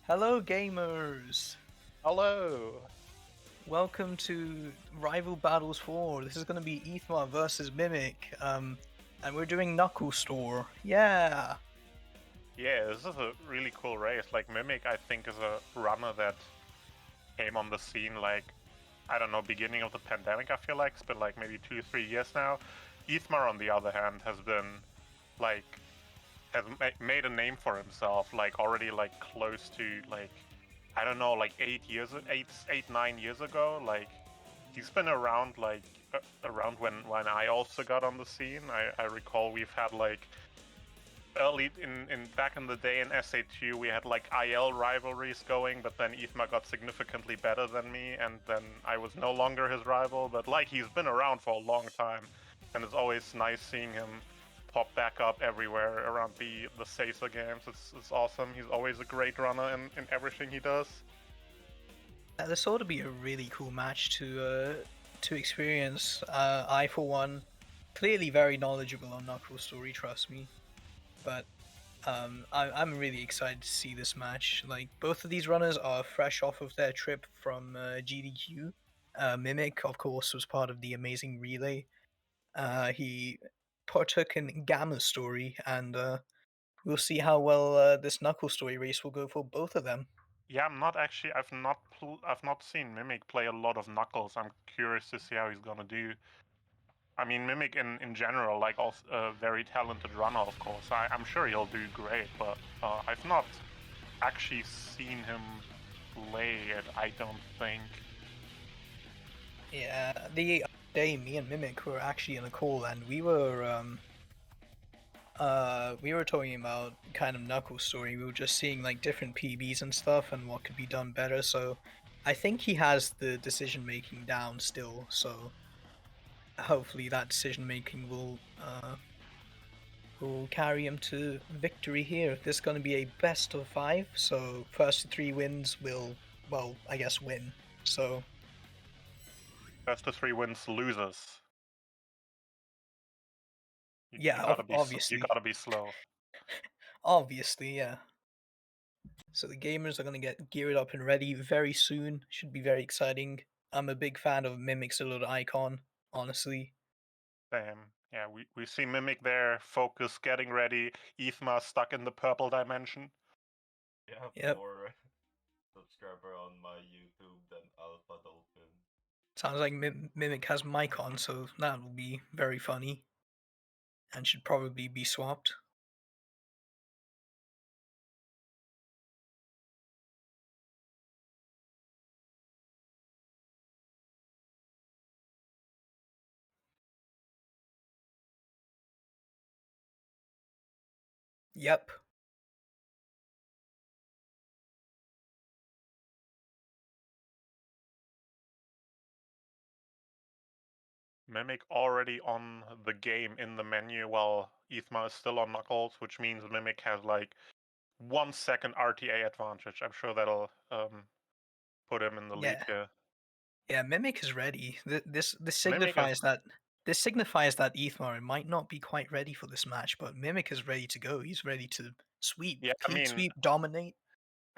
Hello, gamers! Hello. Welcome to Rival Battles 4. This is going to be Ethma versus Mimic, and we're doing Knuckle Store. Yeah! Yeah, this is a really cool race. Like Mimic, I think, is a runner that came on the scene I don't know, beginning of the pandemic. I feel like it's been like maybe 2, 3 years now. Ethmar, on the other hand, has been like has made a name for himself. Like already like close to like I don't know, like 8 years, 9 years ago. Like he's been around around when I also got on the scene. I recall we've had like early in back in the day in SA2 we had like IL rivalries going, but then Ithma got significantly better than me, and then I was no longer his rival. But like he's been around for a long time, and it's always nice seeing him pop back up everywhere around the Sacer games. It's awesome. He's always a great runner in everything he does. This ought to be a really cool match to experience. I, for one, clearly very knowledgeable on Knuckle Story, trust me. But I'm really excited to see this match. Like, both of these runners are fresh off of their trip from GDQ. Mimic, of course, was part of the Amazing Relay. He partook in Gamma Story, and we'll see how well this Knuckle Story race will go for both of them. Yeah, I'm not actually. I've not seen Mimic play a lot of Knuckles. I'm curious to see how he's gonna do. I mean, Mimic in general, like also a very talented runner, of course. I'm sure he'll do great, but I've not actually seen him play it. I don't think. Yeah, the other day, me and Mimic were actually in a call, and we were talking about kind of Knuckle Story. We were just seeing like different PBs and stuff, and what could be done better. So, I think he has the decision making down still. So, hopefully, that decision making will carry him to victory here. This is going to be a best of 5, so first 3 wins will, well, I guess win. So Best of three wins, losers. You yeah, gotta be you obviously, gotta be slow. obviously, yeah. So the gamers are going to get geared up and ready very soon. Should be very exciting. I'm a big fan of Mimic's little icon, honestly. Same. Yeah, we see Mimic there, focus, getting ready. Ethma stuck in the purple dimension. You have Yep, more subscriber on my YouTube than Alpha Dolphin. sounds like Mimic has mic on, so that will be very funny and should probably be swapped. Yep. Mimic already on the game in the menu while Ethma is still on Knuckles, which means Mimic has like 1 second RTA advantage. I'm sure that'll put him in the lead Yeah. here. Yeah, Mimic is ready. This Mimic is, signifies that Ethmar might not be quite ready for this match, but Mimic is ready to go. He's ready to sweep, yeah, clean sweep, dominate.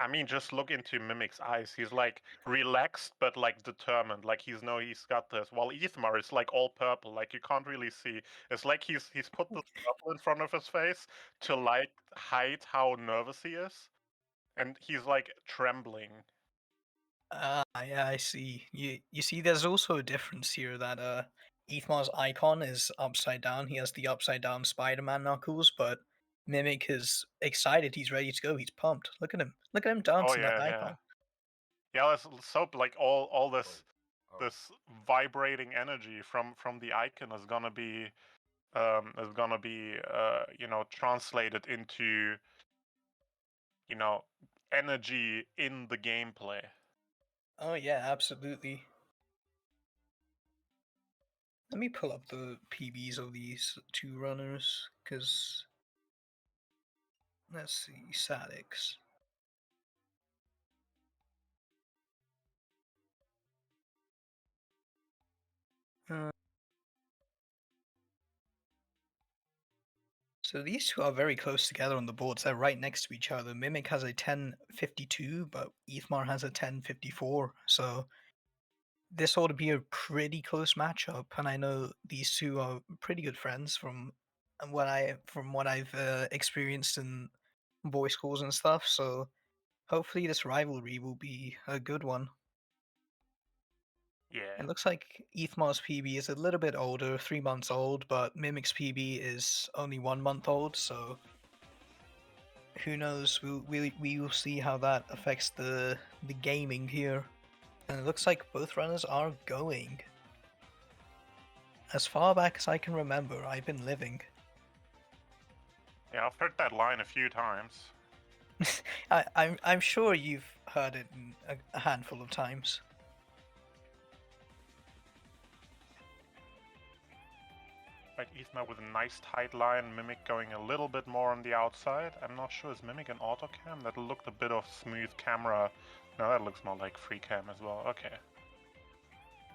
I mean, just look into Mimic's eyes. He's like relaxed but like determined. Like he's got this. While Ethmar is like all purple. Like you can't really see. It's like he's put the purple in front of his face to like hide how nervous he is, and he's like trembling. Yeah, I see. You see, there's also a difference here that Ethmar's icon is upside down. He has the upside down Spider-Man knuckles, but Mimic is excited. He's ready to go. He's pumped. Look at him. Look at him Oh dancing that yeah, yeah, icon. yeah. That's so like all Like, oh, this vibrating energy from the icon is gonna be translated into you know energy in the gameplay. Oh yeah, absolutely. Let me pull up the PBs of these two runners, because let's see, Sadix. Uh, So these two are very close together on the boards. They're right next to each other. Mimic has a 1052, but Ethmar has a 1054. So this ought to be a pretty close matchup. And I know these two are pretty good friends from what I've experienced in voice calls and stuff. So hopefully this rivalry will be a good one. Yeah. It looks like Ethmar's PB is a little bit older, 3 months old, but Mimic's PB is only 1 month old. So who knows? We will see how that affects the gaming here. And it looks like both runners are going. As far back as I can remember, I've been living. Yeah, I've heard that line a few times. I'm sure you've heard it in a handful of times. Like Ethma with a nice tight line, Mimic going a little bit more on the outside. I'm not sure, is Mimic an auto cam? That looked a bit of smooth camera. No, that looks more like free cam as well. Okay.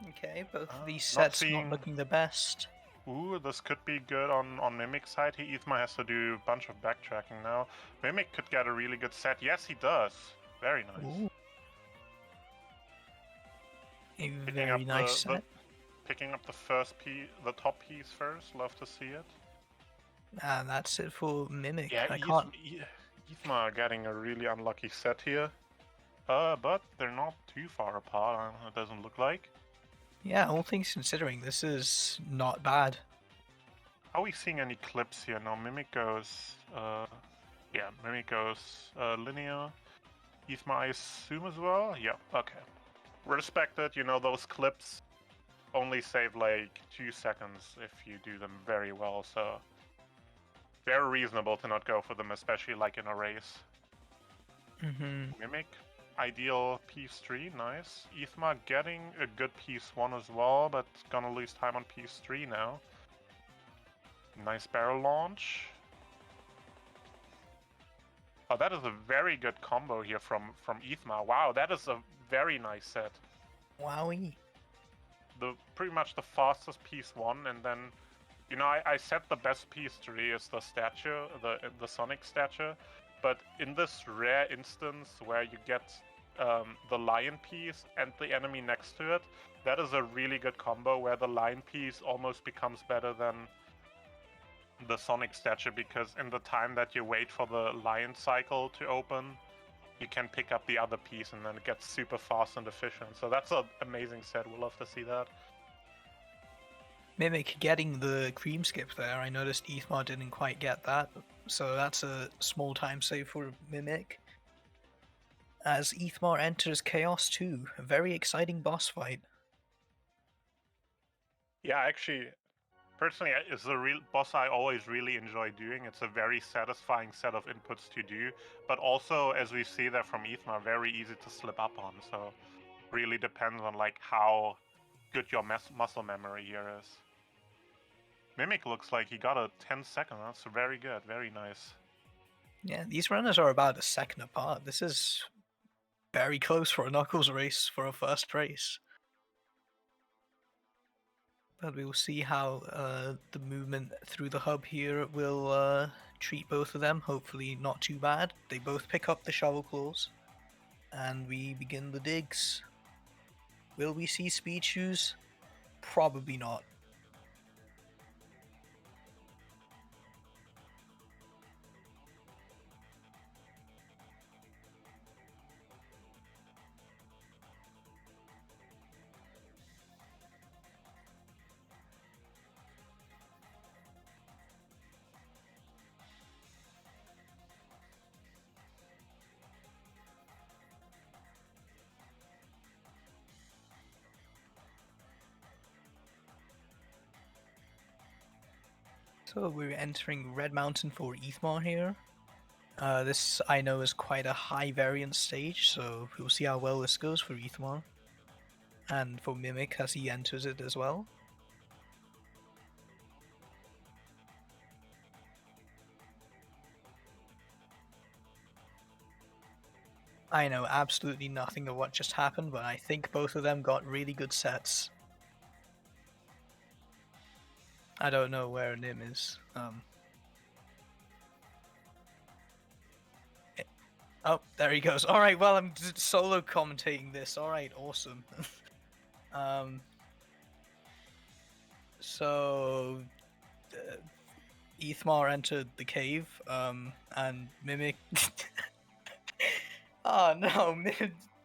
Okay, both of these not sets seeing- not looking the best. Ooh, this could be good on Mimic's side. Ethma has to do a bunch of backtracking now. Mimic could get a really good set. Yes, he does. Very nice. Ooh. A Picking very up nice set. picking up the first piece, the top piece first. Love to see it. And that's it for Mimic. Yeah, I can't. Ethma are getting a really unlucky set here. But they're not too far apart, it doesn't look like. Yeah, all things considering, this is not bad. Are we seeing any clips here? No, Mimic goes, yeah, Mimic goes linear. Ethma, I assume as well? Yeah, okay. Respect it, those clips only save like 2 seconds if you do them very well, so very reasonable to not go for them, especially like in a race. Mimic, ideal piece 3, nice. Ethma getting a good piece 1 as well, but gonna lose time on piece 3 now. Nice barrel launch. Oh, that is a very good combo here from Ethma. Wow, that is a very nice set. Wowie. Pretty much the fastest piece 1, and then I said the best piece 3 is the statue, the Sonic statue, but in this rare instance where you get the lion piece and the enemy next to it, that is a really good combo where the lion piece almost becomes better than the Sonic statue, because in the time that you wait for the lion cycle to open, you can pick up the other piece and then it gets super fast and efficient. So that's an amazing set. We'll love to see that. Mimic getting the cream skip there. I noticed Ethmar didn't quite get that, so that's a small time save for Mimic. As Ethmar enters Chaos 2, a very exciting boss fight. Yeah, actually, personally, it's a real boss I always really enjoy doing. It's a very satisfying set of inputs to do, but also, as we see there from Ethmar, very easy to slip up on. So, really depends on like how good your muscle memory here is. Mimic looks like he got a 10-second. That's very good, very nice. Yeah, these runners are about a second apart. This is very close for a Knuckles race, for a first race. But we will see how the movement through the hub here will treat both of them. Hopefully not too bad. They both pick up the shovel claws. And we begin the digs. Will we see speed shoes? Probably not. So we're entering Red Mountain for Ethmar here. This I know is quite a high variance stage, so we'll see how well this goes for Ethmar. And for Mimic as he enters it as well. I know absolutely nothing of what just happened, but I think both of them got really good sets. I don't know where Nim is. Oh, there he goes. All right, well, I'm solo commentating this. All right, awesome. um, so Ethmar entered the cave, and Mimic. Oh no,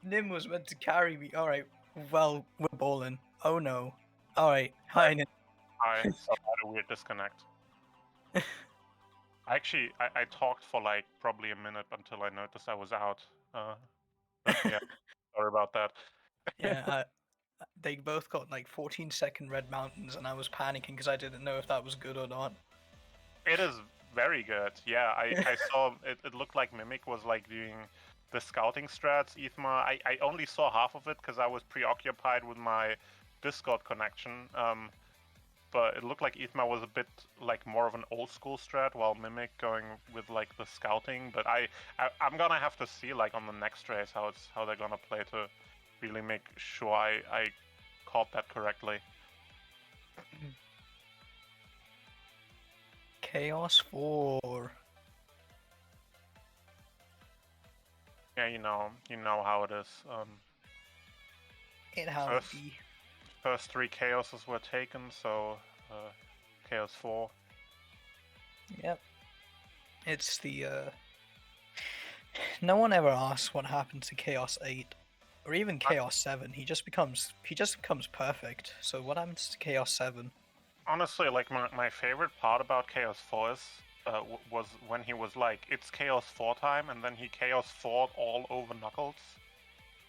Nim was meant to carry me. All right, well, we're balling. Oh no. All right, hi. Nim. I so I had a weird disconnect. I talked for like probably a minute until I noticed I was out. But yeah, sorry about that. Yeah, they both got like 14-second red mountains, and I was panicking because I didn't know if that was good or not. It is very good. Yeah, I saw it. It looked like Mimic was like doing the scouting strats. Ethma, I only saw half of it because I was preoccupied with my Discord connection. But it looked like Ethma was a bit like more of an old school strat, while Mimic going with like the scouting. But I'm gonna have to see like on the next race how they're gonna play to really make sure I caught that correctly. Chaos 4. Yeah, you know how it is. It how it be. First 3 chaoses were taken, so Chaos 4. Yep. It's the no one ever asks what happened to Chaos 8 or even Chaos 7. He just becomes perfect. So what happens to Chaos 7? Honestly, like my favorite part about Chaos 4 is was when he was like, it's Chaos 4 time, and then he Chaos 4'd all over Knuckles.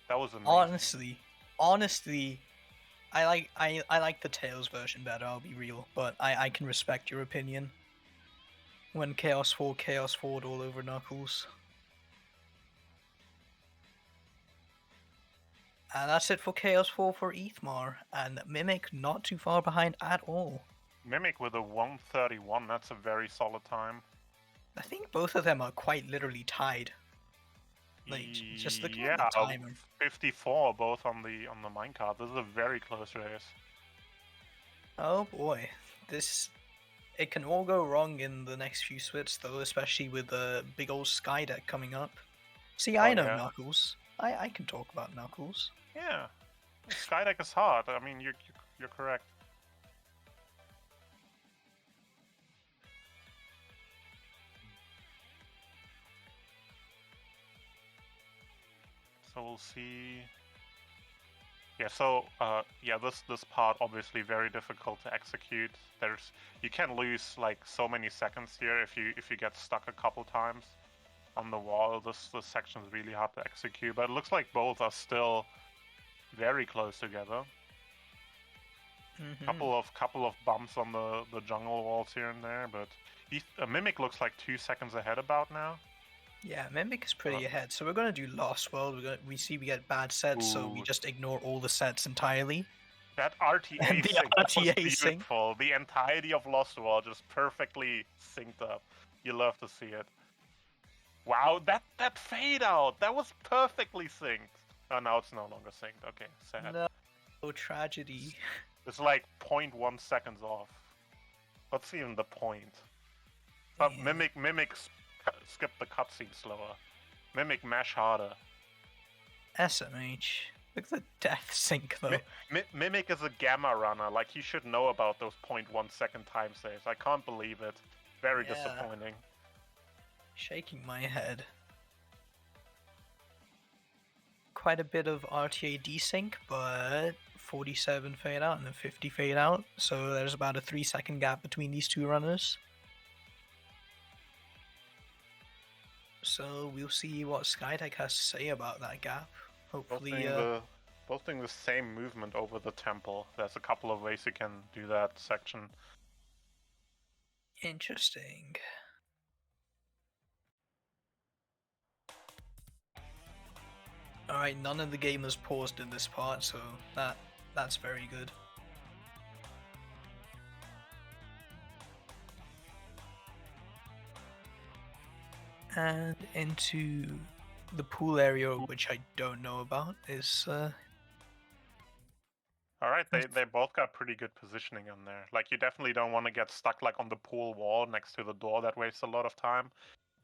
That was amazing. Honestly, I like the Tails version better, I'll be real, but I can respect your opinion. When Chaos 4'd all over Knuckles. And that's it for Chaos 4 for Ethmar, and Mimic not too far behind at all. Mimic with a 131, that's a very solid time. I think both of them are quite literally tied. Like, just looking at the time. 54 both on the minecart. This is a very close race. Oh boy, it can all go wrong in the next few splits though, especially with the big old Sky deck coming up. See, I know yeah. Knuckles. I can talk about Knuckles. Yeah, Skydeck is hard. I mean, you're correct. So we'll see. Yeah, so yeah, this part obviously very difficult to execute. You can lose like so many seconds here if you get stuck a couple times on the wall. This section is really hard to execute, but it looks like both are still very close together. Couple of bumps on the jungle walls here and there, but Mimic looks like 2 seconds ahead about now. Yeah, Mimic is pretty ahead. So we're gonna do Lost World. We get bad sets, so we just ignore all the sets entirely. That RTA sync was beautiful. The entirety of Lost World just perfectly synced up. You love to see it. Wow, that fade out, that was perfectly synced. Oh, now it's no longer synced. Okay, sad. No tragedy. It's like 0.1 seconds off. What's even the point? But Mimic skip the cutscene slower. Mimic mash harder. SMH. Look at the death sync though. Mimic is a gamma runner. Like, he should know about those 0.1 second time saves. I can't believe it. Very disappointing. Shaking my head. Quite a bit of RTA desync, but 47 fade out and then 50 fade out. So there's about a 3-second gap between these two runners. So we'll see what Skydeck has to say about that gap. Hopefully, both doing the same movement over the temple. There's a couple of ways you can do that section. Interesting. Alright, none of the gamers paused in this part, so that's very good. And into the pool area, which I don't know about, is Alright, they both got pretty good positioning in there. Like, you definitely don't want to get stuck like on the pool wall next to the door. That wastes a lot of time.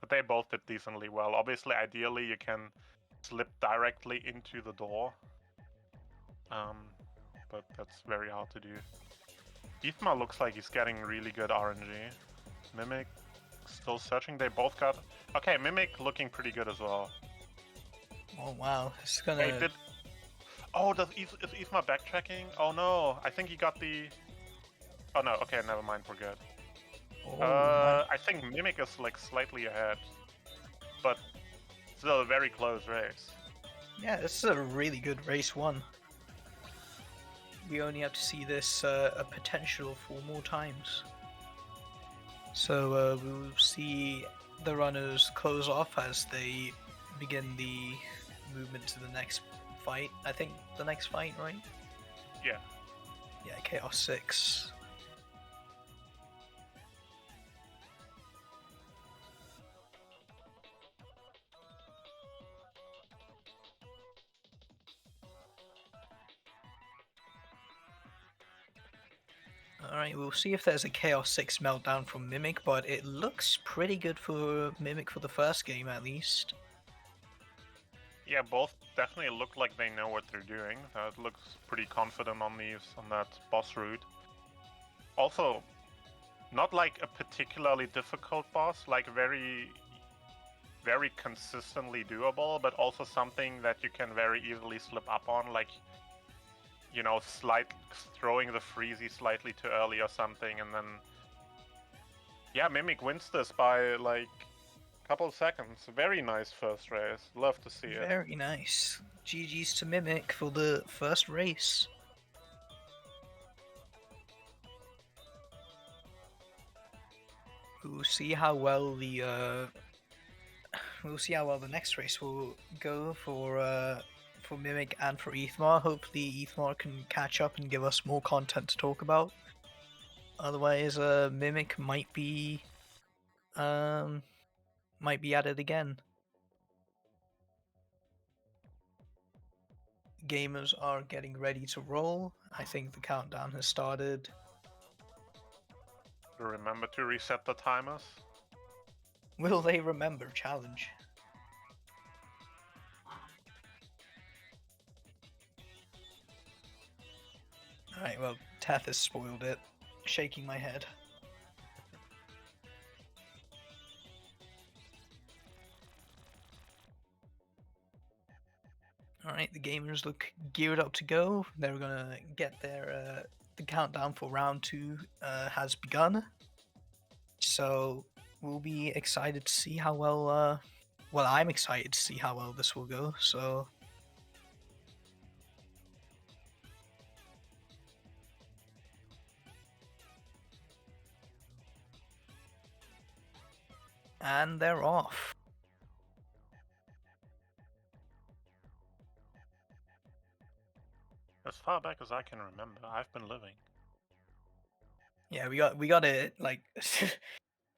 But they both did decently well. Obviously, ideally, you can slip directly into the door. But that's very hard to do. Ithma looks like he's getting really good RNG. Mimic still searching. They both got... Okay, Mimic looking pretty good as well. Oh wow, it's gonna. Hey, Oh, is Ithma backtracking? Oh no, I think he got the... Oh no, okay, never mind, we're good. Oh, I think Mimic is like slightly ahead. But still a very close race. yeah, this is a really good race one. We only have to see this a potential 4 more times. So we'll see the runners close off as they begin the movement to the next fight. I think the next fight, right? Yeah. Yeah, Chaos 6. Alright, we'll see if there's a Chaos 6 meltdown from Mimic, but it looks pretty good for Mimic for the first game at least. Yeah, both definitely look like they know what they're doing. It looks pretty confident on that boss route. Also, not like a particularly difficult boss, like very consistently doable, but also something that you can very easily slip up on, like, you know, throwing the freezy slightly too early or something, and then... Yeah, Mimic wins this by, like, a couple of seconds. Very nice first race. Love to see it. Very nice. GG's to Mimic for the first race. We'll see how well the next race will go for Mimic and for Ethmar. Hopefully Ethmar can catch up and give us more content to talk about. Otherwise, Mimic might be at it again. Gamers are getting ready to roll. I think the countdown has started. Remember to reset the timers. Will they remember challenge? Alright, well, Teth has spoiled it. Shaking my head. Alright, the gamers look geared up to go. They're gonna get their the countdown for round 2 has begun. So we'll be excited to see how well well, I'm excited to see how well this will go, so and they're off. As far back as I can remember, I've been living. Yeah, we got it. Like,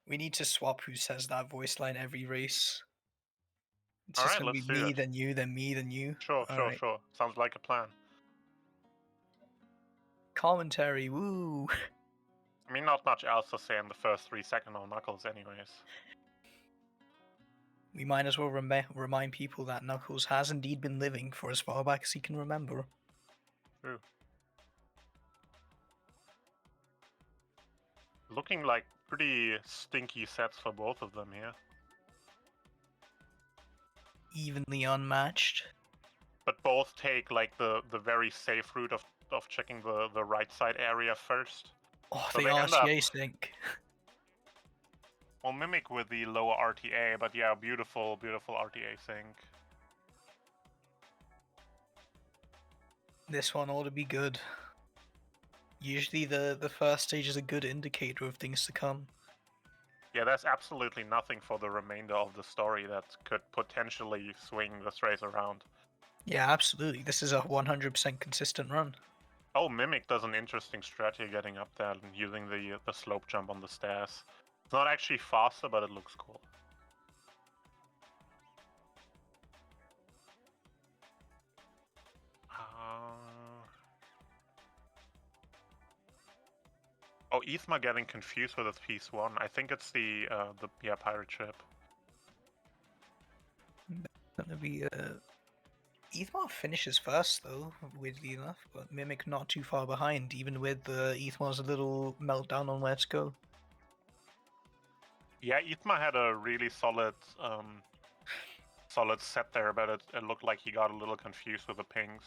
we need to swap who says that voice line every race. It's just Alright, gonna be let's do me, it. then you, then me, then you. Sure. Sounds like a plan. Commentary, woo! I mean, not much else to say in the first 3 seconds on Knuckles anyways. We might as well remind people that Knuckles has indeed been living for as far back as he can remember. True. Looking like pretty stinky sets for both of them here. Evenly unmatched. But both take like the very safe route of checking the right side area first. Oh, So the they end up- RTA sync. Well, Mimic with the lower RTA, but yeah, beautiful RTA sync. This one ought to be good. Usually the first stage is a good indicator of things to come. Yeah, there's absolutely nothing for the remainder of the story that could potentially swing this race around. Yeah, absolutely. This is a 100% consistent run. Oh, Mimic does an interesting strategy getting up there and using the slope jump on the stairs. It's not actually faster, but it looks cool. Oh, Ithma getting confused with his piece 1. I think it's the pirate ship. be Ethmar finishes first though, weirdly enough, but Mimic not too far behind, even with Ethmar's little meltdown on where to go. Yeah, Ithma had a really solid set there, but it looked like he got a little confused with the pings.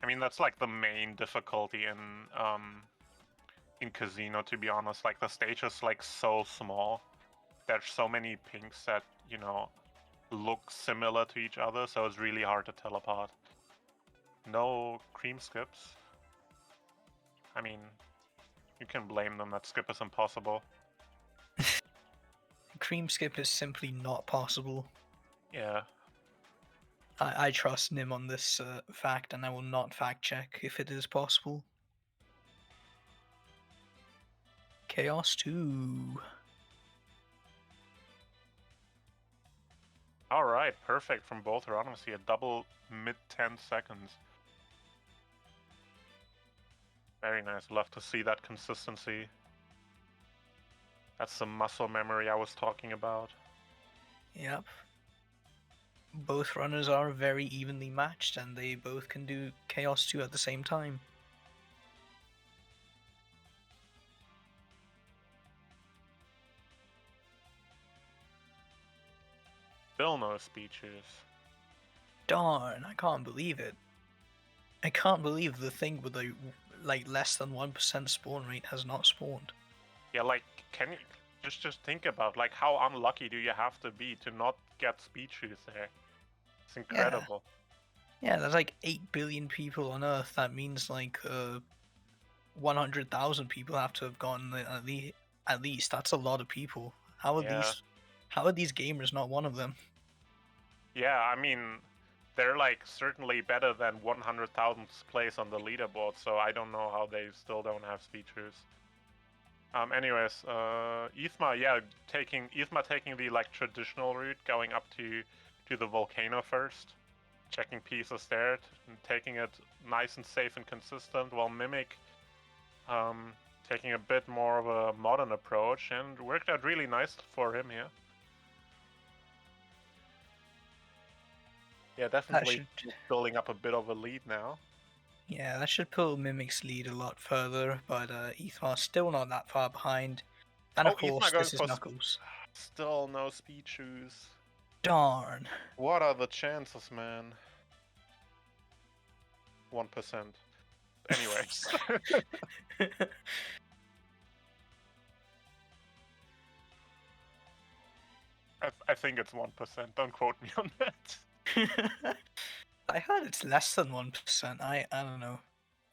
I mean, that's like the main difficulty in Casino, to be honest. Like the stage is like so small. There's so many pings that, you know, look similar to each other, so it's really hard to tell apart. No cream skips. I mean, you can blame them that skip is impossible. Cream skip is simply not possible. Yeah. I trust Nim on this fact, and I will not fact check if it is possible. Chaos 2. Alright, perfect from both runners here. Double mid 10 seconds. Very nice. Love to see that consistency. That's the muscle memory I was talking about. Yep. Both runners are very evenly matched, and they both can do Chaos 2 at the same time. Still no speeches. Darn, I can't believe it. I can't believe the thing with a like less than 1% spawn rate has not spawned. Yeah, like, can you just think about like how unlucky do you have to be to not get speeches there? It's incredible. Yeah, there's like 8 billion people on Earth. That means like 100,000 people have to have gotten at least. That's a lot of people. How are Yeah. these gamers not one of them? Yeah, I mean, they're like certainly better than 100,000th place on the leaderboard, so I don't know how they still don't have speeches. Anyways, Ithma, yeah, taking the like traditional route, going up to the volcano first, checking pieces there, and taking it nice and safe and consistent, while Mimic taking a bit more of a modern approach, and worked out really nice for him here. Yeah, definitely building up a bit of a lead now. Yeah, that should pull Mimic's lead a lot further, but Ethmar's still not that far behind. And of course, this is Knuckles. Still no speed shoes. Darn. What are the chances, man? 1%. Anyways. I think it's 1%. Don't quote me on that. I heard it's less than 1%. I don't know.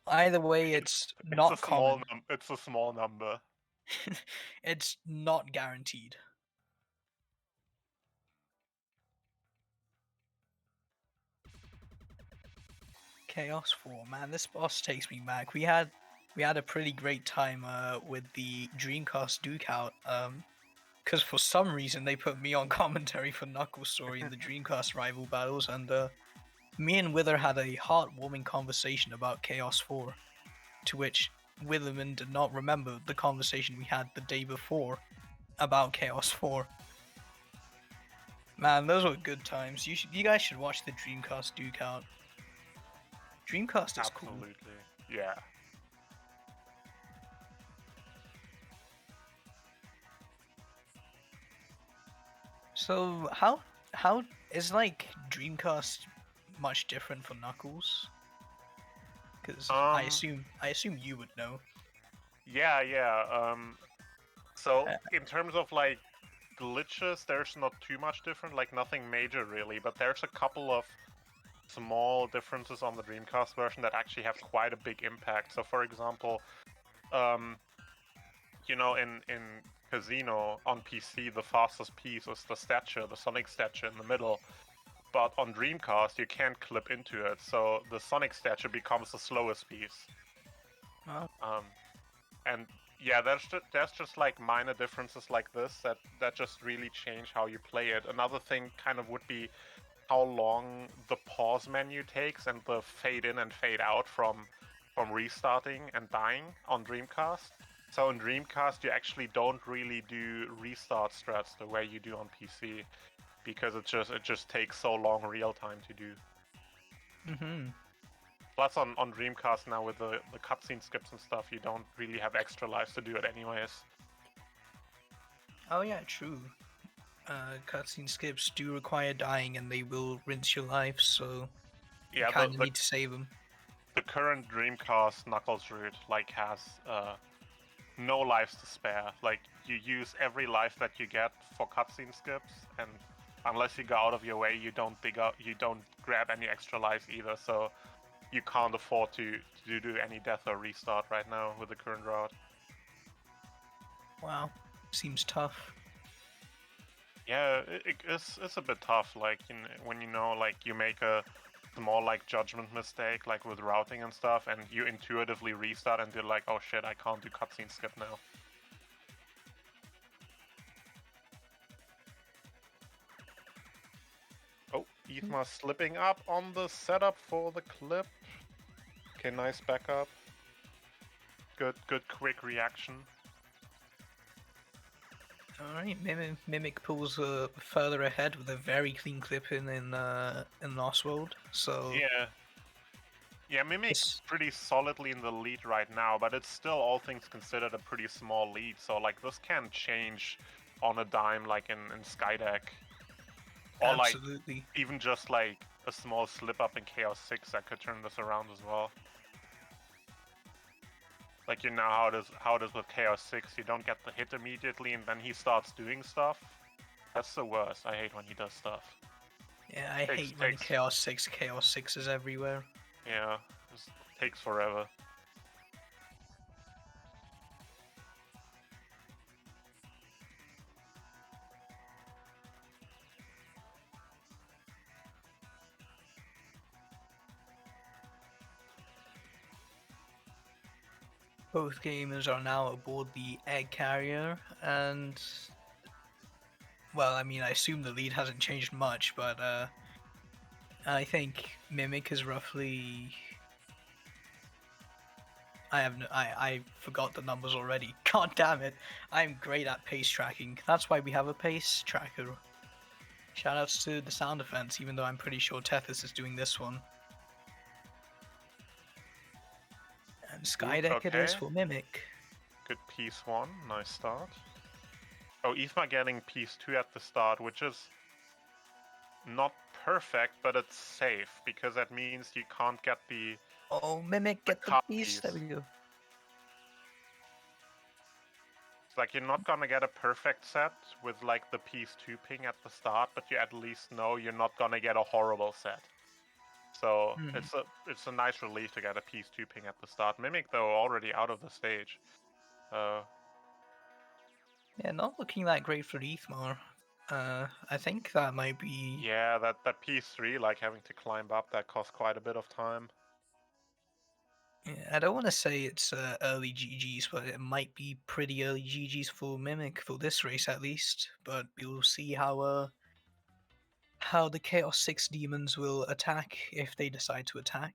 Either way, it's not a common. It's a small number. It's not guaranteed. Chaos 4, man, this boss takes me back. We had a pretty great time with the Dreamcast Duke out. Because for some reason they put me on commentary for Knuckles' story in the Dreamcast rival battles, and me and Wither had a heartwarming conversation about Chaos 4, to which Witherman did not remember the conversation we had the day before about Chaos 4. Man, those were good times. You guys should watch the Dreamcast Duke out. Dreamcast is cool. Absolutely, yeah. So how is like Dreamcast much different for Knuckles? Because I assume you would know. Yeah. So in terms of like glitches, there's not too much different, like nothing major really, but there's a couple of small differences on the Dreamcast version that actually have quite a big impact. So for example, you know, in Casino on PC, the fastest piece is the statue, the Sonic statue in the middle. But on Dreamcast, you can't clip into it, so the Sonic statue becomes the slowest piece. Oh. And yeah, there's just like minor differences like this that just really change how you play it. Another thing kind of would be how long the pause menu takes and the fade in and fade out from restarting and dying on Dreamcast. So in Dreamcast, you actually don't really do restart strats the way you do on PC. because it just takes so long real time to do. Mm-hmm. Plus on Dreamcast now with the cutscene skips and stuff, you don't really have extra lives to do it anyways. Oh yeah, true. Cutscene skips do require dying, and they will rinse your life, so you Yeah, kind of need to save them. the current Dreamcast Knuckles route like has no lives to spare. Like you use every life that you get for cutscene skips, and unless you go out of your way, you don't grab any extra lives either. So you can't afford to do any death or restart right now with the current route. Wow, seems tough. Yeah, it's a bit tough. Like when you know, like you make a small like judgment mistake, like with routing and stuff, and you intuitively restart and you're like, oh shit, I can't do cutscene skip now. Oh, Ethma slipping up on the setup for the clip. Okay, nice backup. Good quick reaction. Alright, Mimic pulls further ahead with a very clean clip in Lost World. So Yeah, Mimic's pretty solidly in the lead right now, but it's still, all things considered, a pretty small lead. So like this can change on a dime, like in Skydeck, or absolutely. like even just like a small slip up in Chaos 6 that could turn this around as well. Like you know how it is with Chaos 6, you don't get the hit immediately and then he starts doing stuff. That's the worst. I hate when he does stuff. Yeah, I hate when Chaos 6 is everywhere. Yeah, it takes forever. Both gamers are now aboard the egg carrier, and well, I mean, I assume the lead hasn't changed much, but I think Mimic is roughly. I forgot the numbers already. God damn it! I'm great at pace tracking. That's why we have a pace tracker. Shoutouts to the sound effects, even though I'm pretty sure Tethys is doing this one. And Skydeck it is for Mimic. Good piece 1, nice start. Oh, Ethma getting piece 2 at the start, which is not perfect, but it's safe, because that means you can't get the... Oh, Mimic, get the piece. There we go. It's like you're not gonna get a perfect set with like the piece 2 ping at the start, but you at least know you're not gonna get a horrible set. So it's a nice relief to get a piece 2 ping at the start. Mimic though already out of the stage. Yeah, not looking that great for Ethmar. I think that might be... Yeah, that piece 3, like having to climb up, that costs quite a bit of time. Yeah, I don't want to say it's early GG's, but it might be pretty early GG's for Mimic, for this race at least. But we'll see how the Chaos 6 demons will attack, if they decide to attack.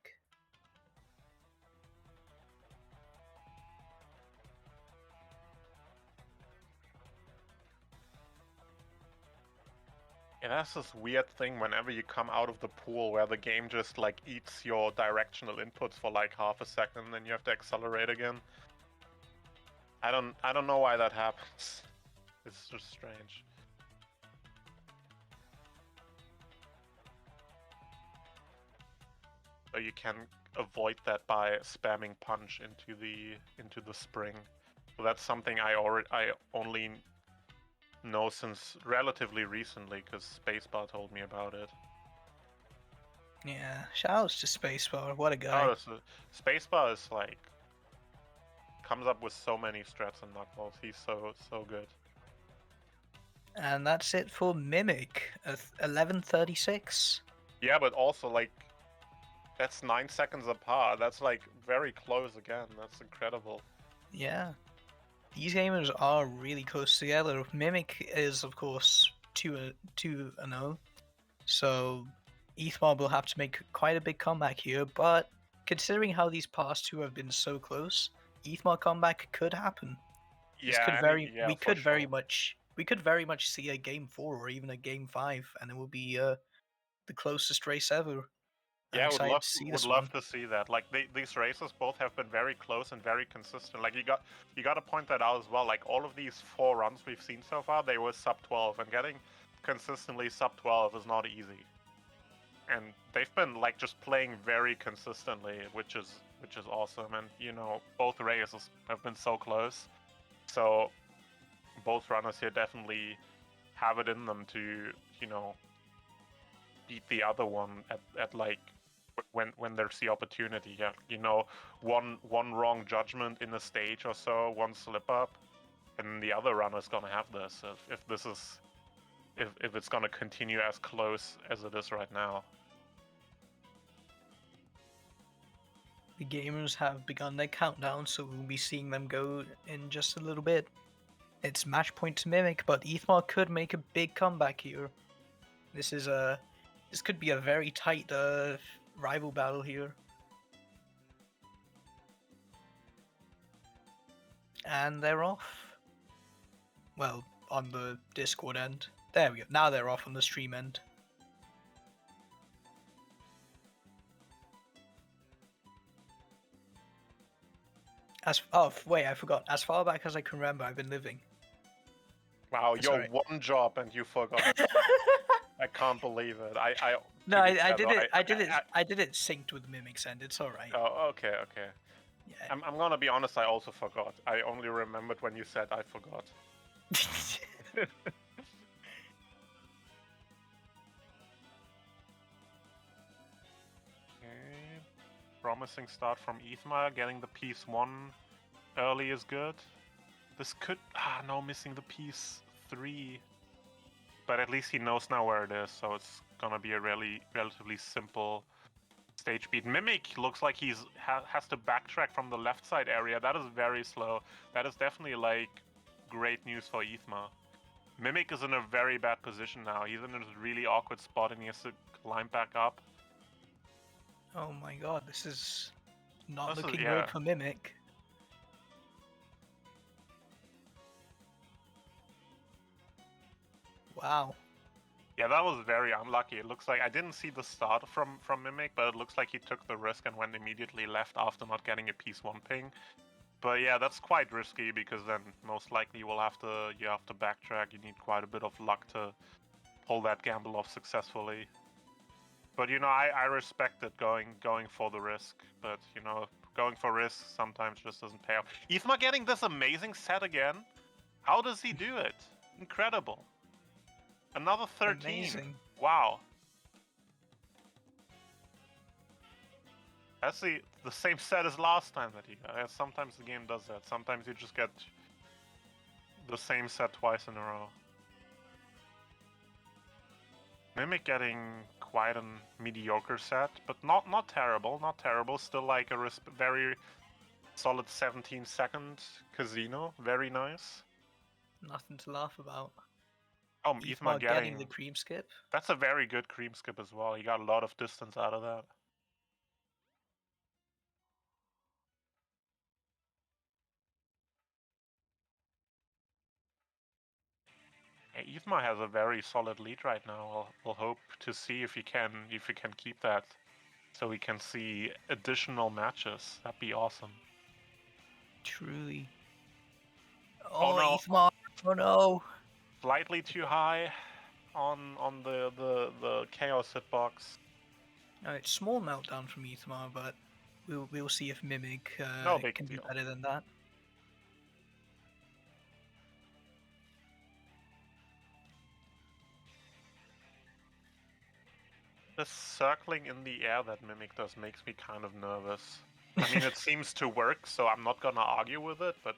Yeah, that's this weird thing whenever you come out of the pool where the game just like eats your directional inputs for like half a second and then you have to accelerate again. I don't know why that happens. It's just strange. So you can avoid that by spamming punch into the spring. So that's something I only know since relatively recently, because Spacebar told me about it. Yeah, shoutouts to Spacebar, what a guy. Oh, Spacebar is like comes up with so many strats and Knuckles. He's so good. And that's it for Mimic, 11:36. Yeah, but also like that's 9 seconds apart. That's like very close again. That's incredible. Yeah. These gamers are really close together. Mimic is, of course, 2-0. So Ethmob will have to make quite a big comeback here, but considering how these past two have been so close, Ethmob comeback could happen. Yeah, We could very much we could very much see a game 4 or even a game 5, and it will be the closest race ever. I'm Yeah, excited to see would this love one. to see that. Like these races both have been very close and very consistent. Like you got to point that out as well. Like all of these 4 runs we've seen so far, they were sub 12, and getting consistently sub 12 is not easy. And they've been like just playing very consistently, which is awesome. And you know, both races have been so close. So both runners here definitely have it in them to, you know, beat the other one at like when there's the opportunity. Yeah, you know, one wrong judgment in a stage or so, one slip up, and the other runner's gonna have this. If this is if it's gonna continue as close as it is right now. The gamers have begun their countdown, so we'll be seeing them go in just a little bit. It's match point to Mimic, but Ethmar could make a big comeback here. This is this could be a very tight rival battle here. And they're off. Well, on the Discord end. There we go. Now they're off on the stream end. Wait, I forgot. As far back as I can remember, I've been living. Wow, That's your alright. one job and you forgot. I can't believe it. No, to be I fair, did though, it. I did it synced with Mimic's end. It's alright. Oh, okay, okay. Yeah. I'm gonna be honest. I also forgot. I only remembered when you said I forgot. Okay. Promising start from Ethmar. Getting the piece 1 early is good. This could... no, missing the piece 3. But at least he knows now where it is, so it's gonna be a relatively simple stage beat. Mimic looks like he's has to backtrack from the left side area. That is very slow. That is definitely, like, great news for Ethmar. Mimic is in a very bad position now. He's in a really awkward spot and he has to climb back up. Oh my god, this is not This is- looking yeah. good for Mimic. Wow. Yeah, that was very unlucky. It looks like I didn't see the start from Mimic, but it looks like he took the risk and went immediately left after not getting a piece 1 ping. But yeah, that's quite risky because then most likely you have to backtrack. You need quite a bit of luck to pull that gamble off successfully. But you know, I respect it going for the risk. But you know, going for risk sometimes just doesn't pay off. Ethmar getting this amazing set again. How does he do it? Incredible. Another 13. Amazing. Wow. That's the same set as last time that he got. Sometimes the game does that. Sometimes you just get the same set twice in a row. Mimic getting quite a mediocre set, but not terrible, not terrible. Still like a very solid 17-second casino. Very nice. Nothing to laugh about. Oh, Ethmar getting the cream skip. That's a very good cream skip as well. He got a lot of distance out of that. Yeah, Ethmar has a very solid lead right now. We'll hope to see if he can keep that, so we can see additional matches. That'd be awesome. Truly. Oh, no. Ethmar! Oh no! Slightly too high on the chaos hitbox. No, it's small meltdown from Ethmar, but we'll see if Mimic No big can do deal. better than that. The circling in the air that Mimic does makes me kind of nervous. I mean, it seems to work, so I'm not gonna argue with it, but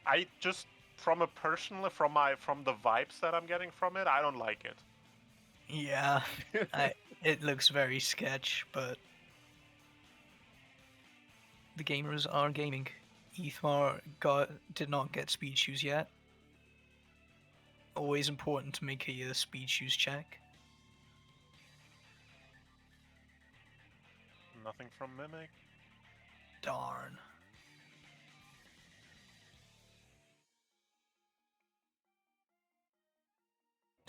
I just, from the vibes that I'm getting from it, I don't like it. Yeah, it looks very sketch, but the gamers are gaming. Ethmar did not get speed shoes yet. Always important to make a speed shoes check. Nothing from Mimic. Darn.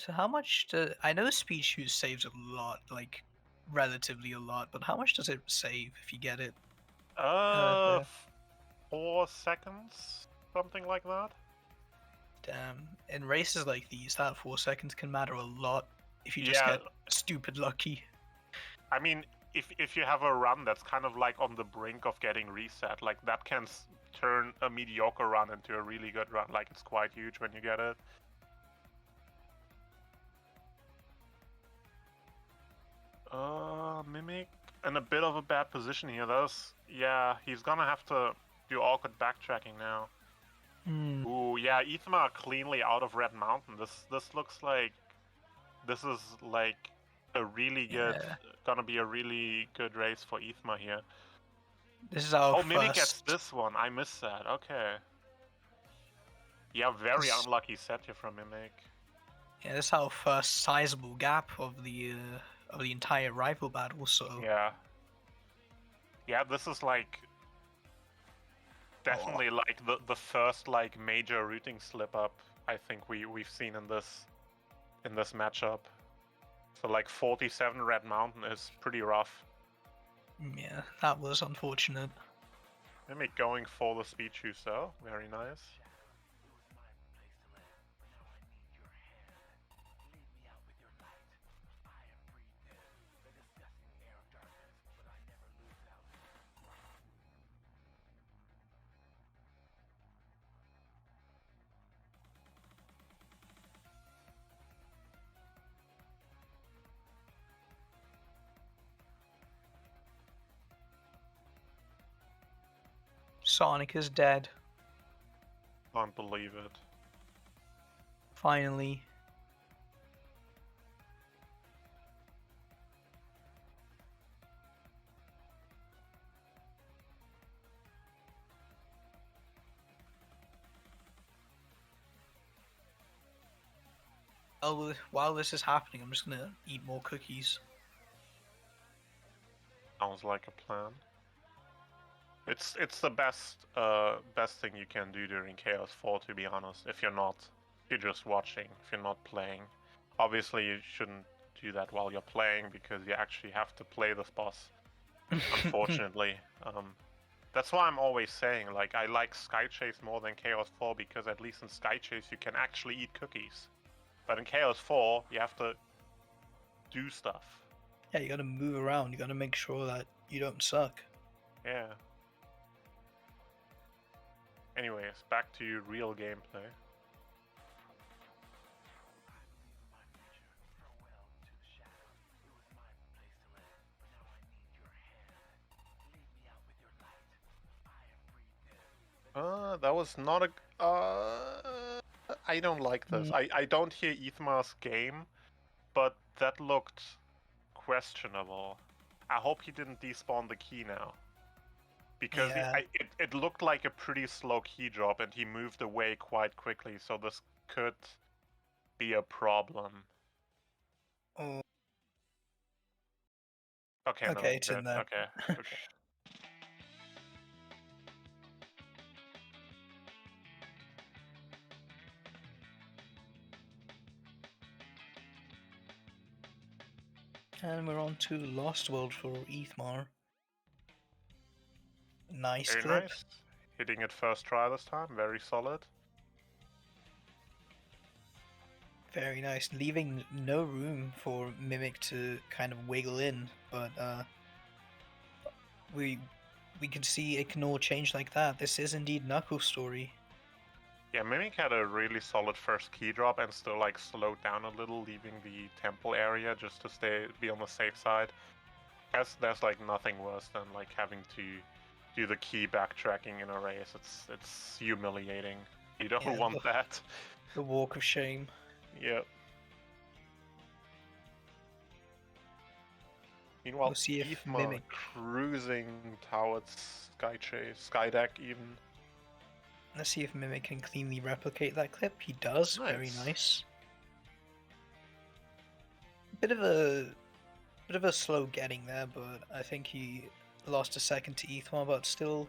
So how much do I know speed shoot saves a lot, like relatively a lot, but how much does it save if you get it? Uh, There. 4 seconds, something like that. Damn. In races like these, that 4 seconds can matter a lot if you just Yeah, get stupid lucky. I mean, if you have a run that's kind of like on the brink of getting reset, like that can turn a mediocre run into a really good run. Like it's quite huge when you get it. Mimic in a bit of a bad position here. Yeah, he's gonna have to do awkward backtracking now. Hmm. Ooh, yeah, Ithma cleanly out of Red Mountain. This looks like this is like a really good, Yeah. gonna be a really good race for Ithma here. This is our Oh, Mimic gets first. this one. I missed that. Okay. Yeah, very This, unlucky set here from Mimic. yeah, this is our first sizable gap of the entire rival battle. So Yeah. Yeah, this is like definitely like the first like major routing slip up I think we've seen in this matchup. So like 47 Red Mountain is pretty rough. yeah, that was unfortunate. Mimic going for the speed shoes though. Very nice. Sonic is dead. Can't believe it. Finally. While this is happening, I'm just gonna eat more cookies. Sounds like a plan. It's the best thing you can do during Chaos 4, to be honest. If you're just watching, if you're not playing. Obviously you shouldn't do that while you're playing because you actually have to play this boss. Unfortunately. That's why I'm always saying, like, I like Sky Chase more than Chaos 4 because at least in Sky Chase you can actually eat cookies. But in Chaos 4, you have to do stuff. Yeah, you gotta move around. You gotta make sure that you don't suck. Yeah. Anyways, back to real gameplay. That was not a. I don't like this. I don't hear Ithma's game, but that looked questionable. I hope he didn't despawn the key now. Because Yeah. it looked like a pretty slow key drop and he moved away quite quickly, so this could be a problem. Oh. Okay, no, Okay, it's in there. Okay, okay. And we're on to Lost World for Ethmar. Nice Very clip. nice. Hitting it first try this time, very solid. Very nice. Leaving no room for Mimic to kind of wiggle in, but we can see Ignore change like that. This is indeed Knuckles' story. Yeah, Mimic had a really solid first key drop and still like slowed down a little, leaving the temple area just to be on the safe side. There's like nothing worse than like having to do the key backtracking in a race. It's humiliating. You don't want that. The walk of shame. Yep. Meanwhile, We'll see if Ithma Mimic cruising towards Skydeck even. Let's see if Mimic can cleanly replicate that clip. He does. Nice. Very nice. Bit of a slow getting there, but I think he lost a second to Ethma, but still,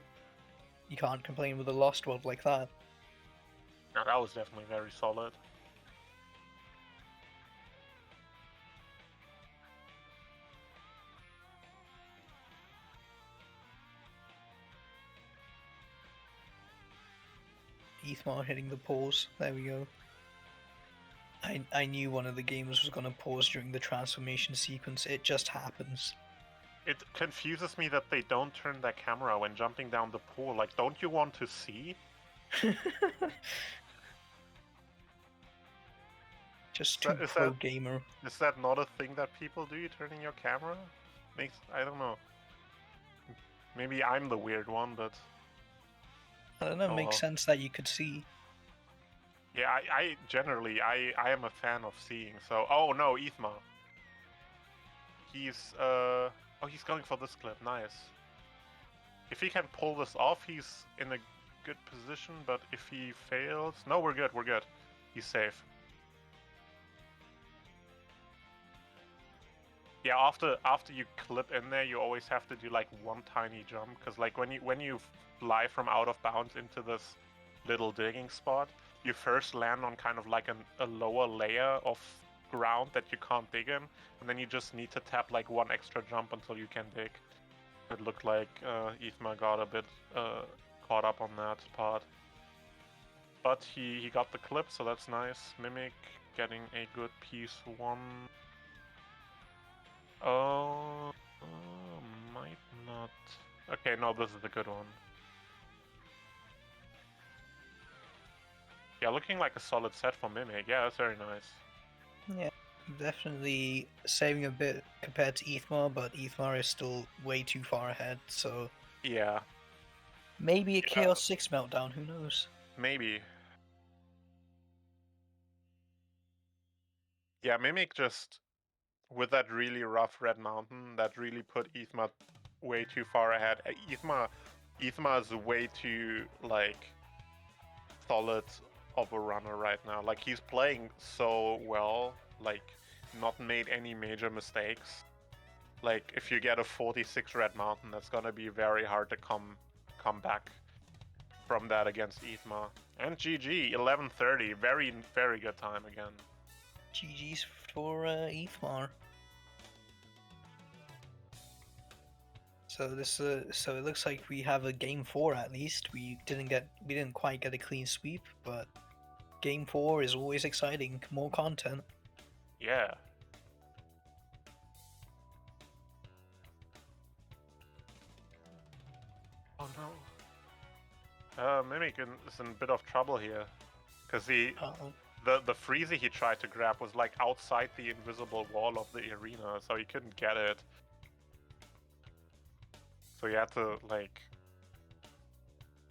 you can't complain with a Lost World like that. No, that was definitely very solid. Ethmar hitting the pause. There we go. I knew one of the gamers was gonna pause during the transformation sequence. It just happens. It confuses me that they don't turn their camera when jumping down the pool. Like, don't you want to see? Just too Is pro that- gamer. Is that not a thing that people do? Turning your camera? I don't know. Maybe I'm the weird one, but I don't know. Oh, Makes well. sense that you could see. yeah, I generally I am a fan of seeing. So oh no, Ethma. He's he's going for this clip. Nice. If he can pull this off, he's in a good position. But if he fails, no, we're good. We're good. He's safe. Yeah, after you clip in there, you always have to do like one tiny jump, because like when you fly from out of bounds into this little digging spot, you first land on kind of like a lower layer of ground that you can't dig in, and then you just need to tap like one extra jump until you can dig. It looked like Ithma got a bit caught up on that part, but he got the clip, so that's nice. Mimic getting a good piece one. Oh, might not. Okay, no, this is a good one. Yeah, looking like a solid set for Mimic. Yeah, that's very nice. Yeah, definitely saving a bit compared to Ethmar, but Ethmar is still way too far ahead. So Yeah, maybe a Yeah. Chaos 6 meltdown. Who knows? maybe. Yeah, Mimic just, with that really rough red mountain, that really put Ethma way too far ahead. Ethma is way too, like, solid of a runner right now. Like, he's playing so well, like, not made any major mistakes. Like, if you get a 46 red mountain, that's gonna be very hard to come back from that against Ethma. And GG, 11:30, very, very good time again. GG's for Ethmar. So so it looks like we have a game 4 at least. We didn't quite get a clean sweep, but game 4 is always exciting. More content. Yeah. Oh no. Mimic is in a bit of trouble here, because Uh-oh. the freezy he tried to grab was like outside the invisible wall of the arena, so he couldn't get it. So he had to like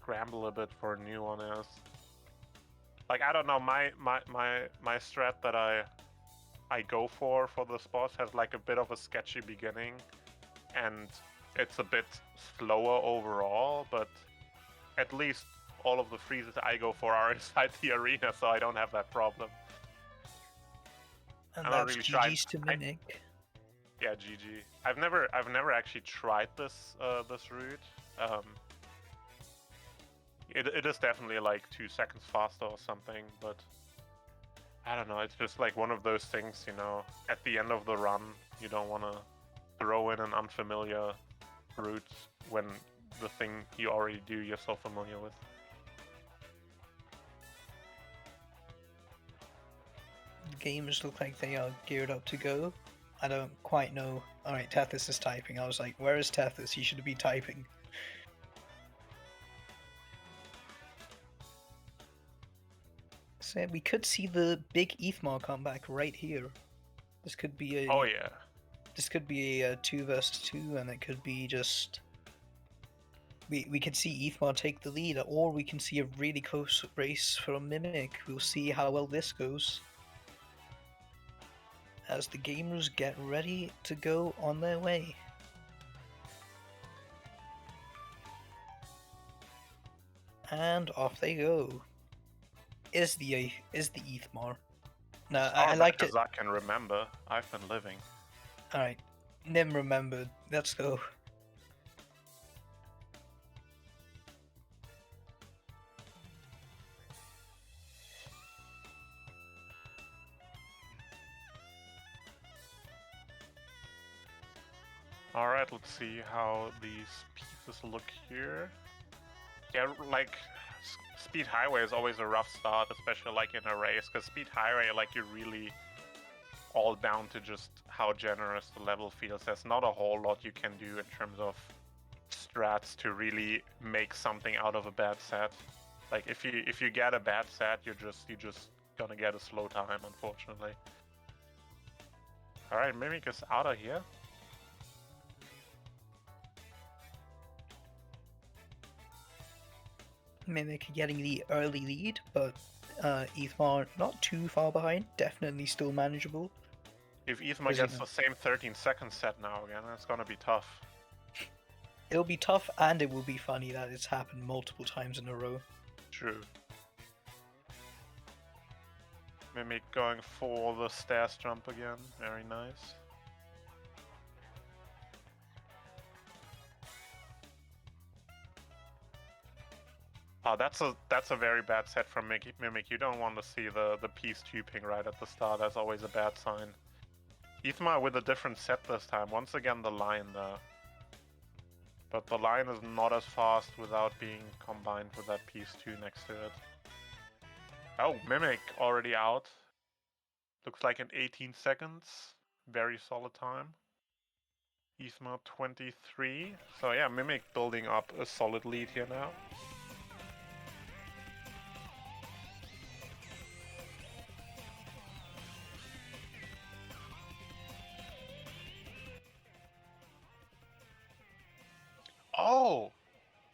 scramble a bit for a new one. As like, I don't know, my strat that I go for this boss has like a bit of a sketchy beginning, and it's a bit slower overall, but at least all of the freezes I go for are inside the arena, so I don't have that problem. And I'm not that's really tried- GG's to Mimic. Yeah, GG. I've never actually tried this this route. It is definitely like 2 seconds faster or something, but I don't know. It's just like one of those things, you know. At the end of the run, you don't want to throw in an unfamiliar route when the thing you already do you're so familiar with. Games look like they are geared up to go. I don't quite know. Alright, Tethys is typing. I was like, where is Tethys? He should be typing. So we could see the big Ethmar comeback right here. This could be a Oh yeah. this could be a 2 versus 2, and it could be just we could see Ethmar take the lead, or we can see a really close race from Mimic. We'll see how well this goes as the gamers get ready to go on their way. And off they go. Is the Ethmar. No, I liked it. As I can remember, I've been living. Alright, Nim remembered. Let's go. Alright, let's see how these pieces look here. Yeah, like Speed Highway is always a rough start, especially like in a race, because Speed Highway, like you're really all down to just how generous the level feels. There's not a whole lot you can do in terms of strats to really make something out of a bad set. Like if you get a bad set, you're just gonna get a slow time, unfortunately. All right, Mimic is out of here. Mimic getting the early lead, but Ethmar not too far behind. Definitely still manageable. If Ethma 'Cause, you gets know, the same 13-second set now again, it's gonna be tough. it'll be tough, and it will be funny that it's happened multiple times in a row. True. Mimic going for the stairs jump again. Very nice. Oh, that's a very bad set from Mimic. You don't want to see the piece tubing right at the start. That's always a bad sign. Ethma with a different set this time. Once again, the line though. But the line is not as fast without being combined with that piece 2 next to it. Oh, Mimic already out. Looks like in 18 seconds. Very solid time. Ethma 23. So yeah, Mimic building up a solid lead here now. Oh!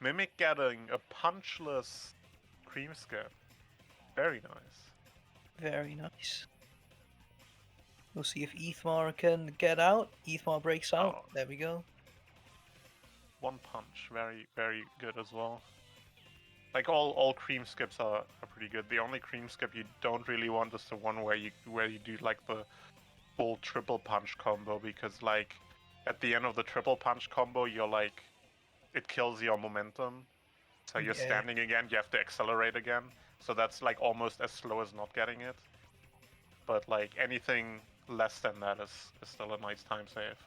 Mimic getting a punchless cream skip. Very nice. Very nice. We'll see if Ethmar can get out. Ethmar breaks out. Oh. There we go. One punch. Very, very good as well. Like all cream skips are pretty good. The only cream skip you don't really want is the one where you do like the full triple punch combo, because like at the end of the triple punch combo you're like it kills your momentum. So you're Yeah. standing again, you have to accelerate again. So that's like almost as slow as not getting it. But like anything less than that is still a nice time save.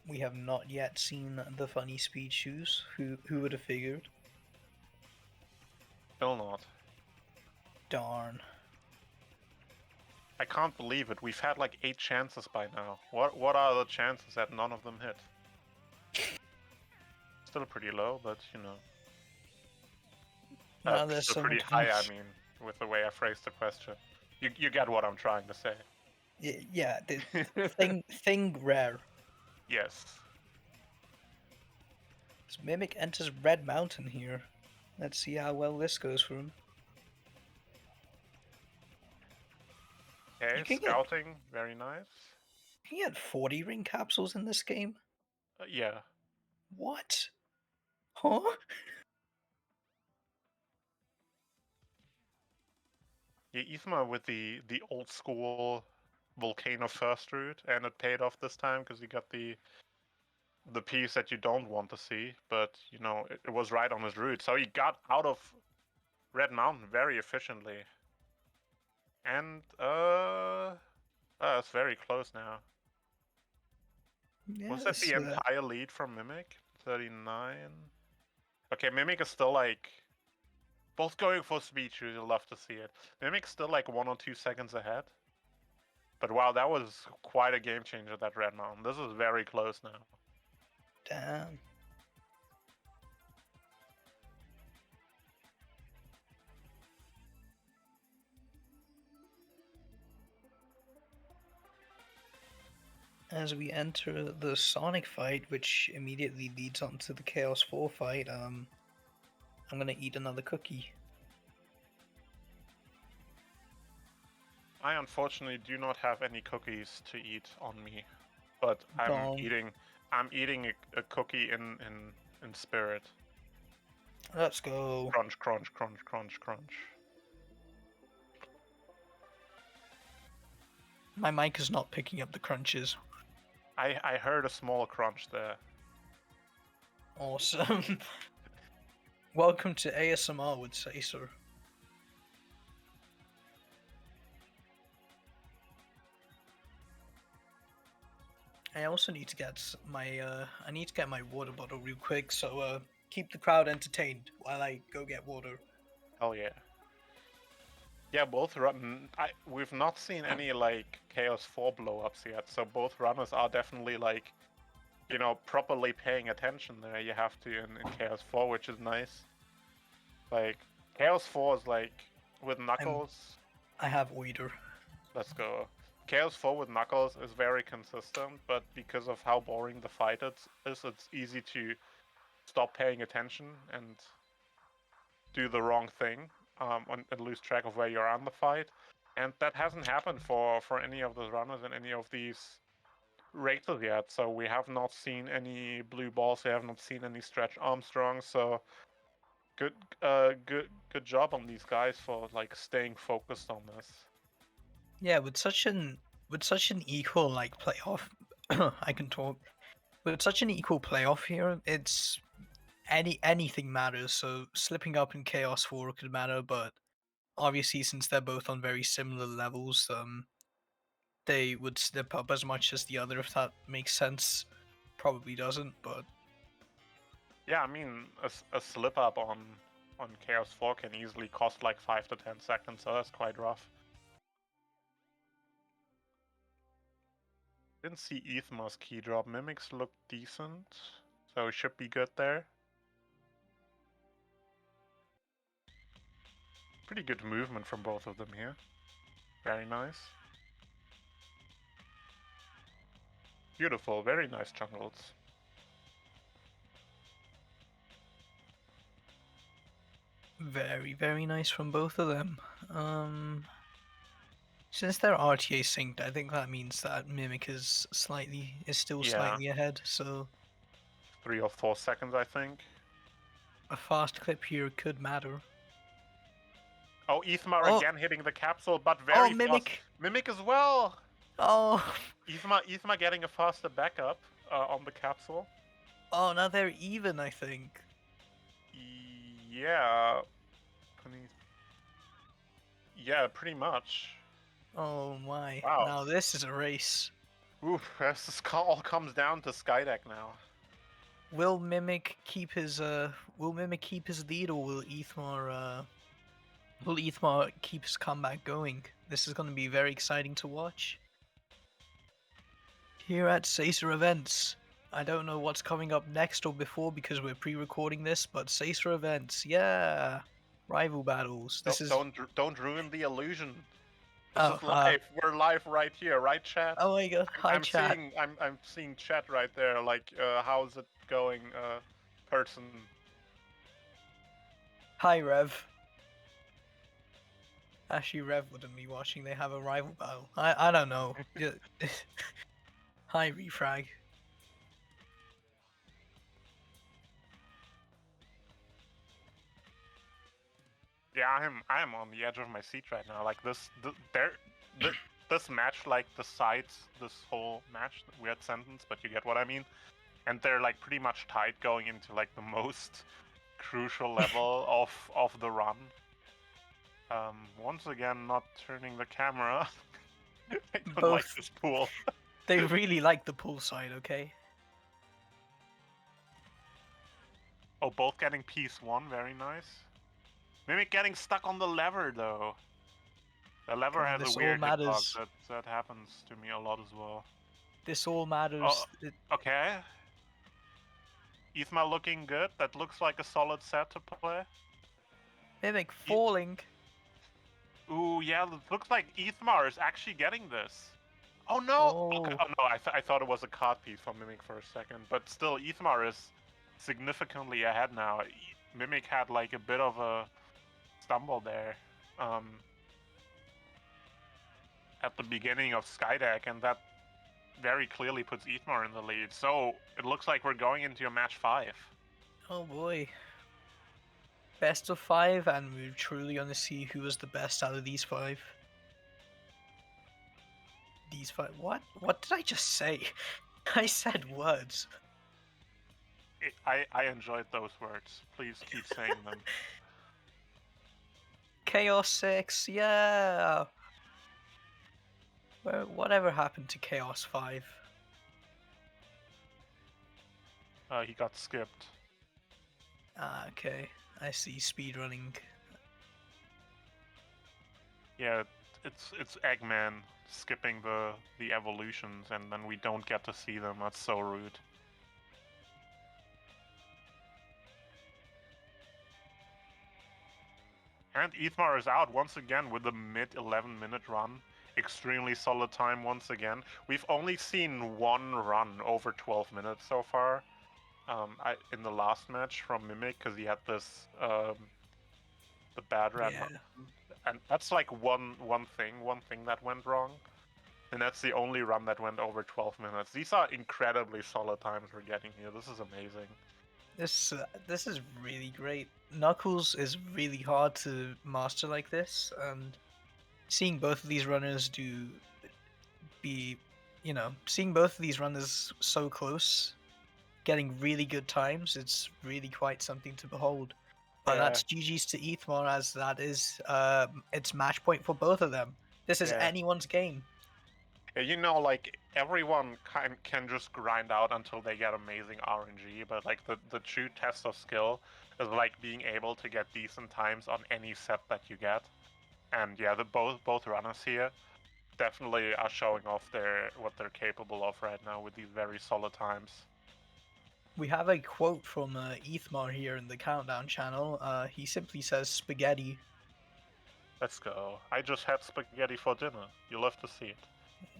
We have not yet seen the funny speed shoes. Who would have figured? Still not. Darn. I can't believe it. We've had like 8 chances by now. What are the chances that none of them hit? Still pretty low, but you know. Now there's Still so pretty many high, I times. mean, with the way I phrased the question. You get what I'm trying to say. Yeah, the thing rare. Yes. This Mimic enters Red Mountain here. Let's see how well this goes for him. Okay, You can scouting, very nice. He had 40 ring capsules in this game? Yeah. What? Huh? Yeah, Isma with the old school volcano first route, and it paid off this time because you got the piece that you don't want to see, but you know it was right on his route, so he got out of Red Mountain very efficiently. And it's very close now. Was that Yes. the entire lead from Mimic? 39. Okay, Mimic is still like both going for speed shoes. You'll love to see it. Mimic's still like 1 or 2 seconds ahead. But wow, that was quite a game changer, that Red Mountain. This is very close now. Damn. As we enter the Sonic fight, which immediately leads on to the Chaos 4 fight, I'm gonna eat another cookie. I unfortunately do not have any cookies to eat on me, but Dong. I'm eating a cookie in spirit. Let's go. Crunch, crunch, crunch, crunch, crunch. My mic is not picking up the crunches. I heard a small crunch there. Awesome. Welcome to ASMR with Caesar. I also need to get my water bottle real quick, so keep the crowd entertained while I go get water. Hell yeah. Yeah, both run. We've not seen any like Chaos 4 blow-ups yet, so both runners are definitely like, you know, properly paying attention there. You have to in Chaos 4, which is nice. Like Chaos 4 is like with Knuckles. I have oider. Let's go. Chaos 4 with Knuckles is very consistent, but because of how boring the fight is, it's easy to stop paying attention and do the wrong thing, and lose track of where you're on the fight. And that hasn't happened for any of the runners in any of these races yet. So we have not seen any blue balls. We have not seen any Stretch Armstrong. So good job on these guys for like staying focused on this. Yeah, with such an equal like playoff, I can talk. With such an equal playoff here, it's anything matters. So slipping up in Chaos 4 could matter, but obviously since they're both on very similar levels, they would slip up as much as the other, if that makes sense. Probably doesn't, but Yeah, I mean a slip up on Chaos 4 can easily cost like 5 to 10 seconds, so that's quite rough. Didn't see Ethma's key drop. Mimics look decent, so should be good there. Pretty good movement from both of them here. Very nice. Beautiful, very nice jungles. very nice from both of them. Since they're RTA synced, I think that means that Mimic is still slightly ahead. So 3 or 4 seconds, I think. a fast clip here could matter. Oh, Ethma Oh. again hitting the capsule, but very Mimic. fast. Mimic as well. Oh. Ethma getting a faster backup on the capsule. Oh, now they're even, I think. Yeah. Yeah, pretty much. Oh my. Wow. Now this is a race. Oof, this all comes down to Skydeck now. Will Mimic keep his lead, or will Ethmar keep his comeback going? This is going to be very exciting to watch. Here at Caesar Events. I don't know what's coming up next or before because we're pre-recording this, but Caesar Events, yeah, rival battles. Don't ruin the illusion. This is live. We're live right here, right, chat? Oh my god, hi, chat. I'm seeing chat right there. Like, how's it going, person? Hi, Rev. Actually, Rev wouldn't be watching. They have a rival battle. I don't know. Hi, Refrag. Yeah, I'm on the edge of my seat right now. Like this match, like the sides, this whole match, weird sentence, but you get what I mean. And they're like pretty much tied going into like the most crucial level of the run. Once again, not turning the camera. I don't like this pool. They really like the pool side, okay? Oh, both getting piece 1, very nice. Mimic getting stuck on the lever though. The lever has a weird hitbox. That happens to me a lot as well. This all matters. Oh, okay. Ethma looking good. That looks like a solid set to play. Mimic falling. Ooh, yeah, it looks like Ethmar is actually getting this. Oh no! Oh, okay. Oh no, I thought it was a card piece from Mimic for a second. But still, Ethmar is significantly ahead now. Mimic had like a bit of a stumble there at the beginning of Skydeck, and that very clearly puts Ethmar in the lead. So it looks like we're going into a match 5. Oh boy. Best of 5, and we're truly gonna see who is the best out of these 5. These 5. What? What did I just say? I said words. I enjoyed those words. Please keep saying them. Chaos 6, yeah! Whatever happened to Chaos 5? He got skipped. Ah, okay. I see speedrunning. Yeah, it's Eggman skipping the evolutions, and then we don't get to see them. That's so rude. And Ethmar is out once again with a mid 11-minute run. Extremely solid time once again. We've only seen one run over 12 minutes so far. In the last match from Mimic, because he had this the bad red Yeah. button. And that's like one thing that went wrong. And that's the only run that went over 12 minutes. These are incredibly solid times we're getting here. This is amazing. This is really great. Knuckles is really hard to master like this, and seeing both of these runners seeing both of these runners so close, getting really good times, it's really quite something to behold. But Yeah. that's GG's to Ethmar, as that is it's match point for both of them. This is Yeah. anyone's game. Yeah, like everyone can just grind out until they get amazing RNG, but like the true test of skill is like being able to get decent times on any set that you get. And yeah, the both runners here definitely are showing off what they're capable of right now with these very solid times. We have a quote from Ethmar here in the Countdown channel. He simply says spaghetti. Let's go. I just had spaghetti for dinner. You'll have to see it.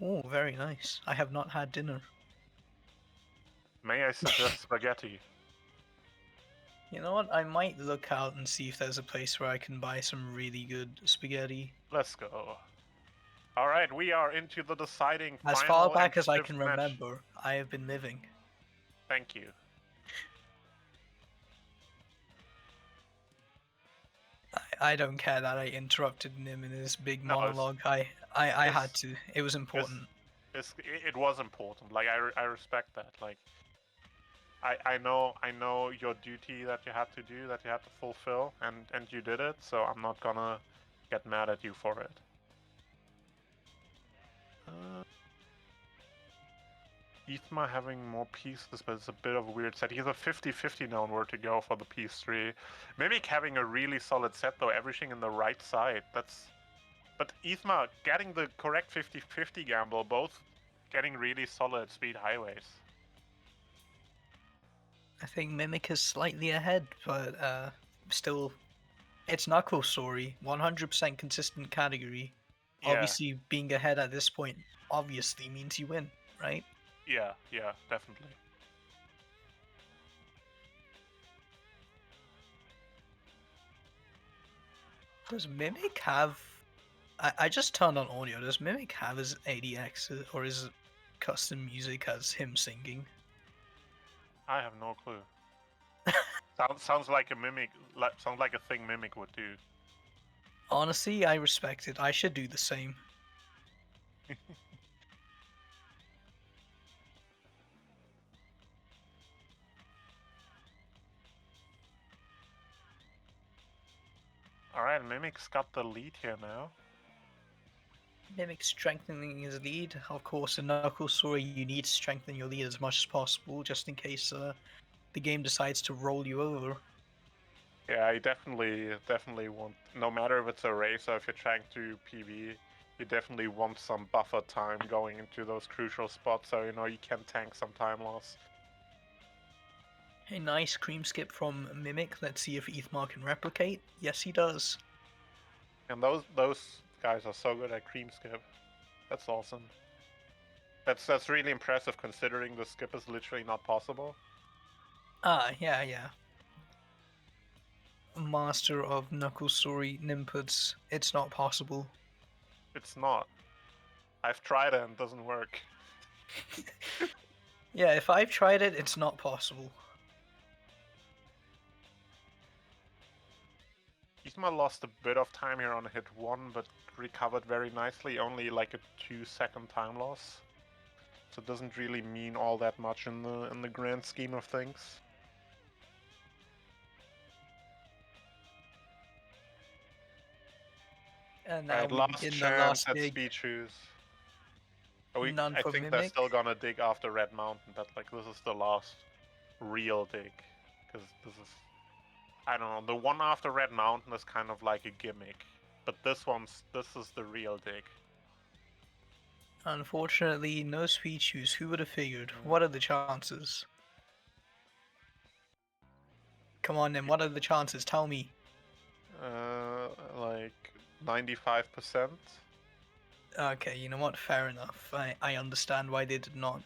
Oh, very nice. I have not had dinner. May I suggest spaghetti? You know what? I might look out and see if there's a place where I can buy some really good spaghetti. Let's go. Alright, we are into the deciding As final far back and as I fifth can match. remember, I have been living. Thank you. I don't care that I interrupted him in his big No, monologue. I had to. It was important. It was important. Like I respect that. Like I know your duty that you had to do, that you had to fulfill, and you did it. So I'm not gonna get mad at you for it. Ithma having more pieces, but it's a bit of a weird set. He's a 50-50 now on where to go for the piece 3. Mimic having a really solid set though, everything in the right side. But Ithma getting the correct 50-50 gamble, both getting really solid speed highways. I think Mimic is slightly ahead, but still, it's Knuckles' story. 100% consistent category. Yeah. Obviously, being ahead at this point obviously means you win, right? Yeah, definitely. Does Mimic have... I just turned on audio. Does Mimic have his ADX or his custom music as him singing? I have no clue. Sounds like a mimic. Sounds like a thing Mimic would do. Honestly, I respect it. I should do the same. Alright, Mimic's got the lead here now. Mimic strengthening his lead. Of course, in Knuckles' story, you need to strengthen your lead as much as possible, just in case the game decides to roll you over. Yeah, I definitely want, no matter if it's a race or if you're trying to PB, you definitely want some buffer time going into those crucial spots so you can tank some time loss. A nice cream skip from Mimic. Let's see if Ethmar can replicate. Yes, he does. And those guys are so good at cream skip. That's awesome. That's really impressive considering the skip is literally not possible. Ah, yeah. Master of Knuckles' story, Nimputs. It's not possible. It's not. I've tried it and it doesn't work. Yeah, if I've tried it, it's not possible. Isma lost a bit of time here on hit 1, but recovered very nicely, only like a 2-second time loss. It doesn't really mean all that much in the grand scheme of things. And now Alright, we last begin the chance last at dig. speed shoes. None I for think they're Mimic. still gonna dig after Red Mountain, but like this is the last real dig. Because this is, I don't know, the one after Red Mountain is kind of like a gimmick. But this is the real dig. Unfortunately, no speed shoes. Who would have figured? What are the chances? Come on then, what are the chances? Tell me. Like 95%. Okay, you know what? Fair enough. I understand why they did not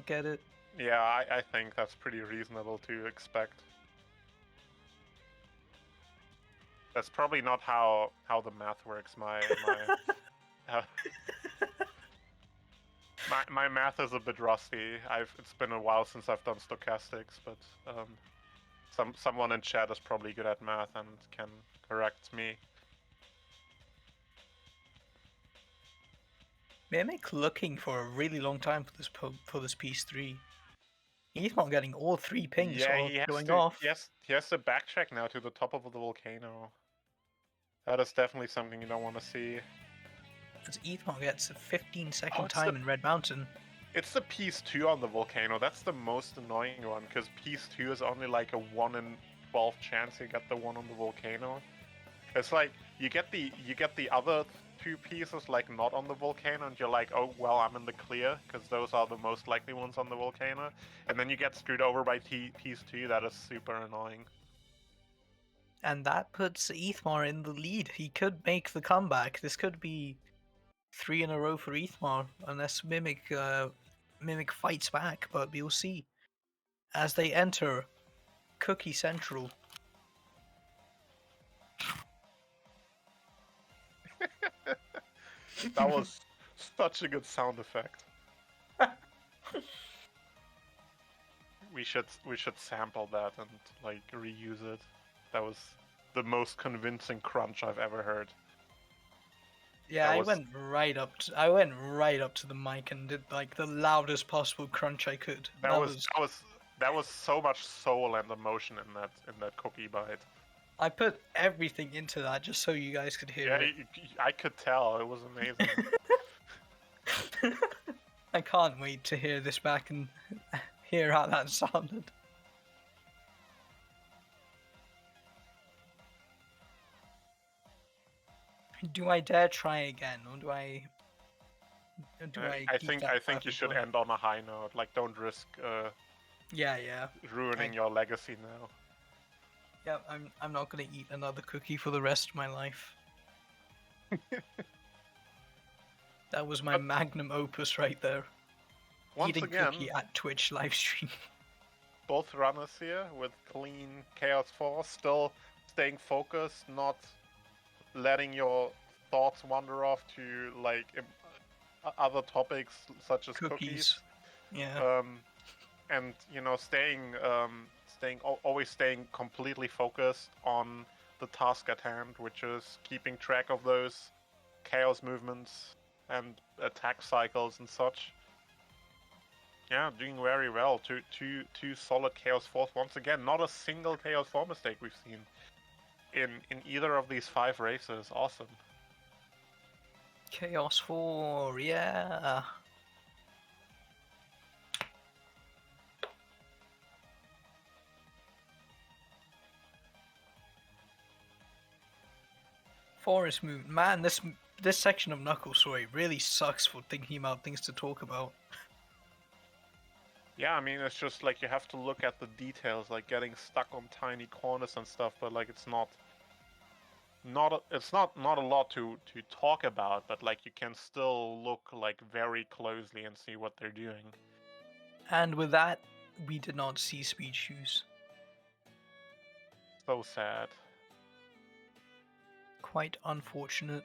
get it. Yeah, I think that's pretty reasonable to expect. That's probably not how the math works. Uh, my math is a bit rusty. It's been a while since I've done stochastics, but someone in chat is probably good at math and can correct me. Mimic looking for a really long time for this piece 3. He's not getting all 3 pings Yeah, or he has going to. off. He has to backtrack now to the top of the volcano. That is definitely something you don't want to see. As Ethmon gets a 15-second it's time the- in Red Mountain. It's the piece 2 on the volcano. That's the most annoying one because piece 2 is only like a 1 in 12 chance you get the one on the volcano. It's like you get the other 2 pieces like not on the volcano, and you're like, oh well, I'm in the clear because those are the most likely ones on the volcano, and then you get screwed over by piece 2. That is super annoying. And that puts Ethmar in the lead. He could make the comeback. This could be 3 in a row for Ethmar, unless Mimic fights back, but we'll see. As they enter Cookie Central. That was such a good sound effect. We should sample that and like reuse it. That was the most convincing crunch I've ever heard. Yeah, That I was- went right up to the mic and did like the loudest possible crunch I could. That was so much soul and emotion in that cookie bite. I put everything into that just so you guys could hear Yeah, it. I could tell. It was amazing. I can't wait to hear this back and hear how that sounded. Do I dare try again, or do I? I think you should end on a high note. Like, don't risk Yeah. ruining your legacy now. Yeah, I'm not gonna eat another cookie for the rest of my life. That was my magnum opus right there. Once Eating again, cookie at Twitch livestream. both runners here with clean Chaos Force, still staying focused, not letting your thoughts wander off to like other topics such as cookies. Yeah. And you know, always staying completely focused on the task at hand, which is keeping track of those chaos movements and attack cycles and such. Yeah, doing very well. Two solid Chaos Force once again. Not a single Chaos 4 mistake we've seen in either of these 5 races. Awesome. Chaos 4, yeah. Forest Moon. Man, this section of Knuckles story really sucks for thinking about things to talk about. Yeah, I mean, it's just like you have to look at the details, like getting stuck on tiny corners and stuff, but like it's not a lot to talk about, but like you can still look like very closely and see what they're doing. And with that, we did not see Speed Shoes. So sad. Quite unfortunate.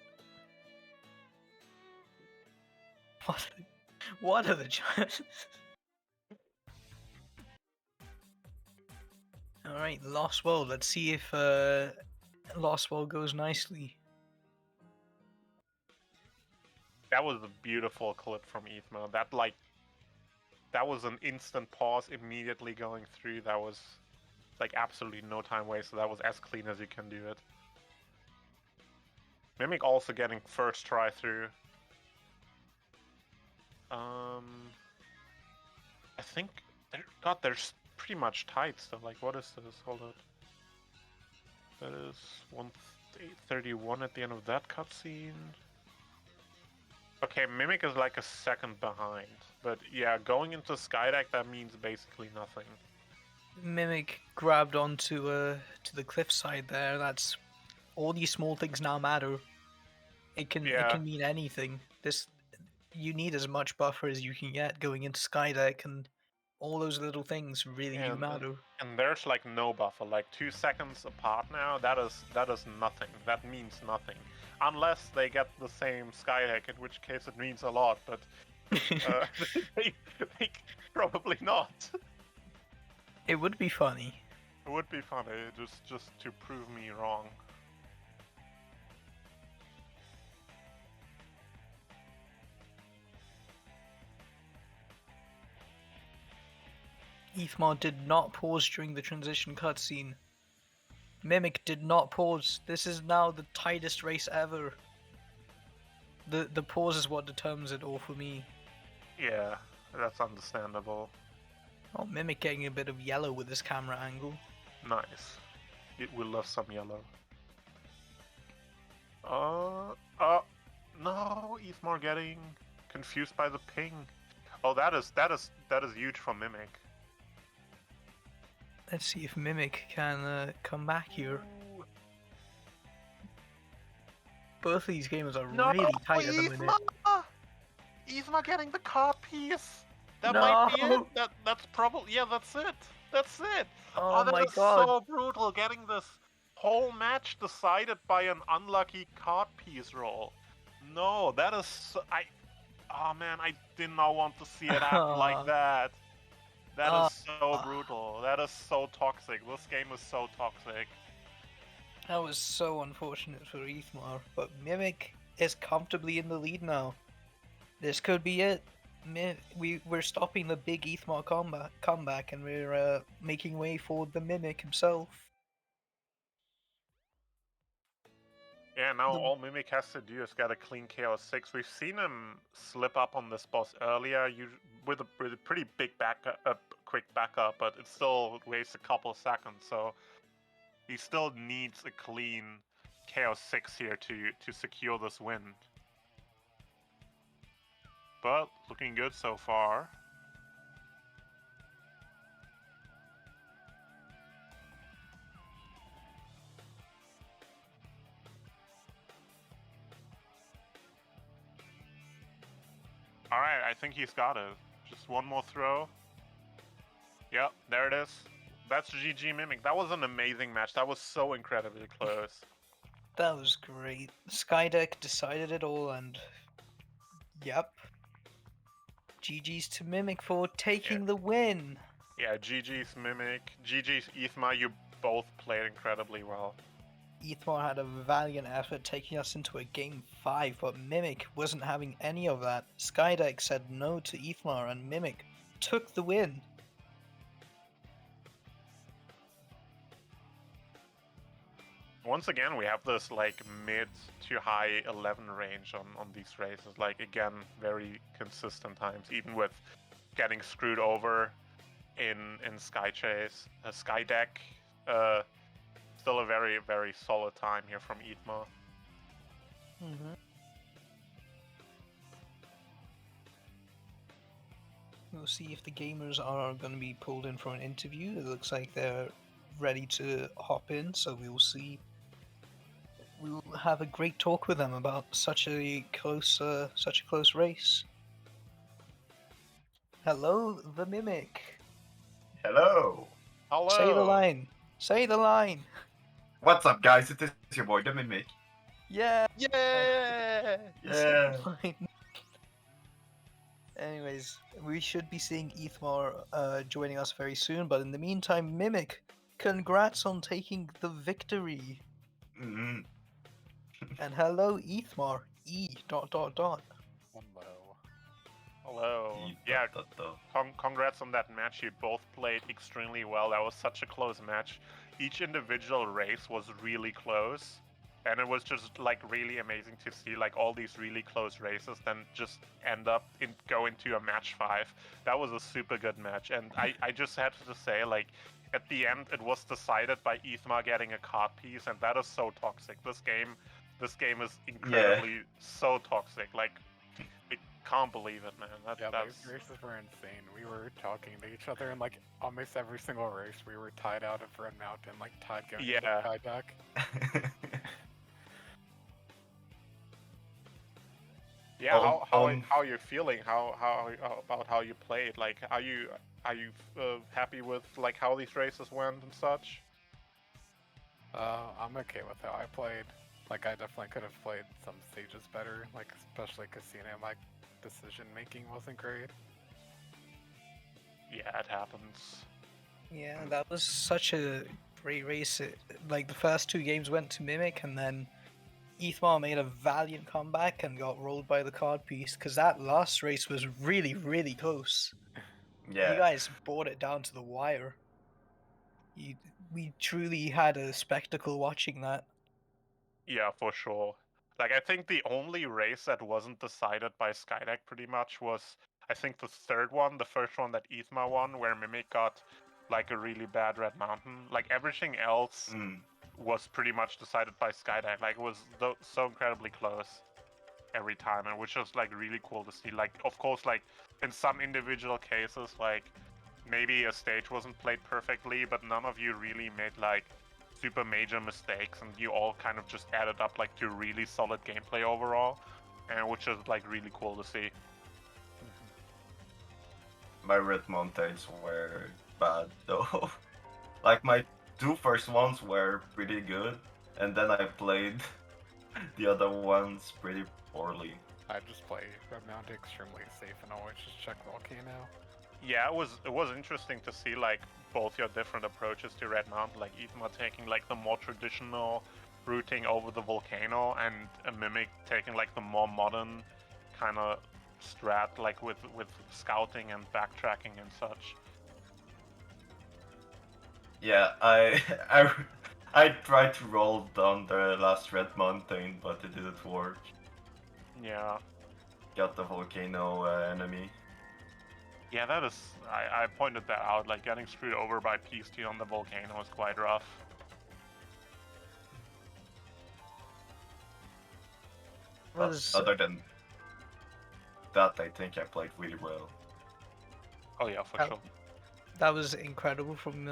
What are the chances? Alright, Lost World. Let's see if Lost World goes nicely. That was a beautiful clip from Ethma. That was an instant pause, immediately going through. That was like absolutely no time wasted. That was as clean as you can do it. Mimic also getting first try through. I think God, there's pretty much tight stuff. Like, what is this? Hold on. That is 131 at the end of that cutscene. Okay, Mimic is like a second behind. But yeah, going into Skydeck, that means basically nothing. Mimic grabbed onto to the cliffside there. That's all these small things now matter. It can mean anything. You need as much buffer as you can get going into Skydeck, and all those little things really do matter. And there's like no buffer, like 2 seconds apart now. That is nothing. That means nothing, unless they get the same Skydeck, in which case it means a lot. But they probably not. It would be funny. It would be funny, just to prove me wrong. Ethmar did not pause during the transition cutscene. Mimic did not pause. This is now the tightest race ever. The pause is what determines it all for me. Yeah, that's understandable. Oh, Mimic getting a bit of yellow with this camera angle. Nice. We love some yellow. No, Ethmar getting confused by the ping. Oh, that is huge from Mimic. Let's see if Mimic can come back here. Both of these games are really tight at the minute. Ethmar getting the card piece. That No. might be it. That's probably, yeah. That's it. That's it. Oh that my is god. so brutal. Getting this whole match decided by an unlucky card piece roll. No, that is oh man, I did not want to see it happen like that. That is so brutal. That is so toxic. This game is so toxic. That was so unfortunate for Ethmar, but Mimic is comfortably in the lead now. This could be it. We're stopping the big Ethmar comeback, and we're making way for the Mimic himself. Yeah, now all Mimic has to do is get a clean KO 6. We've seen him slip up on this boss earlier, with a pretty big quick backup, but it still wastes a couple of seconds. So he still needs a clean KO 6 here to secure this win. But looking good so far. Alright, I think he's got it. Just one more throw. Yep, there it is. That's GG Mimic. That was an amazing match. That was so incredibly close. That was great. Skydeck decided it all, and yep. GG's to Mimic for taking the win. Yeah, GG's Mimic. GG's Ethma. You both played incredibly well. Ethmar had a valiant effort taking us into a game 5, but Mimic wasn't having any of that. Skydeck said no to Ethmar, and Mimic took the win. Once again, we have this like mid to high 11 range on these races. Like, again, very consistent times, even with getting screwed over in Sky Chase. Skydeck, still a very, very solid time here from Ethma. We'll see if the gamers are going to be pulled in for an interview. It looks like they're ready to hop in, so we'll see. We'll have a great talk with them about such a close race. Hello, the Mimic. Hello. Hello. Say the line. Say the line. What's up, guys? It is your boy, the Mimic. Yeah. Yeah. Yeah. Anyways, we should be seeing Ethmar joining us very soon, but in the meantime, Mimic, congrats on taking the victory. Mm-hmm. And hello, Ethmar. E. ... Hello. Hello. Eat Yeah, the. congrats on that match. You both played extremely well. That was such a close match. Each individual race was really close. And it was just like really amazing to see like all these really close races then just go into a match 5. That was a super good match. And I just had to say like at the end it was decided by Ethma getting a card piece, and that is so toxic. This game is incredibly so toxic. Like I can't believe it, man. That's These races were insane. We were talking to each other, and like almost every single race, we were tied out of Red Mountain, like tied going into Yeah. tie deck. Yeah, how Um, are you feeling? How about how you played? Like, are you happy with like how these races went and such? I'm okay with how I played. Like, I definitely could have played some stages better, like especially Casino. My decision making wasn't great. Yeah, it happens. Yeah, that was such a great race. Like the first 2 games went to Mimic, and then Ethmar made a valiant comeback and got rolled by the card piece. Because that last race was really, really close. yeah. You guys brought it down to the wire. We truly had a spectacle watching that. Yeah, for sure. Like, I think the only race that wasn't decided by Skydeck pretty much was, I think, the third one, the first one that Ethma won, where Mimic got like a really bad Red Mountain. Like everything else was pretty much decided by Skydeck. Like it was so incredibly close every time, and which was like really cool to see. Like, of course, like in some individual cases, like maybe a stage wasn't played perfectly, but none of you really made like super major mistakes, and you all kind of just added up like to really solid gameplay overall, and which is like really cool to see. My Red Mountains were bad though. Like my 2 first ones were pretty good, and then I played the other ones pretty poorly. I just play Red Mountain extremely safe and always just check Volcano. Yeah, it was interesting to see like both your different approaches to Red Mountain, like Ethma taking like the more traditional routing over the volcano, and a Mimic taking like the more modern kind of strat, like with scouting and backtracking and such. Yeah, I tried to roll down the last Red Mountain, but it didn't work. Yeah. Got the volcano enemy. Yeah, that is. I pointed that out. Like getting screwed over by PST on the volcano is quite rough. But Was other than that, I think I played really well. Oh yeah, for Oh. sure. That was incredible from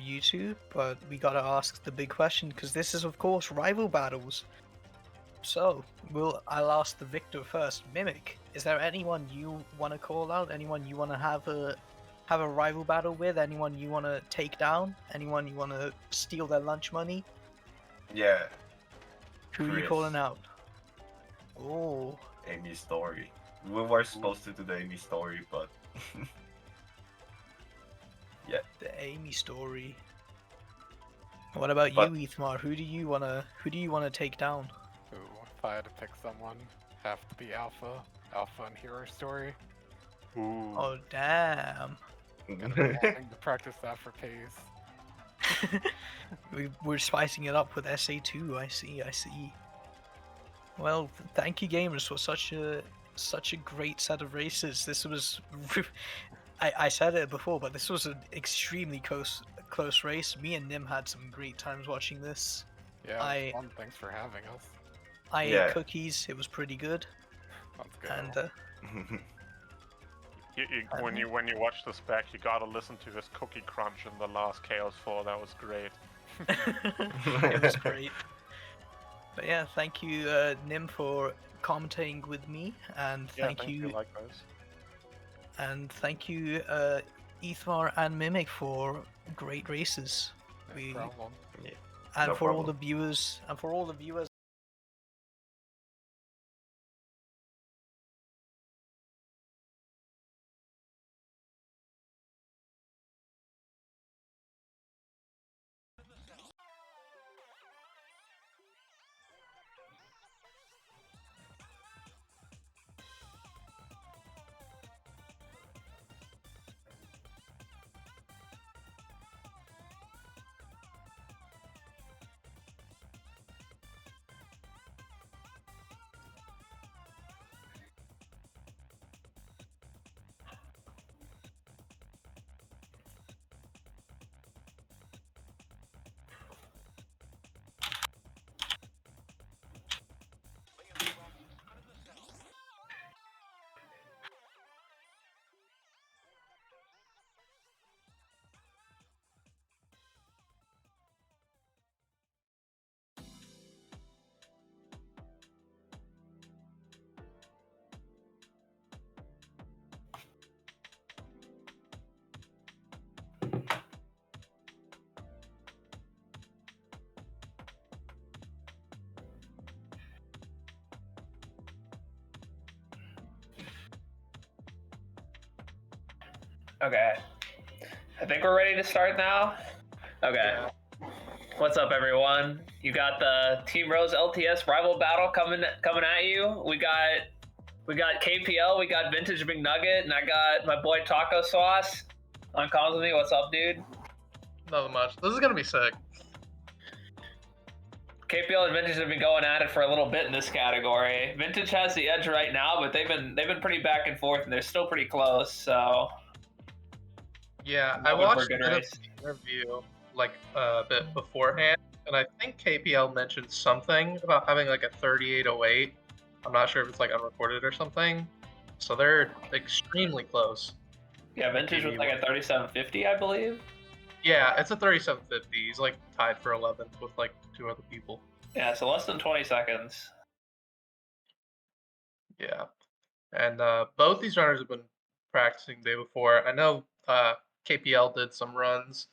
you two, but we gotta ask the big question because this is of course rival battles. So, I'll ask the victor first. Mimic, is there anyone you want to call out? Anyone you want to have a rival battle with? Anyone you want to take down? Anyone you want to steal their lunch money? Yeah, Who are you Chris. calling out? Oh, Amy's story. We were supposed to do the Amy story, but yeah. the Amy story. What about But- you, Ethmar? Who do you wanna take down? Ooh, if I had to pick someone, have to be Alpha. Alpha and Hero Story. Ooh. Oh damn. Gonna be wanting to practice that for pace. We're spicing it up with SA2. I see. Well, thank you, gamers, for such a great set of races. This was, I said it before, but this was an extremely close race. Me and Nim had some great times watching this. Yeah, I- it was fun. Thanks for having us. I Yeah. ate cookies. It was pretty good. Let's go. And When you watch this back, you gotta listen to his cookie crunch in the last Chaos 4. That was great. it was great. But yeah, thank you, Nim, for commentating with me, and Yeah, thank you, likewise. and thank you, Ethmar and Mimic for great races. No problem. And No for all problem. the viewers Okay. I think we're ready to start now. Okay. What's up, everyone? You got the Team Rose LTS rival battle coming at you. We got KPL, we got Vintage McNugget, and I got my boy Taco Sauce on calls with me. What's up, dude? Nothing much. This is gonna be sick. KPL and Vintage have been going at it for a little bit in this category. Vintage has the edge right now, but they've been pretty back and forth, and they're still pretty close. So Yeah, I watched a bit of the interview like a bit beforehand, and I think KPL mentioned something about having like a 3808. I'm not sure if it's like unrecorded or something. So they're extremely close. yeah, Vintage with like a 3750, I believe. Yeah, it's a 3750. He's like tied for 11th with like 2 other people. Yeah, so less than 20 seconds. Yeah, and both these runners have been practicing the day before. I know KPL did some runs.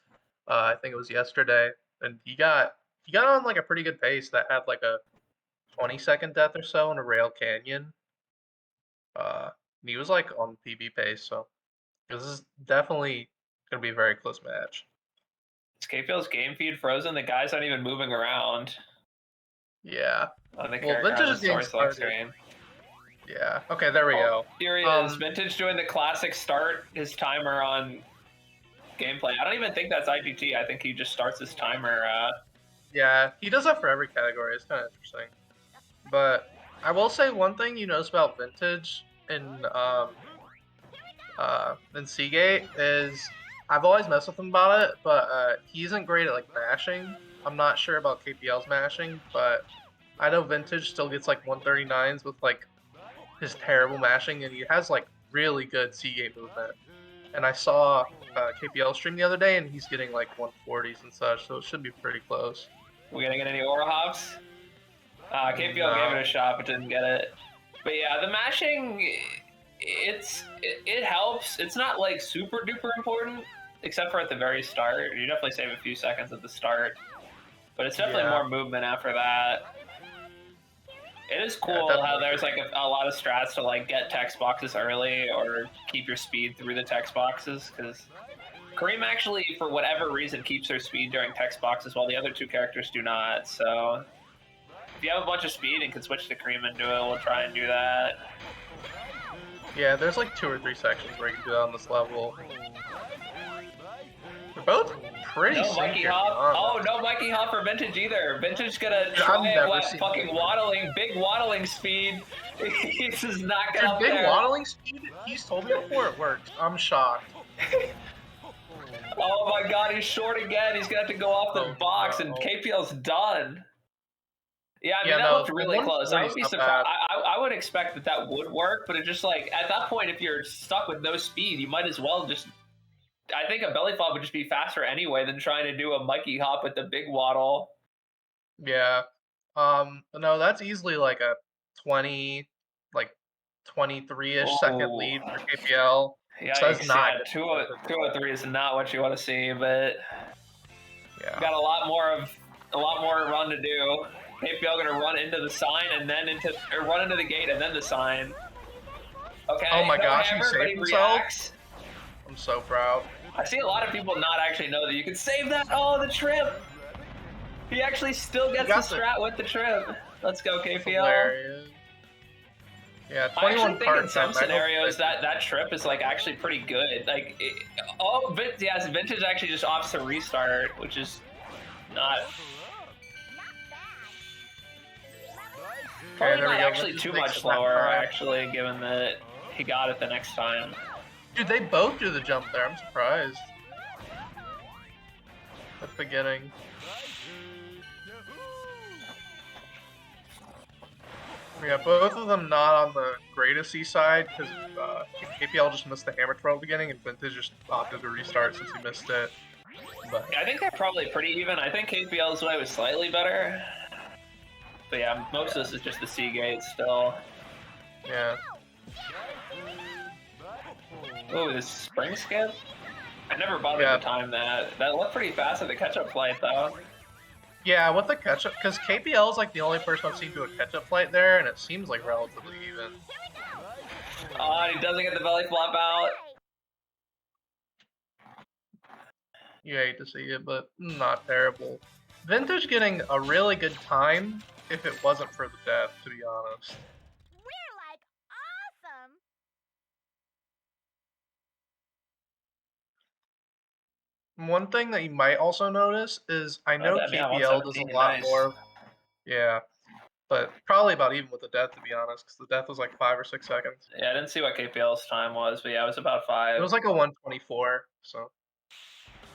I think it was yesterday, and he got on like a pretty good pace that had like a 20-second death or so in a rail canyon. And he was like on PB pace, so this is definitely gonna be a very close match. Is KPL's game feed frozen? The guys aren't even moving around Yeah. on the Well, Vintage's game started. screen. Yeah. Okay, there we go. Here he is. Vintage doing the classic start his timer on gameplay. I don't even think that's IGT. I think he just starts his timer. Yeah, he does that for every category. It's kind of interesting. But I will say one thing you notice about Vintage in Seagate is I've always messed with him about it, but he isn't great at like mashing. I'm not sure about KPL's mashing, but I know Vintage still gets like 139s with like his terrible mashing, and he has like really good Seagate movement. And I saw KPL stream the other day, and he's getting like 140s and such, so it should be pretty close. We gonna get any aura hops? KPL gave it a shot, but didn't get it. But yeah, the mashing, it helps. It's not like super duper important, except for at the very start. You definitely save a few seconds at the start, but it's definitely more movement after that. It is cool how there's like a lot of strats to like get text boxes early or keep your speed through the text boxes, because Kareem actually, for whatever reason, keeps their speed during text boxes while the other 2 characters do not. So if you have a bunch of speed and can switch to Kareem and do it, we'll try and do that. Yeah, there's like 2 or 3 sections where you can do that on this level. They're both pretty No Mikey Hop. Oh, no Mikey Hop for Vintage either. Vintage gonna try it fucking waddling, big waddling speed. This is not gonna up big there. waddling speed? He's told me before it works. I'm shocked. Oh my god, he's short again. He's gonna have to go off the box, and KPL's done. Yeah, I mean, that looked really close. I would be surprised. I would expect that would work, but it's just like, at that point, if you're stuck with no speed, you might as well just... I think a belly flop would just be faster anyway than trying to do a Mikey Hop with the big waddle. Yeah. No, that's easily like a 23-ish second lead for KPL. Yeah, so that's not 203 is not what you want to see, but got a lot more run to do. KPL gonna run into the sign and then run into the gate and then the sign. Okay. Oh my gosh, he everybody saved himself. reacts. I'm so proud. I see a lot of people not actually know that you can save that. Oh, the trip. He actually still gets the strat with the trip. Let's go, KPL. Hilarious. Yeah, 21 I actually think in some time, scenarios that trip is like actually pretty good. Like, Vintage actually just opts to restart, which is not probably not actually too much slower. Actually, given that he got it the next time. Dude, they both do the jump there. I'm surprised. At the beginning. Yeah, both of them not on the greatest C side, because KPL just missed the hammer throw at the beginning, and Vintage just opted to restart since he missed it. But I think they're probably pretty even. I think KPL's way was slightly better. But yeah, most of this is just the C gate still. Yeah. Ooh, this spring skip? I never bothered to time that. That looked pretty fast at the catch-up flight, though. Yeah, with the catch-up, because KPL is like the only person I've seen do a catch-up flight there, and it seems like relatively even. Oh, he doesn't get the belly flop out. You hate to see it, but not terrible. Vintage getting a really good time if it wasn't for the death, to be honest. We're like awesome. One thing that you might also notice is I know damn, yeah, KPL does a 117, lot nice. more. Yeah, but probably about even with the death, to be honest, because the death was like 5 or 6 seconds. Yeah, I didn't see what KPL's time was, but yeah, it was about 5. It was like a 124, so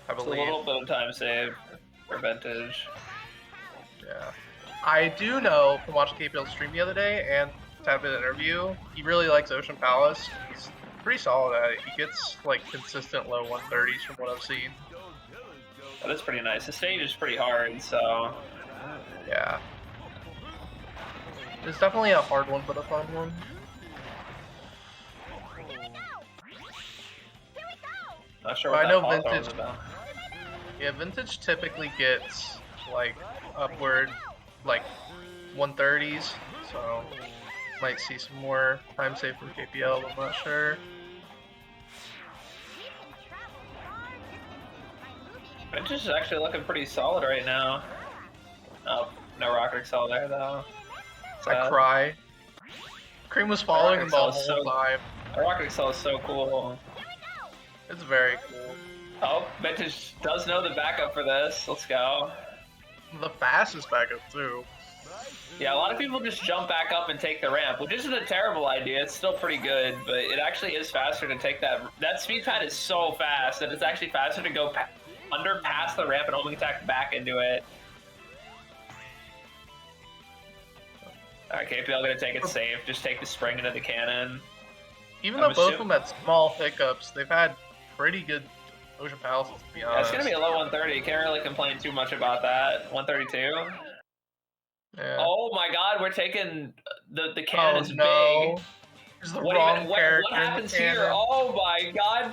I It's a believe. little bit of time saved for Vintage. Yeah. I do know from watching KPL's stream the other day and had an interview, he really likes Ocean Palace. He's pretty solid at it. He gets like consistent low 130s from what I've seen. That is pretty nice. The stage is pretty hard, so Yeah. It's definitely a hard one, but a fun one. not sure But what I that know pause was Vintage. about. Yeah, Vintage typically gets like upward like 130s, so might see some more time save from KPL, I'm not sure. Vintage is actually looking pretty solid right now. Oh, no Rocket Excel there though. I cry. Cream was following him the Rocket whole Excel is time. Rocket Excel is so cool. It's very cool. Oh, Vintage does know the backup for this. Let's go. The fastest backup too. Yeah, a lot of people just jump back up and take the ramp, which isn't a terrible idea. It's still pretty good, but it actually is faster to take that. That speed pad is so fast that it's actually faster to go under past the ramp and homing attack back into it. Alright, KPL gonna take it safe. Just take the spring into the cannon. Even though both of them had small hiccups, they've had pretty good Ocean Palaces, to be Yeah, honest. it's gonna be a low 130. Can't really complain too much about that. 132. Yeah. Oh my god, we're taking the cannon is no. big. It's the What, wrong what character. happens in the here? cannon. Oh my god.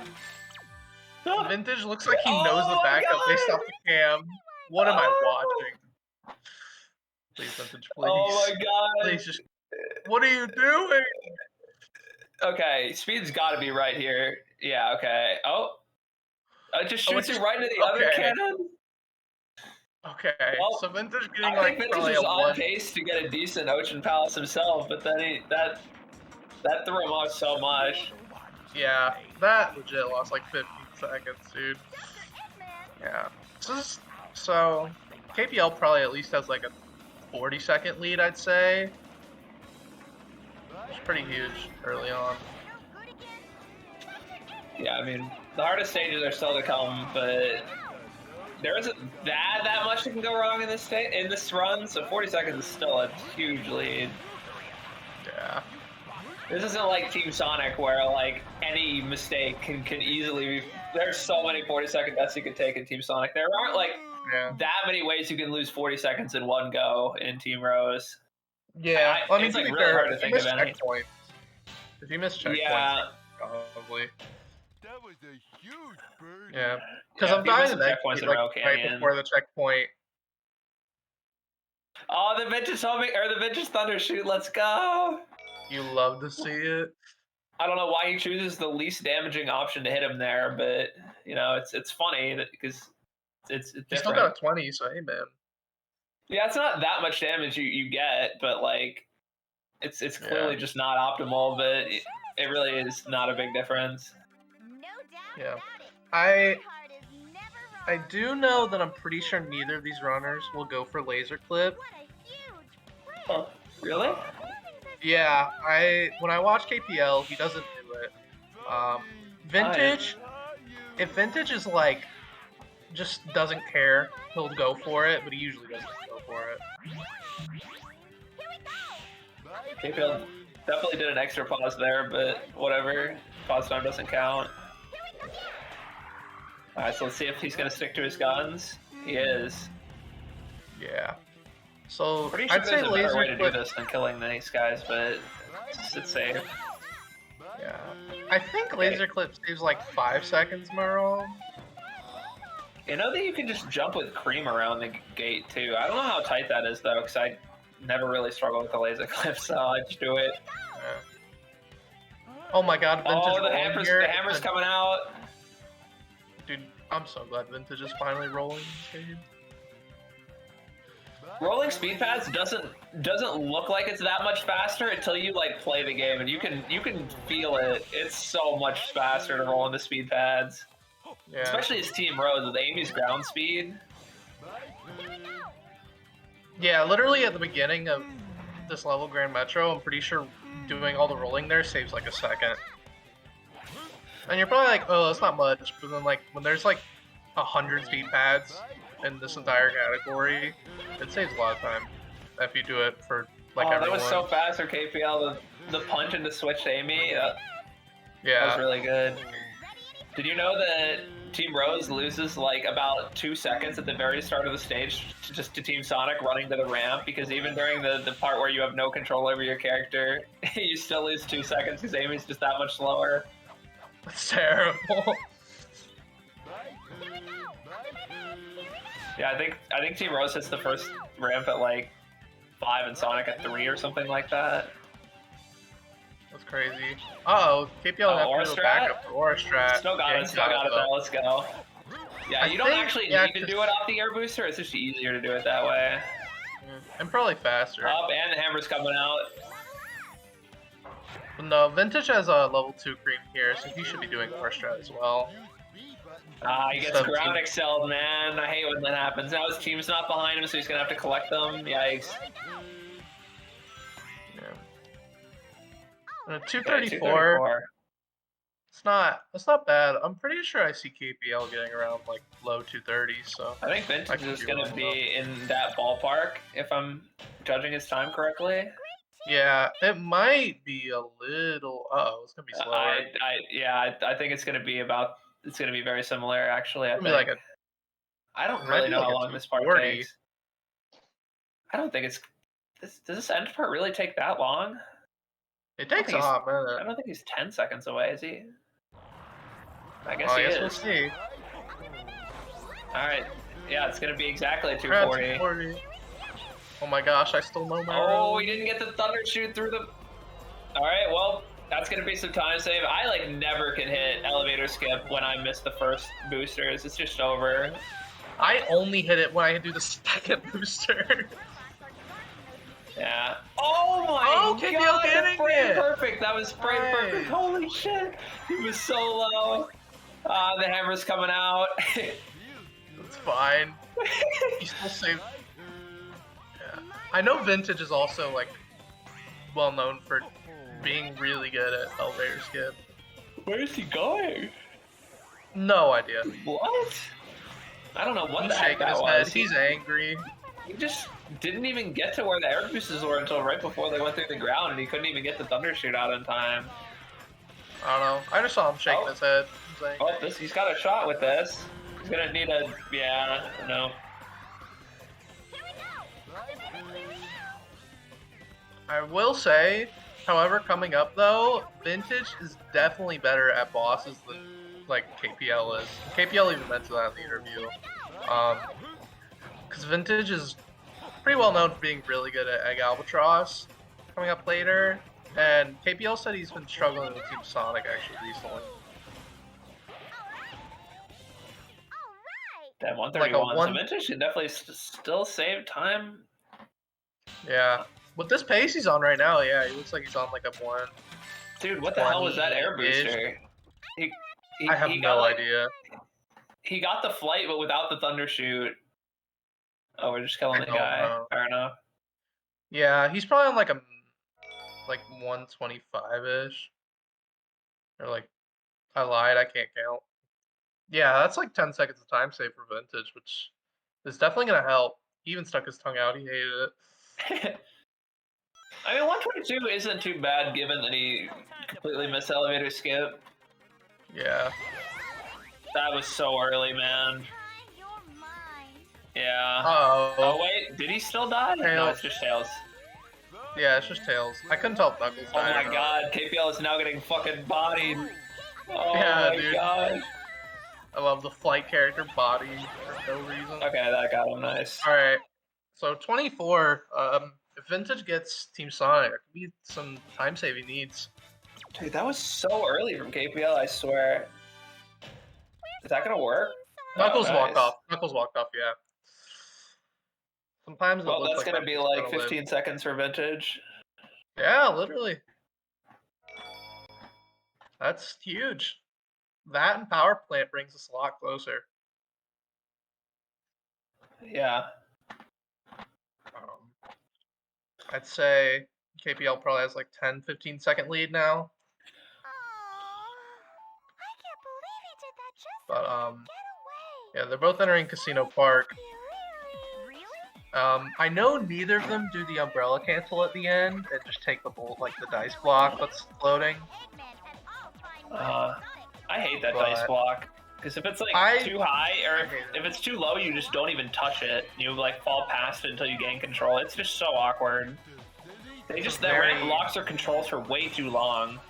Vintage looks like he knows the Oh my backup based God. off the cam. What am I Oh. watching? Please, Vintage, please. Oh my god. Please just. What are you doing? Okay, speed's got to be right here. Yeah. Okay. Oh, it just Oh, shoots it's- it right into the other okay. cannon. Okay, Well, so Vintage I getting think like Vintage probably was a on one. pace to get a decent Ocean Palace himself, but then that threw him off so much. Yeah, that legit lost like 15 seconds, dude. Yeah. So KPL probably at least has like a 40-second lead, I'd say. It's pretty huge early on. Yeah, I mean the hardest stages are still to come, but there isn't that much that can go wrong in this run. So 40 seconds is still a huge lead. Yeah. This isn't like Team Sonic where like any mistake can easily be. There's so many 40-second deaths you can take in Team Sonic. There aren't like Yeah. that many ways you can lose 40 seconds in one go in Team Rose. Yeah. Well, I mean, it's, to like, be really fair, hard to if you think miss of any. checkpoints, if you miss checkpoints, Yeah. probably. That was a huge bird. Yeah. Because Yeah, I'm if you miss dying the to checkpoints exit in like Rail right Canyon. before the checkpoint. Oh, the Vintage homing or the Vintage Thunder Shoot. Let's go. You love to see it. I don't know why he chooses the least damaging option to hit him there, but you know it's funny because it's You different. still got a 20, so hey, man. Yeah, it's not that much damage you get, but like it's clearly just not optimal, but it really is not a big difference. No doubt Yeah. about it. I Heart is never I wrong. do know that I'm pretty sure neither of these runners will go for laser clip. What a huge win. Oh, really? Yeah, when I watch KPL, he doesn't do it. Vintage, if Vintage is like just doesn't care, he'll go for it, but he usually doesn't go for it. KPL definitely did an extra pause there, but whatever. Pause time doesn't count. Alright, so let's see if he's gonna stick to his guns. He is. Yeah. So Pretty sure I'd say there's a better laser way to do clip. this than killing these guys, but it's safe. Yeah. I think laser clip saves like 5 seconds, am I wrong? You know that you can just jump with cream around the gate too. I don't know how tight that is though, because I never really struggled with the laser clip, so I just do it. Yeah. Oh my god, Vintage Oh, the rolling hammer's here. coming out. Dude, I'm so glad Vintage is finally rolling this game. Rolling speed pads doesn't look like it's that much faster until you like play the game, and you can feel it. It's so much faster to roll into speed pads, Yeah. especially as Team Rose with Amy's ground speed. Yeah, literally at the beginning of this level Grand Metro, I'm pretty sure doing all the rolling there saves like a second. And you're probably like, oh, that's not much, but then like when there's like 100 speed pads in this entire category, it saves a lot of time if you do it for like Oh, everyone. that was so fast for KPL. The punch and the switch to Amy. That Yeah. was really good. Did you know that Team Rose loses like about 2 seconds at the very start of the stage just to Team Sonic running to the ramp? Because even during the part where you have no control over your character, you still lose 2 seconds because Amy's just that much slower. That's terrible. Yeah, I think Team Rose hits the first ramp at like 5 and Sonic at 3 or something like that. That's crazy. Oh, KPL have Aura to go strat? back up to Aura Strat. Still got Yeah, it, still got it though. Let's go. Yeah, I you don't think- actually yeah, need to 'cause- do it off the air booster. It's just easier to do it that way. And probably faster. Up, and the hammer's coming out. No, Vintage has a level 2 cream here, so he should be doing Aura Strat as well. He gets 17. ground excelled, man. I hate when that happens. Now his team's not behind him, so he's gonna have to collect them. Yikes. Yeah. Okay, 234. It's not bad. I'm pretty sure I see KPL getting around like low 230s, so I think Vintage could is be gonna wrong, be in that ballpark, if I'm judging his time correctly. yeah, it might be a little. It's gonna be slower. I think it's gonna be very similar, actually. I It's gonna think. be like I don't might really be know like how a long this part 240. takes. I don't think it's. Does this end part really take that long? it takes a think hot I minute. don't think he's 10 seconds away, is he? I guess Oh, he I guess is. we'll see. Alright. Yeah, it's gonna be exactly Yeah, 240. 240. Oh my gosh, I still know my Oh, road. he didn't get the thunder shoot through the. Alright, well, that's gonna be some time save. I like never can hit elevator skip when I miss the first boosters. It's just over. I only hit it when I do the second booster. Yeah. Oh my Oh, KPL god, getting frame it! perfect. That was frame Nice. perfect. Holy shit. He was so low. The hammer's coming out. It's fine. You still save. Yeah. I know Vintage is also like well known for being really good at elevator skip. Where is he going? No idea. What? I don't know what He's the heck shaking that his was. head. He's angry. He just didn't even get to where the air boosters were until right before they went through the ground, and he couldn't even get the thunder shoot out in time. I don't know. I just saw him shaking Oh. his head. He's angry. Oh, he's got a shot with this. He's gonna need a, no. I will say, however, coming up though, Vintage is definitely better at bosses than like KPL is. KPL even mentioned that in the interview. Because Vintage is pretty well known for being really good at Egg Albatross coming up later, and KPL said he's been struggling with Team Sonic actually recently. That Like a 131. one- So Vintage should definitely still save time. Yeah. With this pace he's on right now, yeah, he looks like he's on like a 1. Dude, what the hell was that air 20-ish. booster? He I have he no got, like, idea. He got the flight, but without the thunder shoot. Oh, we're just killing I the don't guy. know. Fair enough. Yeah, he's probably on like 125-ish. Or like, I lied, I can't count. Yeah, that's like 10 seconds of time save for Vintage, which is definitely gonna help. He even stuck his tongue out, he hated it. I mean, 122 isn't too bad given that he completely missed elevator skip. Yeah. That was so early, man. Yeah. Uh-oh. Oh, wait. Did he still die? No, Tails. it's just Tails. Yeah, it's just Tails. I couldn't tell if Knuckles Oh died my or not. god. KPL is now getting fucking bodied. Oh Yeah, my dude. god. I love the flight character body for no reason. Okay, that got him nice. Alright. So 24, if Vintage gets Team Sonic, it could be some time saving needs. Dude, that was so early from KPL, I swear. Is that gonna work? Knuckles Oh, walked nice. off. Knuckles walked off. Yeah. Sometimes it Well, looks that's like gonna be Knuckles is like gonna live. 15 seconds for vintage. Yeah, literally. That's huge. That and Power Plant brings us a lot closer. Yeah. I'd say KPL probably has like 10, 15 second lead now. I can't believe he did that just But so he could get away. yeah, they're both entering Casino Park. Really? I know neither of them do the umbrella cancel at the end and just take the bolt like the dice block that's floating. I hate that But- dice block. Because if it's like too high, or I hate it. if it's too low, you just don't even touch it. You like fall past it until you gain control. It's just so awkward. They just that ramp locks their controls for way too long.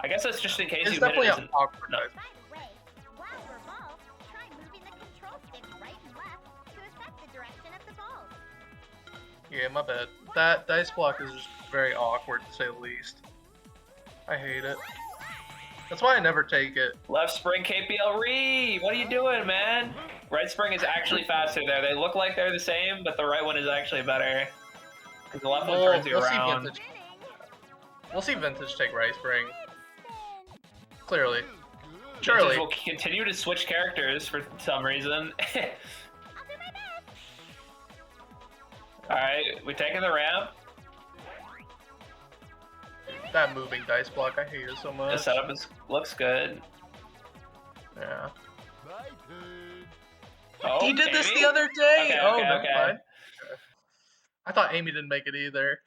I guess that's just in case It's you hit definitely it. an awkward dice. By the way, while revolved, try moving the control stick right and left to affect the direction of the balls. Yeah, my bad. That dice block is just very awkward to say the least. I hate it. That's why I never take it. Left spring KPL re. What are you doing, man? Right spring is actually faster there. They look like they're the same, but the right one is actually better. Because the left one turns you around. Vintage. We'll see Vintage take right spring. Clearly. Surely. Vintage will continue to switch characters for some reason. Alright, we taking the ramp. That moving dice block, I hate it so The much. setup looks good. Yeah. My turn. Oh, He did this Amy? the other day! Okay, oh, okay, never okay. mind. I thought Amy didn't make it either.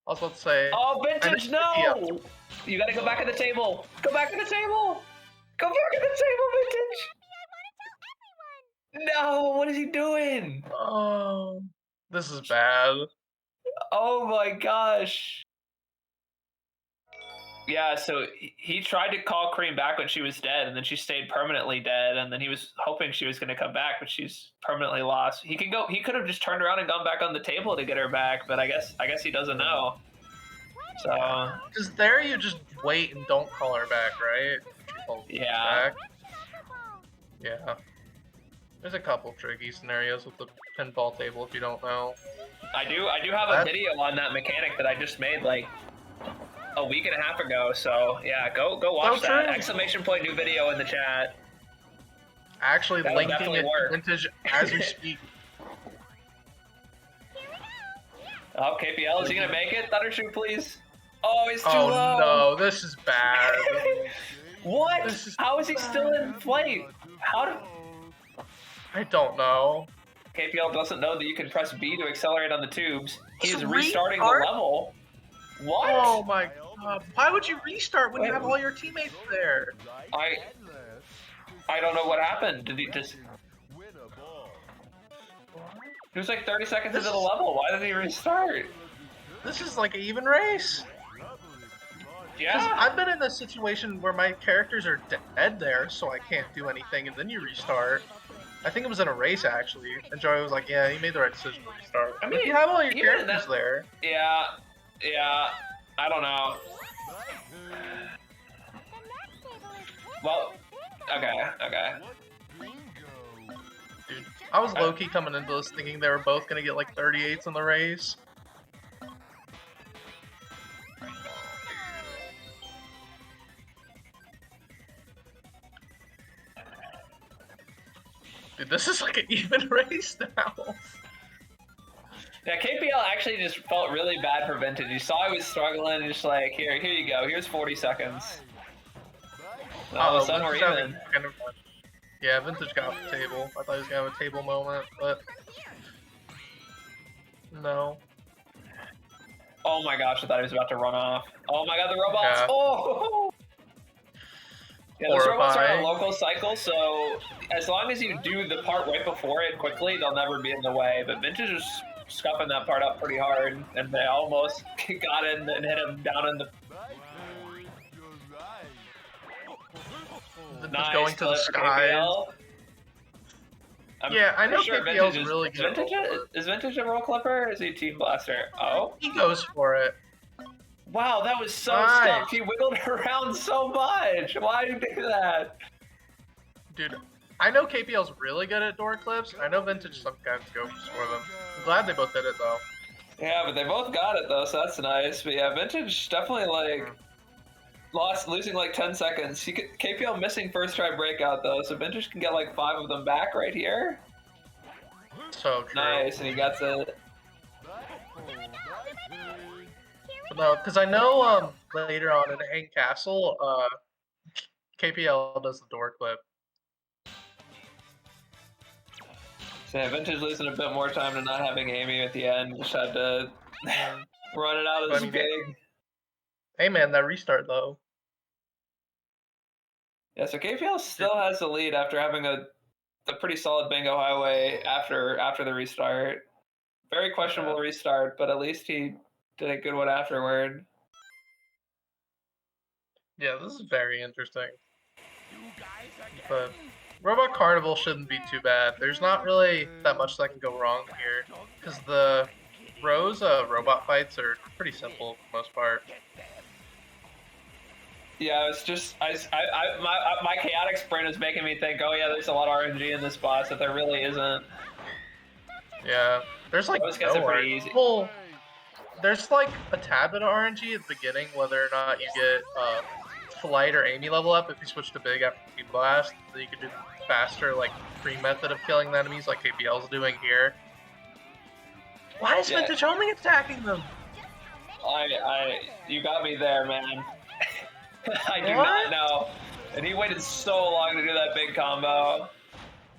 I was about to say. Oh, Vintage, Yeah. no! You gotta go back at the table. Go back at the table. Go back at the table, Vintage. No, what is he doing? Oh, this is bad. Oh my gosh. Yeah, so he tried to call Cream back when she was dead, and then she stayed permanently dead, and then he was hoping she was going to come back, but she's permanently lost. He could have just turned around and gone back on the table to get her back, but I guess he doesn't know. So Because there you just wait and don't call her back, right? She calls Yeah. back. Yeah. There's a couple tricky scenarios with the pinball table if you don't know. I do have a video on that mechanic that I just made like a week and a half ago. So yeah, go watch So that. true. Exclamation point new video in the chat. Actually That'll linking definitely it to work. Vintage as we speak. Oh, KPL, is he gonna make it? Thundershoot, please. Oh, he's too Oh low. no, this is bad. What? This is How is he still in flight? How do... I don't know. KPL doesn't know that you can press B to accelerate on the tubes. He is Just restarting restart? the level. What? Oh my god. Why would you restart when you Wait. have all your teammates there? I don't know what happened. Did he just... Win a ball. He was like 30 seconds into the level. Why did he restart? This is like an even race. Because Yeah. I've been in a situation where my characters are dead there, so I can't do anything, and then you restart. I think it was in a race actually, and Joey was like, "Yeah, you made the right decision to restart." I But mean, if you have all your even characters that- there, Yeah. I don't know. Well, okay. dude, I was low-key coming into this thinking they were both gonna get like 38s in the race. Dude, this is like an even race now. Yeah, KPL actually just felt really bad for Vintage. You saw he was struggling, and just like, here you go. Here's 40 seconds. And all of a sudden, we're Vintage having even. kind of- Yeah, Vintage got the table. I thought he was gonna have a table moment, but no. Oh my gosh, I thought he was about to run off. Oh my god, the robots! Yeah. Oh! Yeah, those robots are on Horrifying. a local cycle, so as long as you do the part right before it quickly, they'll never be in the way. But Vintage is scuffing that part up pretty hard, and they almost got in and hit him down in the... Vintage Nice going to the clip for skies. KPL. I'm Yeah, I know pretty sure KPL's Vintage really good. Is Vintage a roll clipper, or is he Team Blaster? Oh. He goes for it. Wow, that was so Nice. scuffed. He wiggled around so much. Why did you do that? Dude, I know KPL's really good at door clips. I know Vintage sometimes goes for them. I'm glad they both did it though. Yeah, but they both got it though, so that's nice. But yeah, Vintage definitely like losing like 10 seconds. KPL missing first try breakout though, so Vintage can get like 5 of them back right here. So true. Nice, and he gets it. No, because I know later on in Hang Castle, KPL does the door clip. So yeah, Vintage losing a bit more time to not having Amy at the end. Just had to run it out as big. Hey man, that restart though. Yeah, so KPL still has the lead after having a pretty solid bingo highway after the restart. Very questionable restart, but at least he did a good one afterward. Yeah, this is very interesting. But Robot Carnival shouldn't be too bad. There's not really that much that can go wrong here, because the Rose robot fights are pretty simple for the most part. Yeah, it's just my chaotic sprint is making me think, oh yeah, there's a lot of RNG in this boss that there really isn't. Yeah, there's like Those guys no are pretty RNG. easy. Well, there's like a tad bit of RNG at the beginning, whether or not you get Flight or Amy level up. If you switch to Big after Team Blast, then you can do faster like free method of killing the enemies like KPL's doing here. Why is Vintage only attacking them? You got me there, man. I do not know. And he waited so long to do that big combo.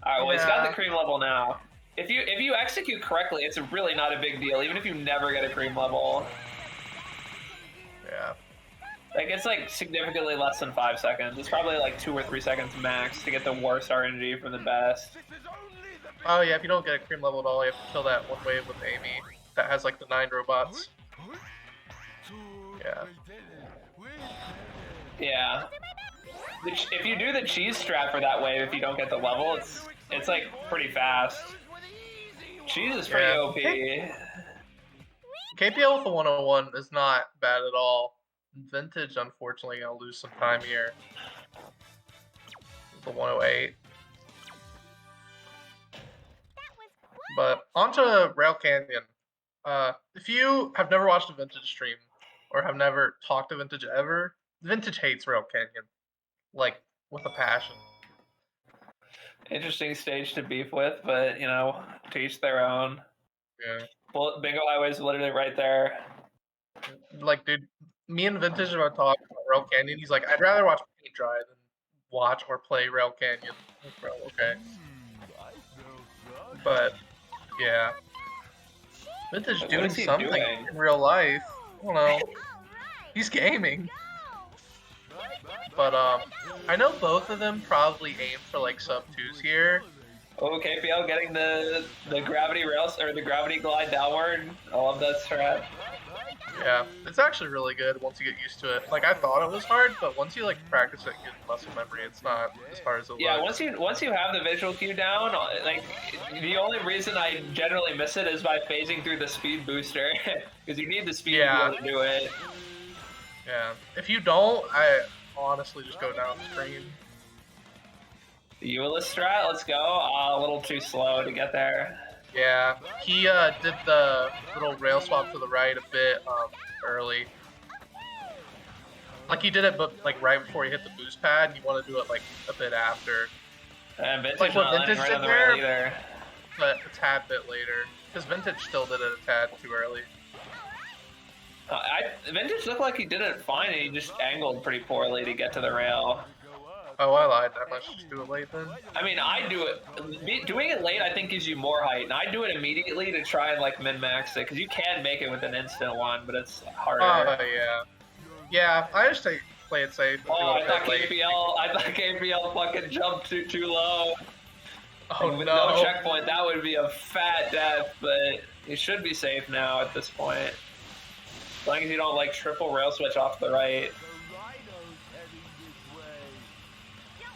Alright, well he's got the cream level now. If you execute correctly, it's really not a big deal, even if you never get a cream level. Yeah. Like, it's like significantly less than 5 seconds. It's probably like 2 or 3 seconds max to get the worst RNG from the best. Oh yeah, if you don't get a cream level at all, you have to kill that one wave with Amy that has like the 9 robots. Yeah. Yeah. If you do the cheese strat for that wave, if you don't get the level, it's like pretty fast. Cheese is pretty OP. KPL with the 101 is not bad at all. Vintage, unfortunately, gonna lose some time here. The 108. But onto Rail Canyon. If you have never watched a Vintage stream or have never talked to Vintage ever, Vintage hates Rail Canyon, like with a passion. Interesting stage to beef with, but you know, to each their own. Yeah. Bingo Highway's literally right there. Like, dude, me and Vintage are talking about Rail Canyon. He's like, I'd rather watch paint dry than watch or play Rail Canyon. Bro, okay. But yeah, Vintage doing something in real life. I don't know. He's gaming. But I know both of them probably aim for like sub 2s here. Oh, KPL getting the gravity rails or the gravity glide downward. I love that strat. Yeah, it's actually really good once you get used to it. Like, I thought it was hard, but once you like practice it, get muscle memory, it's not as hard as it looks. Once you have the visual cue down, like the only reason I generally miss it is by phasing through the speed booster, because you need the speed to be able to do it. Yeah, if you don't, I honestly just go downstream. The Euless strat, let's go. A little too slow to get there. Yeah, he did the little rail swap to the right a bit early. Like, he did it, but like right before he hit the boost pad. You want to do it like a bit after. And Vintage like what Vintage right did on the there, rail either. But a tad bit later, because Vintage still did it a tad too early. Vintage looked like he did it fine, and he just angled pretty poorly to get to the rail. Oh, I lied. I must just do it late then. I mean, I do it. Doing it late, I think, gives you more height, and I do it immediately to try and like min-max it, because you can make it with an instant one, but it's harder. Oh yeah, yeah. I just play it safe. Oh, I thought KPL fucking jumped too low. Oh with no! No checkpoint, that would be a fat death, but he should be safe now at this point. As long as you don't like triple rail switch off the right.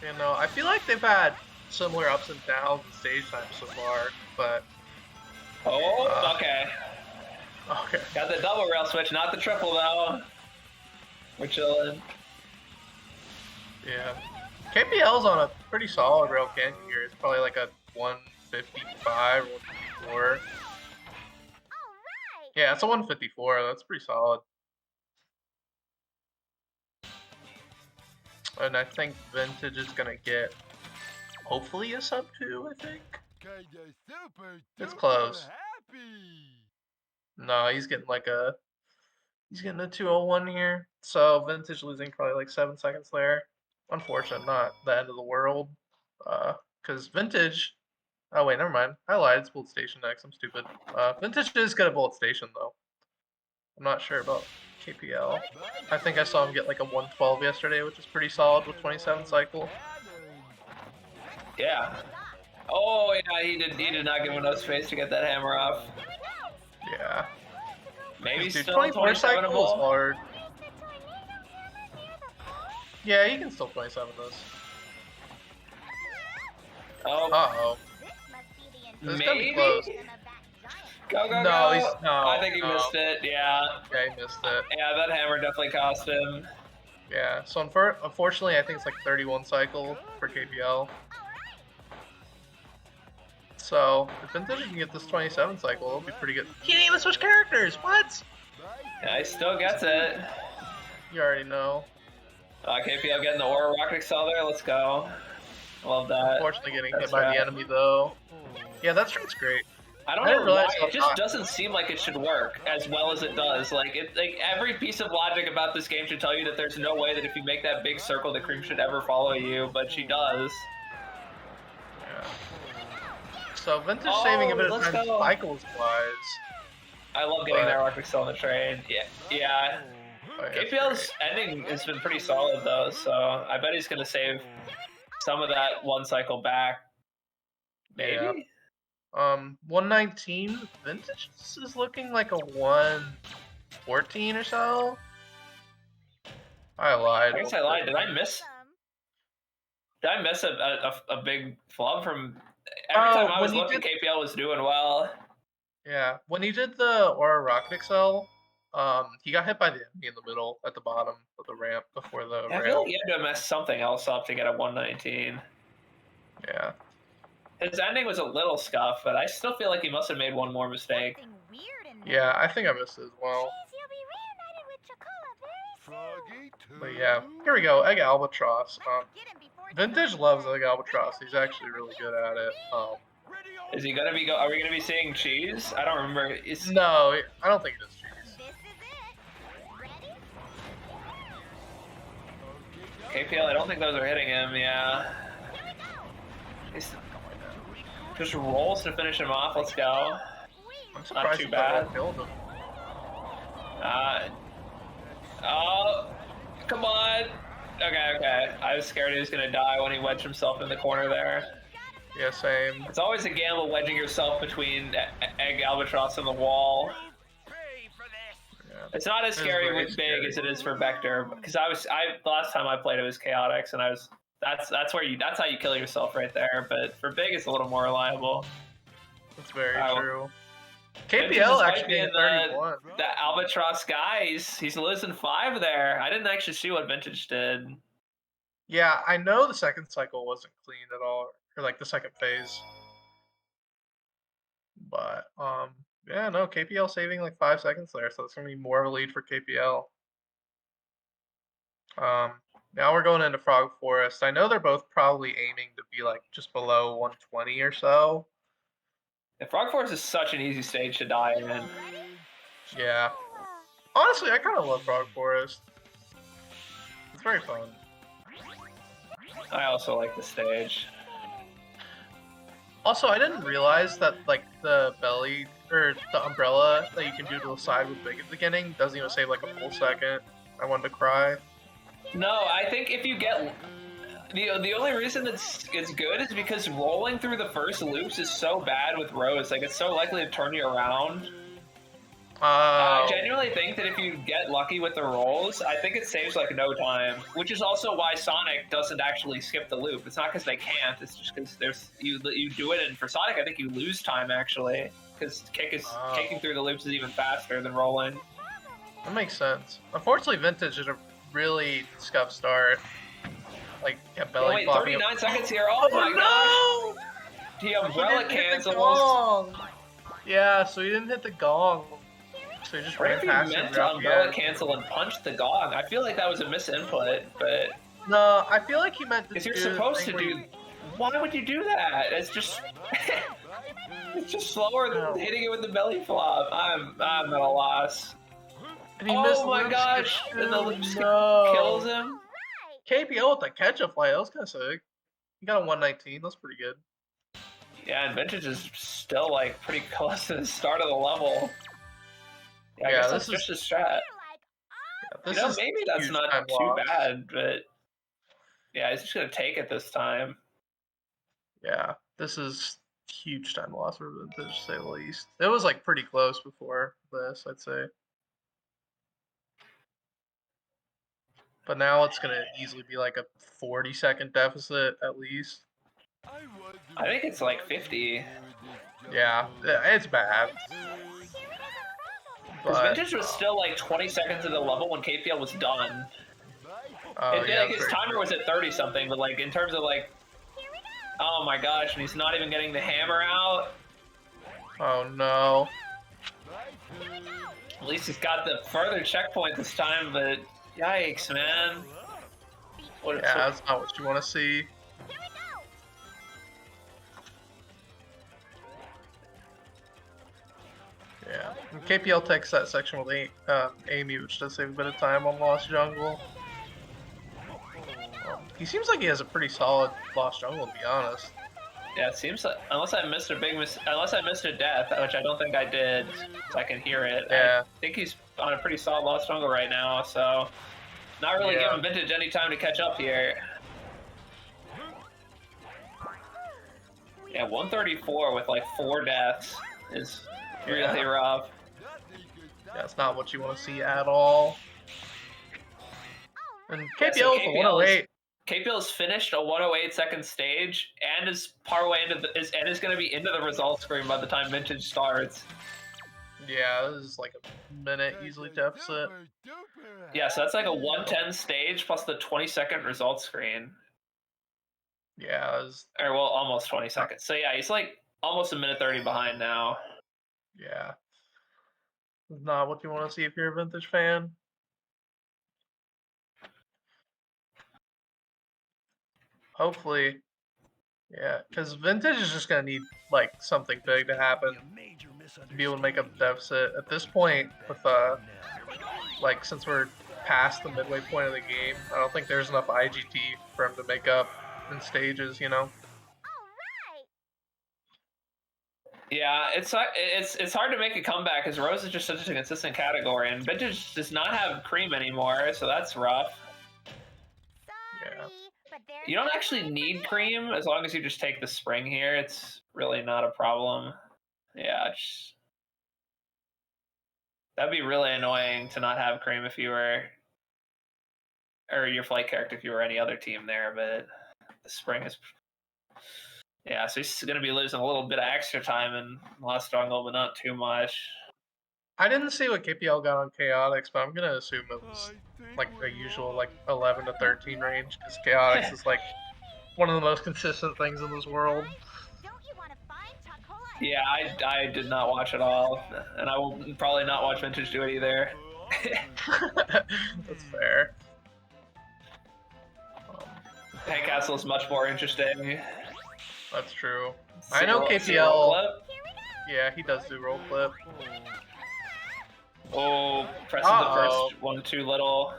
You know, I feel like they've had similar ups and downs in stage time so far, but... Oh, okay. Okay. Got the double rail switch, not the triple though. We're chilling. Yeah. KPL's on a pretty solid rail canyon here. It's probably like a 155, 154. Alright! Yeah, it's a 154. That's pretty solid. And I think Vintage is gonna get hopefully a sub 2, I think. Kinda super It's duper close. happy. No, he's getting a 201 here. So Vintage losing probably like 7 seconds there. Unfortunate, not the end of the world. Because Vintage. Oh wait, never mind. I lied. It's Bullet Station next. I'm stupid. Vintage is good at Bullet Station though. I'm not sure about KPL. I think I saw him get like a 112 yesterday, which is pretty solid with 27 cycle. Yeah. Oh yeah, he did not give enough space to get that hammer off. Yeah. Maybe Dude, still 24 27 cycle is ball. hard. Yeah, you can still 27 this. Oh, Uh-oh. This must be the This is gonna be maybe. close. intention of that giant. Go go No, go! he's no. I think he no. missed it. Yeah. Yeah, he missed it. Yeah, that hammer definitely cost him. Yeah. So unfortunately, I think it's like 31 cycle for KPL. So if Vintage can get this 27 cycle, it'll be pretty good. He didn't even switch characters. What? Yeah, he still gets it. You already know. KPL getting the Aura Rocket Excel there. Let's go. Love that. Unfortunately, getting That's hit by right. the enemy though. Yeah, that strat's great. I don't I didn't know why realize how it just hot- doesn't seem like it should work as well as it does. Like every piece of logic about this game should tell you that there's no way that if you make that big circle, the cream should ever follow you, but she does. Yeah. So Vintage Oh, saving a bit of let's time go. cycles wise. I love getting But- that Rocket Excel on the train. Yeah. But it's KPL's ending has been pretty solid though, so I bet he's gonna save some of that one cycle back. Maybe. Yeah. 119 Vintage is looking like a 114 or so. I lied. I guess I lied. Did I miss a big flub from every Oh, time I was when you looking? did- KPL was doing well. Yeah, when he did the Aura Rocket Excel, he got hit by the enemy in the middle at the bottom of the ramp before the I feel rail. like he had to mess something else up to get a 119. Yeah. His ending was a little scuffed, but I still feel like he must have made one more mistake. Something weird in there. Yeah, I think I missed it as well. Please, you'll be reunited with Chocola very soon. Froggy too. But yeah, here we go. Egg Albatross. Let's get him before he Vintage goes loves dead. Egg Albatross. He's actually really good at it. Is he gonna be? Are we gonna be seeing cheese? I don't remember. Is No, I don't think it is cheese. This is it. Ready? KPL? I don't think those are hitting him. Yeah. He's just rolls to finish him off. Let's go. I'm surprised too he never bad. killed him. Oh, come on. Okay. I was scared he was gonna die when he wedged himself in the corner there. Yeah, same. It's always a gamble wedging yourself between Egg Albatross and the wall. Yeah. It's not as It's scary very with scary. Big as it is for Vector, because the last time I played it was Chaotix, and that's how you kill yourself right there. But for Big, it's a little more reliable. That's very Oh. true. Vintage KPL might actually be in getting 31. The Albatross guy, he's losing 5 there. I didn't actually see what Vintage did. Yeah, I know the second cycle wasn't clean at all, or like the second phase. But yeah, no, KPL saving like 5 seconds there, so it's gonna be more of a lead for KPL. Now we're going into Frog Forest. I know they're both probably aiming to be like just below 120 or so. The Frog Force is such an easy stage to die in. Yeah. Honestly, I kind of love Frog Forest. It's very fun. I also like the stage. Also, I didn't realize that like the belly or the umbrella that you can do to the side with Big at the beginning doesn't even save like a full second. I wanted to cry. No, I think if you get the only reason it's good is because rolling through the first loops is so bad with Rose. Like it's so likely to turn you around. I genuinely think that if you get lucky with the rolls, I think it saves like no time. Which is also why Sonic doesn't actually skip the loop. It's not because they can't. It's just because you do it, and for Sonic, I think you lose time actually because kicking through the loops is even faster than rolling. That makes sense. Unfortunately, Vintage did a really scuffed start. like kept Oh, belly wait, flopping. 39 seconds here. Oh my gosh. The He umbrella didn't hit the cancels. gong. Yeah, so he didn't hit the gong. So he just What ran if he past meant him to right off the umbrella edge. cancel and punch the gong? I feel like that was a misinput, but No, I feel like he meant to because do you're the supposed thing to where do. you- Why would you do that? It's just it's just slower than No. hitting it with the belly flop. I'm at a loss. And he missed Oh my loop gosh! skip And the too. loop skip No. kills him. KPL with the catch-up flight. That was kind of sick. He got a 119. That's pretty good. Yeah, and Vintage is still like pretty close to the start of the level. Yeah, I Yeah, guess this that's is- just a strat. This You know, is maybe that's huge not time too loss. bad, but yeah, he's just gonna take it this time. Yeah, this is huge time loss for Vintage, to say the least. It was like pretty close before this, I'd say. But now it's gonna easily be like a 40-second deficit at least. I think it's like 50. Yeah, it's bad. Because But Vintage was still like 20 seconds into the level when KPL was done. oh yeah, Like his that's timer right. was at 30 something, but like in terms of like, oh my gosh, and he's not even getting the hammer out. Oh no. At least he's got the further checkpoint this time, but yikes, man. What, Yeah, that's not what you want to see. Yeah, and KPL takes that section with Amy, which does save a bit of time on Lost Jungle. He seems like he has a pretty solid Lost Jungle, to be honest. Yeah, it seems like unless I missed a unless I missed a death, which I don't think I did, so I can hear it. Yeah. I think he's on a pretty solid Lost Jungle right now, so not really Yeah. giving Vintage any time to catch up here. Yeah, 134 with like 4 deaths is really Yeah. rough. That's not what you want to see at all. And Yeah, KPL so with the 108. KPL's finished a 108 second stage and is partway into the is going to be into the results screen by the time Vintage starts. Yeah, this is like a minute easily deficit. Yeah, so that's like a 110 stage plus the 20-second results screen. Yeah, it's, Or, well, almost 20 seconds. So, yeah, he's like almost a minute 30 behind now. yeah. Not what you want to see if you're a Vintage fan. Hopefully. Yeah, because Vintage is just going to need like something big to happen to be able to make up the deficit. At this point, with like since we're past the midway point of the game, I don't think there's enough IGT for him to make up in stages, you know? Yeah, it's hard to make a comeback because Rose is just such a consistent category, and Vintage does not have Cream anymore, so that's rough. Yeah. You don't actually need Cream as long as you just take the Spring here. It's really not a problem. Yeah, that'd be really annoying to not have Cream if you were, or your flight character if you were any other team there, but the Spring is... Yeah, so he's going to be losing a little bit of extra time in Lost Jungle, but not too much. I didn't see what KPL got on Chaotix, but I'm gonna assume it was like a usual like 11 to 13 range, because Chaotix is like one of the most consistent things in this world. Yeah, I did not watch it all, and I will probably not watch Vintage do it either. That's fair. Paint Castle is much more interesting. That's true. See I know roll- see KPL. roll clip? Yeah, he does do roll clip. Oh, presses the Uh-oh. first one too little.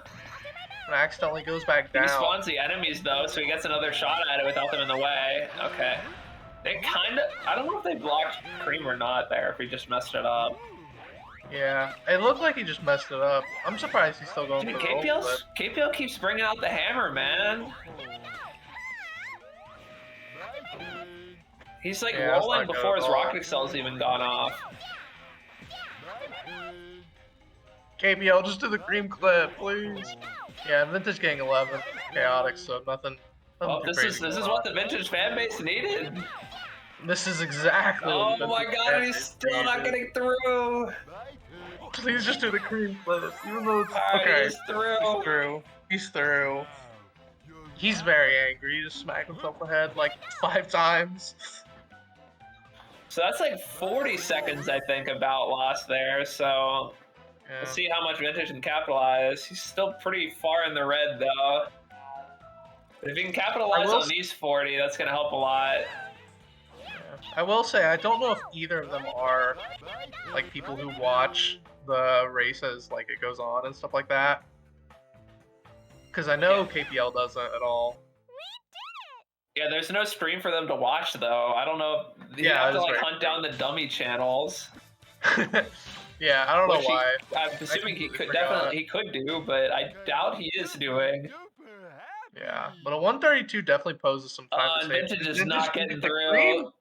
And accidentally goes back He down. spawns the enemies though, so he gets another shot at it without them in the way. Okay. They kind of... I don't know if they blocked Cream or not there, if he just messed it up. Yeah, it looked like he just messed it up. I'm surprised he's still going Dude, for the roll clip. KPL keeps bringing out the hammer, man. He's like Yeah, that's rolling not good before at his all. rocket accel's even gone off. KPL, just do the cream clip, please. Yeah, Vintage getting 11. Chaotic, so nothing. Oh, too this crazy is going what on. the Vintage fan base needed. This is exactly. Oh what the my Vintage god, fan he's base still not needed. getting through. Please just do the cream clip, even though it's Alright, okay. he's through. He's through. He's through. He's very angry. He just smacked himself in the head like 5 times. So that's like 40 seconds, I think, about lost there. So Yeah. let's see how much Vintage can capitalize. He's still pretty far in the red, though. But if he can capitalize on these 40, that's going to help a lot. I will say, I don't know if either of them are like people who watch the races, like it goes on and stuff like that. Because I know KPL doesn't at all. Yeah, there's no stream for them to watch, though. I don't know. You have to like hunt down the dummy channels. Yeah, I don't know why. I'm assuming he could definitely do, but I doubt he is doing. Yeah, but a 132 definitely poses some time to save. Vintage is not getting through.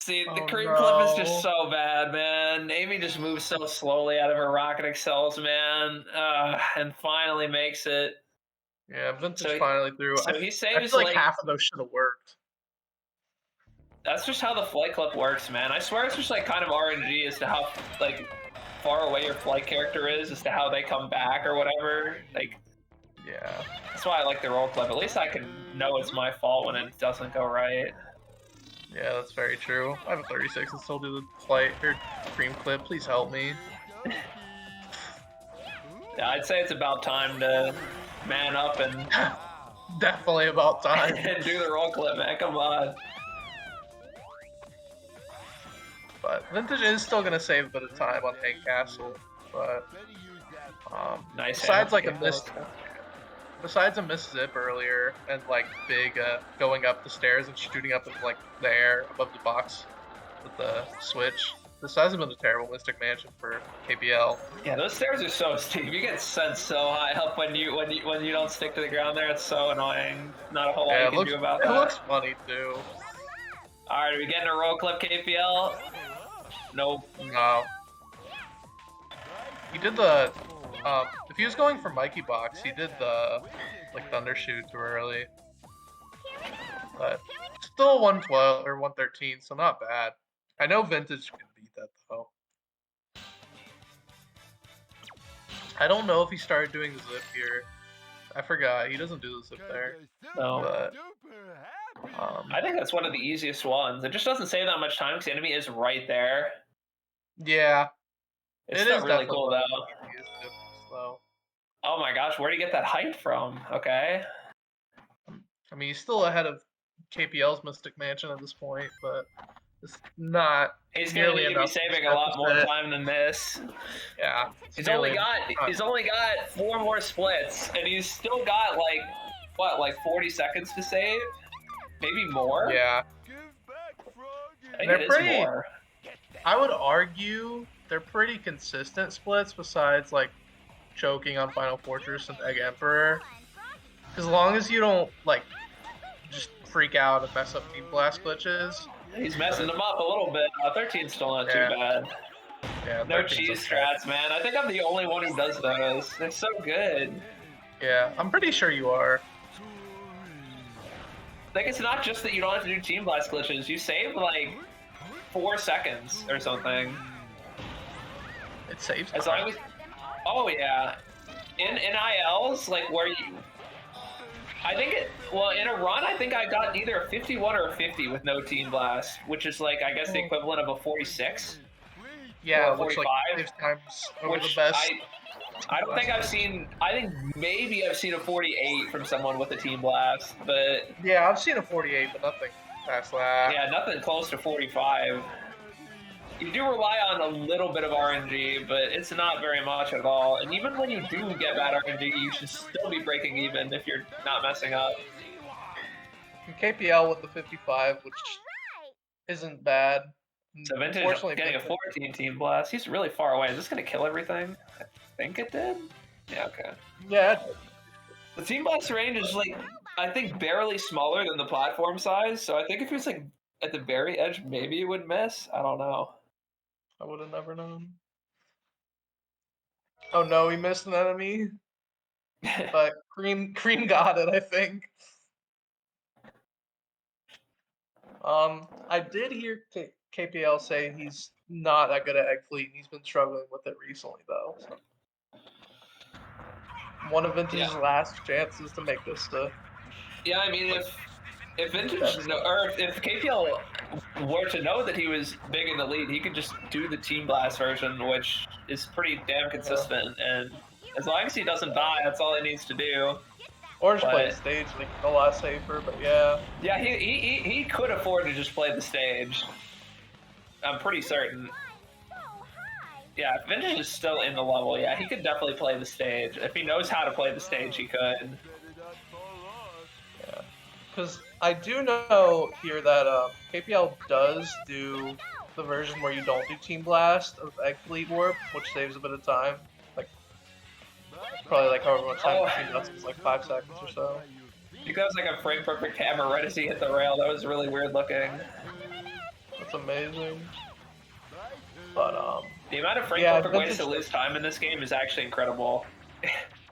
See, the cream clip is just so bad, man. Amy just moves so slowly out of her rocket excels, man, and finally makes it. Yeah, Vintage finally through. So he saves I feel like half of those should have worked. That's just how the flight clip works, man. I swear it's just like kind of RNG as to how like far away your flight character is as to how they come back or whatever. Like, yeah. That's why I like the roll clip. At least I can know it's my fault when it doesn't go right. Yeah, that's very true. I have a 36 and still do the flight or cream clip. Please help me. Yeah, I'd say it's about time to man up and definitely about time and do the roll clip, man. Come on. But Vintage is still gonna save a bit of time on Hank Castle, but nice. Besides a missed zip earlier and like big going up the stairs and shooting up in like the air above the box with the switch, this hasn't been a terrible Mystic Mansion for KPL. Yeah, those stairs are so steep. You get sent so high up when you don't stick to the ground there. It's so annoying. Not a whole lot you can do about that. It looks funny too. All right, are we getting a roll clip, KPL? Nope. No. He did the. If he was going for Mikey Box, he did the like Thunder Shoot too early. But still 112 or 113, so not bad. I know Vintage can beat that though. I don't know if he started doing the zip here. I forgot. He doesn't do the zip there. No. But, I think that's one of the easiest ones. It just doesn't save that much time because the enemy is right there. Yeah. It's still really cool though. Oh my gosh, where do you get that height from? Okay. I mean, he's still ahead of KPL's Mystic Mansion at this point, but it's not. He's gonna need to be saving a lot more time than this. Yeah. He's only got 4 more splits, and he's still got like 40 seconds to save, maybe more. Yeah. I think it is more. I would argue they're pretty consistent splits besides like choking on Final Fortress and Egg Emperor. As long as you don't like just freak out and mess up Team Blast glitches. He's messing them up a little bit. 13's still not too bad. Yeah, no cheese strats, man. I think I'm the only one who does those. They're so good. Yeah, I'm pretty sure you are. Like, it's not just that you don't have to do Team Blast glitches. You save like 4 seconds or something. It saves as long as, oh yeah. In ILs, like where you, I think in a run, I think I got either a 51 or a 50 with no Team Blast, which is like, I guess the equivalent of a 46. Yeah, or 45. Like 5 times over the best. I don't think I've seen, I think maybe I've seen a 48 from someone with a Team Blast, but... Yeah, I've seen a 48, but nothing past that. Yeah, nothing close to 45. You do rely on a little bit of RNG, but it's not very much at all. And even when you do get bad RNG, you should still be breaking even if you're not messing up. And KPL with the 55, which isn't bad. So Vintage getting a 14 Team Blast. He's really far away. Is this going to kill everything? I think it did. Yeah, okay. Yeah. The Team Blast range is like, I think barely smaller than the platform size. So I think if he was like at the very edge, maybe it would miss. I don't know. I would have never known. Oh no, he missed an enemy. But Cream got it, I think. I did hear KPL say he's not that good at Egg Fleet. He's been struggling with it recently, though. So. One of Vintage's last chances to make this Yeah, I mean, if Vintage or if KPL were to know that he was big in the lead, he could just do the Team Blast version, which is pretty damn consistent. And as long as he doesn't die, that's all he needs to do. Or just play But- the stage, like a lot safer. But yeah, Yeah, he could afford to just play the stage. I'm pretty certain. Yeah, if Vintage is still in the level, yeah, he could definitely play the stage. If he knows how to play the stage, he could. because I do know here that KPL does do the version where you don't do Team Blast of Egg Fleet Warp, which saves a bit of time. Like probably like however much time between ducks is like 5 seconds or so. I think that was like a frame perfect camera right as he hit the rail. That was really weird looking. That's amazing. But The amount of frame Yeah, perfect ways to Vintage- lose time in this game is actually incredible.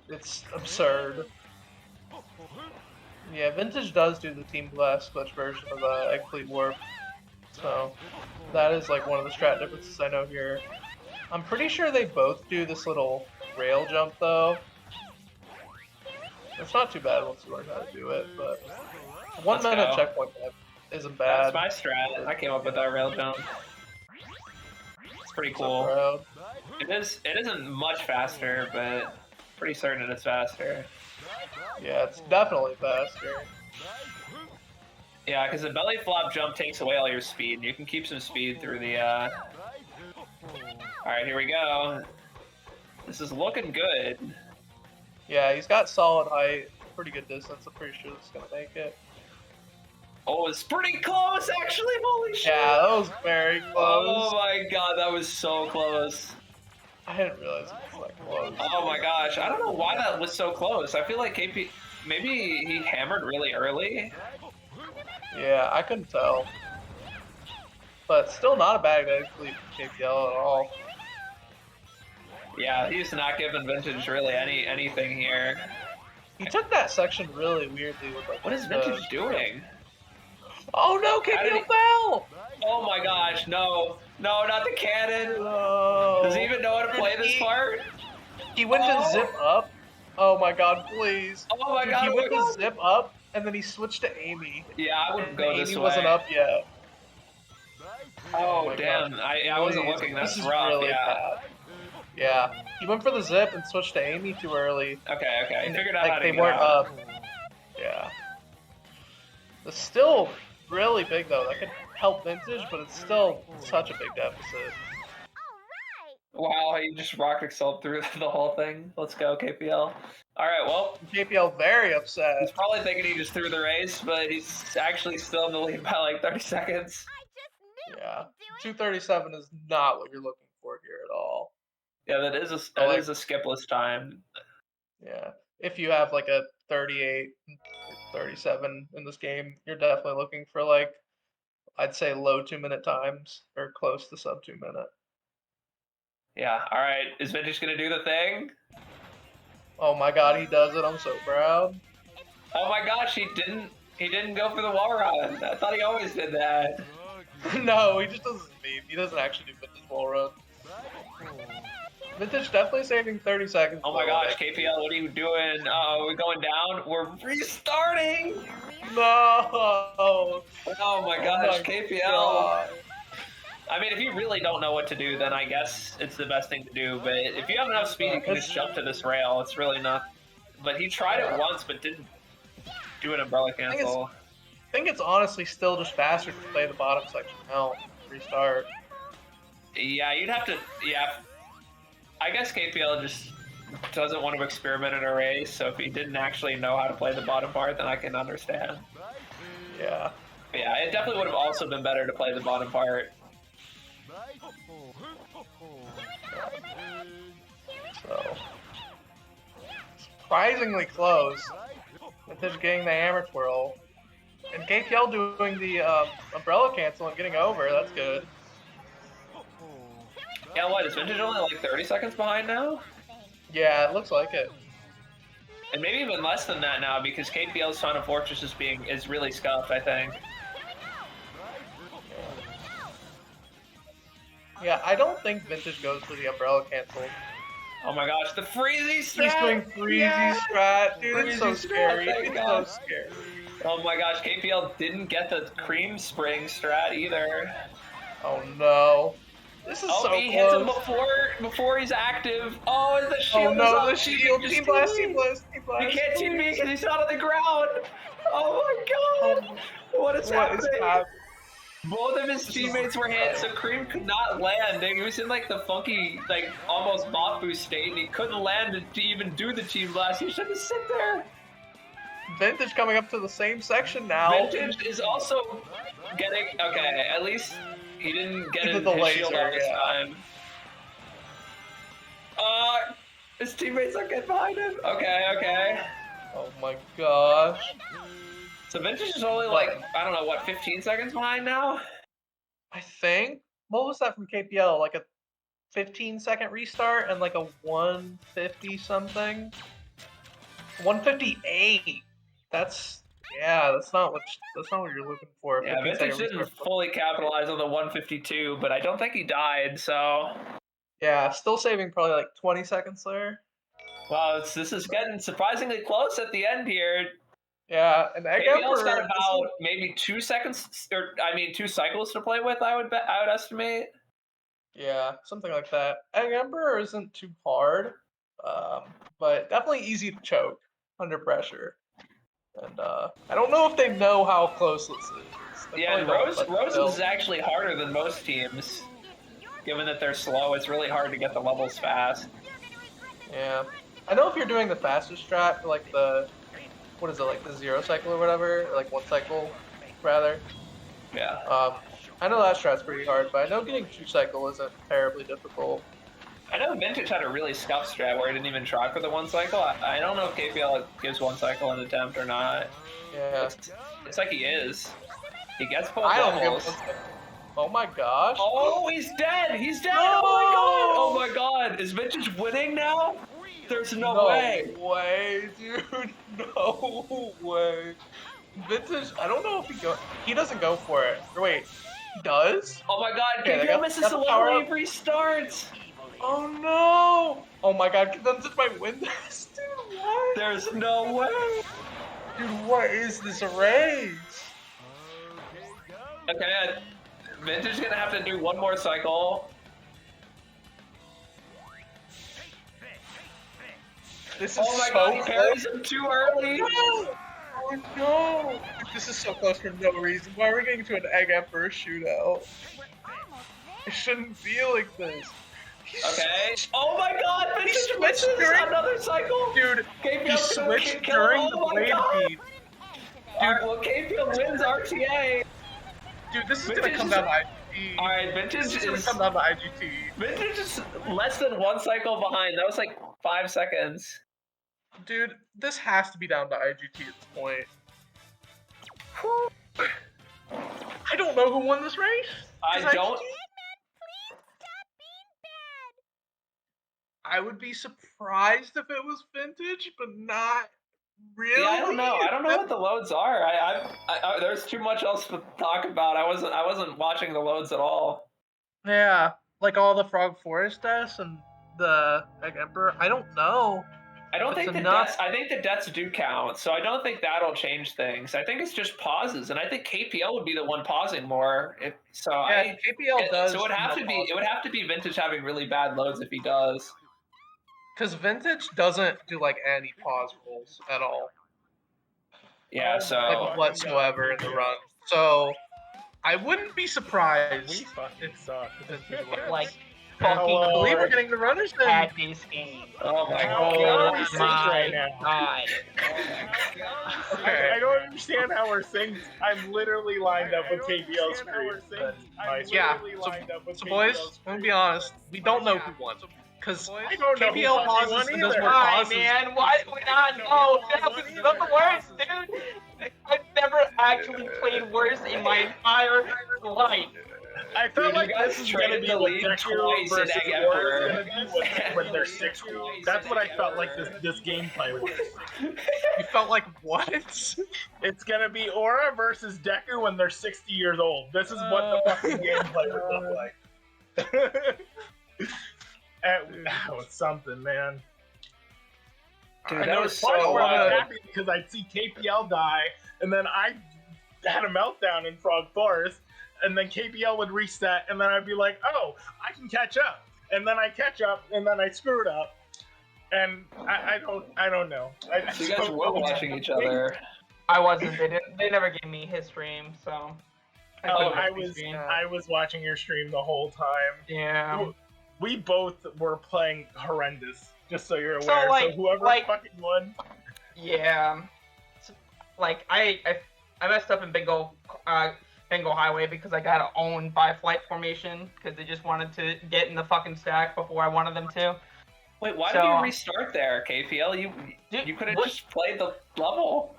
it's absurd. Yeah, Vintage does do the Team Blast glitch version of Egg Fleet Warp, so that is like one of the strat differences I know here. I'm pretty sure they both do this little rail jump though. It's not too bad once you learn how to do it, but 1 Let's minute go. checkpoint isn't That's bad. my strat. I came up with that rail jump. It's pretty So cool. proud. It isn't much faster, but pretty certain it's faster. Yeah, it's definitely faster. Yeah, because the belly flop jump takes away all your speed. And you can keep some speed through the. All right, here we go. This is looking good. Yeah, he's got solid height, pretty good distance. I'm pretty sure this is gonna make it. Oh, it's pretty close, actually. Holy shit! Yeah, that was very close. Oh my god, that was so close. I didn't realize it was that close. Oh my gosh, I don't know why that was so close. I feel like KP, maybe he hammered really early. Yeah, I couldn't tell. But still not a bad egg fleet from KPL at all. Yeah, he's not giving Vintage really anything here. He took that section really weirdly with like What is the- Vintage doing? Oh no, How did KPL he- fell! Oh my gosh, no, not the cannon. No. Does he even know how to play this part? He went to Oh. zip up. Oh my god, please. Oh my Dude, god, he oh went my to god. zip up and then he switched to Amy. Yeah, I wouldn't go Amy this way. wasn't up yet. Oh, my damn, God. I wasn't Please, looking. this That's is rough, really yeah. bad. Yeah, he went for the zip and switched to Amy too early. Okay, he figured out Like how to they get weren't out. up. Yeah. It's still really big though. That could help Vintage, but it's still such a big deficit. Wow, he just rock excelled through the whole thing. Let's go, KPL. All right, well, KPL very he's upset. probably thinking he just threw the race, but he's actually still in the lead by like 30 seconds. Yeah, 237 is not what you're looking for here at all. Yeah, that is a skipless time. Yeah, if you have like a 38, 37 in this game, you're definitely looking for like, I'd say low 2-minute times or close to sub 2 minute. Yeah, all right. Is Vintage gonna do the thing? Oh my god, he does it. I'm so proud. Oh my gosh, he didn't go for the wall run. I thought he always did that. No, he just does his meme. He doesn't actually do Vintage wall run. Vintage definitely saving 30 seconds. Oh my though, gosh, like- KPL, what are you doing? Uh-oh, we're going down. We're restarting. No! Oh my gosh, my KPL. God. I mean, if you really don't know what to do, then I guess it's the best thing to do. But if you have enough speed, you can just jump to this rail. It's really not. But he tried it once, but didn't do an umbrella cancel. I think it's honestly still just faster to play the bottom section now. Restart. Yeah, you'd have to. Yeah, I guess KPL just doesn't want to experiment in a race. So if he didn't actually know how to play the bottom part, then I can understand. Yeah. But yeah, it definitely would have also been better to play the bottom part. So surprisingly close. Vintage getting the hammer twirl. And KPL doing the umbrella cancel and getting over. That's good. Yeah, what is Vintage only like 30 seconds behind now? Yeah, it looks like it. And maybe even less than that now because KPL's Son of Fortress is really scuffed, I think. Yeah, I don't think Vintage goes for the umbrella cancel. Oh my gosh, the freezy strat! He's doing freezy Yeah! strat. Dude, it's so Freezy strat, scary. thank It's God. so scary. Oh my gosh, KPL didn't get the cream spring strat either. Oh no. This is Oh, so he hits him close. before he's active. Oh, and the shield Oh no, is the up. shield. Just Team blast, TP. team blast, team He blast. can't TP please. because he's not on the ground. Oh my god! What is What is happening? happening? Both of his teammates were hit, so Cream could not land. He was in like the funky, like almost Mafu state, and he couldn't land to even do the team blast. He should just sit there. Vintage coming up to the same section now. Vintage is also getting okay. At least he didn't get He his did the shield laser, out this yeah. time. His teammates are getting behind him. Okay. Oh my gosh. So Vintage is only like, I don't know, what, 15 seconds behind now? I think. What was that from KPL? Like a 15-second restart and like a 150 something? 158. That's not what you're looking for. Yeah, Vintage didn't fully capitalize on the 152, but I don't think he died, so... Yeah, still saving probably like 20 seconds there. Wow, this is getting surprisingly close at the end here. Yeah, and Egg KPL's got Emperor, about maybe 2 seconds, or I mean 2 cycles to play with, I would estimate. yeah, something like that. Egg Emperor isn't too hard, but definitely easy to choke under pressure. And I don't know if they know how close this is. They Yeah, and probably don't, but Rose still. is actually harder than most teams. Given that they're slow, it's really hard to get the levels fast. Yeah. I know if you're doing the faster strat, like the, what is it, like the 0 cycle or whatever, like 1 cycle, rather. Yeah. I know that strat's pretty hard, but I know getting 2 cycle isn't terribly difficult. I know Vintage had a really scuff strat where he didn't even try for the 1 cycle. I don't know if KPL gives 1 cycle an attempt or not. Yeah. It's like he is. He gets both I don't levels. give 1 cycle. Oh my gosh. Oh, he's dead! He's dead! No! Oh my god! Is Vintage winning now? There's no way! No way, dude. No way. Vintage, I don't know if he doesn't go for it. Or wait, he does? Oh my god, Okay, KPL misses the power level up. he restarts! Oh no! Oh my god, Vintage might win this, dude. What? There's no way! Dude, what is this race? Okay, Vintage is gonna have to do 1 more cycle. This is Oh my so god, he close. parries him too early! Oh no! This is so close for no reason. Why are we getting to an Egg Emperor shootout? It shouldn't be like this. Okay. Oh my god, Vintage switched misses during- another cycle! Dude, KPL he switched kill him. during Oh the my blade god! feed. Alright, well KPL wins RTA! Dude, this is gonna Vintage come is- down to IGT. Alright, Vintage This is gonna is... come down to IGT. Vintage is less than 1 cycle behind. That was like 5 seconds. Dude, this has to be down to IGT at this point. I don't know who won this race. I Does don't... IGT? I would be surprised if it was Vintage, but not really. Yeah, I don't know. I don't know what the loads are. There's too much else to talk about. I wasn't watching the loads at all. Yeah, like all the Frog Forest deaths and the Egg Emperor. I don't know. I don't It's think the enough. deaths. I think the deaths do count, so I don't think that'll change things. I think it's just pauses, and I think KPL would be the one pausing more. Yeah, KPL does. So it would have to be. It would have to be Vintage having really bad loads if he does. Because Vintage doesn't do like any pause rolls at all, Yeah. So like whatsoever in the run. So I wouldn't be surprised. We fucking suck. Like, I fucking believe we're getting the runners then. at this game. Oh my How god. are we synced right now? God. Okay. I don't understand how we're synced. I'm literally lined up with KBL screen. Yeah, so boys, I'm gonna be honest. We don't know who won. Because I don't know who KPL fucking pauses won and does either. more Why, pauses. man? Why do we not know? That was the worst, dude. I've never actually played worse in my entire life. I felt Dude, like you guys this is gonna traded be the like lead Niczur twice in versus Egg Aura Emperor. when they're 6. That's what I felt like this gameplay was. You felt like what? It's gonna be Aura versus Deku when they're 60 years old. This is what the fucking gameplay would look like. That was something, man. Dude, And that there was was parts so where I was wild. happy because I'd see KPL die, and then I had a meltdown in Frog Forest, and then KPL would reset, and then I'd be like, oh, I can catch up. And then I catch up, and then I screw it up. And I don't know. So you guys were watching each other. I wasn't. They never gave me his stream, so. I couldn't stream. was watching your stream the whole time. Yeah. We both were playing horrendous, just so you're So, aware. So, like- whoever like- fucking won. Yeah. Like I messed up in Bingo Highway because I got owned by Flight Formation because they just wanted to get in the fucking stack before I wanted them to. Wait, why So- did you restart there, KPL? You could have what- just played the level.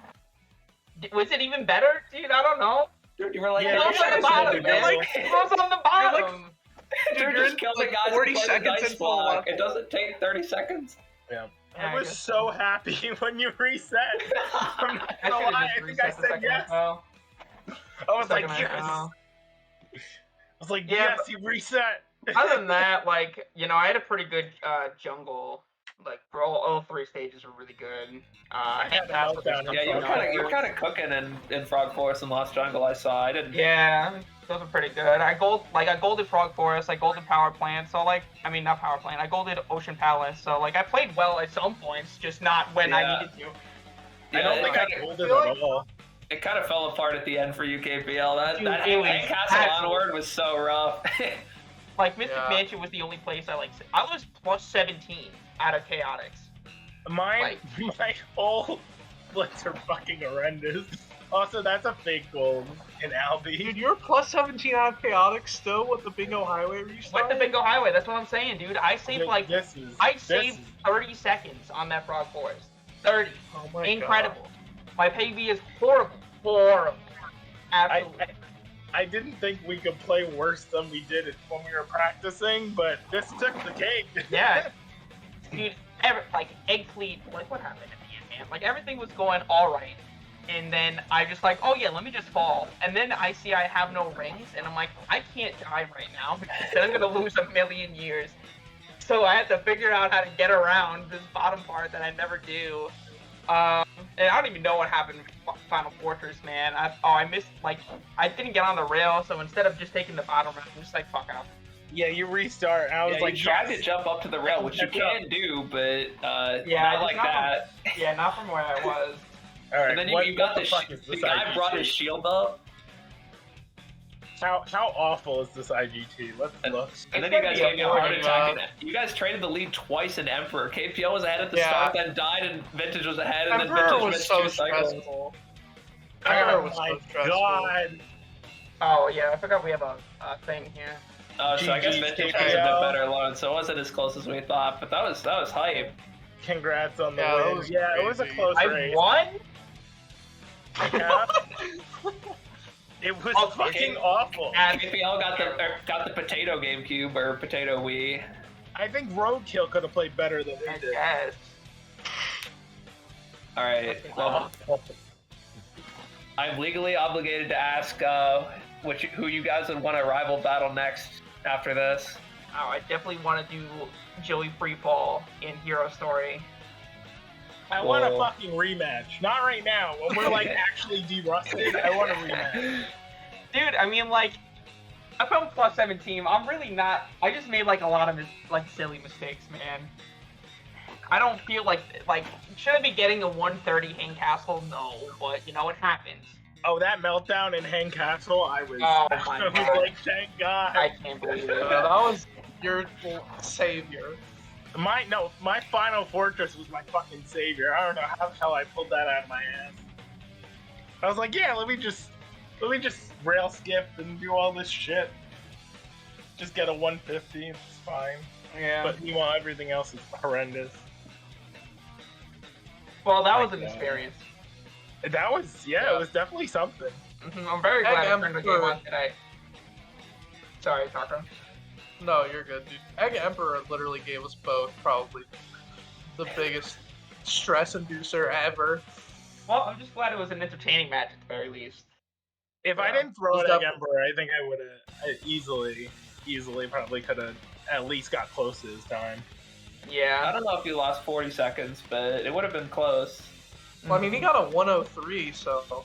Was it even better, dude? I don't know. Dude, you were like, Yeah, It was on the bottom, man. It was on the bottom. dude, you're just in, kill the like, guys 40 and play the seconds dice into a level. block. It doesn't take 30 seconds. Yeah, I was guess so happy when you reset. I'm not I gonna should've lie, just I think I reset the said second yes. row. I was like, Second yes. row. I was like, Yeah, yes, he reset. Other than that, like, I had a pretty good jungle. Like, for all 3 stages were really good. I had a meltdown in Yeah, you were Frog kind of cooking in Frog Forest and Lost Jungle. I saw. I didn't. Yeah, those are pretty good. I golded Frog Forest, I golded Power Plant, so not Power Plant, I golded Ocean Palace, so I played well at some points, just not when I Yeah. needed to. I don't it think kinda- I folded at all. It kind of fell apart at the end for you, KPL. Dude, That it was Castle absolute- onward was so rough. Like, Mystic Yeah. Mansion was the only place I was plus 17 out of Chaotix. My whole splits are fucking horrendous. Also, that's a fake gold in Albi. Dude, you're plus 17 out of chaotic still with the Bingo Highway restart. With the Bingo Highway, that's what I'm saying, dude. I saved I saved 30 seconds on that Frog Forest. 30. Oh my Incredible. My PV is horrible. Horrible. Absolutely. I didn't think we could play worse than we did it when we were practicing, but this took the cake. Yeah. Dude, Egg Fleet, what happened at the end, man? Like, everything was going alright. And then I just oh yeah, let me just fall. And then I see I have no rings, and I'm like, I can't die right now because then I'm gonna lose a million years. So I had to figure out how to get around this bottom part that I never do. And I don't even know what happened in Final Fortress, man. I missed, I didn't get on the rail, so instead of just taking the bottom round, I'm just fuck off. Yeah, you restart. And I was Yeah, like, you tried yes. to jump up to the rail, which you can do, but Yeah, not like not that. Yeah, not from where I was. All right, And then what you got the fuck is the this guy IGT? brought his shield up, How awful is this IGT? Let's look. and then It's you gonna guys be a gave me a heart boring attack. And you guys traded the lead twice in Emperor. KPL was ahead at the Yeah. start, then died, and Vintage was ahead, and Emperor then Vintage was missed so 2 cycles. stressful. Oh Emperor was my so stressful. god. Oh yeah, I forgot we have a thing here. So I guess GG's Vintage was a bit KPL. better alone, so it wasn't as close as we thought, but that was hype. Congrats on the Yeah, that win. was Yeah, it was a crazy. close I race. won? Yeah. It was Oh, fucking awful. And KPL got the potato GameCube or potato Wii. I think Roadkill could have played better than we I did. guess. All right, well, I'm legally obligated to ask who you guys would want to rival battle next after this. Oh, I definitely want to do Joey Freefall in Hero Story. I want a Whoa. fucking rematch. Not right now. When we're actually derusted, I want a rematch. Dude, I mean, I'm from plus 17. I'm really not. I just made a lot of silly mistakes, man. I don't feel should I be getting a 130 Hang Castle? No, but it happens. Oh, that meltdown in Hang Castle, I was, Oh I my was God. like, thank God. I can't believe it. That was your savior. My Final Fortress was my fucking savior. I don't know how the hell I pulled that out of my ass. I was like, yeah, let me just rail skip and do all this shit. Just get a 150, it's fine. Yeah. But meanwhile, everything else is horrendous. Well, that was My an God. experience. That was, it was definitely something. I'm very glad I I'm turned the sure. game on today. Sorry, Taco. No, you're good, dude. Egg Emperor literally gave us both probably the biggest stress inducer ever. Well, I'm just glad it was an entertaining match at the very least. If I Yeah, didn't throw it was it at definitely- Emperor, I think I would have easily probably could have at least got close to his time. I Yeah. don't know if he lost 40 seconds, but it would have been close. Well, I mean, he got a 103, so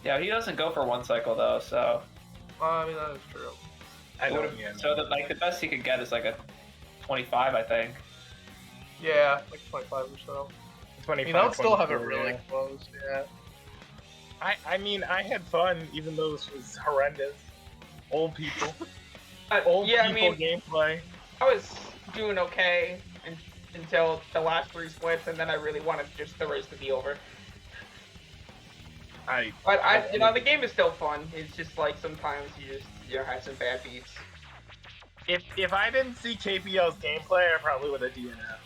Yeah, he doesn't go for one cycle though, so I mean that is true. I it don't. would've- Yeah. so that like the best he could get is like a 25, I think. Yeah, like 25 or so. I 25, mean, I would still have it 24, really yeah. close. Yeah. I mean, I had fun, even though this was horrendous. Old people. Yeah, I people mean, gameplay. I was doing okay until the last 3 splits, and then I really wanted just the race to be over. But the game is still fun. It's just like sometimes you have some bad beats. If I didn't see KPL's gameplay, I probably would have DNF.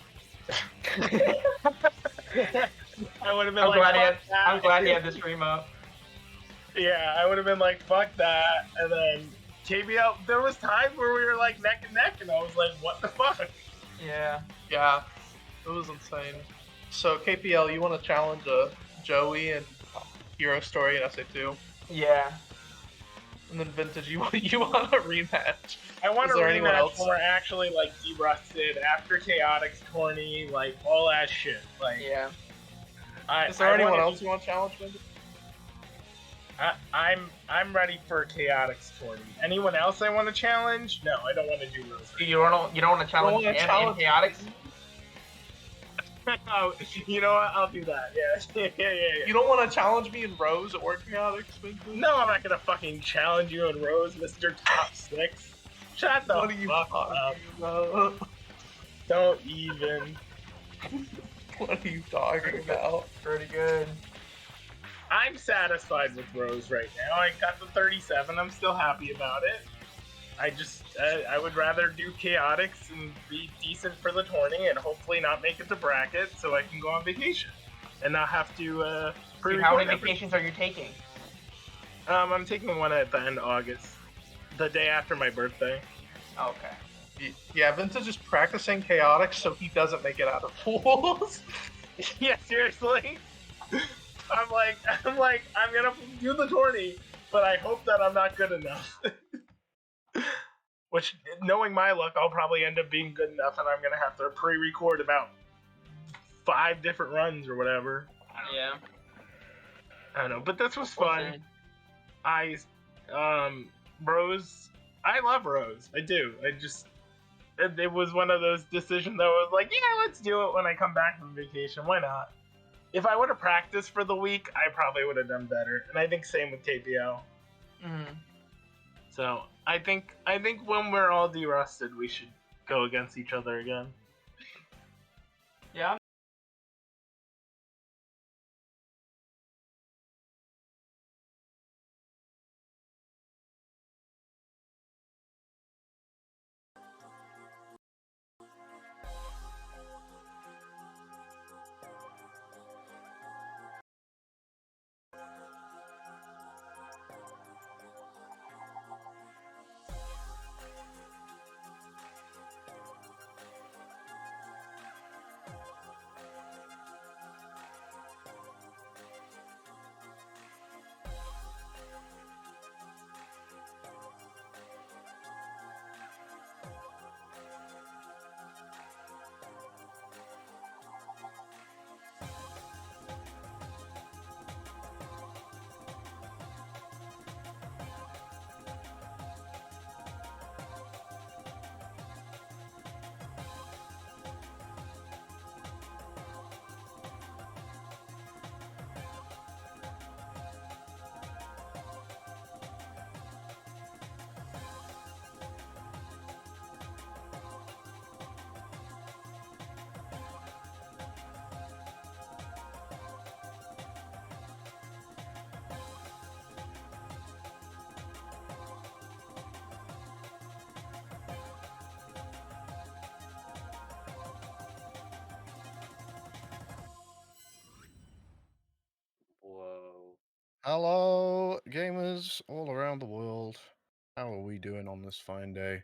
I would have been I'm glad he had the stream up. Yeah, I would have been like, fuck that. And then KBL, there was times where we were like neck and neck, and I was like, what the fuck? Yeah. Yeah, it was insane. So KPL, you want to challenge Joey and Hero Story in SA2? Yeah. And then Vintage, you want a rematch? I want Is a there anyone rematch else? when we're actually like derusted after Chaotix, Corny, like all that shit. Like, Yeah. Is there anyone else you want to challenge, Vintage? I'm ready for Chaotix, Corny. Anyone else I want to challenge? No, I don't want to do those. You don't want to challenge wanna him challenge- in Chaotix? Oh, you know what? I'll do that. Yeah. Yeah. You don't want to challenge me in Rose at Work Chaotix, Vintage? No, I'm not gonna fucking challenge you in Rose, Mr. Top 6. Shut the What are you fuck talking up. about? Don't even. What are you talking about? Pretty good. I'm satisfied with Rose right now. I got the 37. I'm still happy about it. I would rather do Chaotix and be decent for the tourney and hopefully not make it to bracket so I can go on vacation and not have to Dude, pre-record how many everything. vacations are you taking? I'm taking one at the end of August, the day after my birthday. Okay. Yeah, Vintage is practicing Chaotix so he doesn't make it out of pools. Yeah, seriously. I'm gonna do the tourney, but I hope that I'm not good enough. Which, knowing my luck, I'll probably end up being good enough, and I'm gonna have to pre-record about 5 different runs or whatever. Yeah. I don't know, but this was fun. Rose, I love Rose. I do. It was one of those decisions that was like, yeah, let's do it when I come back from vacation. Why not? If I would have practiced for the week, I probably would have done better. And I think same with KPL. Mm-hmm. So I think when we're all derusted, we should go against each other again. Yeah. Hello, gamers all around the world. How are we doing on this fine day?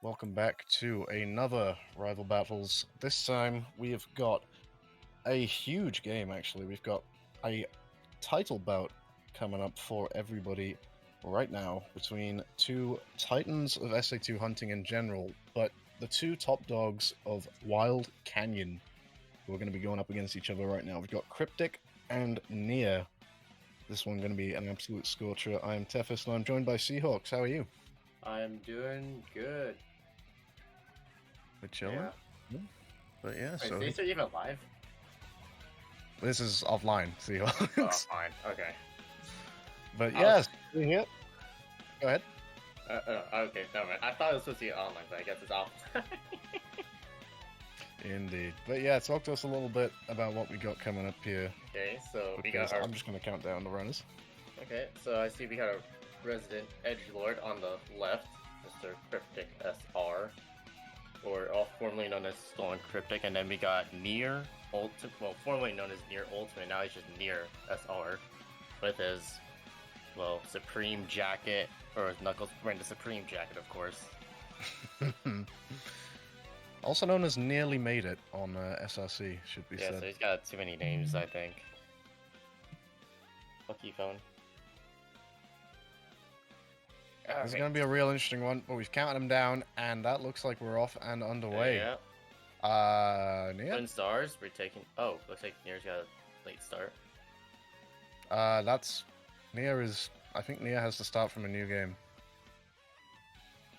Welcome back to another Rival Battles. This time we have got a huge game, actually. We've got a title bout coming up for everybody right now between two titans of SA2 hunting in general, but the two top dogs of Wild Canyon, who are going to be going up against each other right now. We've got Cryptic and Nia. This one going to be an absolute scorcher. I am Tethys, and I'm joined by Seahawks. How are you? I'm doing good. We're chilling. Yeah. But yeah, Wait, so is these even live? this is offline, Oh, Seahawks. fine. Okay. But I yes, yeah. Go ahead. Okay, never mind. I thought it was supposed to be online, but I guess it's off. Indeed. But yeah, talk to us a little bit about what we got coming up here. Okay, so we Because got our... I'm just going to count down the runners. Okay, so I see we got a resident edgelord on the left, Mr. Cryptic SR, or formerly known as Stolen Cryptic, and then we got Nier Ultimate, well, formerly known as Nier Ultimate, now he's just Nier SR, with his, well, Supreme Jacket, or his Knuckles wearing the Supreme Jacket, of course. Also known as Nearly Made It on SRC, should be Yeah, said. so he's got too many names, I think. I'll keep going. This is going to be a real interesting one, but we've counted them down, and that looks like we're off and underway. Yeah. Nia? Twin stars, we're taking... Oh, looks like Nier's got a late start. That's... Nia is... I think Nia has to start from a new game.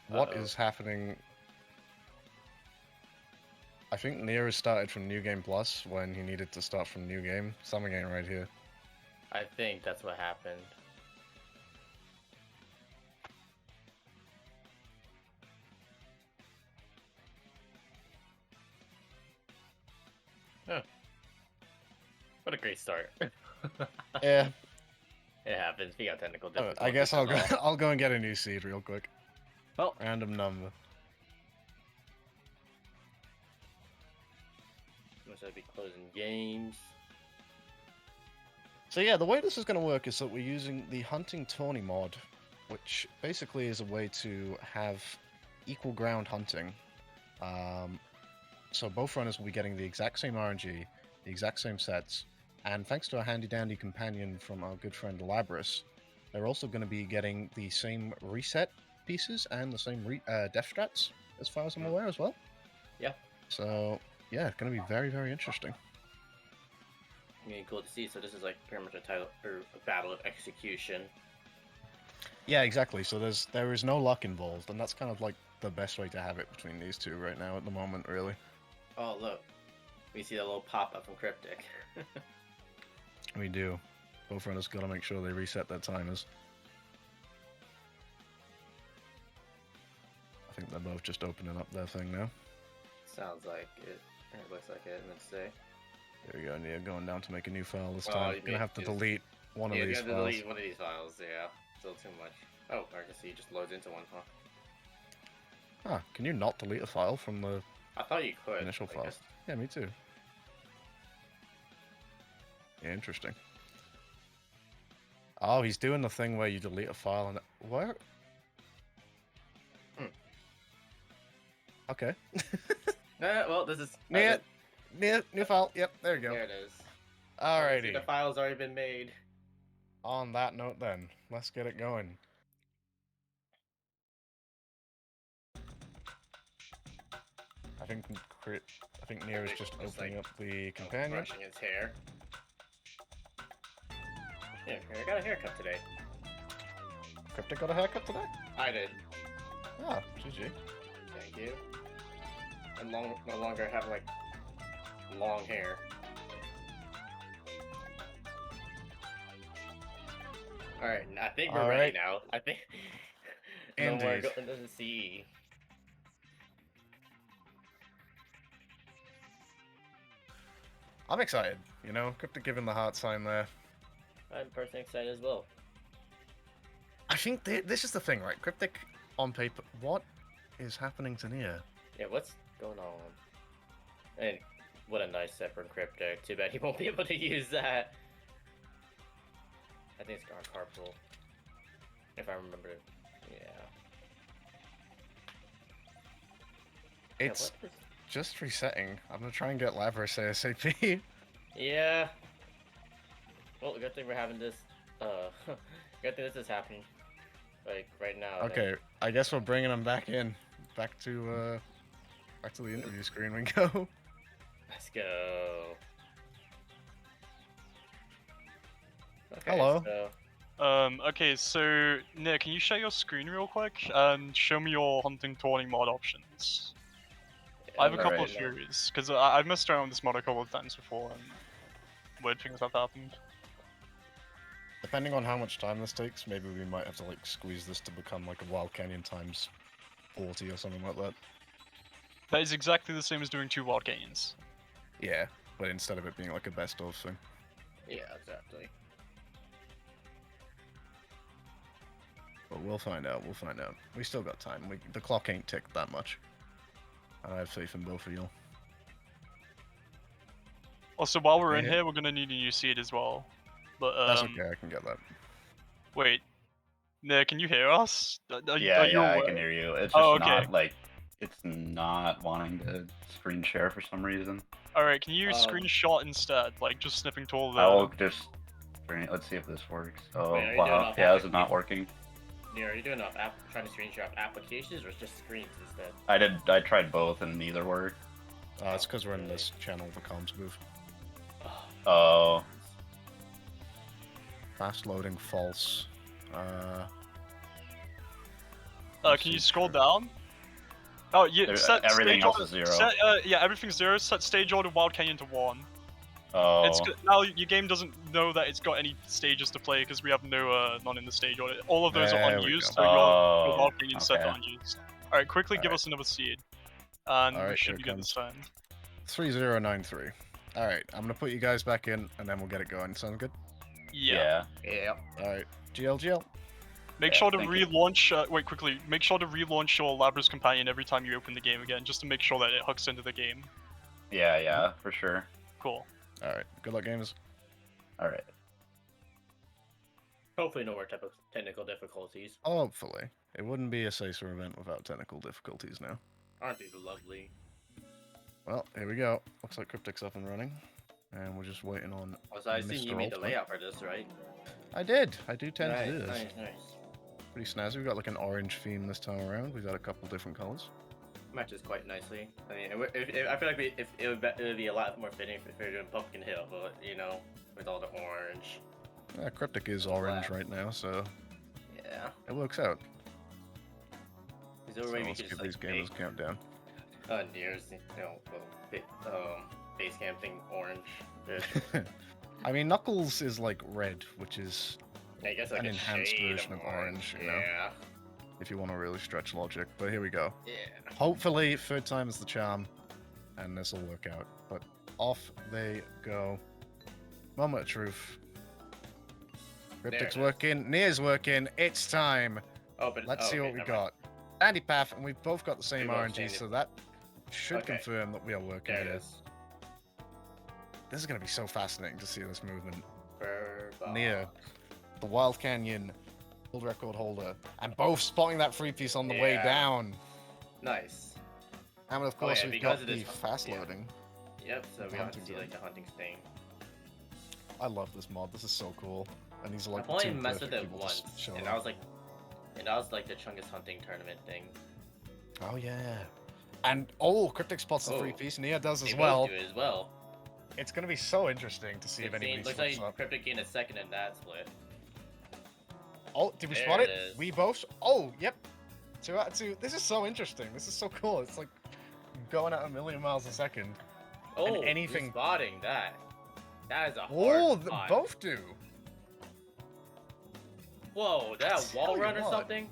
What is happening... I think Nia has started from New Game Plus when he needed to start from New Game. Something ain't right here. I think that's what happened. Huh. What a great start. Yeah. It happens. We got technical difficulties. I guess I'll go. I'll go and get a new seed real quick. Well, random number. Must I be closing games? So yeah, the way this is going to work is that we're using the Hunting Tourney mod, which basically is a way to have equal ground hunting. So both runners will be getting the exact same RNG, the exact same sets, and thanks to a handy-dandy companion from our good friend Labris, they're also going to be getting the same reset pieces and the same death strats, as far as I'm aware, as well. Yeah. So yeah, it's going to be very, very interesting. Yeah, cool to see. So this is like pretty much a title or a battle of execution. Yeah, exactly. So there is no luck involved, and that's kind of like the best way to have it between these two right now at the moment, really. Oh look, we see that little pop up from Cryptic. We do. Both runners got to make sure they reset their timers. I think they're both just opening up their thing now. Sounds like it. It looks like it. Let's see. There we go, Nia going down to make a new file this time. Gonna have to delete one of Yeah, these you have to files. delete one of these files. Yeah, still too much. Oh, I can see it just loads into one, huh? Huh, can you not delete a file from the I thought you could. initial I file? guess. Yeah, me too. Yeah, interesting. Oh, he's doing the thing where you delete a file and... Where? Okay. Well, this is... New file. Yep, there you go. There it is. Alrighty. The file's already been made. On that note then, let's get it going. I think Nier is just opening up the companion. Brushing his hair. Yeah, I got a haircut today. Cryptic got a haircut today? I did. Ah, GG. Thank you. I no longer have like long hair. Alright, I think we're ready now. I think no more Indeed. going to the sea. I'm excited, you know, Cryptic giving the heart sign there. I'm personally excited as well. I think this is the thing, right? Cryptic on paper. What is happening to Nia? Yeah, what's going on? And what a nice set from Cryptic. Too bad he won't be able to use that. I think it's Garn Carpool. If I remember it. Yeah. It's just resetting. I'm gonna try and get Lavris ASAP. Yeah. Well, good thing we're having this. Good thing this is happening. Like right now. Okay, I guess we're bringing him back in. Back to Back to the interview screen we go. Let's go. Okay, Hello. So, Okay, so Nick, can you share your screen real quick and show me your hunting tawny mod options? I have a couple of Alright. theories, because I've messed around with this mod a couple of times before, and weird things have happened. Depending on how much time this takes, maybe we might have to like squeeze this to become like a Wild Canyon times 40 or something like that. That is exactly the same as doing 2 wild canyons. Yeah, but instead of it being like a best of thing. Yeah, exactly. But we'll find out, we'll find out. We still got time. The clock ain't ticked that much. I have faith in both of you. Also, while we're in Yeah. here, we're gonna need a new seed as well. But That's okay, I can get that. wait, Nick, can you hear us? Are you I aware? can hear you. It's just Oh, okay. not like it's not wanting to screen share for some reason. Alright, can you screenshot instead? Like, just snipping to all the... I will just. Let's see if this works. Oh Wait, are you doing wow, off yeah, this is not working. Yeah, are you doing trying to screenshot applications or just screens instead? I tried both and neither worked. It's because we're in this channel for comms move. Oh. Fast loading false. can you scroll down? Oh, yeah, set everything stage else order, is 0. Set, yeah, everything's 0. Set stage order Wild Canyon to 1. Oh. Now your game doesn't know that it's got any stages to play because we have none in the stage order. All of those are There we unused, go. so your Wild Oh, Canyon set to okay. unused. Alright, quickly give Alright. us another seed. And we Alright, should here be it good comes. this time. 3093. Alright, I'm gonna put you guys back in and then we'll get it going. Sound good? Yeah. Yeah. Alright. GLGL. Make Yeah, sure to thank you. relaunch. Wait, quickly. Make sure to relaunch your Labra's Companion every time you open the game again, just to make sure that it hooks into the game. Yeah, for sure. Cool. Alright. Good luck, gamers. Alright. Hopefully no more type of technical difficulties. Hopefully. It wouldn't be a Sacer event without technical difficulties now. Aren't these lovely? Well, here we go. Looks like Cryptic's up and running. And we're just waiting on Also, I see Mr. you made the Ultimate. layout for this, right? I did. I do tend nice, to do this. nice. Pretty snazzy. We've got like an orange theme this time around. We've got a couple different colors. Matches quite nicely. I mean, I feel like it would be a lot more fitting if we were doing Pumpkin Hill, but you know, with all the orange. Cryptic is orange right now, so Yeah. it works out. Is there a So way we let's could give just these like gamers a countdown. Nears, you know, base camp thing orange? I mean, Knuckles is like red, which is I guess like an a enhanced shade version of orange, you know? Yeah. If you want to really stretch logic. But here we go. Yeah. Hopefully, third time is the charm, and this will work out. But off they go. Moment of truth. Cryptic's it is. working. Nia's working. It's time. Let's see what we got. Andy Path, and we've both got the same both RNG, same. so that should Okay. confirm that we are working There it here. is. This is going to be so fascinating to see this movement. Burba. Nia, the Wild Canyon world record holder, and both spotting that free piece on the way Yeah. down. Nice. And of course, yeah, we've because got of the this- fast yeah. loading. Yep. So The we have to hunting see zone. like the hunting sting. I love this mod. This is so cool. And these are like I've the only two messed with perfect it people to once, show and up. that was like the Chungus hunting tournament thing. Oh yeah. And Cryptic spots the free Oh. piece. Nia does They as both well. do it as well. It's gonna be so interesting to see if anybody Looks slips like up. Cryptic gained a second in that split. Oh, did we There spot it it? is. We both. Oh, yep. 2 out of 2. This is so interesting. This is so cool. It's like going at a million miles a second. Oh, and anything. you're spotting that. That is a hard Oh, spot. both do. Whoa, that Tell wall you run or what. something?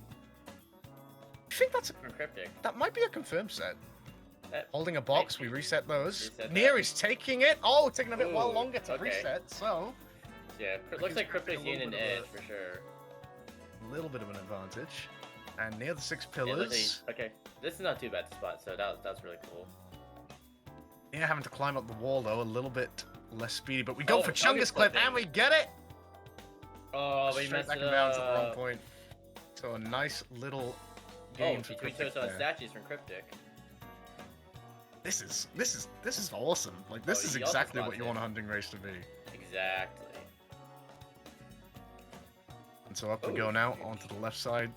I think that's From Cryptic. that might be a confirmed set. That- Holding a box, we reset those. Reset Nia that. is taking it. Oh, taking a bit while Ooh, longer to okay. reset. So Yeah, looks like Cryptic's a little gaining an bit of edge a- for sure. a little bit of an advantage. And near the 6 Yeah, looks pillars. like- okay, this is not too bad to spot, so that's really cool. Yeah, having to climb up the wall though, a little bit less speedy. But we go Oh, for Chungus Chungus Clip, clipping. and we get it. Oh, we Straight messed back it and bounds at the wrong up. point. So a nice little Oh, game for between Cryptic those there. statues from Cryptic. This is awesome. Like this Oh, is he also exactly what spots you it. want a hunting race to be. Exactly. And so up we Oh, go now onto the left side.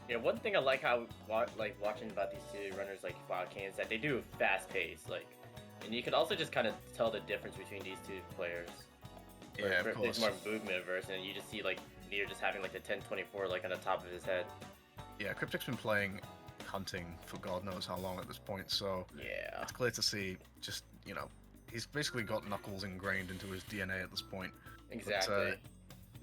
Yeah, one thing I like watching about these two runners like Wildcat is that they do a fast pace, like, and you can also just kind of tell the difference between these two players. Yeah, of There's course. more movement versus, and you just see like Nier just having like the 1024 like on the top of his head. Yeah, Cryptic's been playing hunting for God knows how long at this point, so yeah, it's clear to see just, you know, he's basically got Knuckles ingrained into his DNA at this point. Exactly. But,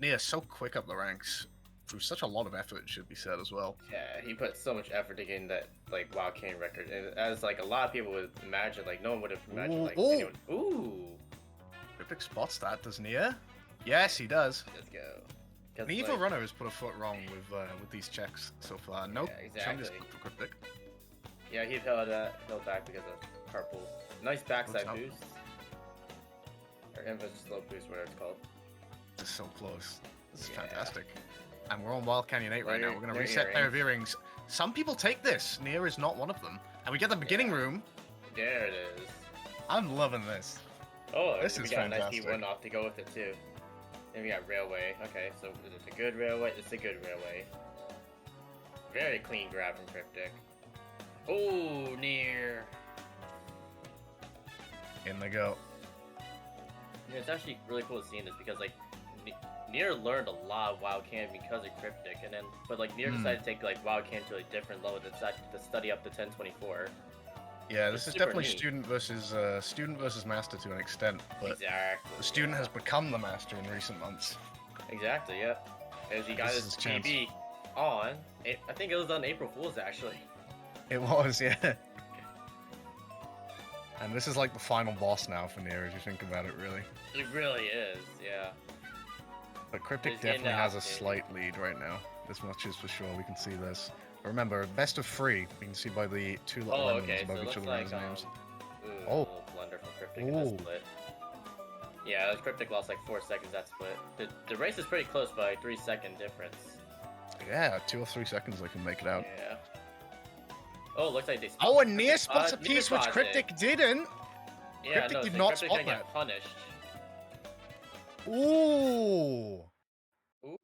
Nier so quick up the ranks through such a lot of effort, it should be said as well. Yeah, he put so much effort to getting that like Wildcat record, and as like a lot of people would imagine, like no one would have imagined like anyone. Ooh. Cryptic spots that, does Nier? Yes, he does. Let's go. Neither like, runner has put a foot wrong with these checks so far. Nope. exactly. For Cryptic. Yeah, he held back because of purple. Nice backside boost. Or inverse slow boost, whatever it's called. This is so close. This is fantastic. And we're on Wild Canyon 8 right now. We're going to They're reset pair of earrings. Some people take this. Nier is not one of them. And we get the beginning room. There it is. I'm loving this. Oh, this we is got fantastic. a nice P1 off to go with it too. Then we got railway. Okay, so is it a good railway? It's a good railway. Very clean grab from Cryptic. Oh, Nier. In they go. Yeah, it's actually really cool seeing this because like Nier learned a lot of Wild Canyon because of Cryptic, and then like Nier decided to take like Wild Canyon to a different level and decided to study up to 1024. Yeah, this is super definitely neat. student versus master to an extent, but Exactly. the student has become the master in recent months. Exactly. Yep. As he got This his is his chance. PB on, I think it was on April Fool's actually. It was, yeah. And this is like the final boss now for Nier, if you think about it, really. It really is. Yeah. But Cryptic He's getting definitely has a out, dude. slight lead right now. This much is for sure. We can see this. But remember, best of 3. We can see by the 2 little Oh, lemons okay. So above it each looks other's like names. ooh, Oh. a little blunder from Cryptic in that split. Yeah, Cryptic lost like 4 seconds that split. The race is pretty close by 3-second difference. Yeah, 2 or 3 seconds they can make it out. Yeah. Oh, it looks like they. Oh, and Nier spots a Nier piece which spots Cryptic it. didn't. Yeah, Cryptic no, did so not Cryptic spot gonna that. get punished. Ooh. Ooh.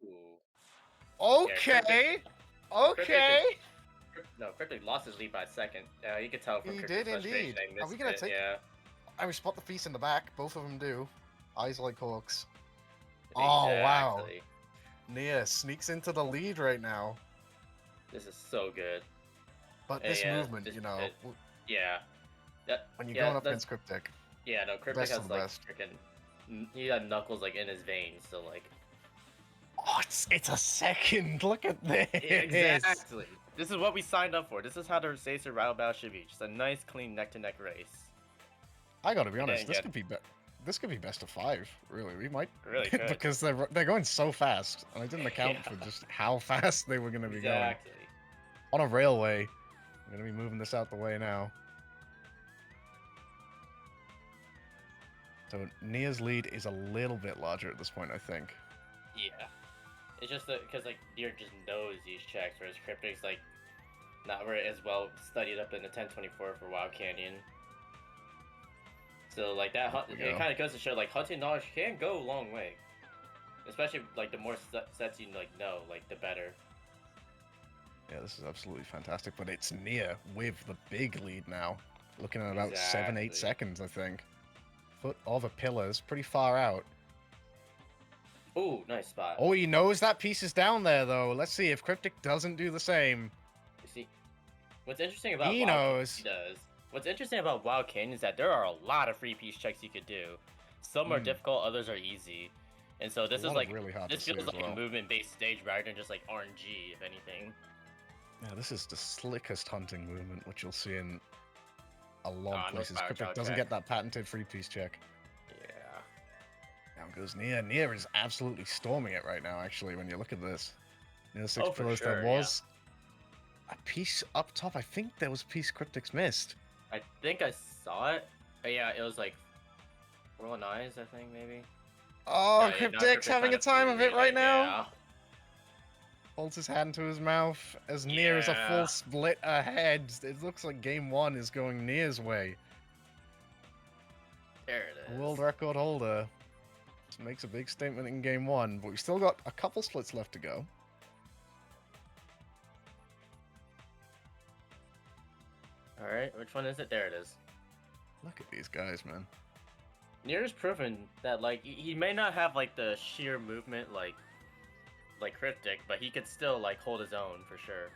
Okay. Okay. Cryptic lost his lead by a second. You could tell from He Cryptic's did frustration indeed. they Are we missed gonna it, take? Yeah. I mean, spot the piece in the back. Both of them do. Eyes like hawks. Oh wow. Exactly. Nier sneaks into the lead right now. This is so good. But this Yeah, movement, you know, Yeah. when you're going up against Cryptic, Yeah, no, Cryptic best of has the like best. freaking. He got Knuckles like in his veins, so like. oh, it's a second. Look at this. Exactly. This is what we signed up for. This is how the Sacer Rattle Battle should be. Just a nice, clean neck-to-neck race. I gotta be honest. This Yeah. could be this could be best of 5. Really, we might Really could. because they're going so fast, and I didn't account for just how fast they were gonna be Exactly. going on a railway. I'm gonna be moving this out the way now. So Nia's lead is a little bit larger at this point, I think. Yeah. It's just because like Nier just knows these checks, whereas Cryptic's like not very as well studied up in the 1024 for Wild Canyon. So like that, There we it go. kind of goes to show like hunting knowledge can go a long way. Especially like the more sets you like know, like the better. Yeah, this is absolutely fantastic, but it's Nier with the big lead now. Looking at about 7-8 Exactly. seconds, I think. Foot of a pillar's pretty far out. Ooh, nice spot. Oh, he knows that piece is down there, though. Let's see if Cryptic doesn't do the same. You see, what's interesting about He Wild knows. Canyon, he does. What's interesting about Wild Canyon is that there are a lot of free piece checks you could do. Some are difficult, others are easy. And so this A is lot of like really hard this to see feels as like well. a movement-based stage rather than just like RNG, if anything. Yeah, this is the slickest hunting movement, which you'll see in a lot Ah, of no places. fire Cryptic child doesn't check. get that patented free piece check. Yeah. Down goes Nier. Nier is absolutely storming it right now, actually, when you look at this. Near the 6 Oh, for pillars, sure, there was a piece up top. I think there was a piece Cryptic's missed. I think I saw it. But yeah, it was like rolling eyes, I think maybe. Oh, Yeah, yeah, no, Cryptic's having a time of it right now. Yeah. Holds his hand to his mouth as Nier is a Yeah. full split ahead. It looks like game 1 is going Nier's way. There it is. World record holder makes a big statement in game 1, but we've still got a couple splits left to go. Alright, which one is it? There it is. Look at these guys, man. Nier's proven that like he may not have like the sheer movement like Cryptic, but he could still like hold his own for sure.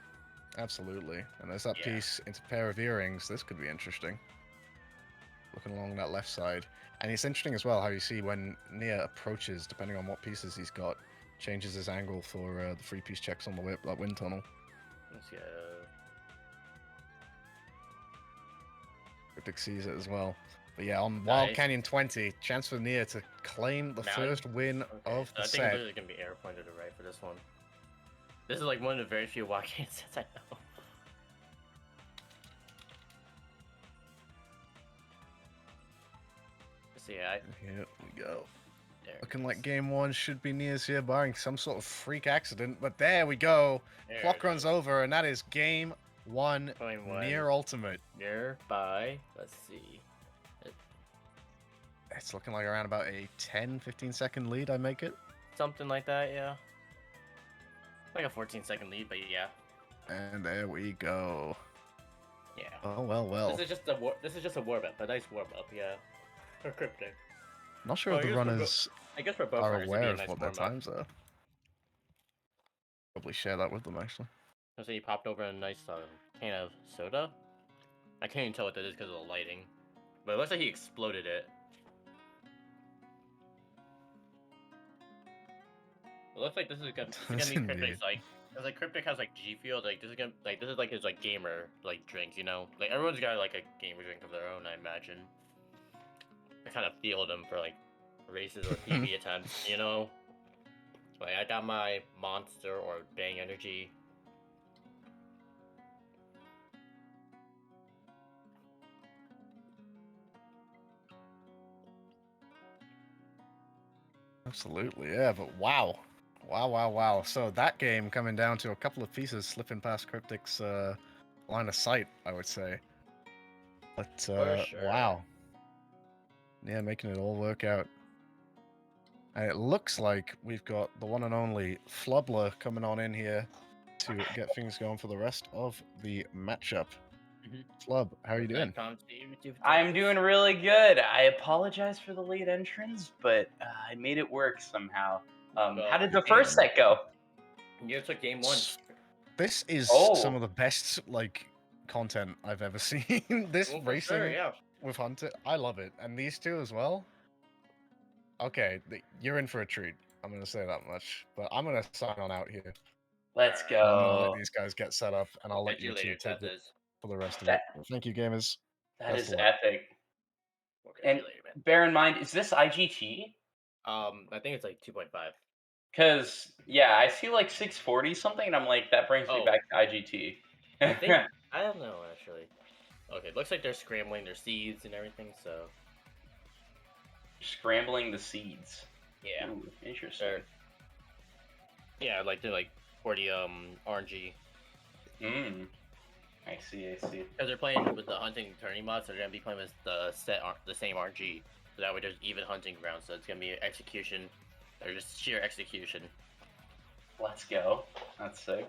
Absolutely. And there's that Yeah. piece into pair of earrings. This could be interesting. Looking along that left side. And it's interesting as well how you see when Nier approaches, depending on what pieces he's got, changes his angle for the free piece checks on the whip, that wind tunnel. Let's go. Cryptic sees it as well. But yeah, on Wild Canyon 20, chance for Nier to claim the first win of the I think set. literally gonna be air pointed to right for this one. This is like one of the very few Wild Canyon sets I know. So yeah, Here we go. There Looking like game one should be Nier's here, barring some sort of freak accident. But there we go. There Clock it runs over, and that is game one, Game one. Nier Ultimate. Nier by, let's see. It's looking like around about a 10-15 second lead, I make it. Something like that, yeah. Like a 14-second lead, but yeah. And there we go. Yeah. Oh, well. This is just a warm up, a nice warm up, yeah. For Cryptic. Not sure Well, if I the guess for runners I guess for both are runners, it'd be aware a of nice what their warm-up. times are. Probably share that with them, actually. So he popped over a nice can of soda. I can't even tell what that is because of the lighting. But it looks like he exploded it. It looks like this is gonna be Indeed. Cryptic's like, cause like Cryptic has like G Fuel, like this is gonna this is like his like gamer like drink, you know? Like everyone's got like a gamer drink of their own, I imagine. I kind of feel them for like races or PB attempts, you know? Like I got my Monster or Bang Energy. Absolutely, yeah, but wow. Wow. So that game coming down to a couple of pieces slipping past Cryptic's line of sight, I would say. But For sure. wow. Yeah, making it all work out. And it looks like we've got the one and only Flubler coming on in here to get things going for the rest of the matchup. Flub, how are you doing? I'm doing really good. I apologize for the late entrance, but I made it work somehow. How did the first set go? You took game one. This is some of the best like content I've ever seen. This Well, for racing sure, yeah. with Hunter, I love it, and these two as well. Okay, you're in for a treat. I'm gonna say that much, but I'm gonna sign on out here. Let's I'm gonna let go. these guys get set up, and I'll let you two take it for the rest of it. Thank you, gamers. That Best is of luck. epic. And bear in mind, is this IGT? I think it's like 2.5. Because, yeah, I see like 640 something, and I'm like, that brings me back to IGT. I think I don't know actually. Okay, looks like they're scrambling their seeds and everything, so Scrambling the seeds. yeah. Ooh, interesting. Yeah, like they're like 40 RNG. I see. Because they're playing with the hunting turning mod, so they're gonna be playing with the same RNG. So that way there's even hunting grounds, so it's gonna be execution, or just sheer execution. Let's go. That's sick.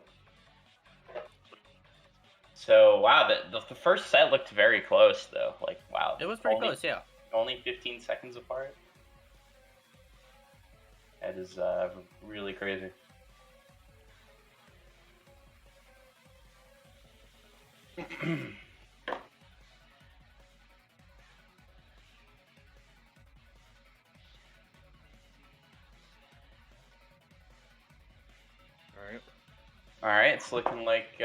So, wow, the first set looked very close, though. Like, wow. It was pretty close, yeah. Only 15 seconds apart. That is really crazy. Alright, it's looking like,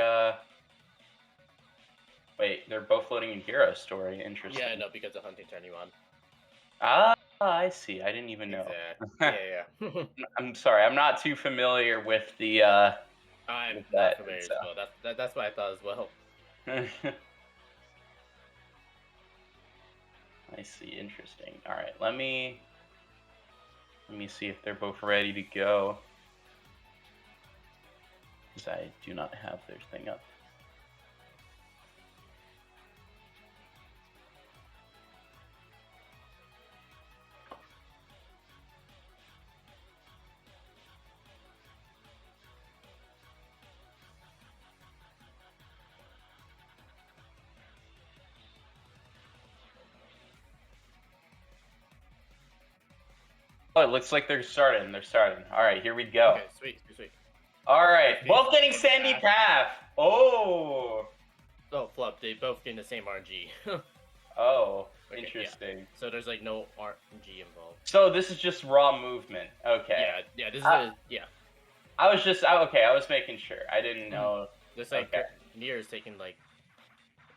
wait, they're both loading in Hero Story. Interesting. Yeah, no, because of hunting turning mod. Ah, I see. I didn't even know. Yeah. I'm sorry, I'm not too familiar with the, I'm with not that, familiar so. as well. That's what I thought as well. I see. Interesting. All right, let me see if they're both ready to go. Because I do not have their thing up. Oh, it looks like they're starting. They're starting. All right, here we go. Okay, sweet. All right, Okay, both getting flip Sandy back. Path. Oh. Oh, flop. They both getting the same RNG. Oh, Okay, yeah. interesting. So there's like no RNG involved. So this is just raw movement. Okay. Yeah. This is yeah. I was just okay. I was making sure. I didn't know. There's like Okay. Nier is taking like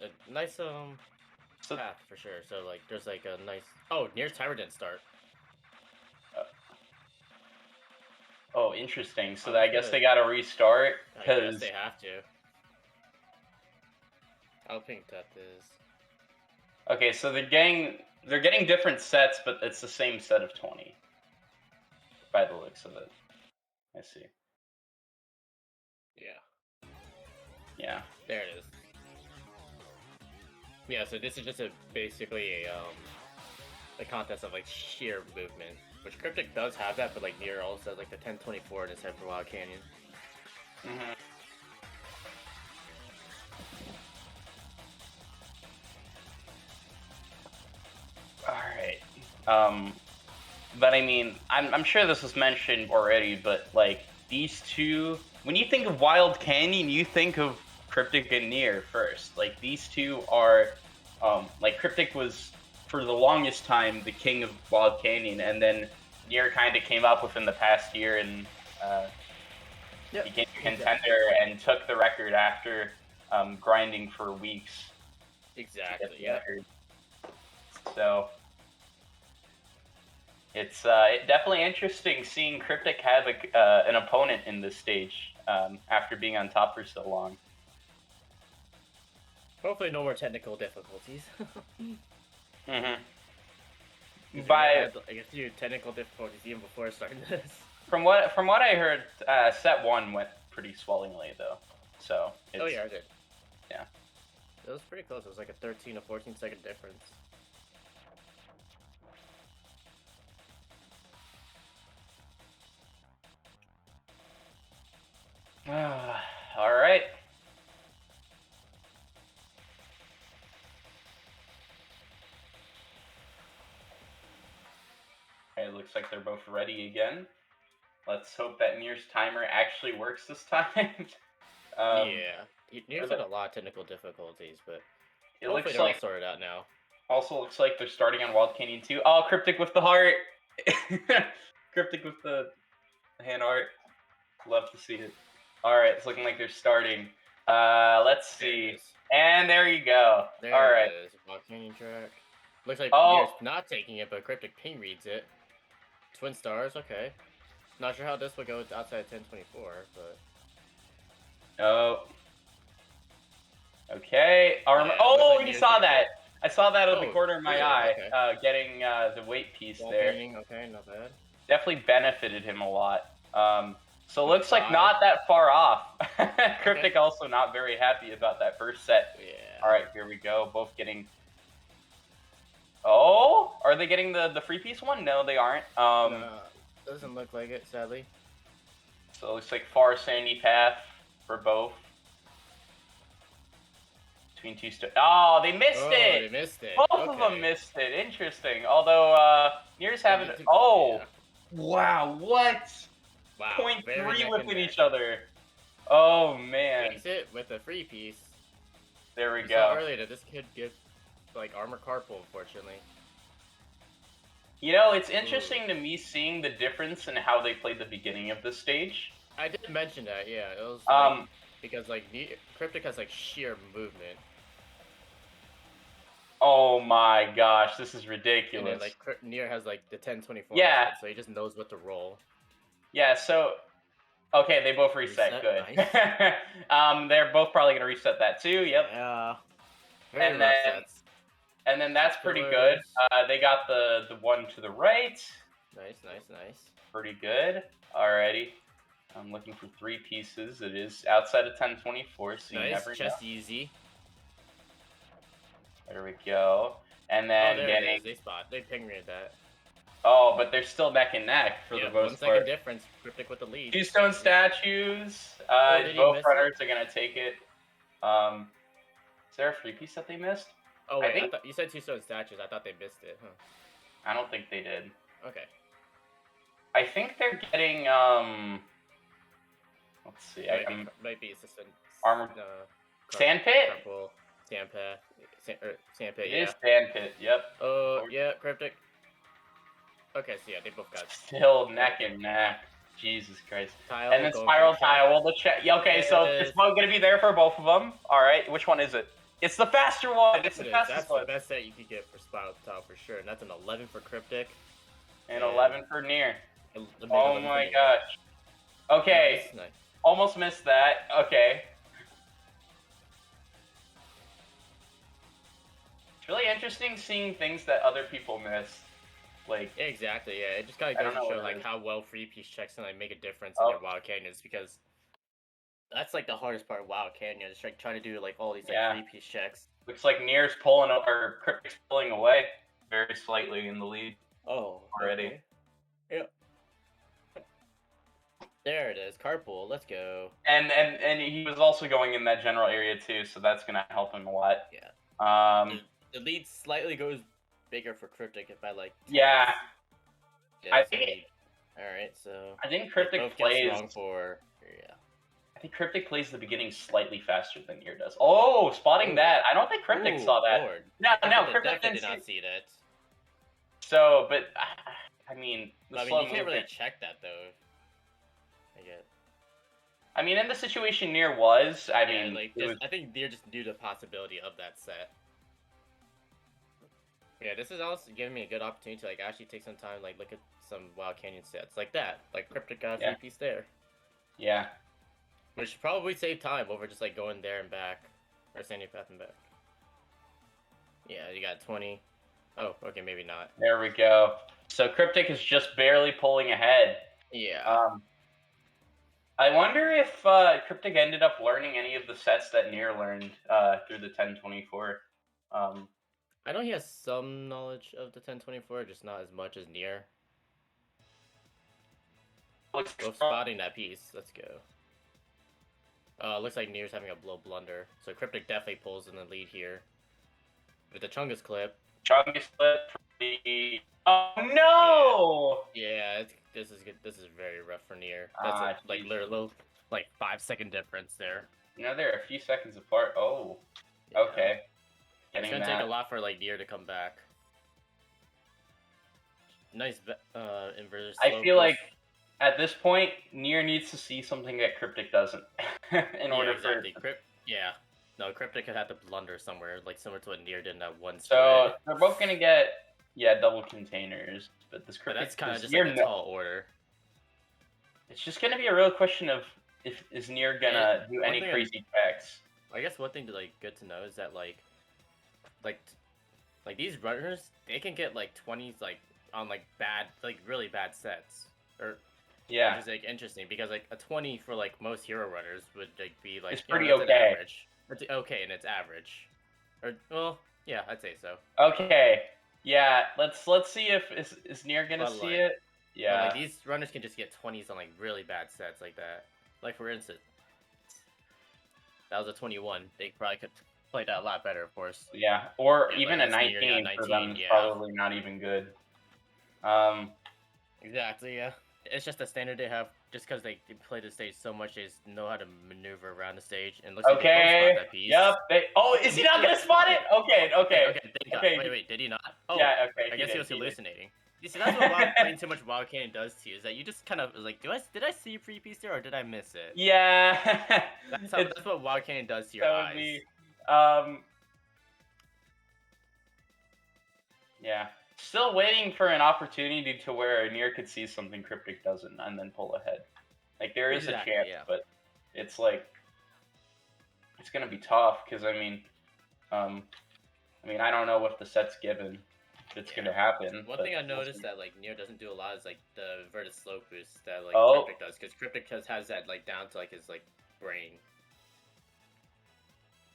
a nice path for sure. So like there's like a nice. Oh, Nier's timer didn't start. Oh, interesting. So I'm I guess good. they got to restart I guess because they have to. I'll think that is. okay. So they're getting different sets, but it's the same set of 20. By the looks of it, I see. Yeah. Yeah. There it is. Yeah, so this is just basically a contest of like sheer movement, which Cryptic does have that, but like Nier also has like the 1024 in his head for Wild Canyon. Mhm. All right. But I mean, I'm sure this was mentioned already, but like these two, when you think of Wild Canyon, you think of Cryptic and Nier first. Like these two are, like Cryptic was for the longest time the king of Wild Canyon, and then Nier kind of came up within the past year and became a contender and took the record after grinding for weeks. Exactly. Yeah. So it's definitely interesting seeing Cryptic have an opponent in this stage after being on top for so long. Hopefully, no more technical difficulties. Mm-hmm. I guess you had technical difficulties even before starting this. From what I heard, set 1 went pretty swellingly though. So Oh yeah, I did. Yeah. It was pretty close. It was like a 13 to 14 second difference. All right. It looks like they're both ready again. Let's hope that Nier's timer actually works this time. Yeah, Nier's had a lot of technical difficulties, but It hopefully looks they're all like sorted out now. also looks like they're starting on Wild Canyon 2. Oh, Cryptic with the heart. Cryptic with the hand art. Love to see it. All right, it's looking like they're starting. Let's see. And there you go. There All right. it is. Wild Canyon track. Looks like Oh. Nier's not taking it, but Cryptic ping reads it. Twin stars, okay. Not sure how this would go outside of 1024, but. Oh. Okay. Yeah, oh, like you saw that. I saw that out of the corner of my really? eye, Okay. getting the weight piece Wall there. painting, okay, not bad. Definitely benefited him a lot. So looks like not that far off. Cryptic also not very happy about that first set. Yeah. All right, here we go. Both getting. Oh, are they getting the free piece one? No, they aren't. Doesn't look like it, sadly. So it looks like far sandy path for both. Between two oh, they missed it. They missed it. Both of them missed it. Interesting. Although Nier's having. Oh, wow! What? Wow. 0.3 within each other. Oh man. Takes it with a free piece. There we You go. saw earlier that this kid gives like armor carpal, unfortunately. You know, it's interesting to me seeing the difference in how they played the beginning of this stage. I did mention that, yeah. It was like, because like Cryptic has like sheer movement. Oh my gosh, this is ridiculous. And then like Nier has like the 1024, Yeah. so he just knows what to roll. Yeah, so okay, they both reset. Good. Nice. They're both probably gonna reset that too. Yep. Yeah. And then that's pretty good. They got the one to the right. Nice. Pretty good. Alrighty. I'm looking for 3 pieces. It is outside of 1024, so you never know. Just easy. There we go. And then there getting. it is. They spot. They ping read that. Oh, but they're still neck and neck for the most 1 part. second difference. Cryptic with the lead. 2 stone statues. Did he Both miss runners are gonna take it. Is there a free piece that they missed? Oh wait, I think you said 2 stone statues. I thought they missed it. Huh. I don't think they did. Okay. I think they're getting let's see. Might be assistant. Armor. Sandpit? Purple. Sandpit. Sandpit. It Yeah. is Sandpit. Yep. Oh yeah, Cryptic. Okay, so yeah, they both got still neck and neck. Jesus Christ. Tile And then going Spiral for Tile. Well, the check. Yeah, okay, so it's both gonna be there for both of them. All right, which one is it? It's the faster one. It's the fastest That's one. the best set you could get for Spiral Tile for sure, and that's an 11 for Cryptic. And 11 for Nier. A big Oh 11 for my Nier. gosh. Okay. Nice. Almost missed that. Okay. It's really interesting seeing things that other people miss. Like exactly, yeah. It just kind I of don't goes to know show what it like is. how well free piece checks can like make a difference in your Wild Canyons, because that's like the hardest part of Wild Canyon, is like trying to do like all these like free piece checks. Looks like Nier's pulling or Cryptic's pulling away very slightly in the lead. Oh, already. okay. Yep. There it is, carpool. Let's go. And he was also going in that general area too, so that's gonna help him a lot. Yeah. The lead slightly goes bigger for Cryptic if I like. Yeah. I think. All right, so I think Cryptic both get plays. strong for I think Cryptic plays the beginning slightly faster than Nier does. Oh, spotting that! I don't think Cryptic saw that. Lord. No, Cryptic Cryptic definitely did not see that. So, but I mean, the I mean, slow you can't really movement- check that though. I get. I mean, in the situation Nier was, I Yeah, mean, like it just, was, I think they're just due to the possibility of that set. Yeah, this is also giving me a good opportunity to like actually take some time, like look at some Wild Canyon sets like that, like Cryptic got a free piece there. Yeah. Which should probably save time over just like going there and back, or standing path and back. Yeah, you got 20. Oh, okay, maybe not. There we go. So Cryptic is just barely pulling ahead. Yeah. I wonder if Cryptic ended up learning any of the sets that Nier learned through the 1024. I know he has some knowledge of the 1024, just not as much as Nier. Both spotting that piece. Let's go. Looks like Nier's having a blow blunder, so Cryptic definitely pulls in the lead here. With the Chungus clip. Chungus clip for the... Oh no! Yeah, this is good. This is very rough for Nier. That's a, like little 5-second difference there. You know, they're a few seconds apart. Oh. Okay. It's gonna take a lot for like Nier to come back. Nice inverter. I feel like at this point, Nier needs to see something that Cryptic doesn't in order for. No, Cryptic could have to blunder somewhere, like similar to what Nier did in that one. So split. they're both gonna get double containers, but this Cryptic. But that's kind of just Nier like a tall order. It's just gonna be a real question of is Nier gonna do any crazy checks. I guess one thing to like good to know is that like these runners, they can get like 20s like on like bad, like really bad sets, or yeah, which is like interesting because like a 20 for like most hero runners would like be like it's pretty that's an okay. average. It's okay and it's average, or well, yeah, I'd say so. Okay, yeah, let's see if is Nier gonna But, see like- it. Yeah, But, like these runners can just get 20s on like really bad sets like that. Like for instance, that was a 21. They probably could play that a lot better, of course. yeah, or Yeah, even like a this Nier 19 got for them is yeah. probably not even good. Exactly, yeah. It's just a standard they have, just because they play the stage so much, they just know how to maneuver around the stage. And looks like they both Okay. spot that piece. Yep. Oh, is he not gonna spot it? Okay. Okay, thank God. Okay. Wait, did he not? Oh, Yeah, okay, I he guess he did, was he did. hallucinating. You see, that's what playing too much Wild Canyon does to you, is that you just kind of like, did I see a free piece there, or did I miss it? Yeah. That's what Wild Canyon does to your That would eyes. be, yeah. Still waiting for an opportunity to where Nier could see something Cryptic doesn't and then pull ahead. Like there is Exactly, a chance, yeah. but it's like it's gonna be tough because I mean I don't know what the set's given. If it's gonna happen. One but thing I we'll noticed see. that like Nier doesn't do a lot is like the inverted slope boost that like Oh. Cryptic does, because Cryptic has that like down to like his like brain.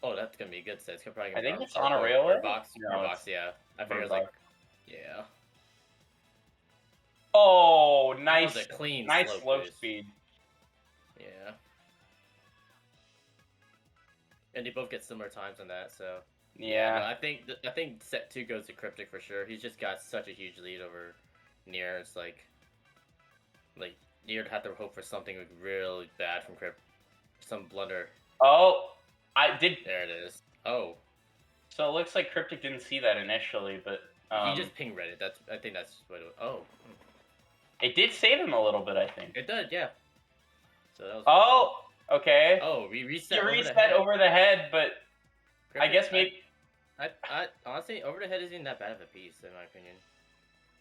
Oh, that's gonna be a good set. It's probably gonna I think be it's on a railway? box. No, Box, it's yeah. I figure it's bird like, yeah. Oh, That nice, was a clean nice slope slope boost. speed. Yeah. And they both get similar times on that, so. Yeah. No, I think set 2 goes to Cryptic for sure. He's just got such a huge lead over Nier. It's like Like you'd have to hope for something like, really bad from Crypt, some blunder. Oh, I did. There it is. Oh, So it looks like Cryptic didn't see that initially, but he just ping read it. I think that's what. It did save him a little bit, I think. It did, yeah. So that was. Oh, okay. Oh, we reset. You over reset the head. over the head, but I Cryptic, guess maybe. I honestly, over the head isn't that bad of a piece in my opinion.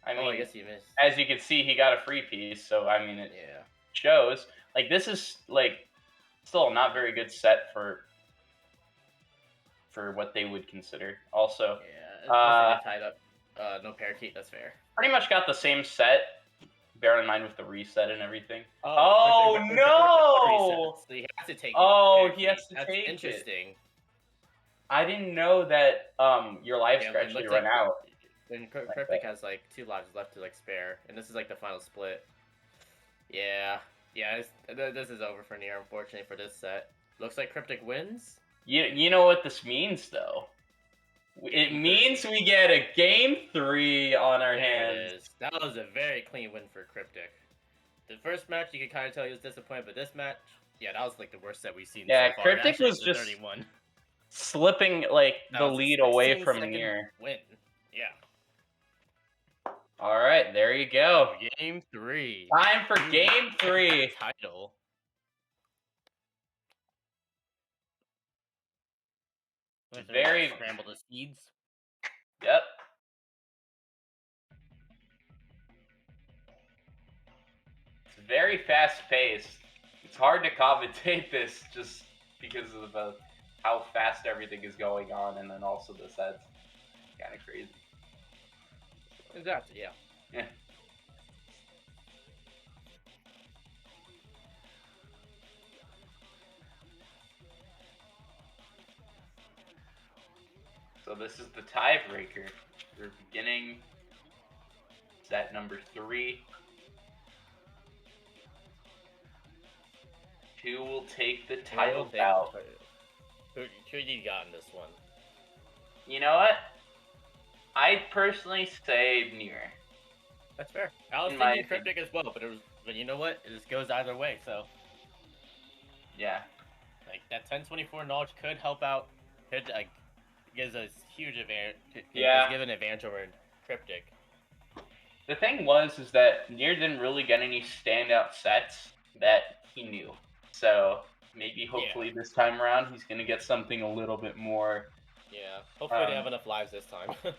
I mean, I guess he missed. As you can see, he got a free piece, so I mean, it shows. Like this is like still not very good set for what they would consider. Also, Unfortunately, they tied up. No parakeet. That's fair. pretty much got the same set. Bear in mind with the reset and everything. Oh, no! So he has to take. He has to That's take interesting. it. I didn't know that your lives could actually run out. And Cryptic has like 2 lives left to like spare, and this is like the final split. Yeah, this is over for Nier, unfortunately for this set. Looks like Cryptic wins. You know what this means though? It means we get a game 3 on our hands. That was a very clean win for Cryptic. The first match you could kind of tell he was disappointed, but this match, that was like the worst set we've seen. Yeah, so far. Cryptic was just 31. slipping like That the was a lead away 16-second from Nier. Win. Yeah. All right, there you go. Game 3. Time for game 3. Title. Very scramble the seeds. Yep. It's very fast paced. It's hard to commentate this just because of how fast everything is going on, and then also the sets. Kind of crazy. Exactly. Yeah. Yeah. So this is the tiebreaker. We're beginning set number 3. Who will take the title bout? Who do you got in this one? You know what? I'd personally say Nier. That's fair. I was In my thinking Cryptic as well, but you know what? It just goes either way. So yeah, like that 1024 knowledge could help out. Could gives us huge advantage. Yeah. Give an advantage over Cryptic. The thing is that Nier didn't really get any standout sets that he knew. So maybe hopefully this time around he's gonna get something a little bit more. Yeah. Hopefully they have enough lives this time.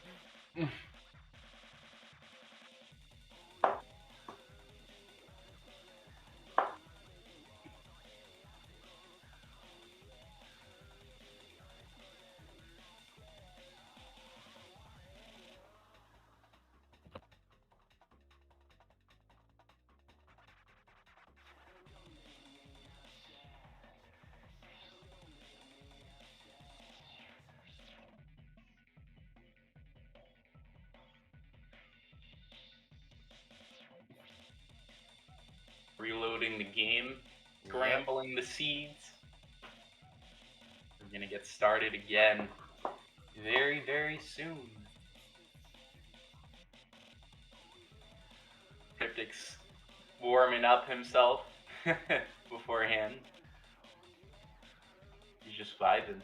Reloading the game, scrambling the seeds. We're gonna get started again very, very soon. Cryptic's warming up himself beforehand. He's just vibing.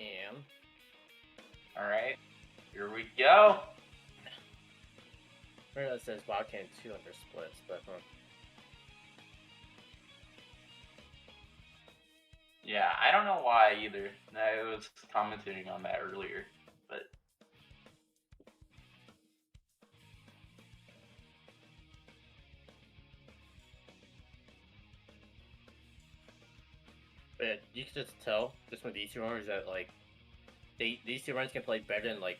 And alright, here we go. Where that says Wildcat 2 under splits, but Yeah, I don't know why either. I was commenting on that earlier, but yeah, you can just tell just with these 2 runners that like these 2 runners can play better than like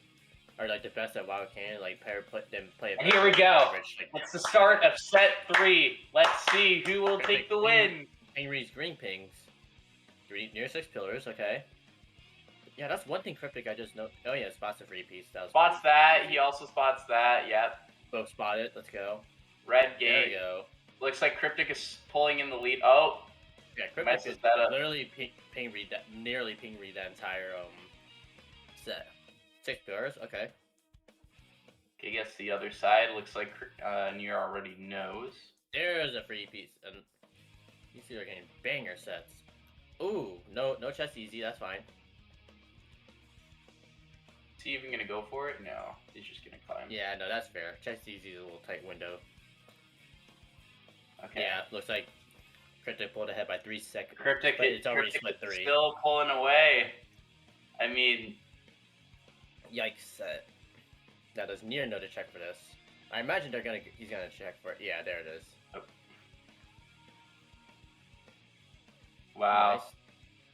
are like the best at Wild Canyon, like play. And here we go. It's the start of set 3. Let's see who will take the win. Henry's green pings. Near 6 pillars, okay. Yeah, that's one thing Cryptic I just know. Oh yeah, spots a free piece. That was Spots pretty that. easy. He also spots that. Yep. Both spotted. Let's go. Red There we gate. go. Looks like Cryptic is pulling in the lead. Oh. Yeah, Cryptic Messes is that up. literally nearly ping read that entire set. 6 pillars. Okay. Okay, guess the other side looks like Nier already knows. There's a free piece, and you see they're getting banger sets. Ooh, no chest easy. That's fine. Is he even gonna go for it? No, he's just gonna climb. Yeah, no, that's fair. Chest easy is a little tight window. Okay. Yeah, looks like Cryptic pulled ahead by 3 seconds. Cryptic, but it's already Cryptic split is 3. still pulling away. I mean, Yikes! Now does Nier know to check for this? I imagine he's gonna check for it. Yeah, there it is. wow. Nice.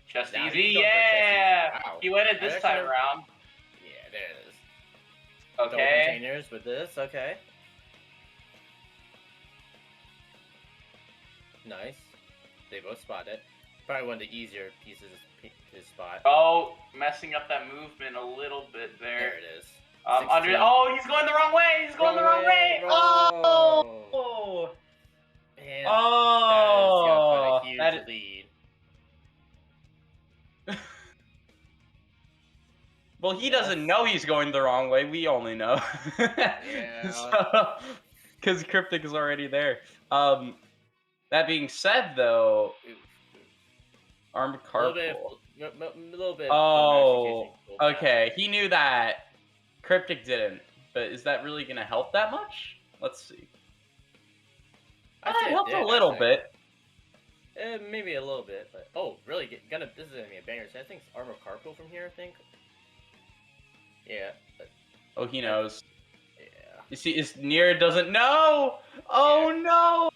Chest Now easy, he's going for chest yeah! easy. Wow. He went it this I time actually- around. Yeah, there it is. Okay. Double containers with this. Okay. Nice. They both spot it. Probably one of the easier pieces to spot. Oh, messing up that movement a little bit there. There it is. Under. 16. Oh, he's going the wrong way. He's going the wrong way. Oh. Man, Oh. that is gonna put a huge That is- lead. Well, he doesn't know he's going the wrong way. We only know. Yeah. Because Cryptic is already there. That being said, though, Armed A little bit. Oh, execution pulled okay. He knew that. Cryptic didn't. But is that really going to help that much? Let's see. I'd say It helped a did, little actually. bit. Maybe a little bit, but really? This is gonna be a banger. So I think it's Armor Carpool from here. I think. Yeah. Oh, he knows. Yeah. You see, Nier doesn't know. Oh no.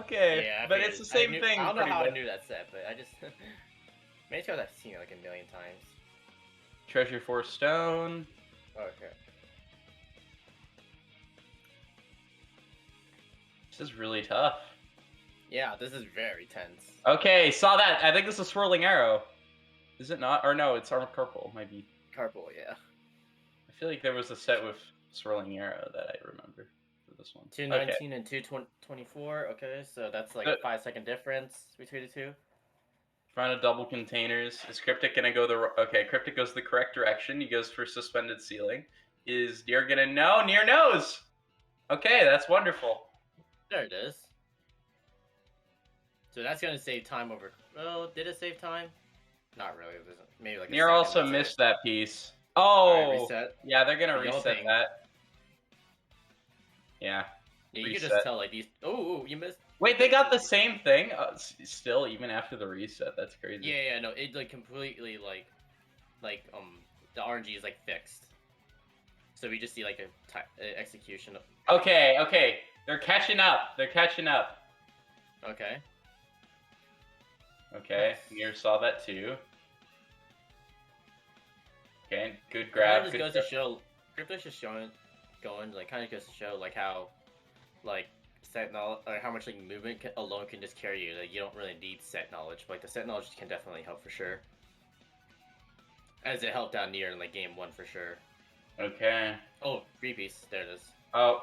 Okay, Yeah, I but figured- it's the same I knew, thing. I don't know pretty how I much. knew that set, but I just maybe because I've seen it like a million times. Treasure 4 stone. Okay. This is really tough. Yeah, this is very tense. Okay, saw that. I think this is swirling arrow. Is it not? Or no, it's armored carpool. Might be. Carpool, yeah. I feel like there was a set with swirling arrow that I remember for this one. 219 and 224. Okay, so that's like a 5-second difference between the two. Front of double containers. Is Cryptic gonna go the okay? Cryptic goes the correct direction. He goes for suspended ceiling. Is Nier gonna know? Nier knows. Okay, that's wonderful. There it is. So that's gonna save time over. Well, did it save time? Not really. It doesn't. Maybe like. Nier also missed that piece. Oh, Alright, reset. yeah, they're gonna The yellow reset thing. that. Yeah. Yeah, you can reset. just tell like these. Oh, you missed. Wait, they got the same thing still, even after the reset. That's crazy. Yeah, no, it like completely like the RNG is like fixed. So we just see like a execution of. Okay, they're catching up. They're catching up. Okay. Okay, Nier saw that too. Okay, good Kind grab. of just Good goes grab. to show. Crypto's just going like kind of goes to show like how, like set knowledge or how much like movement alone can just carry you. Like you don't really need set knowledge, but like the set knowledge can definitely help for sure. As it helped out Nier in like game 1 for sure. Okay. Oh, free piece. There it is. Oh.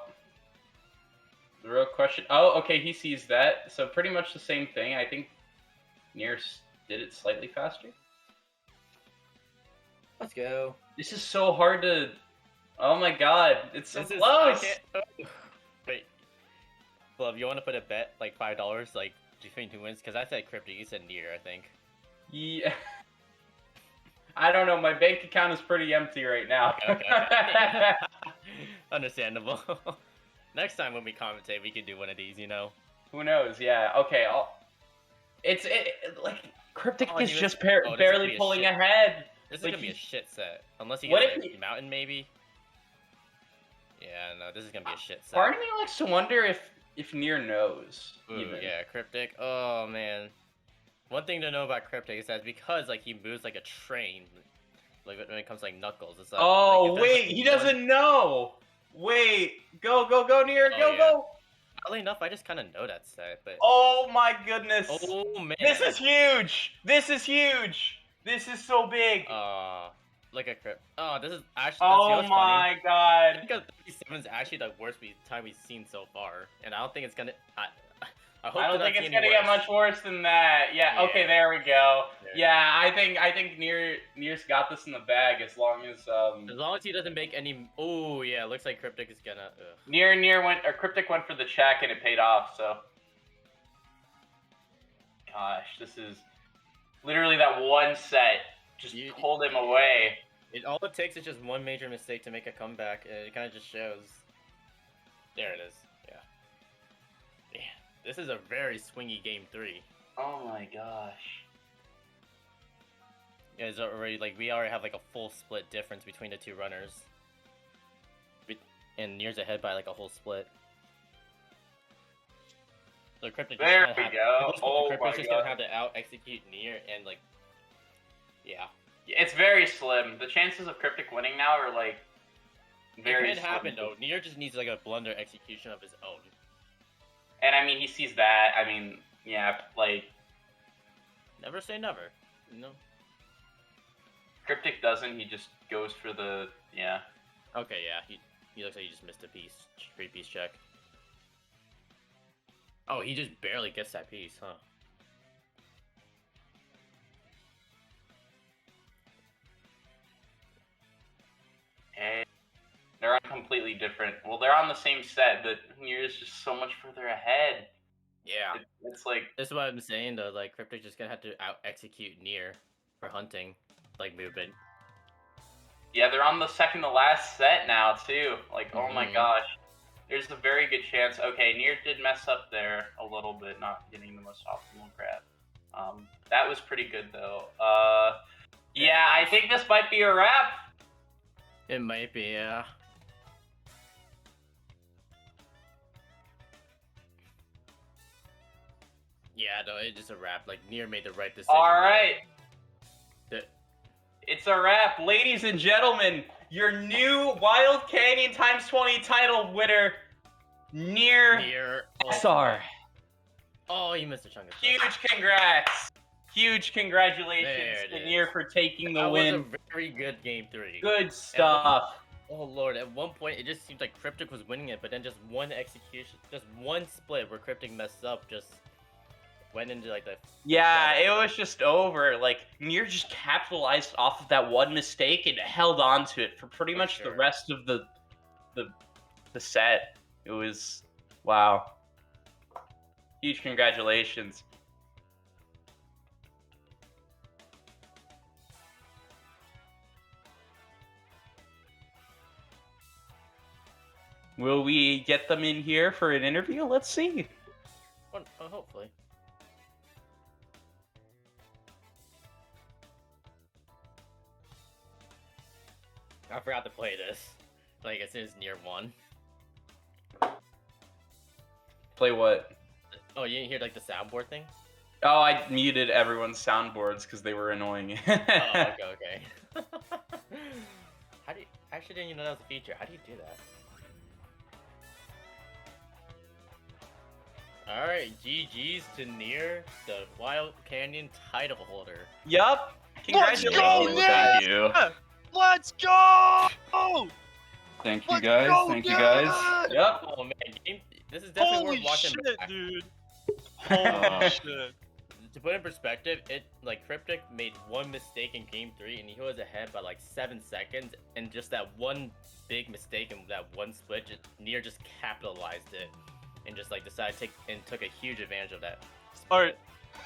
The real question. Oh, okay, he sees that. So pretty much the same thing. I think Nier did it slightly faster. Let's go. This is so hard to. Oh my god, it's so This is- close. Wait. Glove, you want to put a bet like $5 like between 2 wins? Because I said Cryptic, you said Nier, I think. Yeah. I don't know. My bank account is pretty empty right now. Okay. Understandable. Next time when we commentate, we can do one of these, you know. Who knows? Yeah. Okay. It's like Cryptic Oh, is you just missed- oh, this is gonna barely be a pulling shit. ahead. This is Like, gonna be a shit set, unless he What gets if like, mountain maybe. Yeah, no, this is gonna be a shit set. Part of me likes to wonder if Nier knows. Ooh, even. yeah, Cryptic. Oh man. One thing to know about Cryptic is that because like he moves like a train, like when it comes to like Knuckles, it's like. Oh like, if there's, wait, like, he one- doesn't know. Wait, go Nier, Oh, go yeah. go. Oddly enough, I just kind of know that set, but. Oh my goodness. Oh man. This is huge. This is huge. This is so big. like a crypt. Oh, this is actually. Oh what's my funny. god. I think 37 is actually the worst time we've seen so far, and I don't think it's gonna. I hope I don't to not think see it's any gonna get worse. much worse than that. Yeah. Yeah. Okay. There we go. There Yeah. I think Nier's got this in the bag as long as As long as he doesn't make any. Oh yeah, looks like Cryptic is gonna. Ugh. Nier went or Cryptic went for the check and it paid off. So. Gosh, this is literally that one set just pulled him away. All it takes is just one major mistake to make a comeback, and it kind of just shows. There it is. Yeah. Yeah. This is a very swingy game 3. Oh my gosh. Yeah, it's already we already have like a full split difference between the two runners. And Nier's ahead by like a whole split. So Cryptic There just we have, go. Oh Cryptic's my just god. gonna have to out execute Nier and like. Yeah. It's very slim. The chances of Cryptic winning now are like very It can slim. happen though. Nier just needs like a blunder execution of his own. And I mean, he sees that. I mean, yeah, like Never say never. You know. Cryptic doesn't. He just goes for the yeah. Okay, yeah. He looks like he just missed a piece. 3-piece check. Oh, he just barely gets that piece, huh? And they're on completely different. Well, they're on the same set, but Nier is just so much further ahead. Yeah. It's like This is what I'm saying though. Like Cryptic just gonna have to out execute Nier for hunting, like movement. yeah, they're on the second to last set now too. Like, oh my Mhm. gosh. There's a very good chance. Okay, Nier did mess up there a little bit, not getting the most optimal grab. That was pretty good though. Yeah, I think this might be a wrap. It might be, yeah. Yeah, no, it's just a wrap. Like Nier made the right decision. All right. The- It's a wrap, ladies and gentlemen. Your new Wild Canyon times 20 title winner, Nier. SR. Oh, you missed a chunk of stuff. Huge congrats. Huge congratulations There it to is. Nier for taking the That win. was a very good game 3. Good stuff. Oh lord, at one point it just seemed like Cryptic was winning it, but then just one execution, just one split where Cryptic messed up, just went into like the. Yeah, it was just over. Like, Nier just capitalized off of that one mistake and held on to it for pretty much the rest of the set. It was wow. Huge congratulations. Will we get them in here for an interview? Let's see. Hopefully. I forgot to play this. Like as soon as Nier won. Play what? Oh, you didn't hear like the soundboard thing? Oh, I muted everyone's soundboards because they were annoying. Oh, okay. How do you? I actually didn't even know that was a feature. How do you do that? Alright, GG's to Nier, the Wild Canyon title holder. Yup. Let's go, Congratulations. Nick! Thank you. Let's go! Thank you guys. Thank you guys. Yep. Oh man, this is definitely Holy worth watching shit, back. dude. Holy shit. To put in perspective, Cryptic made one mistake in game 3 and he was ahead by like 7 seconds, and just that one big mistake and that one split, Nier just capitalized it and just like decided to took a huge advantage of that. Alright,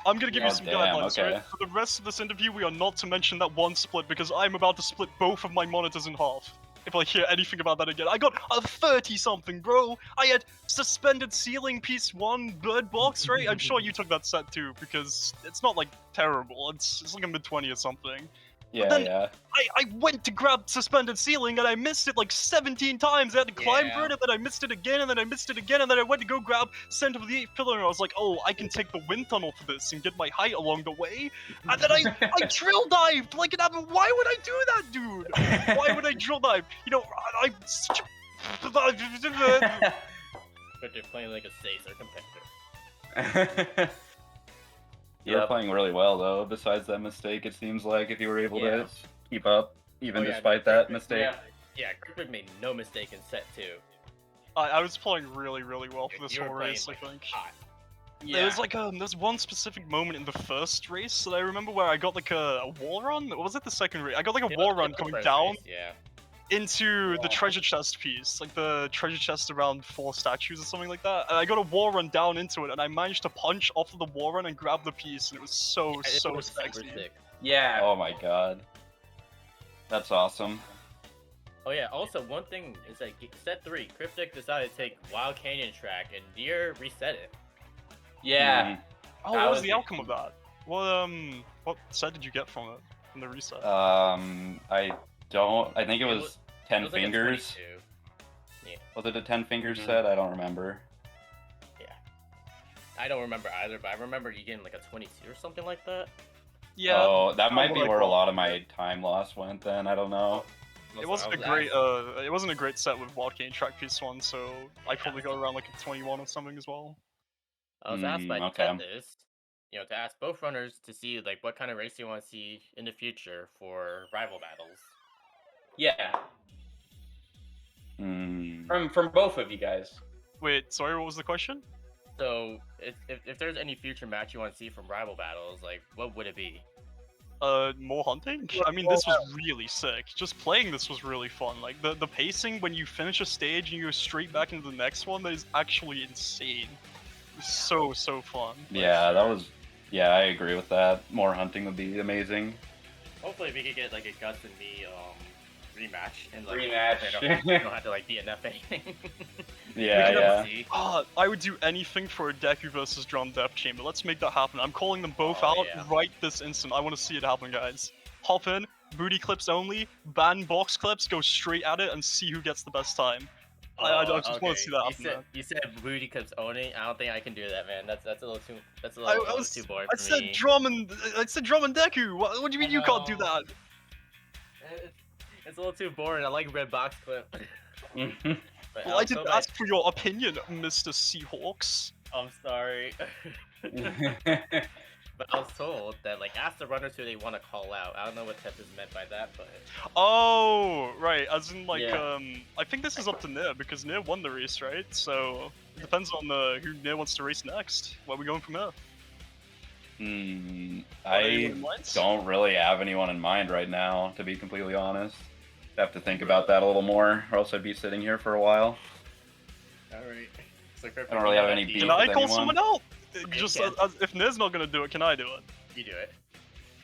I'm gonna give you Oh, some damn, guidelines, okay. right? For the rest of this interview, we are not to mention that one split because I'm about to split both of my monitors in half. If I hear anything about that again. I got a 30-something, bro! I had Suspended Ceiling Piece 1 Bird Box, right? I'm sure you took that set too, because it's not like terrible. It's like a mid-20 or something. Yeah, then- yeah. I went to grab Suspended Ceiling and I missed it like 17 times. I had to climb Yeah. for it and then I missed it again and then I missed it again and then I went to go grab Center of the 8th Pillar and I was like, oh, I can take the wind tunnel for this and get my height along the way. And then I drill dived like an avid. Why would I do that, dude? Why would I drill dive? You know, I'm such a... But they're playing like a Caesar competitor. You're Yep. playing really well though. Besides that mistake, it seems like if you were able Yeah. to keep up. even Oh, yeah, despite that Cryptic- mistake. Yeah. Yeah, Cryptic made no mistake in set 2. I was playing really, really well for this You were whole playing, race, like, I think. hot. There's like there's one specific moment in the first race that I remember where I got like a wall run. Or was it the second race? I got like a It wall was run the going first down race, yeah. into the treasure chest piece, like the treasure chest around 4 statues or something like that. And I got a wall run down into it, and I managed to punch off of the wall run and grab the piece, and it was so It so was super sexy. sick. Yeah. Oh my god. That's awesome. Oh yeah, also one thing is that set 3, Cryptic decided to take Wild Canyon track and Nier reset it. Yeah. Oh, That what was was the it. outcome of that? What set did you get from it? From the reset? I think it was 10 it was like a fingers. 22. Yeah. Was it a 10 fingers Mhm. set? I don't remember. I don't remember either, but I remember you getting like a 22 or something like that. Yeah. Oh, that might what be I where a got. lot of my time loss went then. I don't know. It wasn't a great it wasn't a great set with Wild Cane track piece 1, so I probably got around like a 21 or something as well. I was asked by okay. Tethys, to ask both runners to see like what kind of race you want to see in the future for rival battles. Yeah. Hmm. From both of you guys. Wait, sorry, what was the question? So if there's any future match you want to see from rival battles, like what would it be? More hunting? I mean, this was really sick. Just playing this was really fun. Like, the pacing when you finish a stage and you go straight back into the next one, that is actually insane. It's so fun. Yeah, that was. Yeah, I agree with that. More hunting would be amazing. Hopefully we could get like a Guts and me rematch and like Rematch. we don't have to like DNF anything. Yeah, I would do anything for a Deku versus Drum Death Chamber. Let's make that happen. I'm calling them both Oh, out yeah. right this instant. I want to see it happen, guys. Hop in, booty clips only, ban box clips, go straight at it, and see who gets the best time. I just want to see that happen, man. You said booty clips only. I don't think I can do that, man. That's a little too. That's a I little was- too boring I for said me. drum and Deku. What do you mean you can't do that? It's a little too boring. I like red box clip. But Well, I also, didn't ask for your opinion, Mr. Seahawks. I'm sorry. But I was told that like ask the runners who they want to call out. I don't know what Tethys meant by that, but Oh, right. As in, like, Yeah. I think this is up to Nier because Nier won the race, right? So it depends on who Nier wants to race next. Where are we going from here? I anyone in mind? don't really have anyone in mind right now, to be completely honest. I have to think about that a little more, or else I'd be sitting here for a while. all right. So I don't really have any beef Can with I call anyone. someone out? you Just can. if Nier's not gonna do it, can I do it? You do it.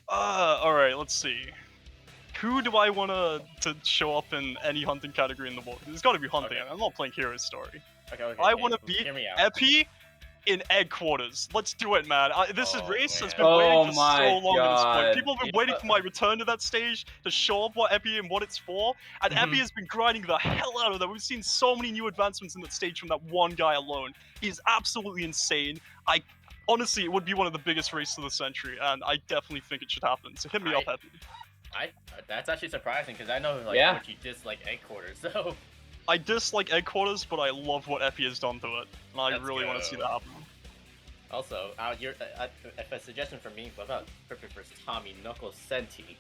Alright, let's see. Who do I want to show up in any hunting category in the world? It's gotta be hunting. Okay. I'm not playing Hero's Story. Okay. I want to beat Hear me out. Epi in egg quarters. Let's do it, man. This Oh, race has man. been Oh waiting for my so long at this God. point. People have been waiting Yeah. for my return to that stage to show up what Epi and what it's for. And Mm-hmm. Epi has been grinding the hell out of that. We've seen so many new advancements in that stage from that one guy alone. He's absolutely insane. Honestly, it would be one of the biggest races of the century, and I definitely think it should happen. So hit me up, Epi. That's actually surprising because I know like Yeah. what you dislike egg quarters. So I dislike egg quarters, but I love what Epi has done to it. And I Let's really want to see go. that happen. also, if a suggestion from me, what about Cryptic versus Tommy Knuckles Senti?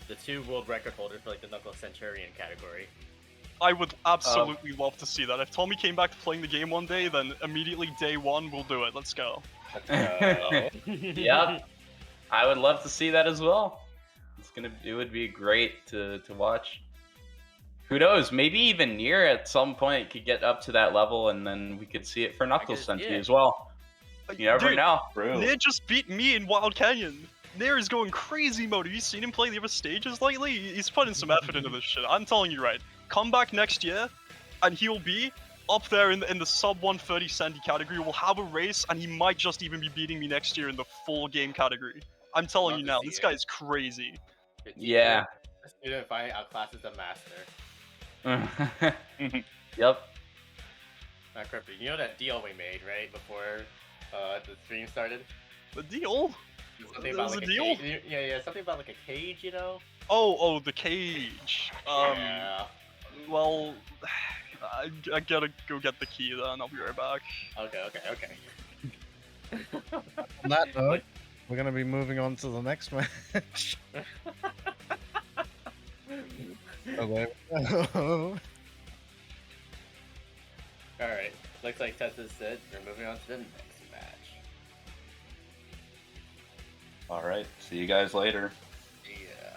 The 2 world record holders for like the Knuckles Centurion category. I would absolutely love to see that. If Tommy came back to playing the game one day, then immediately day one, we'll do it. Let's go. Yep. I would love to see that as well. It would be great to watch. Who knows? Maybe even Nier at some point could get up to that level, and then we could see it for Knuckles guess, Senti yeah. as well. You never Dude, know. Nier just beat me in Wild Canyon. Nier is going crazy mode. Have you seen him play the other stages lately? He's putting some effort into this shit. I'm telling you right. Come back next year, and he'll be up there in the sub 130 Sandy category. We'll have a race, and he might just even be beating me next year in the full game category. I'm telling you now, this guy is crazy. Yeah. A student fighting outclasses the master. Yep. Not Cryptic. You know that deal we made right before the stream started? The deal? Something There about was like a deal? Yeah, something about like a cage, you know? Oh, the cage. Yeah. Well, I gotta go get the key then. I'll be right back. Okay. On that note, we're going to be moving on to the next match. Oh, there we go. Alright, looks like Tessa said we're moving on to the next match. All right. See you guys later. Yeah.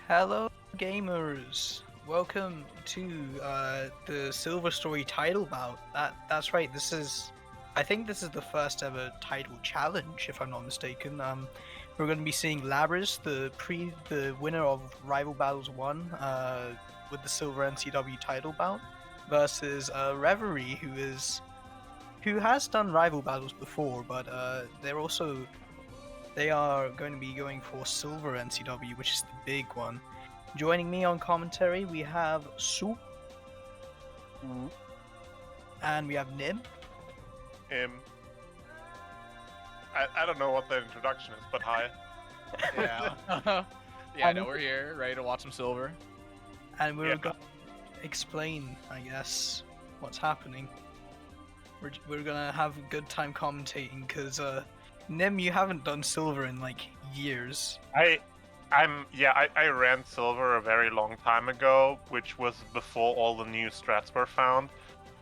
Hello, gamers. Welcome to the Silver Story title bout. That's right. I think this is the first ever title challenge, if I'm not mistaken. We're going to be seeing Labris, the winner of Rival Battles 1, with the Silver NCW title bout, versus Reverie, who has done Rival Battles before, but they are going to be going for Silver NCW, which is the big one. Joining me on commentary, we have Soup. And we have Nim. I don't know what the introduction is, but hi. Yeah. Yeah, no, we're here, ready to watch some Silver. And we're going to explain, I guess, what's happening. We're gonna have a good time commentating, because Nim, you haven't done Silver in like years. I ran Silver a very long time ago, which was before all the new strats were found.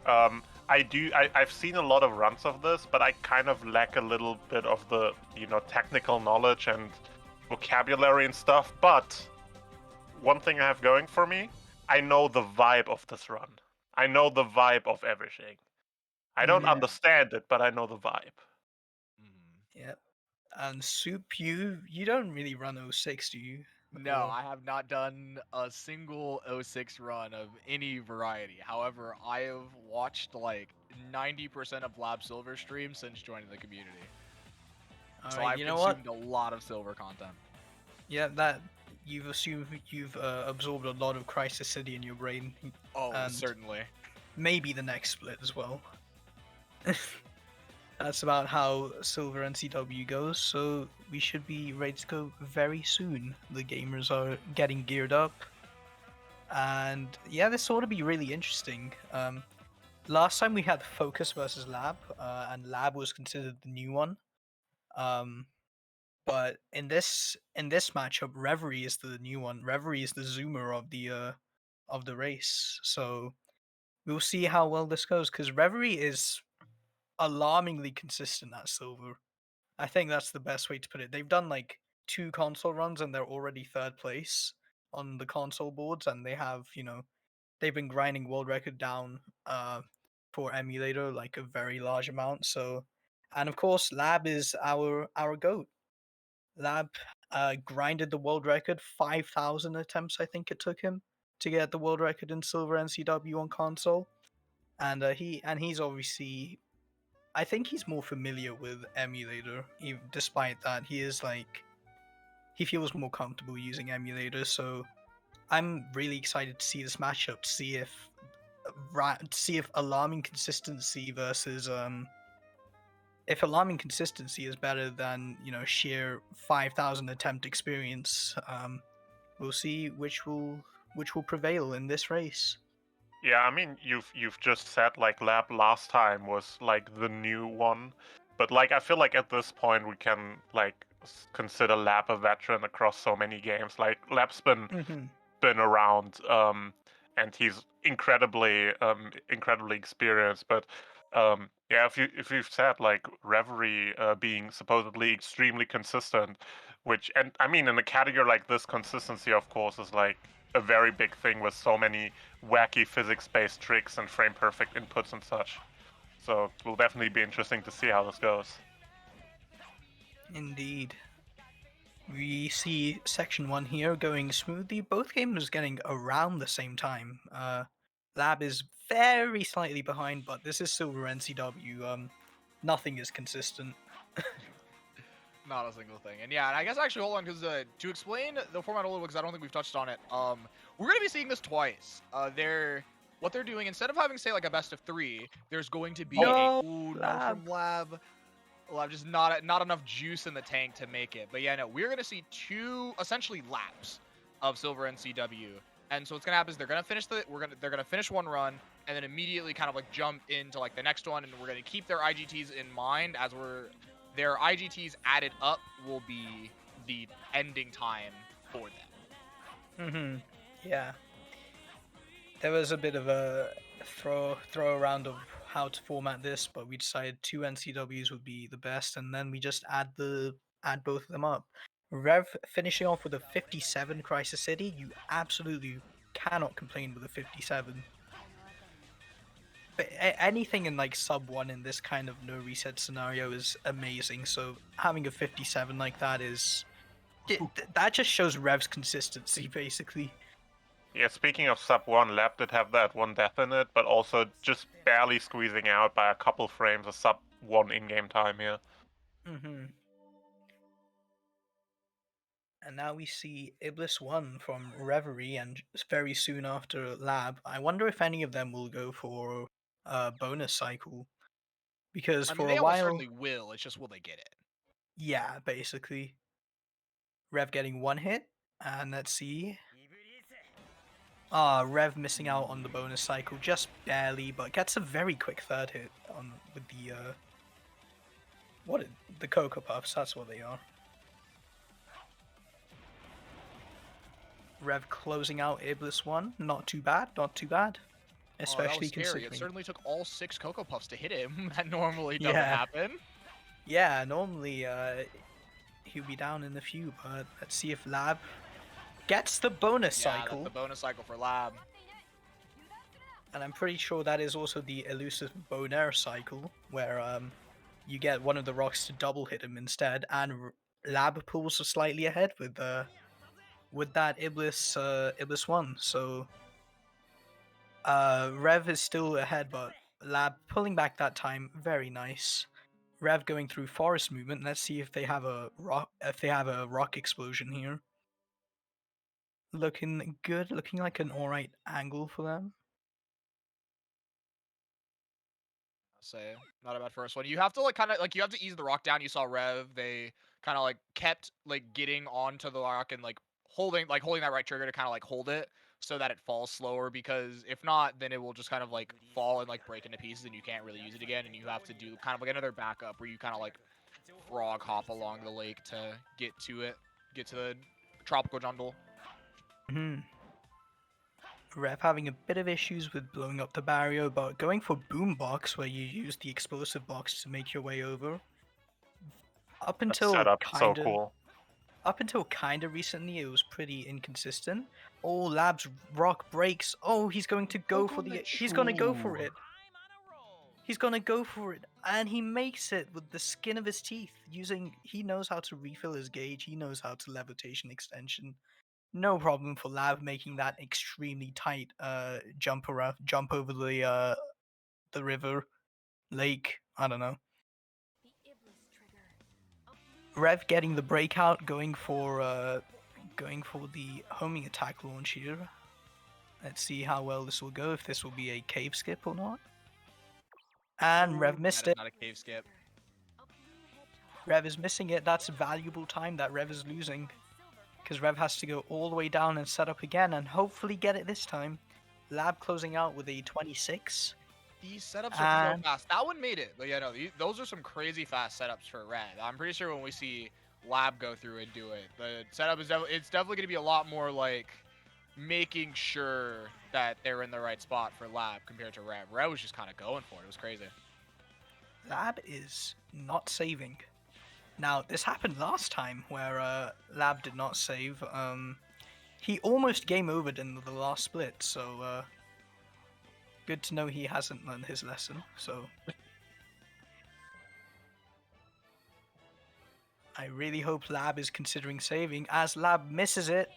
I've seen a lot of runs of this, but I kind of lack a little bit of the technical knowledge and vocabulary and stuff. But one thing I have going for me, I know the vibe of this run. I know the vibe of everything. I don't understand it, but I know the vibe. Yep. And Soup, you don't really run 06, do you? No, I have not done a single 06 run of any variety. However, I have watched like 90% of Lab Silver streams since joining the community. So I've consumed a lot of Silver content. Yeah, you've absorbed a lot of Crisis City in your brain. Oh, and certainly. Maybe the next split as well. That's about how Silver NCW goes, so we should be ready to go very soon. The gamers are getting geared up. And yeah, this ought to be really interesting. Last time we had Focus versus Lab, and Lab was considered the new one. But in this matchup, Reverie is the new one. Reverie is the zoomer of the race. So we'll see how well this goes, because Reverie is alarmingly consistent at Silver. I think that's the best way to put it. They've done like 2 console runs and they're already 3rd place on the console boards, and they have, they've been grinding world record down for emulator like a very large amount. So, and of course, Lab is our goat. Lab grinded the world record, 5,000 attempts I think it took him to get the world record in Silver NCW on console, and he's obviously, I think he's more familiar with emulator. Despite that, he feels more comfortable using emulator. So I'm really excited to see this matchup, to see if alarming consistency versus if alarming consistency is better than sheer 5,000 attempt experience. We'll see which will prevail in this race. Yeah, I mean, you've just said like Lab last time was like the new one, but like I feel like at this point we can like consider Lab a veteran across so many games. Like Lab's been around, and he's incredibly experienced. But yeah, if you've said like Reverie being supposedly extremely consistent, which, and I mean in a category like this, consistency of course is like a very big thing with so many wacky physics-based tricks and frame-perfect inputs and such. So it will definitely be interesting to see how this goes. Indeed. We see Section 1 here going smoothly. Both gamers getting around the same time. Lab is very slightly behind, but this is Silver NCW. Nothing is consistent. Not a single thing. And yeah, and I guess actually hold on, because to explain the format a little bit, because I don't think we've touched on it, we're going to be seeing this twice. What they're doing, instead of having, say, like a best of 3, there's going to be no from Lab. Just not enough juice in the tank to make it. But yeah, no, we're going to see 2 essentially laps of Silver NCW. And so what's going to happen is they're going to finish they're going to finish one run and then immediately kind of like jump into like the next one, and we're going to keep their IGTs in mind as their IGTs added up will be the ending time for them. Yeah. There was a bit of a throw around of how to format this, but we decided 2 NCWs would be the best, and then we just add both of them up. Rev finishing off with a 57 Crisis City, you absolutely cannot complain with a 57. But anything in like sub 1 in this kind of no reset scenario is amazing, so having a 57 like that is... that just shows Rev's consistency, basically. Yeah, speaking of sub 1, Lab did have that one death in it, but also just barely squeezing out by a couple frames of sub 1 in-game time here. Mm-hmm. And now we see Iblis 1 from Reverie, and very soon after Lab. I wonder if any of them will go for a bonus cycle. Because I for mean, a they almost while... certainly will. It's just will they get it? Yeah, basically. Rev getting one hit, and let's see. Rev missing out on the bonus cycle, just barely, but gets a very quick third hit on with the the Cocoa Puffs, that's what they are. Rev closing out Iblis 1, not too bad, not too bad. Especially that was scary. considering... It certainly took all 6 Cocoa Puffs to hit him. That normally doesn't Yeah. happen. Yeah, normally he'll be down in a few, but let's see if Lab gets the bonus cycle. Yeah, that's the bonus cycle for Lab. And I'm pretty sure that is also the elusive Bonaire cycle, where you get one of the rocks to double hit him instead, and Lab pulls slightly ahead with that Iblis 1. So Rev is still ahead, but Lab pulling back that time, very nice. Rev going through forest movement. Let's see if they have a rock explosion here. Looking good, looking like an alright angle for them. Say not a bad first one. You have to you have to ease the rock down. You saw Rev, they kind of kept getting onto the rock and holding that right trigger to kind of hold it so that it falls slower, because if not, then it will just kind of fall and break into pieces and you can't really use it again, and you have to do kind of another backup where you kind of frog hop along the lake to get to the tropical jungle. Rev having a bit of issues with blowing up the barrier, but going for Boombox, where you use the explosive box to make your way over. Up until kinda recently, it was pretty inconsistent. Oh, Lab's rock breaks. Oh, he's going to go for the... He's gonna go for it. He's gonna go for it, and he makes it with the skin of his teeth. He knows how to refill his gauge. He knows how to levitation extension. No problem for Lab making that extremely tight jump over the river, lake. I don't know. Rev getting the breakout, going for the homing attack launch here. Let's see how well this will go. If this will be a cave skip or not. And Rev missed it. Not a cave skip. Rev is missing it. That's valuable time that Rev is losing, because Rev has to go all the way down and set up again and hopefully get it this time. Lab closing out with a 26. These setups are so fast. That one made it. But yeah, no, those are some crazy fast setups for Rev. I'm pretty sure when we see Lab go through and do it, the setup is it's definitely going to be a lot more making sure that they're in the right spot for Lab compared to Rev. Rev was just kind of going for it. It was crazy. Lab is not saving. Now, this happened last time where Lab did not save. He almost game overed in the last split, so good to know he hasn't learned his lesson. So I really hope Lab is considering saving, as Lab misses it.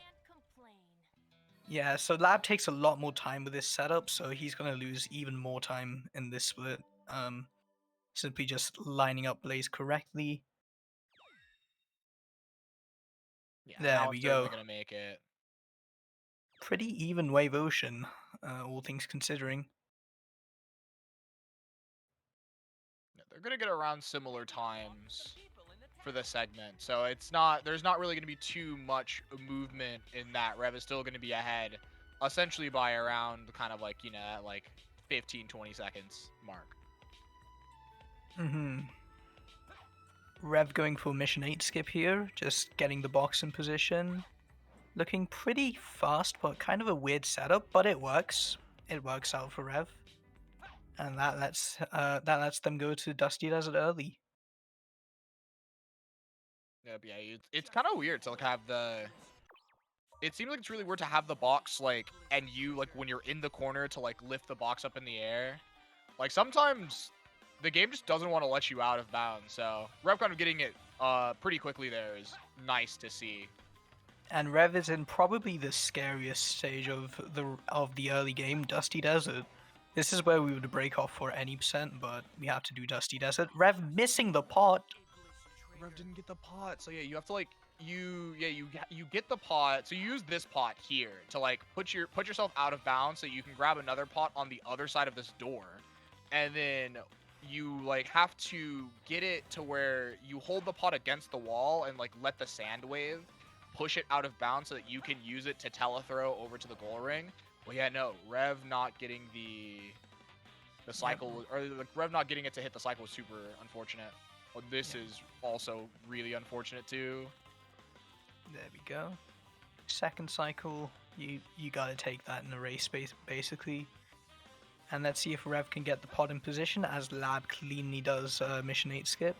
Yeah, so Lab takes a lot more time with this setup, so he's gonna lose even more time in this split. Simply just lining up Blaze correctly. Yeah, there we go. Gonna make it. Pretty even wave ocean, all things considering. They're gonna get around similar times for this segment, so there's not really gonna be too much movement in that. Rev is still gonna be ahead, essentially by around kind of that 15-20 seconds mark. Rev going for mission 8 skip here, just getting the box in position. Looking pretty fast, but kind of a weird setup, but it works. It works out for Rev. And that lets them go to Dusty Desert early. Yep, yeah, it's kind of weird to like have the. It seems like it's really weird to have the box like, and you like when you're in the corner to like lift the box up in the air. Like sometimes the game just doesn't want to let you out of bounds. So Rev kind of getting it pretty quickly there is nice to see. And Rev is in probably the scariest stage of the early game, Dusty Desert. This is where we would break off for any percent, but we have to do Dusty Desert. Rev missing the pot. Rev didn't get the pot, so yeah, you have to like you get the pot. So you use this pot here to like put yourself out of bounds, so you can grab another pot on the other side of this door, and then you like have to get it to where you hold the pot against the wall and like let the sand wave push it out of bounds so that you can use it to telethrow over to the goal ring. Well, yeah, no, Rev not getting the cycle, or like Rev not getting it to hit the cycle was super unfortunate. Well, this is also really unfortunate too. There we go. Second cycle, you gotta take that in a race basically. And let's see if Rev can get the pod in position as Lab cleanly does Mission 8 skip.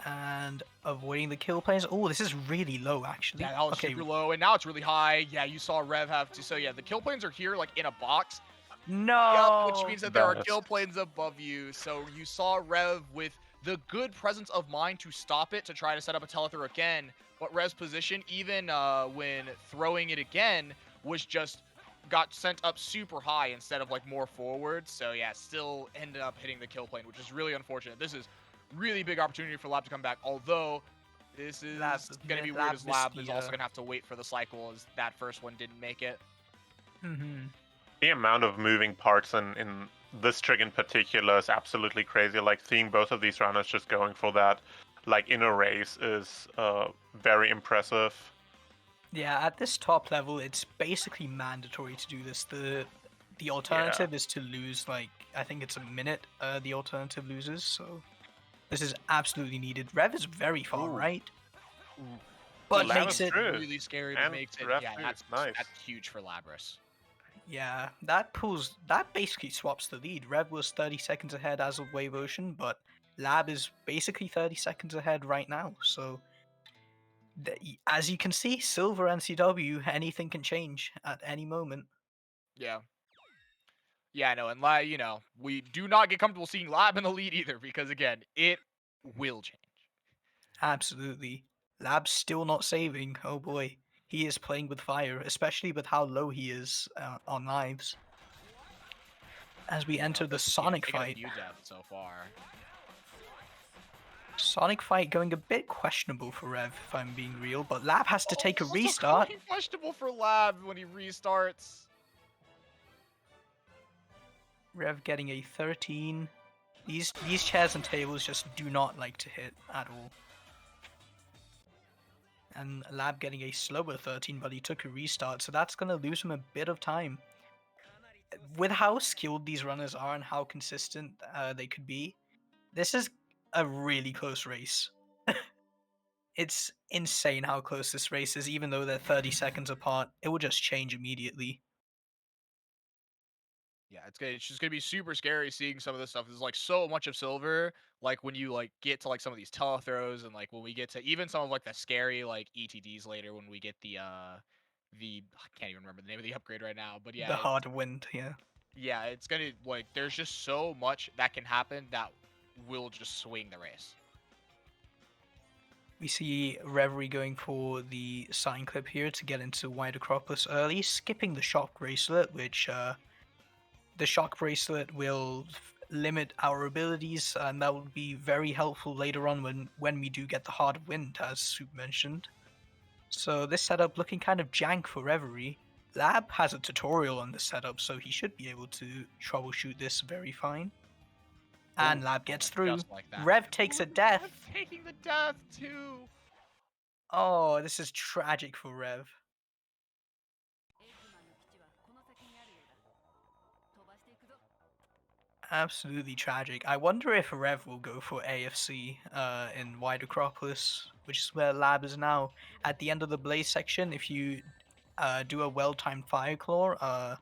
And avoiding the kill plays. Oh, this is really low actually. Yeah, that was super low, and now it's really high. Yeah, you saw Rev have to. So yeah, the kill planes are here like in a box. No! Yep, which means that there are kill planes above you. So you saw Rev with the good presence of mind to stop it, to try to set up a telethrow again. But Rev's position, even when throwing it again, was just got sent up super high instead of like more forward. So yeah, still ended up hitting the kill plane, which is really unfortunate. This is really big opportunity for Lab to come back. Although this is going to be weird as Lab is also going to have to wait for the cycle as that first one didn't make it. Mm-hmm. The amount of moving parts in this trick in particular is absolutely crazy. Like seeing both of these runners just going for that, like in a race, is very impressive. Yeah, at this top level, it's basically mandatory to do this. The alternative is to lose, like, I think it's a minute, the alternative loses, so this is absolutely needed. Rev is very far right, but makes it really scary, but makes it, yeah, that's huge for Labrys. Yeah, that basically swaps the lead. Rev was 30 seconds ahead as of Wave Ocean, but Lab is basically 30 seconds ahead right now, so as you can see, Silver NCW, anything can change at any moment. Yeah. Yeah, no, and you know, we do not get comfortable seeing Lab in the lead either, because again, it will change. Absolutely. Lab's still not saving. Oh boy. He is playing with fire, especially with how low he is on lives. As we enter the Sonic fight. So far. Sonic fight going a bit questionable for Rev, if I'm being real, but Lab has to take a restart. Questionable for Lab when he restarts. Rev getting a 13. These chairs and tables just do not like to hit at all. And Lab getting a slower 13, but he took a restart, so that's going to lose him a bit of time. With how skilled these runners are and how consistent they could be, this is a really close race. It's insane how close this race is, even though they're 30 seconds apart. It will just change immediately. Yeah, it's just gonna be super scary seeing some of this stuff. There's like so much of Silver. Like when you like get to like some of these telethrows, and like when we get to even some of like the scary like ETDs later, when we get the I can't even remember the name of the upgrade right now, but yeah, the hard wind, yeah. Yeah, it's gonna like there's just so much that can happen that will just swing the race. We see Reverie going for the sign clip here to get into Wide Acropolis early, skipping the shock bracelet, which the shock bracelet will limit our abilities, and that will be very helpful later on when we do get the hard wind, as Soup mentioned. So this setup looking kind of jank for Reverie. Lab has a tutorial on this setup, so he should be able to troubleshoot this very fine. And Lab gets through. Like Rev takes a death. Rev taking the death too. Oh, this is tragic for Rev. Absolutely tragic. I wonder if Rev will go for AFC in Wide Acropolis, which is where Lab is now. At the end of the Blaze section, if you do a well-timed Fire Claw,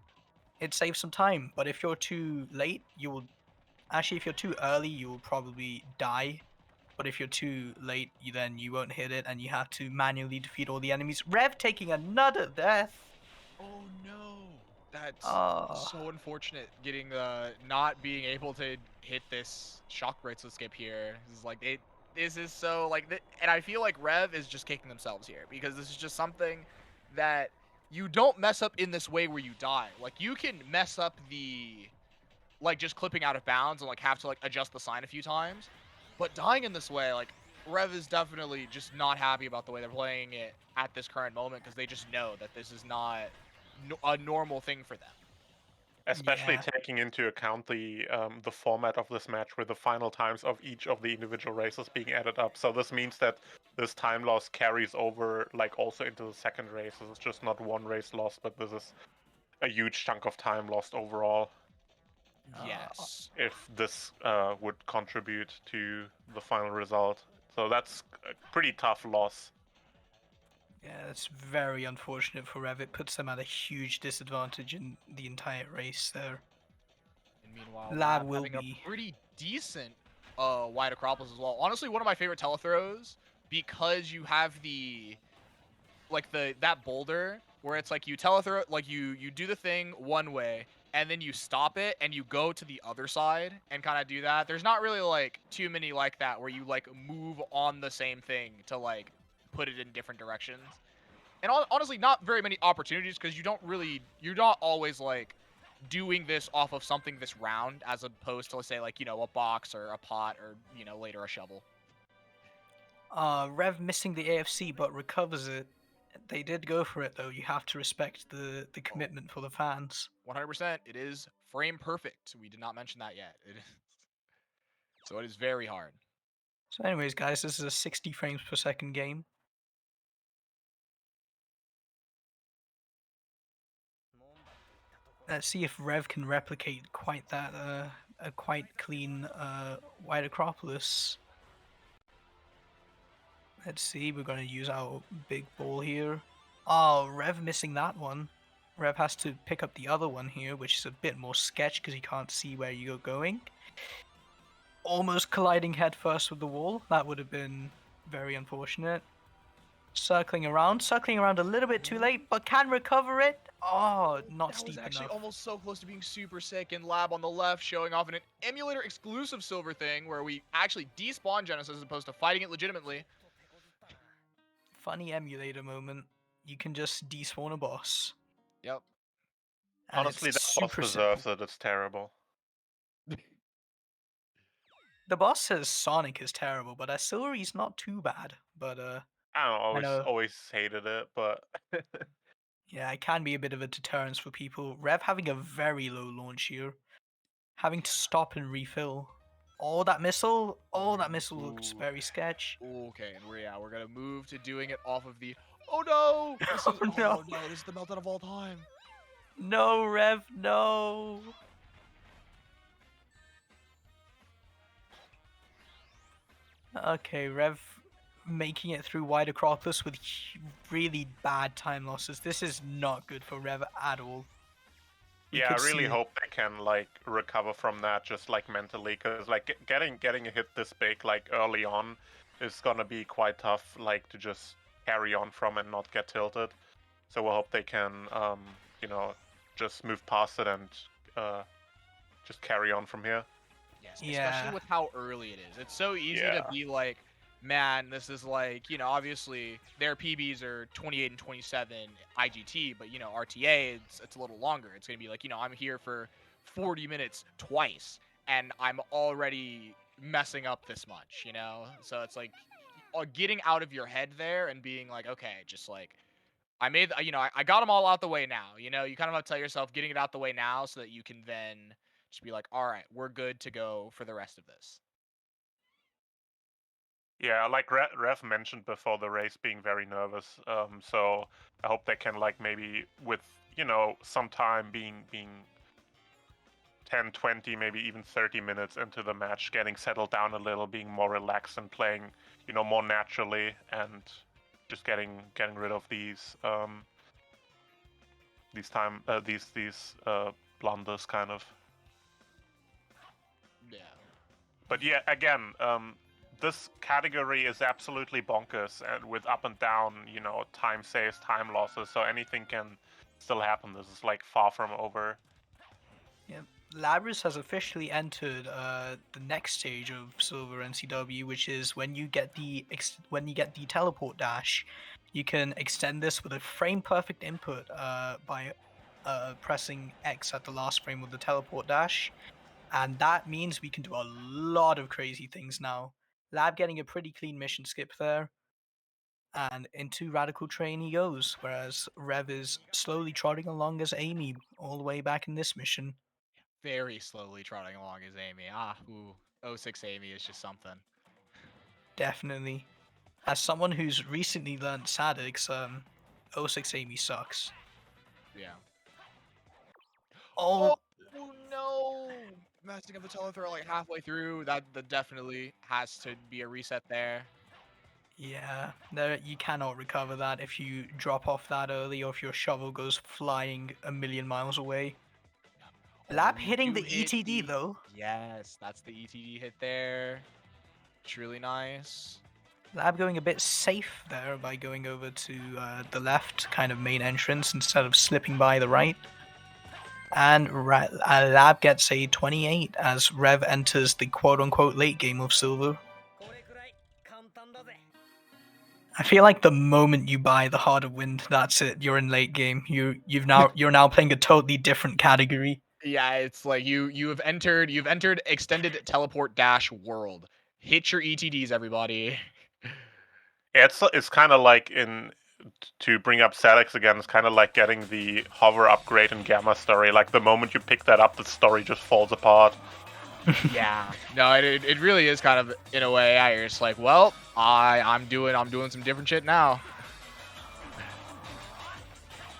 it saves some time. But if you're too late, you will Actually, if you're too early, you'll probably die. But if you're too late, then you won't hit it, and you have to manually defeat all the enemies. Rev taking another death. Oh no, that's Oh. so unfortunate. Getting not being able to hit this shock bracelet skip here. This is like it. This is so like, and I feel like Rev is just kicking themselves here because this is just something that you don't mess up in this way where you die. Like you can mess up the like just clipping out of bounds and like have to like adjust the sign a few times, but dying in this way, like Rev is definitely just not happy about the way they're playing it at this current moment because they just know that this is not a normal thing for them. Especially Yeah. taking into account the format of this match with the final times of each of the individual races being added up. So this means that this time loss carries over like also into the second race. It's just not one race lost, but this is a huge chunk of time lost overall. Yes. If this would contribute to the final result. So that's a pretty tough loss. Yeah, that's very unfortunate for Rev. It puts them at a huge disadvantage in the entire race there. And meanwhile, Lab Lab will having be. a pretty decent wide Acropolis as well. Honestly, one of my favorite telethrows because you have the like that boulder where it's like you telethrow, like you do the thing one way and then you stop it and you go to the other side and kind of do that. There's not really like too many like that where you like move on the same thing to like put it in different directions. And honestly, not very many opportunities because you're not always like doing this off of something this round as opposed to, let's say, like, a box or a pot or, later a shovel. Rev missing the AFC but recovers it. They did go for it though. You have to respect the commitment for the fans. 100%. It is frame perfect. We did not mention that yet. So it is very hard. So anyways, guys, this is a 60 frames per second game. Let's see if Rev can replicate quite that a quite clean White Acropolis. Let's see, we're gonna use our big ball here. Oh, Rev missing that one. Rev has to pick up the other one here, which is a bit more sketch because you can't see where you're going. Almost colliding headfirst with the wall. That would have been very unfortunate. Circling around a little bit too late, but can recover it. Oh, not That steep was actually enough. almost so close to being super sick. And Lab on the left showing off in an emulator exclusive silver thing where we actually despawn Genesis as opposed to fighting it legitimately. Funny emulator moment. You can just despawn a boss. Yep. And Honestly, it's that boss super deserves simple. it. It's terrible. The boss says Sonic is terrible, but Accelera's not too bad. But I don't know, I know. always hated it, but Yeah, it can be a bit of a deterrence for people. Rev having a very low launch here. Having to stop and refill. Oh, that missile. Oh, that missile looks Ooh. very sketch. Okay, and we're gonna move to doing it off of the. Oh no! This is, Oh, no. Oh no! This is the meltdown of all time. No, Rev, no. Okay, Rev making it through Wide Acropolis with really bad time losses. This is not good for Rev at all. yeah, I really hope they can like recover from that, just like mentally, because like getting a hit this big like early on is gonna be quite tough, like to just carry on from and not get tilted. So we'll hope they can, just move past it and just carry on from here. Yes, Yeah. especially with how early it is. It's so easy to Yeah. be like, man, this is like, obviously their PBs are 28 and 27 IGT, but RTA it's a little longer. It's gonna be like, I'm here for 40 minutes twice, and I'm already messing up this much, So it's like getting out of your head there and being like, okay, just like I made, I got them all out the way now. You kind of have to tell yourself getting it out the way now so that you can then just be like, all right, we're good to go for the rest of this. Yeah, like Rev mentioned before the race being very nervous. So I hope they can like maybe with some time being 10, 20, maybe even 30 minutes into the match, getting settled down a little, being more relaxed and playing more naturally, and just getting rid of these blunders kind of. Yeah, But yeah, again, this category is absolutely bonkers, and with up and down, time saves, time losses, so anything can still happen. This is like far from over. Yeah. Labrys has officially entered the next stage of Silver NCW, which is when you get the teleport dash, you can extend this with a frame perfect input by pressing X at the last frame of the teleport dash, and that means we can do a lot of crazy things now. Lab getting a pretty clean mission skip there, and into Radical Train he goes, whereas Rev is slowly trotting along as Amy all the way back in this mission. Very slowly trotting along as Amy. Ooh, 06 Amy is just something. Definitely. As someone who's recently learned Sadix, 06 Amy sucks. Yeah. Oh, no! Messing up the telethrow like halfway through. That definitely has to be a reset there. yeah. There, you cannot recover that if you drop off that early or if your shovel goes flying a million miles away. Lab hitting the ETD though. Yes, that's the ETD hit there. Truly nice. Lab going a bit safe there by going over to the left kind of main entrance instead of slipping by the right. And Lab gets a 28 as Rev enters the quote-unquote late game of Silver. I feel like the moment you buy the Heart of Wind, that's it. You're in late game. You're now playing a totally different category. Yeah, it's like you've entered extended teleport dash world. Hit your ETDs, everybody. It's kind of like to bring up Sadix again, it's kind of like getting the hover upgrade in Gamma Story. Like the moment you pick that up, the story just falls apart. Yeah, no, it really is kind of in a way. You're just like, well, I'm doing some different shit now.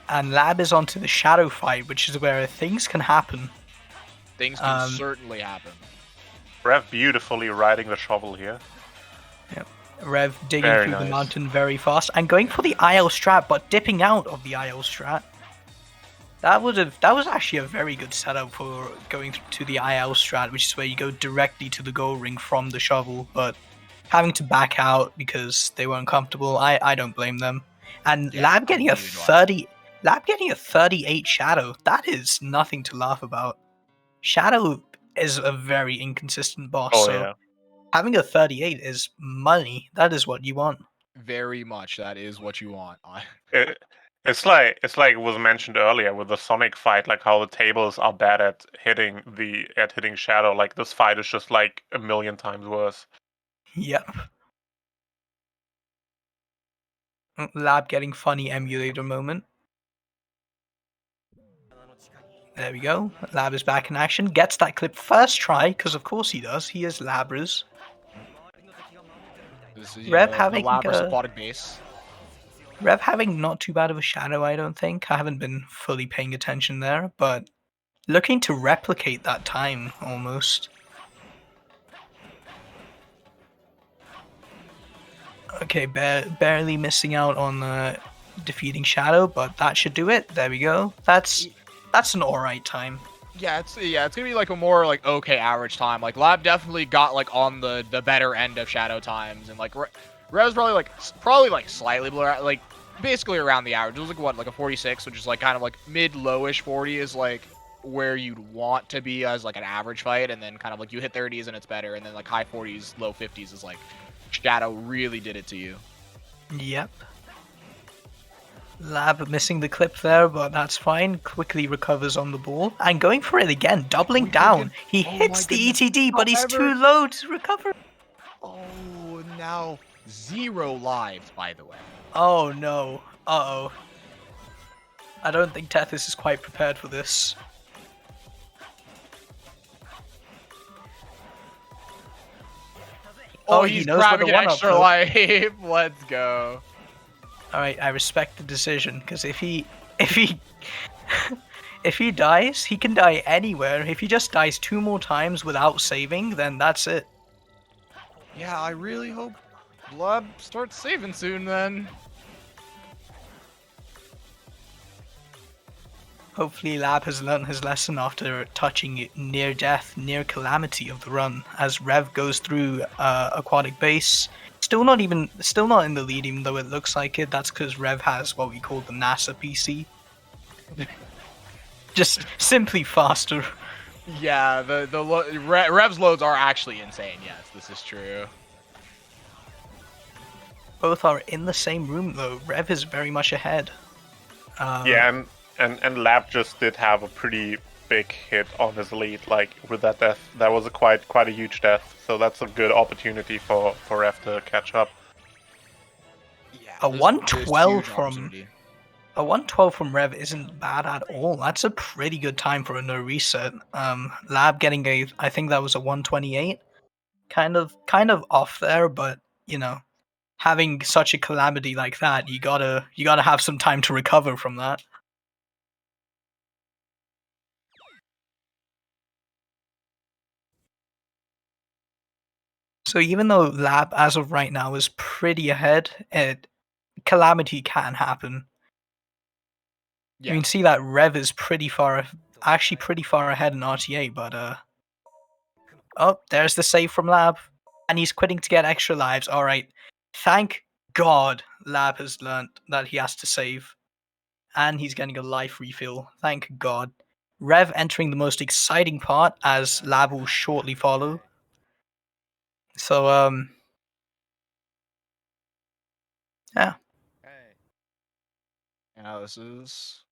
And Lab is onto the shadow fight, which is where things can happen. Things can certainly happen. Rev beautifully riding the shovel here. Yep. Rev digging through the mountain very fast and going for the IL strat, but dipping out of the IL strat. That was actually a very good setup for going to the IL strat, which is where you go directly to the goal ring from the shovel, but having to back out because they weren't comfortable, I don't blame them. And yeah, Lab getting a 38 Shadow, that is nothing to laugh about. Shadow is a very inconsistent boss, so having a 38 is money. That is what you want. Very much, that is what you want. It's like it was mentioned earlier with the Sonic fight, like how the tables are bad at hitting Shadow. Like this fight is just like a million times worse. Yep. Lab getting funny emulator moment. There we go. Lab is back in action. Gets that clip first try, because of course he does. He is Labrys. This is Rev having the Labrys aquatic base. Rev having not too bad of a shadow, I don't think. I haven't been fully paying attention there, but looking to replicate that time almost. Okay, barely missing out on defeating Shadow, but that should do it. There we go. That's an alright time. Yeah, it's gonna be like a more like okay average time. Like Lab definitely got like on the better end of Shadow times, and like Rev's probably like slightly below, like basically around the average. It was like what, like a 46, which is like kind of like mid-lowish 40 is like where you'd want to be as like an average fight, and then kind of like you hit 30s and it's better, and then like high 40s, low 50s is like Shadow really did it to you. Yep. Lab missing the clip there, but that's fine. Quickly recovers on the ball and going for it again, doubling down. He hits the ETD, but he's too low to recover. Oh, now 0 lives, by the way. Oh no. Uh-oh. I don't think Tethys is quite prepared for this. Oh, he's grabbing an extra life. Let's go. Alright, I respect the decision, because if he if he dies, he can die anywhere. If he just dies 2 more times without saving, then that's it. Yeah, I really hope Blood starts saving soon then. Hopefully Lab has learned his lesson after touching near death, near calamity of the run, as Rev goes through aquatic base. Still not in the lead, even though it looks like it. That's because Rev has what we call the NASA PC. Just simply faster. Yeah, Rev's loads are actually insane. Yes, this is true. Both are in the same room though. Rev is very much ahead. Yeah, and Lab just did have a pretty big hit on his lead, like with that death. That was a quite a huge death, so that's a good opportunity for Rev to catch up. Yeah, a there's 112 huge from opportunity. a 112 from Rev isn't bad at all. That's a pretty good time for a no reset. Lab getting I think that was a 128. Kind of off there, but you know, having such a calamity like that, you gotta have some time to recover from that. So even though Lab as of right now is pretty ahead, calamity can happen. Yeah. You can see that Rev is actually pretty far ahead in RTA, but oh, there's the save from Lab, and he's quitting to get extra lives. All right, thank God Lab has learnt that he has to save, and he's getting a life refill. Thank God. Rev entering the most exciting part, as Lab will shortly follow. So yeah. Yeah, this is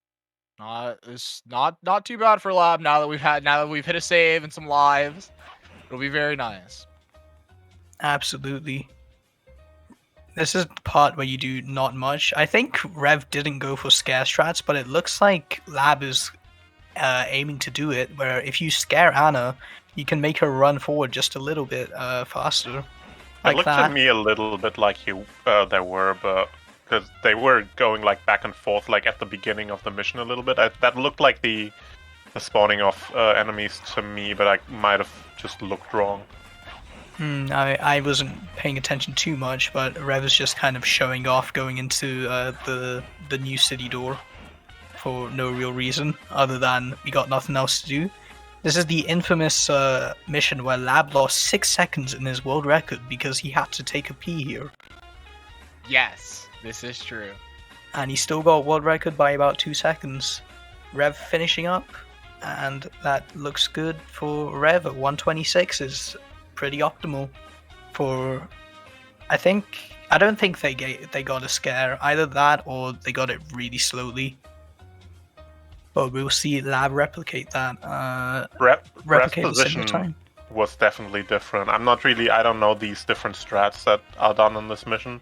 not too bad for Lab now that we've hit a save and some lives. It'll be very nice. Absolutely. This is the part where you do not much. I think Rev didn't go for scare strats, but it looks like Lab is aiming to do it, where if you scare Anna, you can make her run forward just a little bit faster. It looked to me a little bit like they were, but because they were going like back and forth, like at the beginning of the mission a little bit. That looked like the spawning of enemies to me, but I might have just looked wrong. I wasn't paying attention too much, but Rev is just kind of showing off going into the new city door for no real reason other than we got nothing else to do. This is the infamous mission where Lab lost 6 seconds in his world record because he had to take a pee here. Yes, this is true. And he still got world record by about 2 seconds. Rev finishing up, and that looks good for Rev at 126 is pretty optimal for. I don't think they got a scare, either that or they got it really slowly. But we'll see Lab replicate that. Replicate a similar time. Was definitely different. I don't know these different strats that are done on this mission.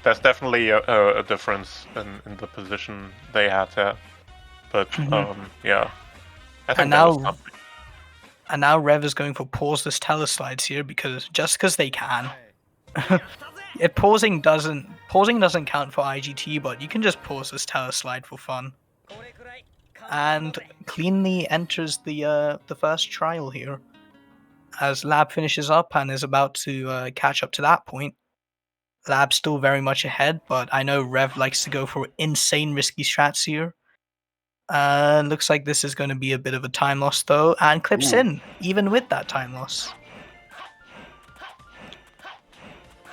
There's definitely a difference in the position they had there. But yeah, I think that was something. And now Rev is going for pauseless teleslides here because they can. Pausing doesn't count for IGT, but you can just pause this teleslide for fun. And cleanly enters the first trial here, as Lab finishes up and is about to catch up to that point. Lab's still very much ahead, but I know Rev likes to go for insane risky strats here. Looks like this is going to be a bit of a time loss though, and clips in even with that time loss.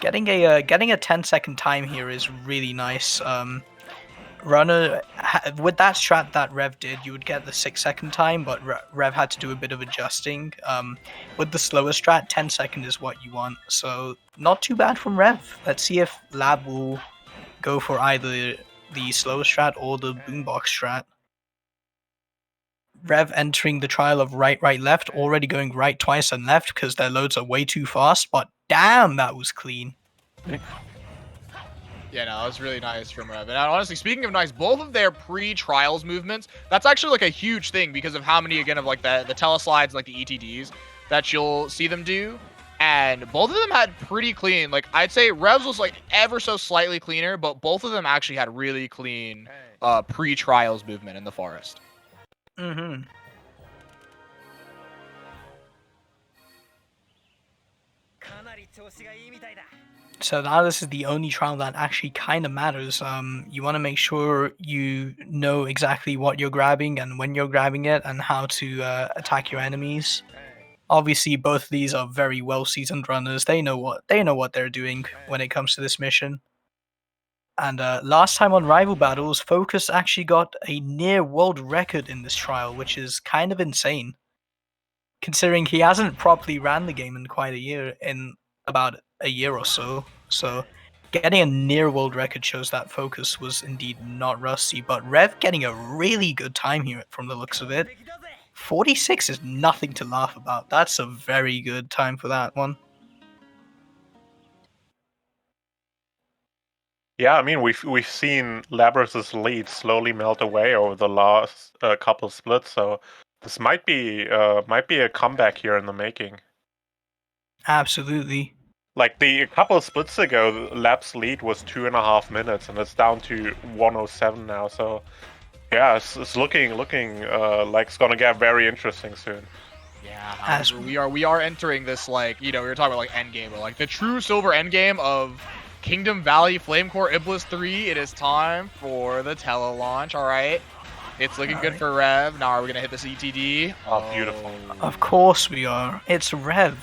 Getting a 10-second time here is really nice. Runner with that strat that Rev did, you would get the 6-second time, but Rev had to do a bit of adjusting. With the slower strat, 10 seconds is what you want, so not too bad from Rev. Let's see if Lab will go for either the slower strat or the boombox strat. Rev entering the trial of right, left, already going right twice and left because their loads are way too fast, but damn, that was clean. Yeah, no, that was really nice from Rev. And honestly, speaking of nice, both of their pre-trials movements, that's actually like a huge thing because of how many, again, of like the teleslides, like the ETDs that you'll see them do. And both of them had pretty clean, like I'd say Rev's was like ever so slightly cleaner, but both of them actually had really clean pre-trials movement in the forest. Mm-hmm. So now this is the only trial that actually kind of matters. You want to make sure you know exactly what you're grabbing and when you're grabbing it and how to attack your enemies. Obviously, both of these are very well-seasoned runners. They know what they're doing when it comes to this mission. And last time on Rival Battles, Focus actually got a near world record in this trial, which is kind of insane, considering he hasn't properly ran the game in quite a year, in about a year or so. So getting a near world record shows that Focus was indeed not rusty, but Rev getting a really good time here from the looks of it. 46 is nothing to laugh about. That's a very good time for that one. Yeah, I mean we've seen Labrys's lead slowly melt away over the last couple splits, so this might be a comeback here in the making. Absolutely. Like a couple of splits ago, Lab's lead was 2.5 minutes, and it's down to 107 now. So yeah, it's looking like it's gonna get very interesting soon. Yeah, however, we are entering this, like, you know, we were talking about like endgame, but like the true silver endgame of Kingdom Valley Flame Core Iblis 3. It is time for the tele launch. All right, it's looking good for Rev. Now are we gonna hit this ETD? Oh, beautiful. Of course we are. It's Rev.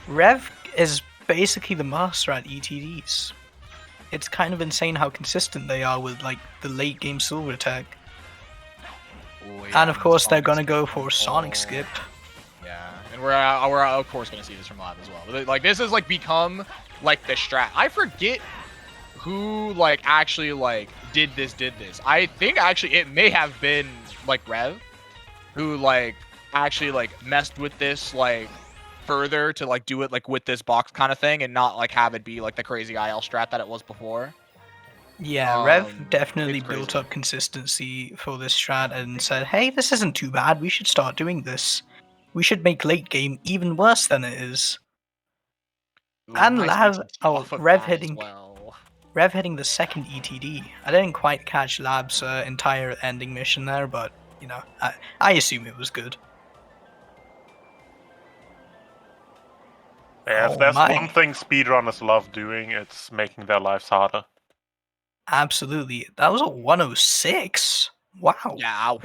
Rev is basically the master at ETDs. It's kind of insane how consistent they are with like the late game silver tech. And of course they're gonna go for Sonic Skip. Yeah, and we're of course gonna see this from Lab as well. But, like, this has like become like the strat. I forget who like actually like did this. I think actually it may have been like Rev, who like actually like messed with this like further to like do it like with this box kind of thing and not like have it be like the crazy IL strat that it was before. Yeah, Rev definitely built up consistency for this strat and said, hey, this isn't too bad, we should start doing this. We should make late game even worse than it is. And nice Rev hitting the second ETD. I didn't quite catch Lab's entire ending mission there, but you know, I assume it was good. Yeah, if there's one thing speedrunners love doing, it's making their lives harder. Absolutely. That was a 106. Wow. Yeah.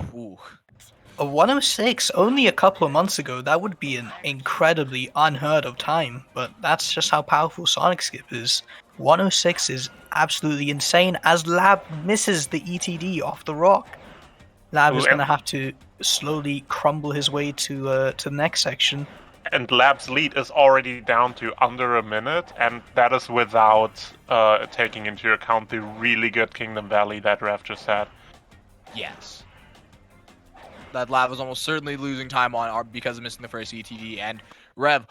A 106 only a couple of months ago, that would be an incredibly unheard of time, but that's just how powerful Sonic Skip is. 106 is absolutely insane as Lab misses the ETD off the rock. Lab is going to have to slowly crumble his way to the next section. And Lab's lead is already down to under a minute, and that is without taking into account the really good Kingdom Valley that Rev just had. Yes. That Lab was almost certainly losing time on because of missing the first ETD. And Rev,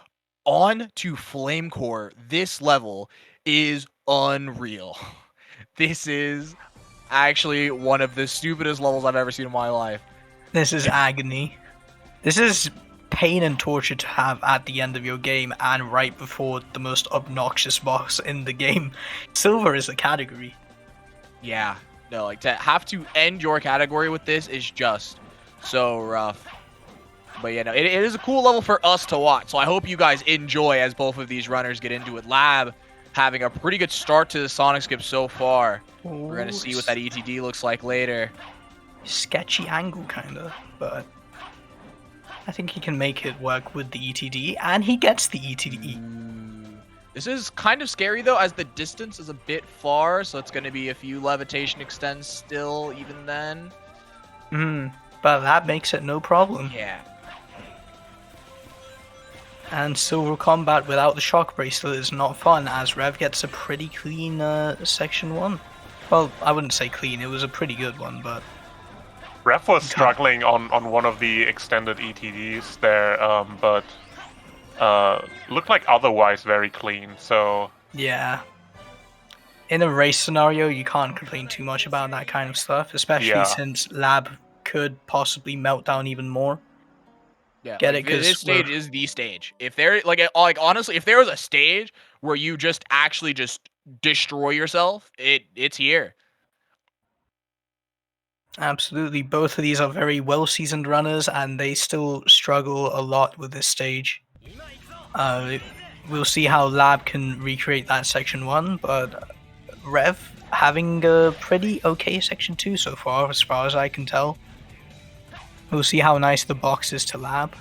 on to Flame Core. This level is unreal. This is actually one of the stupidest levels I've ever seen in my life. This is agony. This is pain and torture to have at the end of your game and right before the most obnoxious boss in the game. Silver is a category. Yeah, no, like to have to end your category with this is just so rough. But yeah, no, it is a cool level for us to watch. So I hope you guys enjoy as both of these runners get into it. Lab having a pretty good start to the Sonic Skip so far. We're gonna see what that ETD looks like later. Sketchy angle kinda, but I think he can make it work with the ETD, and he gets the ETD. This is kind of scary, though, as the distance is a bit far, so it's going to be a few levitation extends still, even then. But that makes it no problem. Yeah. And Silver Combat without the Shock Bracelet is not fun, as Rev gets a pretty clean Section 1. Well, I wouldn't say clean, it was a pretty good one, but... Rev was struggling on one of the extended ETDs there, but looked like otherwise very clean, so... Yeah. In a race scenario, you can't complain too much about that kind of stuff, especially since Lab could possibly melt down even more. Yeah, Get like, it? Because this stage is the stage. If there, like honestly, if there was a stage where you just actually just destroy yourself, it's here. Absolutely, both of these are very well-seasoned runners, and they still struggle a lot with this stage. we'll see how Lab can recreate that Section 1, but Rev having a pretty okay Section 2 so far as I can tell. We'll see how nice the box is to Lab.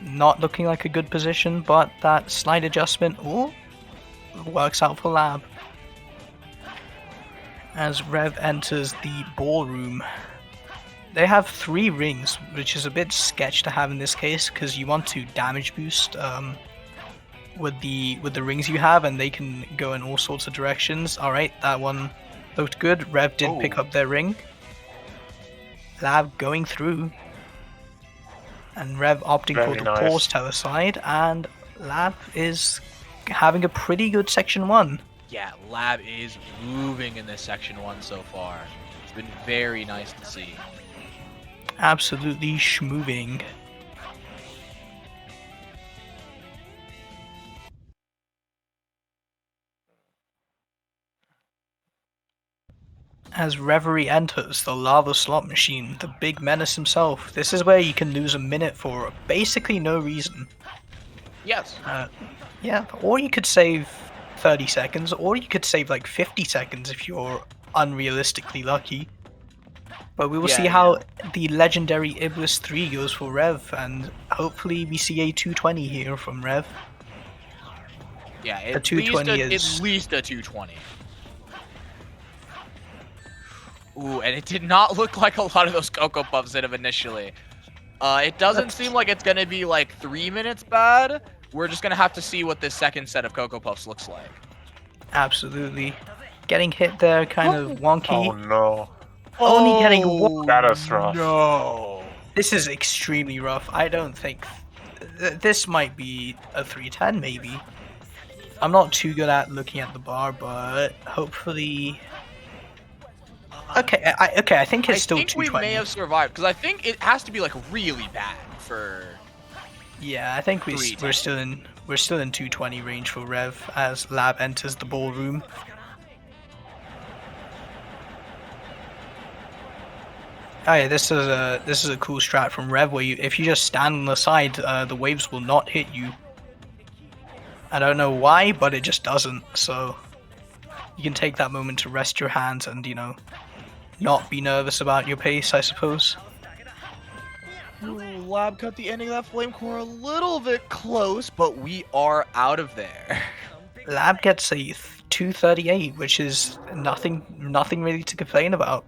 Not looking like a good position, but that slide adjustment, ooh, works out for Lab. As Rev enters the ballroom, they have 3 rings, which is a bit sketch to have in this case, because you want to damage boost with the rings you have, and they can go in all sorts of directions. Alright, that one looked good. Rev did pick up their ring. Lab going through. And Rev opting for the pause telecide, and Lab is having a pretty good Section 1. Yeah, Lab is moving in this Section 1 so far. It's been very nice to see. Absolutely schmoving. As Reverie enters the lava slot machine, the big menace himself. This is where you can lose a minute for basically no reason. Yes. Yeah, or you could save 30 seconds, or you could save like 50 seconds if you're unrealistically lucky. But we will see how the legendary Iblis 3 goes for Rev, and hopefully we see a 220 here from Rev. Yeah, a 220 is at least a 220. Ooh, and it did not look like a lot of those Cocoa Puffs did initially. It doesn't seem like it's going to be like 3 minutes bad. We're just going to have to see what this second set of Cocoa Puffs looks like. Absolutely. Getting hit there, kind of wonky. Oh no. Only getting one. That is rough. No. This is extremely rough. I don't think... this might be a 310 maybe. I'm not too good at looking at the bar, but hopefully... Okay, I think it's still 220. I think we may have survived, because I think it has to be like really bad for... Yeah, I think we're still in 220 range for Rev as Lab enters the ballroom. Oh yeah, this is a cool strat from Rev where if you just stand on the side, the waves will not hit you. I don't know why, but it just doesn't. So you can take that moment to rest your hands and not be nervous about your pace, I suppose. Ooh, Lab cut the ending of that flame core a little bit close, but we are out of there. Lab gets a 238, which is nothing really to complain about.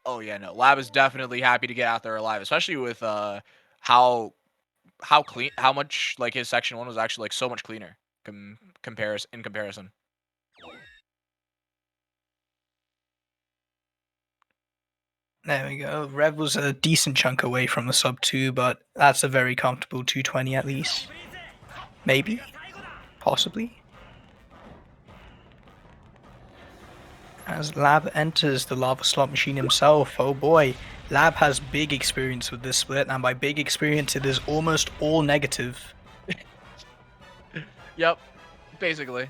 Oh yeah, no. Lab is definitely happy to get out there alive, especially with how much like his Section 1 was actually like so much cleaner in comparison. There we go. Rev was a decent chunk away from the sub 2, but that's a very comfortable 220 at least. Maybe? Possibly? As Lab enters the lava slot machine himself, oh boy, Lab has big experience with this split, and by big experience it is almost all negative. Yep, basically.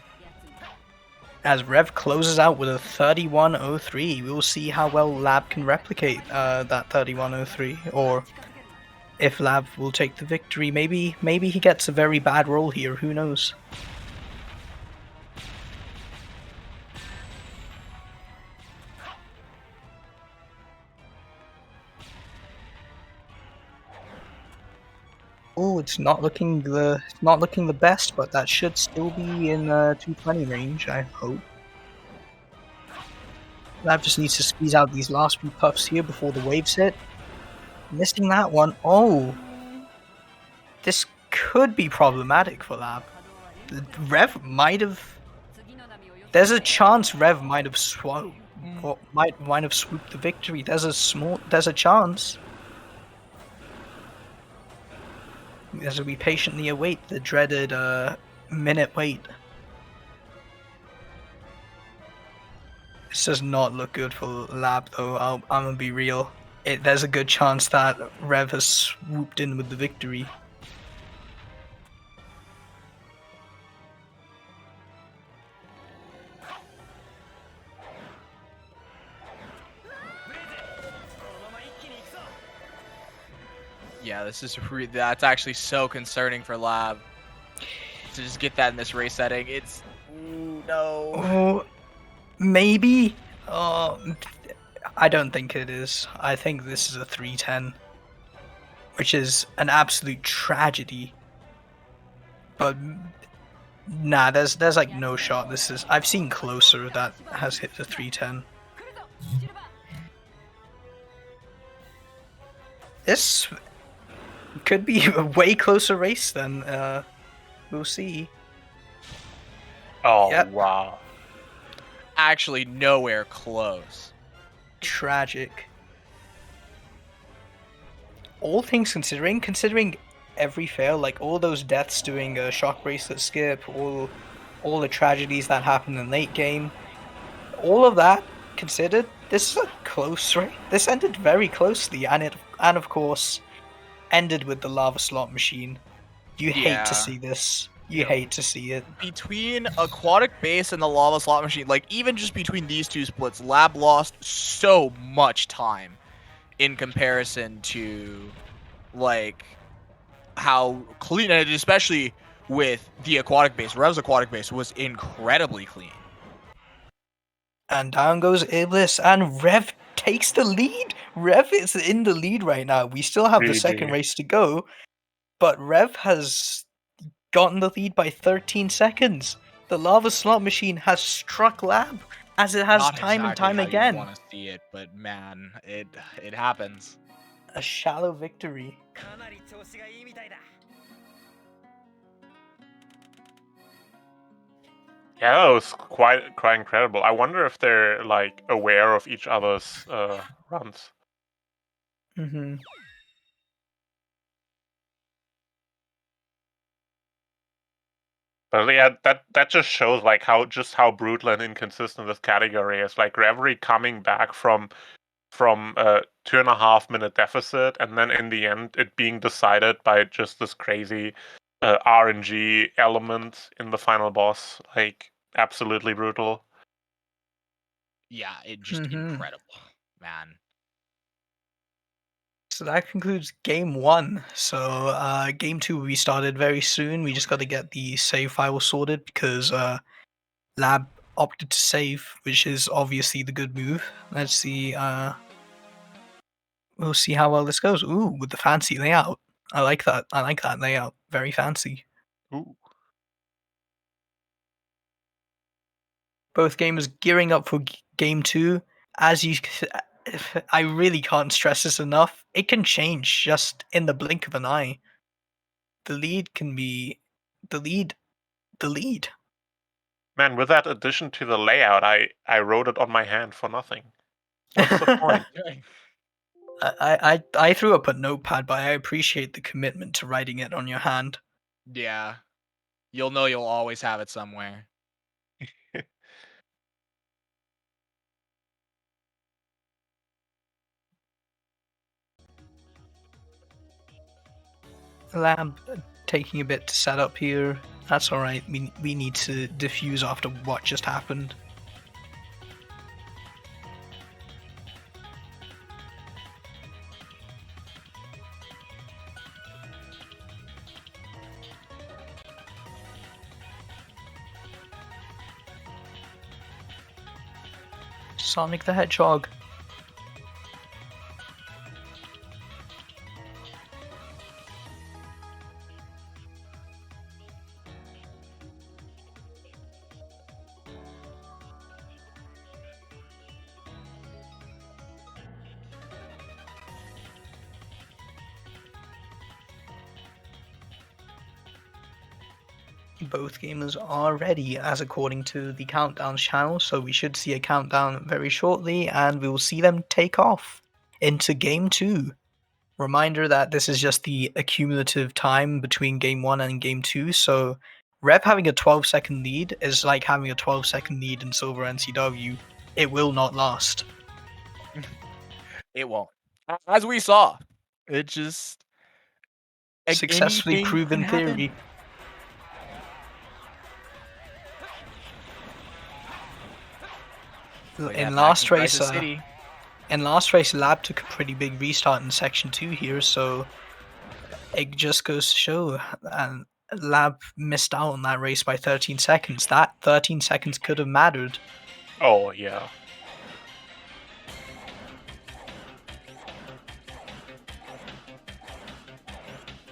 As Rev closes out with a 3103, we will see how well Lab can replicate that 3103, or if Lab will take the victory. Maybe he gets a very bad roll here, who knows. Oh, it's not looking the best, but that should still be in 220 range, I hope. Lab just needs to squeeze out these last few puffs here before the waves hit. Missing that one. Oh, this could be problematic for Lab. Rev might have. There's a chance Rev might have swooped, or might have swooped the victory. There's a chance. As we patiently await the dreaded minute wait. This does not look good for Lab though, I'm gonna be real. There's a good chance that Rev has swooped in with the victory. Yeah, this is that's actually so concerning for Lab to just get that in this race setting. It's ooh, no. Oh, maybe. I don't think it is. I think this is a 310, which is an absolute tragedy. But nah, there's like no shot. This is I've seen closer that has hit the 310. This could be a way closer race than we'll see. Oh, Yep. wow. Actually, nowhere close. Tragic. All things considering every fail, like all those deaths doing a shock bracelet skip, all the tragedies that happened in late game, all of that considered, this is a close race. This ended very closely, and of course ended with the lava slot machine. You hate to see this. You hate to see it. Between Aquatic Base and the Lava Slot Machine, like even just between these two splits, Lab lost so much time in comparison to like how clean, and especially with the Aquatic Base. Rev's Aquatic Base was incredibly clean. And down goes Iblis, and Rev takes the lead. Rev is in the lead right now. We still have the second race to go, but Rev has gotten the lead by 13 seconds. The lava slot machine has struck Lab, as it has Not time and exactly time how again. You want to see it, but man, it happens. A shallow victory. Yeah, that was quite incredible. I wonder if they're like aware of each other's runs. Mm-hmm. But yeah, that just shows like how brutal and inconsistent this category is. Like Reverie coming back from a 2.5 minute deficit, and then in the end it being decided by just this crazy RNG element in the final boss. Like absolutely brutal. Yeah, it just incredible, man. So that concludes game 1. So game 2 will be started very soon. We just got to get the save file sorted because Lab opted to save, which is obviously the good move. Let's see. We'll see how well this goes. Ooh, with the fancy layout. I like that. I like that layout. Very fancy. Ooh. Both gamers gearing up for game 2. As you, I really can't stress this enough. It can change just in the blink of an eye. The lead can be the lead. Man, with that addition to the layout, I wrote it on my hand for nothing. What's the point? I threw up a notepad, but I appreciate the commitment to writing it on your hand. Yeah. You'll know you'll always have it somewhere. Lab taking a bit to set up here. That's alright. We need to diffuse after what just happened. Sonic the Hedgehog. Both gamers are ready as according to the countdown channel, so we should see a countdown very shortly and we will see them take off into game 2. Reminder that this is just the accumulative time between game 1 and game 2, so Rev having a 12-second lead is like having a 12-second lead in Silver NCW. It will not last. It won't. As we saw, it just successfully proven theory. In last race, Lab took a pretty big restart in section 2 here, so it just goes to show, and Lab missed out on that race by 13 seconds. That 13 seconds could have mattered. Oh yeah.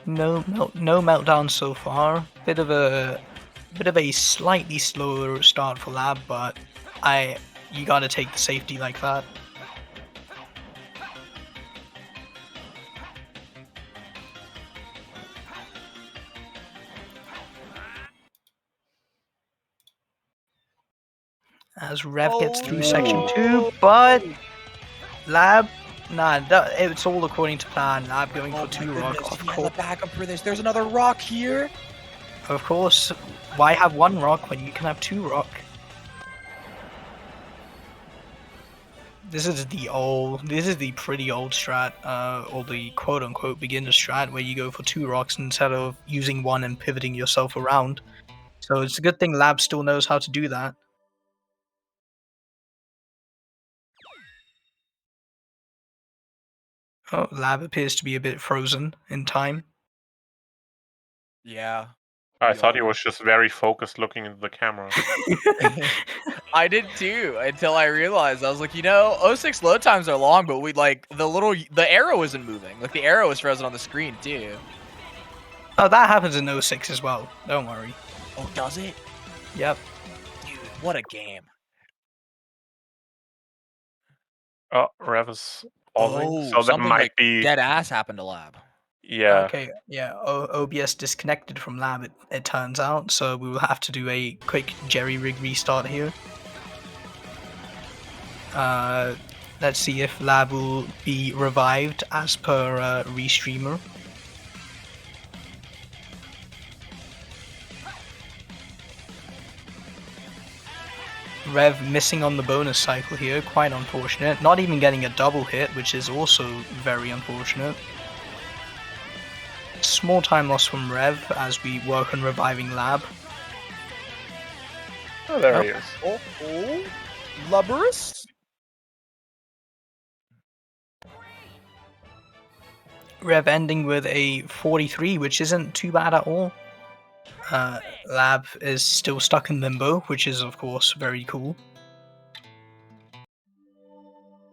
No meltdown so far. Bit of a slightly slower start for Lab, but you gotta take the safety like that. As Rev gets through section 2, but Lab, it's all according to plan. Lab going for 2 rock, of course. Backup for this. There's another rock here. Of course, why have 1 rock when you can have 2 rock? This is the pretty old strat, or the quote-unquote beginner strat, where you go for 2 rocks instead of using 1 and pivoting yourself around. So it's a good thing Lab still knows how to do that. Oh, Lab appears to be a bit frozen in time. Yeah. I thought he was just very focused looking into the camera. I did too, until I realized, I was like, 06 load times are long, but the arrow isn't moving. Like, the arrow is frozen on the screen too. Oh, that happens in 06 as well. Don't worry. Oh, does it? Yep. Dude, what a game. Oh, Rev is pausing, so that something might like be dead ass happened to Lab. Yeah. Okay, yeah, OBS disconnected from Lab, it turns out, so we will have to do a quick jerry-rig restart here. Let's see if Lab will be revived as per Restreamer. Rev missing on the bonus cycle here, quite unfortunate. Not even getting a double hit, which is also very unfortunate. Small time loss from Rev as we work on reviving Lab. Oh, there he is. Oh, Luberous? Rev ending with a 43, which isn't too bad at all. Lab is still stuck in limbo, which is of course very cool.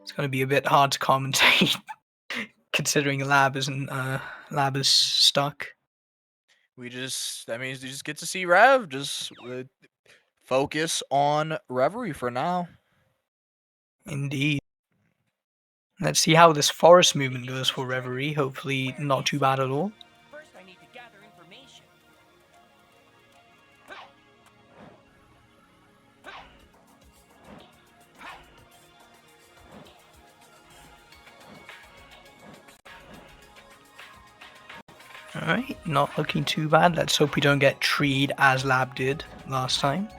It's going to be a bit hard to commentate, considering Lab is stuck. That means we just get to see Rev. Just focus on Reverie for now. Indeed. Let's see how this forest movement goes for Reverie. Hopefully not too bad at all. First, I need to gather information. Alright, not looking too bad. Let's hope we don't get treed as Lab did last time.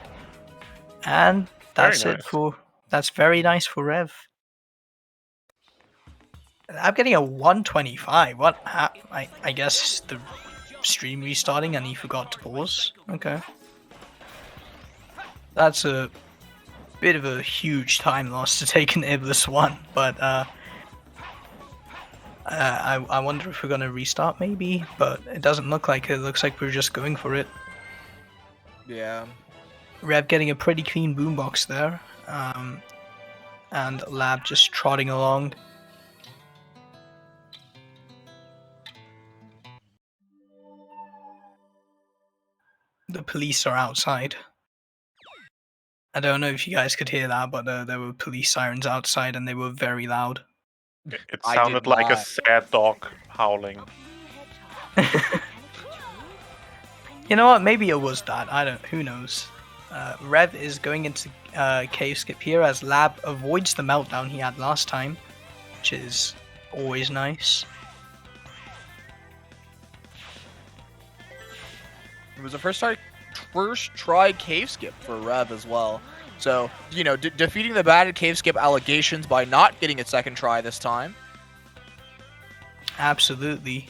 And that's Very it nice. for... That's very nice for Rev. I'm getting a 125. What? I guess the stream restarting and he forgot to pause. Okay. That's a bit of a huge time loss to take an Iblis 1, but I wonder if we're gonna restart maybe, but it doesn't look like it. It looks like we're just going for it. Yeah. Rev getting a pretty clean boombox there, and Lab just trotting along. The police are outside. I don't know if you guys could hear that, but there were police sirens outside and they were very loud. It I sounded did like a not. sad dog howling. You know what? Maybe it was that. Who knows? Rev is going into cave skip here as Lab avoids the meltdown he had last time, which is always nice. It was the first try cave skip for Rev as well. So, defeating the bad cave skip allegations by not getting a second try this time. Absolutely.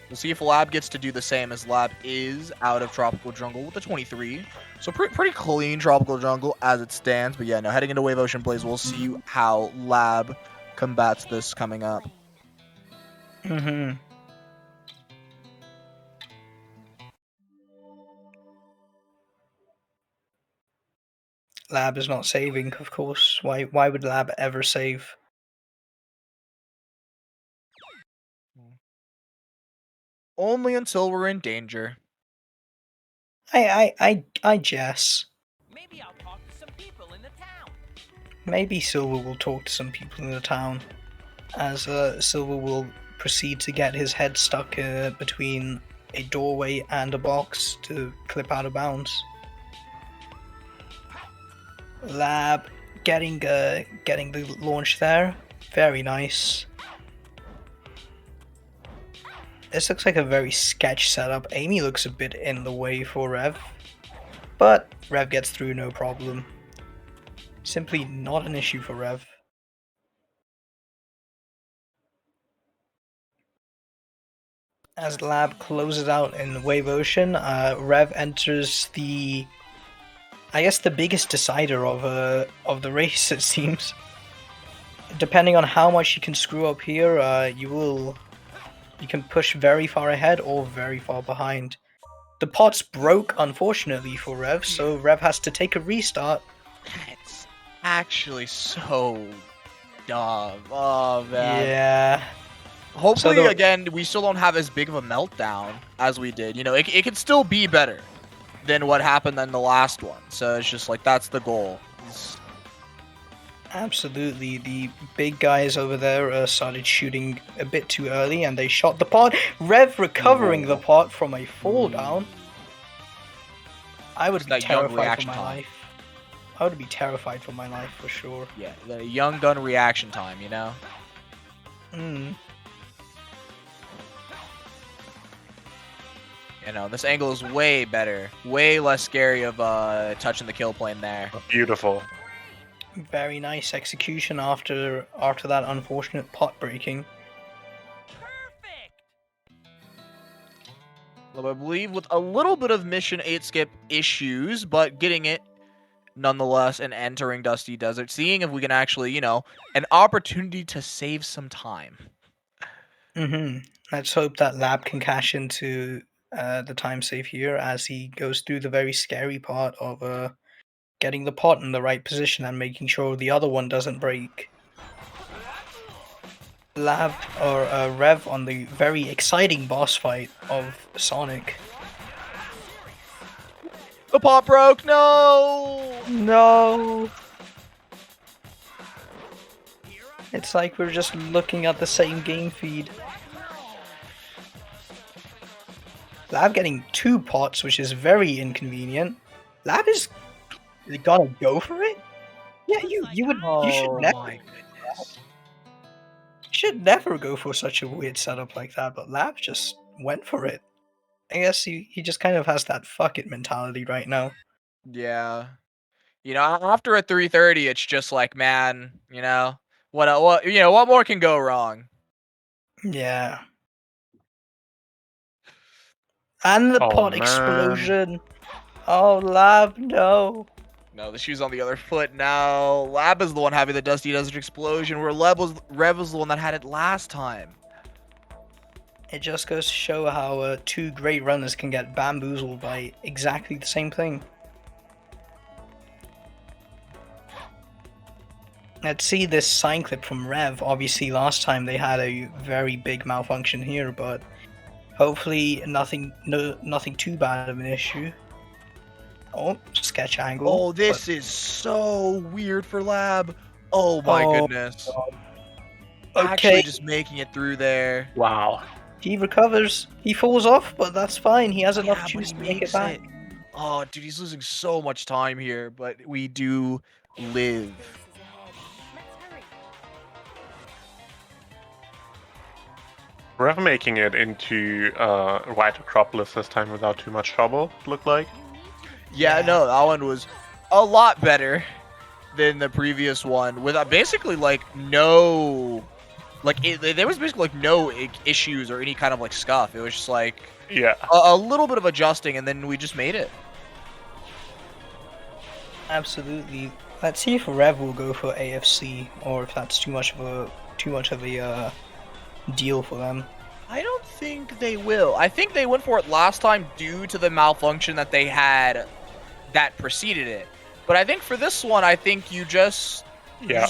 We'll see if Lab gets to do the same, as Lab is out of Tropical Jungle with a 23. So pretty clean tropical jungle as it stands. But yeah, no, heading into Wave Ocean Blaze, we'll see how Lab combats this coming up. Mm-hmm. Lab is not saving, of course. Why would Lab ever save? Only until we're in danger. I guess. Maybe I'll talk to some people in the town. Maybe Silver will talk to some people in the town, as Silver will proceed to get his head stuck between a doorway and a box to clip out of bounds. Lab getting the launch there. Very nice. This looks like a very sketch setup. Amy looks a bit in the way for Rev, but Rev gets through no problem. Simply not an issue for Rev. As Lab closes out in Wave Ocean, Rev enters the, I guess, the biggest decider of the race, it seems. Depending on how much you can screw up here, you can push very far ahead or very far behind. The pots broke, unfortunately, for Rev, so Rev has to take a restart. That's actually so dumb. Oh, man. Yeah. Hopefully, So again, we still don't have as big of a meltdown as we did. You know, it could still be better than what happened in the last one. So it's just like, that's the goal. Absolutely. The big guys over there started shooting a bit too early, and they shot the pot. Rev recovering the pot from a fall down. I would be that young terrified for reaction my time. life. I would be terrified for my life, for sure. Yeah, the young gun reaction time, you know? Mm. You know, this angle is way better. Way less scary of touching the kill plane there. Beautiful. Very nice execution after that unfortunate pot breaking. Well, I believe with a little bit of Mission 8 skip issues, but getting it nonetheless and entering Dusty Desert, seeing if we can actually, you know, an opportunity to save some time. Let's hope that Lab can cash into the time save here as he goes through the very scary part of getting the pot in the right position and making sure the other one doesn't break. Lab or Rev on the very exciting boss fight of Sonic. The pot broke. No. No. It's like we're just looking at the same game feed. Lab getting 2 pots, which is very inconvenient. Lab is gonna go for it? Yeah, you should never. My goodness. Should never go for such a weird setup like that, but Lab just went for it. I guess he just kind of has that fuck it mentality right now. Yeah. You know, after a 330, it's just like, man, you know, what more can go wrong? Yeah. And the pot explosion. Oh, Lab, no. No, the shoe's on the other foot now. Lab is the one having the Dusty Desert explosion, where Rev was the one that had it last time. It just goes to show how 2 great runners can get bamboozled by exactly the same thing. Let's see this sign clip from Rev. Obviously, last time they had a very big malfunction here, but hopefully nothing too bad of an issue. Oh, sketch angle. Oh, this is so weird for Lab. Oh my goodness. Actually just making it through there. Wow. He recovers. He falls off, but that's fine. He has enough juice to make it back. Oh, dude, he's losing so much time here, but we do live. Rev making it into White Acropolis this time without too much trouble, it looked like. Yeah, no, that one was a lot better than the previous one, with basically like no, there was basically like no issues or any kind of like scuff. It was just like yeah, a little bit of adjusting, and then we just made it. Absolutely. Let's see if Rev will go for AFC or if that's too much of a deal for them. I don't think they will. I think they went for it last time due to the malfunction that they had that preceded it. But I think for this one, I think you just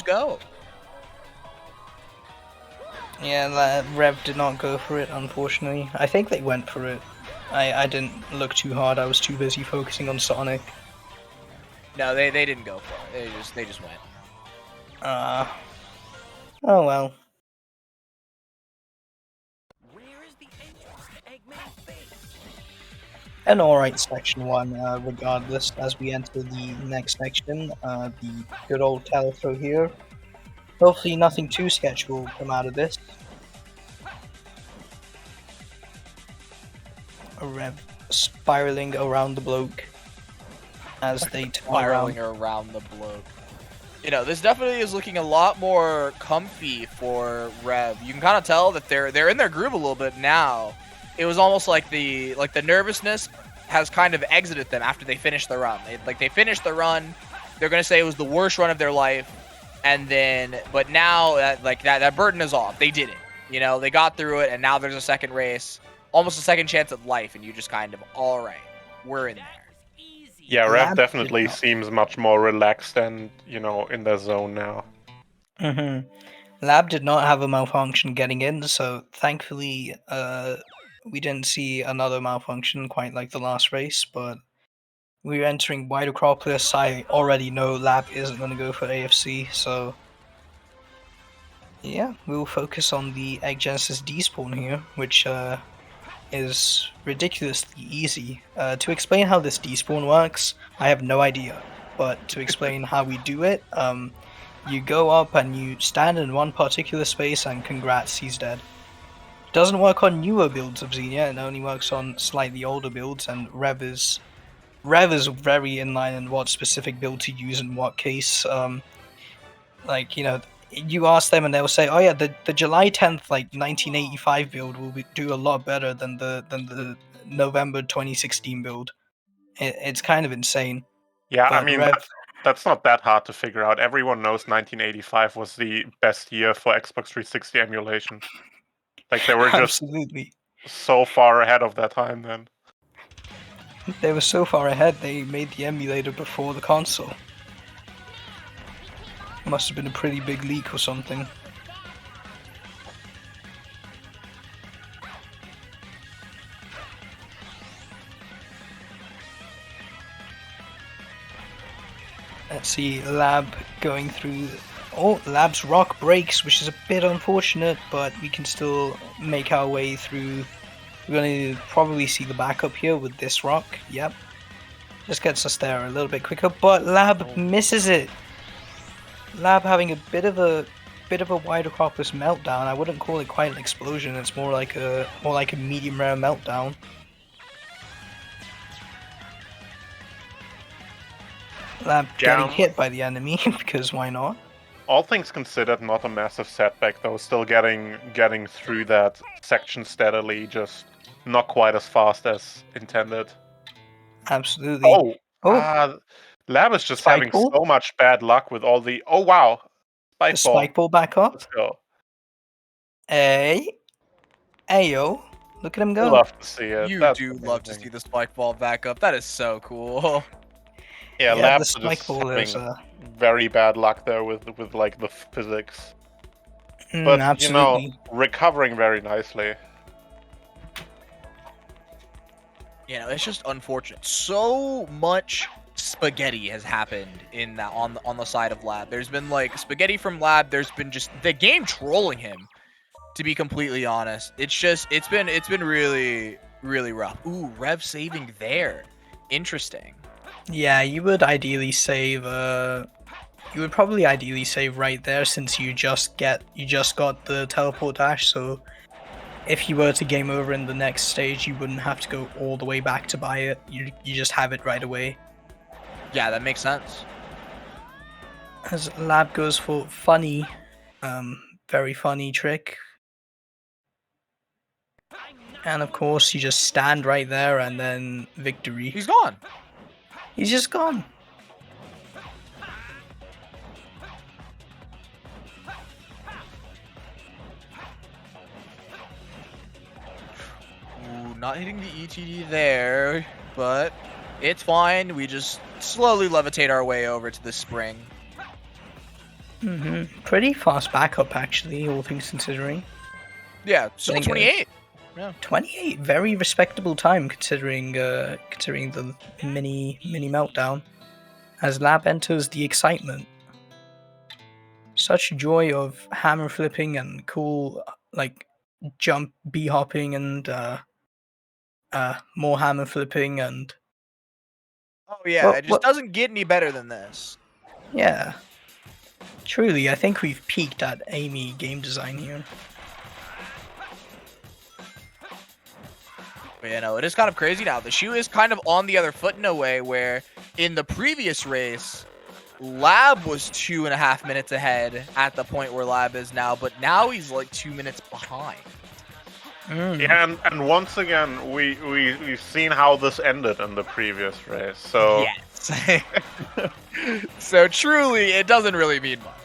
go. Yeah, Rev did not go for it, unfortunately. I think they went for it. I didn't look too hard. I was too busy focusing on Sonic. No, they didn't go for it. They just went. Oh well. An alright section 1, regardless, as we enter the next section, the good old telethrow here. Hopefully nothing too sketchy will come out of this. A Rev spiraling around the bloke as they turn Spiraling around the bloke. You know, this definitely is looking a lot more comfy for Rev. You can kind of tell that they're in their groove a little bit now. It was almost like the nervousness has kind of exited them after they finished the run. They finished the run. They're gonna say it was the worst run of their life, and then but now that burden is off. They did it. You know, they got through it, and now there's a second race, almost a second chance at life, and you just kind of all right, we're in there. Yeah, Rev Lab definitely did not. seems much more relaxed and, you know, in their zone now. Lab did not have a malfunction getting in, so thankfully we didn't see another malfunction quite like the last race, but we're entering Wide Acropolis. I already know Lab isn't going to go for AFC, so yeah, we'll focus on the Egg Genesis despawn here, which is ridiculously easy. To explain how this despawn works, I have no idea, but to explain how we do it, you go up and you stand in one particular space and congrats, he's dead. Doesn't work on newer builds of Xenia, it only works on slightly older builds, and Rev is very in line in what specific build to use in what case. Like, you know, you ask them and they'll say, oh yeah, the July 10th, like, 1985 build will do a lot better than the November 2016 build. It's kind of insane. Yeah, I But mean, Rev, that's not that hard to figure out. Everyone knows 1985 was the best year for Xbox 360 emulation. Like, they were just absolutely. so far ahead of their time then. They were so far ahead, they made the emulator before the console. Must have been a pretty big leak or something. Let's see, Lab going through... Oh, Lab's rock breaks, which is a bit unfortunate, but we can still make our way through. We're going to probably see the backup here with this rock. Yep. Just gets us there a little bit quicker, but Lab misses it. Lab having a bit of a Wide Acropolis meltdown. I wouldn't call it quite an explosion. It's more like a medium rare meltdown. Lab getting hit by the enemy because why not? All things considered, not a massive setback though. Still getting through that section steadily, just not quite as fast as intended. Absolutely. Lab is just Spike having ball? so much bad luck with all the. Oh wow, The spike ball back up. Let's go. Hey, Ayo, look at him go. Love to see it. You That's do amazing. love to see the spike ball back up. That is so cool. Yeah, Yeah, Lab the is spike just ball having is, very bad luck there with like the physics. But absolutely. you know, recovering very nicely. You know, it's just unfortunate. So much spaghetti has happened in that on the side of Lab. There's been like spaghetti from Lab. There's been just the game trolling him. To be completely honest, it's been really rough. Ooh, Rev saving there. Interesting. Yeah, you would ideally save. You would probably ideally save right there since you just got the teleport dash. So if you were to game over in the next stage, you wouldn't have to go all the way back to buy it. You just have it right away. Yeah, that makes sense. As Lab goes for funny, very funny trick. And of course, you just stand right there and then victory. He's gone. He's just gone. not hitting the ETD there, but it's fine. We just slowly levitate our way over to the spring. Pretty fast backup, actually, all things considering. Yeah, still 28. Yeah. 28, very respectable time considering considering the mini meltdown. As Lab enters the excitement. Such joy of hammer flipping and cool like jump B hopping and more hammer flipping and Oh yeah, it just doesn't get any better than this. yeah. Truly, I think we've peaked at Amy game design here. But, you know, it is kind of crazy now. The shoe is kind of on the other foot in a way where in the previous race, Lab was 2.5 minutes ahead at the point where Lab is now, but now he's like 2 minutes behind. Yeah, and once again, we've seen how this ended in the previous race. So yes. So truly, it doesn't really mean much.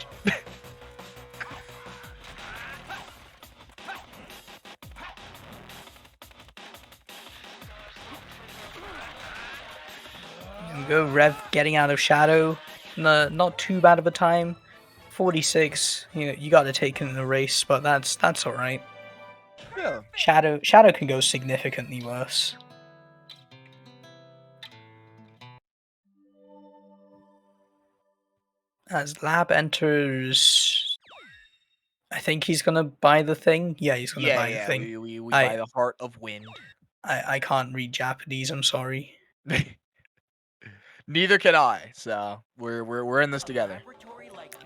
Go Rev getting out of Shadow. No, not too bad of a time. 46. You got to take in the race, but that's all right. Yeah. Shadow can go significantly worse. As Lab enters, I think he's gonna buy the thing. Yeah, he's gonna buy the thing. We buy the Heart of Wind. I can't read Japanese. I'm sorry. Neither can I. So we're in this together.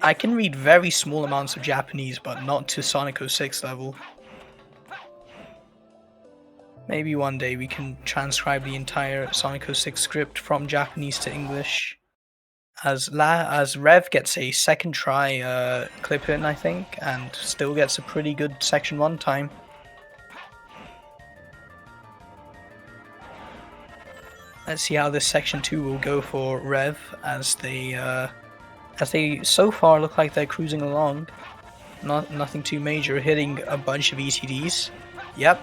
I can read very small amounts of Japanese, but not to Sonic 06 level. Maybe one day we can transcribe the entire Sonic 06 script from Japanese to English. As Rev gets a second try clip in, I think, and still gets a pretty good Section 1 time. Let's see how this Section 2 will go for Rev, as they so far look like they're cruising along. Nothing too major, hitting a bunch of ETDs. Yep.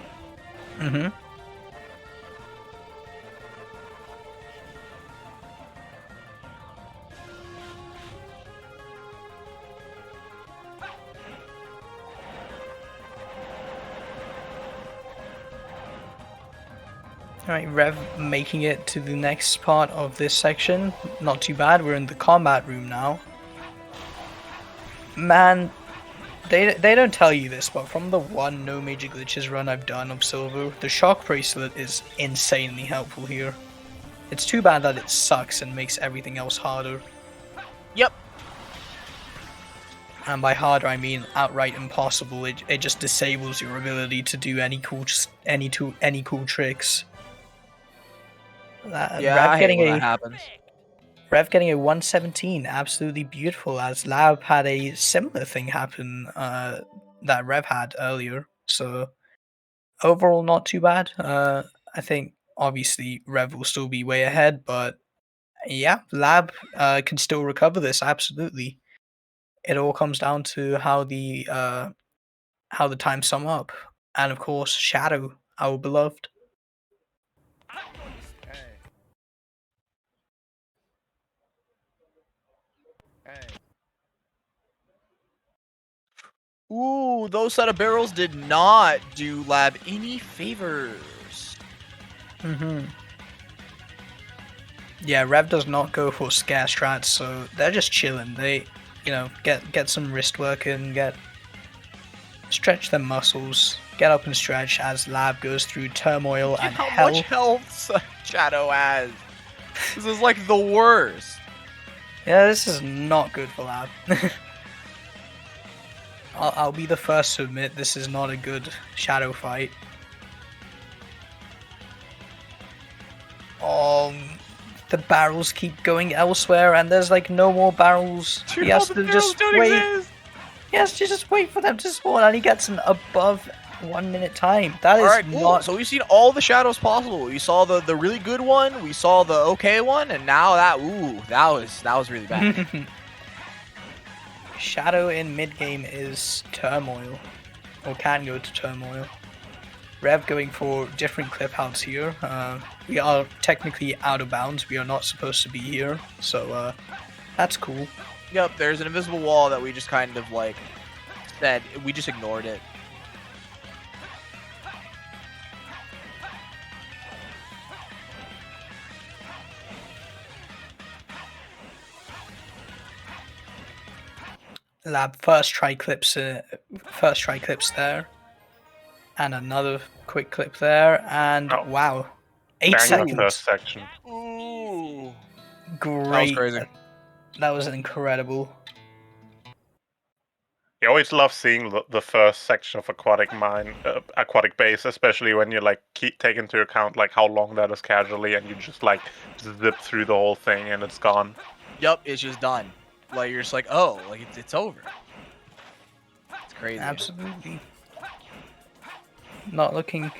Alright, Rev making it to the next part of this section. Not too bad, we're in the combat room now. Man, they don't tell you this, but from the one no major glitches run I've done of Silver, the shock bracelet is insanely helpful here. It's too bad that it sucks and makes everything else harder. Yep. And by harder I mean outright impossible. It just disables your ability to do any cool tricks. Yeah, I hate when that happens. Rev getting a 117, absolutely beautiful, as Lab had a similar thing happen that Rev had earlier. So overall, not too bad. I think obviously Rev will still be way ahead, but yeah, Lab can still recover this, absolutely. It all comes down to how the times sum up, and of course Shadow, our beloved. Ooh, those set of barrels did not do Lab any favors. Yeah, Rev does not go for scare strats, so they're just chilling. They, get some wrist work in, stretch their muscles, get up and stretch as Lab goes through turmoil and how hell. much health Shadow has. This is like the worst. Yeah, this is not good for Lab. I'll be the first to admit this is not a good Shadow fight. The barrels keep going elsewhere, and there's like no more barrels. Dude, he has to just wait. He has to just wait for them to spawn, and he gets an above 1 minute time. That is not. So we've seen all the shadows possible. We saw the really good one, we saw the okay one, and now that was really bad. Shadow in mid game is turmoil, or can go to turmoil. Rev going for different clip outs here. We are technically out of bounds. We are not supposed to be here, so that's cool. Yep, there's an invisible wall that we just kind of like said. We just ignored it. Lab first try clips there, and another quick clip there, and wow, 8 Bang the seconds. first section. Ooh. Great. crazy. That was incredible. You always love seeing the first section of aquatic base, especially when you like take into account like how long that is casually, and you just like zip through the whole thing and it's gone. Yep, it's just done. Like you're just like, oh, like it's over. It's crazy. Absolutely. Not looking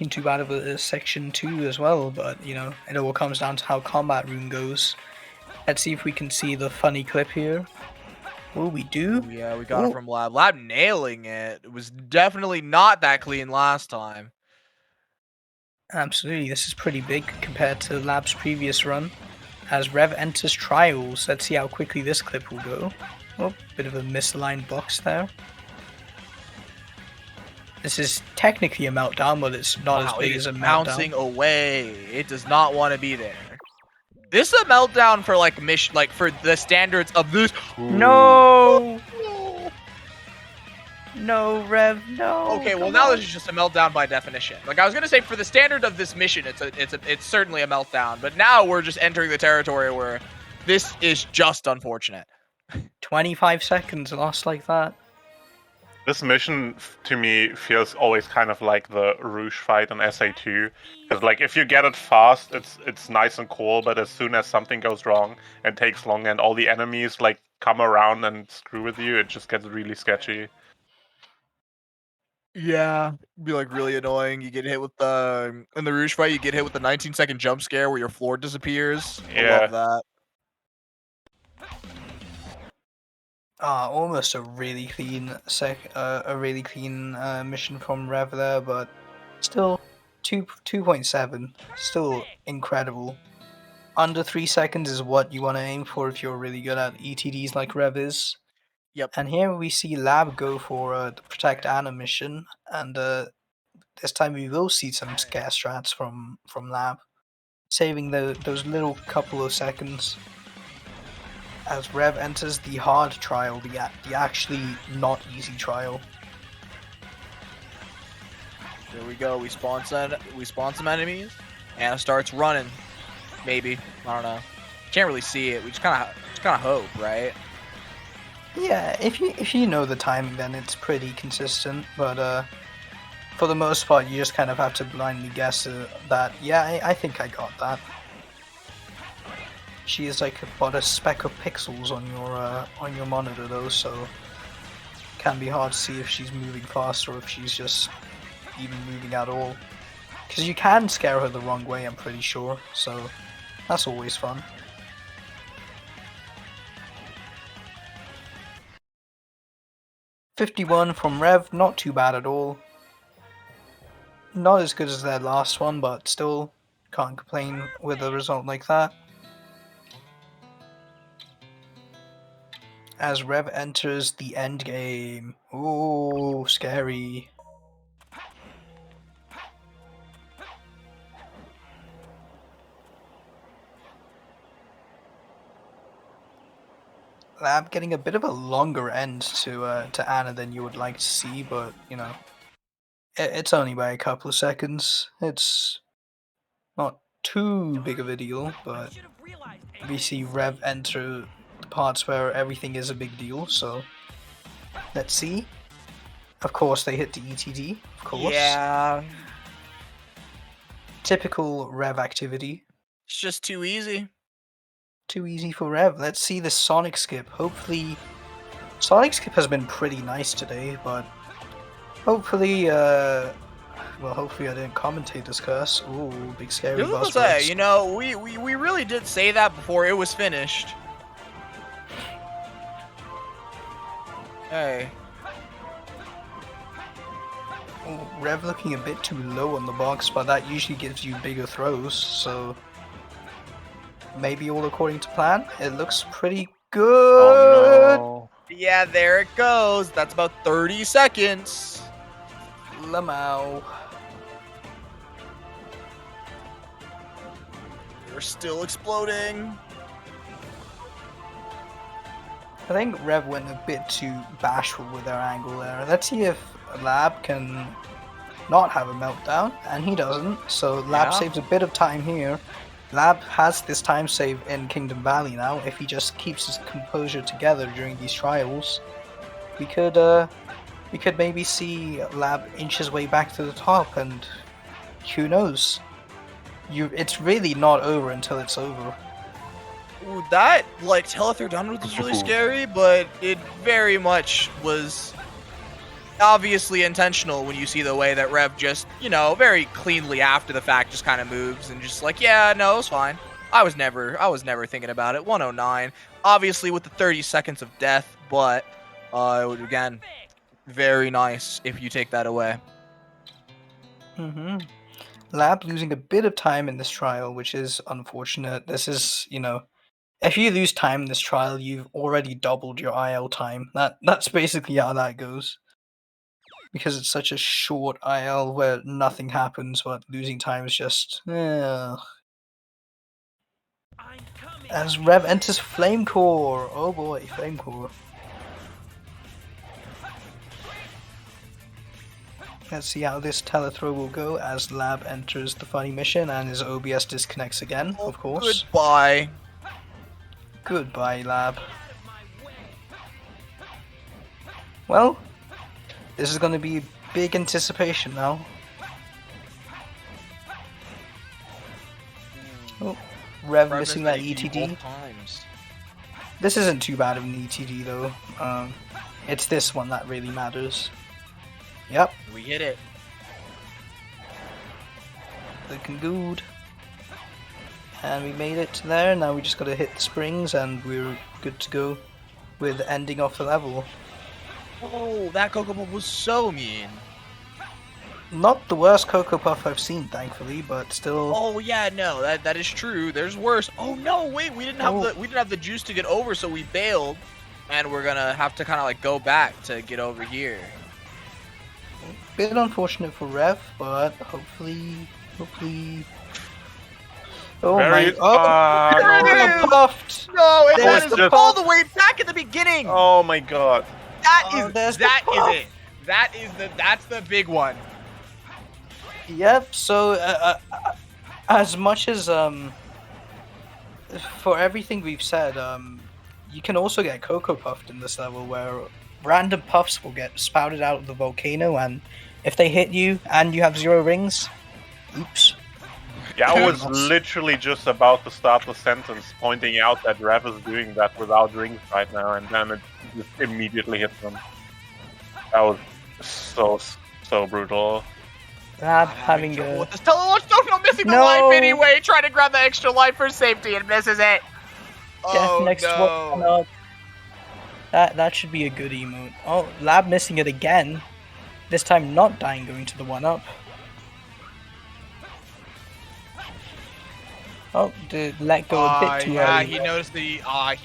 too bad of a section 2 as well, but you know, it all comes down to how combat room goes. Let's see if we can see the funny clip here. Oh, we do. Yeah, we got it from Lab. Lab nailing it. It was definitely not that clean last time. Absolutely, this is pretty big compared to Lab's previous run. As Rev enters trials, let's see how quickly this clip will go. Oh, bit of a misaligned box there. This is technically a meltdown, but it's not as big as a meltdown. Bouncing away. It does not want to be there. This is a meltdown for like for the standards of this. No. No, Rev, no. Okay, well now this is just a meltdown by definition. Like I was gonna say, for the standard of this mission, it's certainly a meltdown. But now we're just entering the territory where this is just unfortunate. 25 seconds lost like that. This mission to me feels always kind of like the Rouge fight on SA2, because like if you get it fast, it's nice and cool, but as soon as something goes wrong and takes long, and all the enemies like come around and screw with you, it just gets really sketchy. Yeah, be like really annoying. You get hit with the in the Rouge fight. You get hit with the 19-second jump scare where your floor disappears. Yeah. I love that. Almost a really clean mission from Rev there, but still 2.7, still incredible. Under 3 seconds is what you want to aim for if you're really good at ETDs like Rev is. Yep. And here we see Lab go for the Protect Anna mission, and this time we will see some scare strats from Lab, saving those little couple of seconds. As Rev enters the hard trial, the actually not easy trial. There we go. We spawn some enemies. Anna starts running. Maybe, I don't know. Can't really see it. We just kind of hope, right? Yeah, if you know the timing, then it's pretty consistent. But for the most part, you just kind of have to blindly guess that. Yeah, I think I got that. She is like about a speck of pixels on your monitor though, so it can be hard to see if she's moving fast or if she's just even moving at all. Because you can scare her the wrong way, I'm pretty sure, so that's always fun. .51 from Rev, not too bad at all. Not as good as their last one, but still can't complain with a result like that. As Rev enters the end game. Ooh, scary. Lab getting a bit of a longer end to Anna than you would like to see, but you know, it's only by a couple of seconds. It's not too big of a deal, but we see Rev enter the parts where everything is a big deal, so let's see. Of course they hit the ETD, of course. Yeah. Typical Rev activity. It's just too easy. Too easy for Rev. Let's see the Sonic Skip. Hopefully, Sonic Skip has been pretty nice today, but hopefully, well, hopefully I didn't commentate this curse. Ooh, big scary buzzwords. You know, we really did say that before it was finished. Hey. Oh, Rev looking a bit too low on the box, but that usually gives you bigger throws, so maybe all according to plan. It looks pretty good. Oh, no. Yeah, there it goes. That's about 30 seconds. Lamau. They're still exploding. I think Rev went a bit too bashful with their angle there. Let's see if Lab can not have a meltdown, and he doesn't, so Lab Yeah. saves a bit of time here. Lab has this time save in Kingdom Valley now. If he just keeps his composure together during these trials, we could maybe see Lab inch his way back to the top, and who knows? It's really not over until it's over. Ooh, that, like, telethrough downwards was really scary, but it very much was obviously intentional when you see the way that Rev just, you know, very cleanly after the fact just kind of moves and just like, yeah, no, it was fine. I was never thinking about it. 109, obviously with the 30 seconds of death, but again, very nice if you take that away. Mm-hmm. Lab losing a bit of time in this trial, which is unfortunate. This is, you know, if you lose time in this trial, you've already doubled your IL time. That's basically how that goes. Because it's such a short IL where nothing happens, but losing time is just... As Rev enters Flame Core. Oh boy, Flame Core. Let's see how this telethrow will go as Lab enters the funny mission and his OBS disconnects again, of course. Goodbye. Goodbye, Lab. Well, this is going to be big anticipation now. Oh, Rev missing that ETD. This isn't too bad of an ETD though. It's this one that really matters. Yep. We hit it. Looking good. And we made it to there. Now we just gotta hit the springs and we're good to go with ending off the level. Oh, that Cocoa Puff was so mean. Not the worst Cocoa Puff I've seen, thankfully, but still. Oh yeah, no, that is true. There's worse. Oh no, wait, we didn't have the juice to get over, so we bailed, and we're gonna have to kind of like go back to get over here. Bit unfortunate for Rev, but hopefully. Oh Very, my! Oh, no. Puffed. No, it was was just- all the way back at the beginning. Oh my god. That's the big one. Yep. So, as much as for everything we've said, you can also get Cocoa Puffed in this level, where random puffs will get spouted out of the volcano, and if they hit you and you have 0 rings, oops. Yeah, I was literally just about to start the sentence pointing out that Rev is doing that without rings right now, and then it just immediately hit them. That was so brutal. Lab having a... What the Telewatch Stone missing the No. life anyway, trying to grab the extra life for safety and misses it. Oh next no. one up. That should be a good emote. Oh, Lab missing it again. This time not dying, going to the 1-up. Oh, let go a bit too yeah, early. he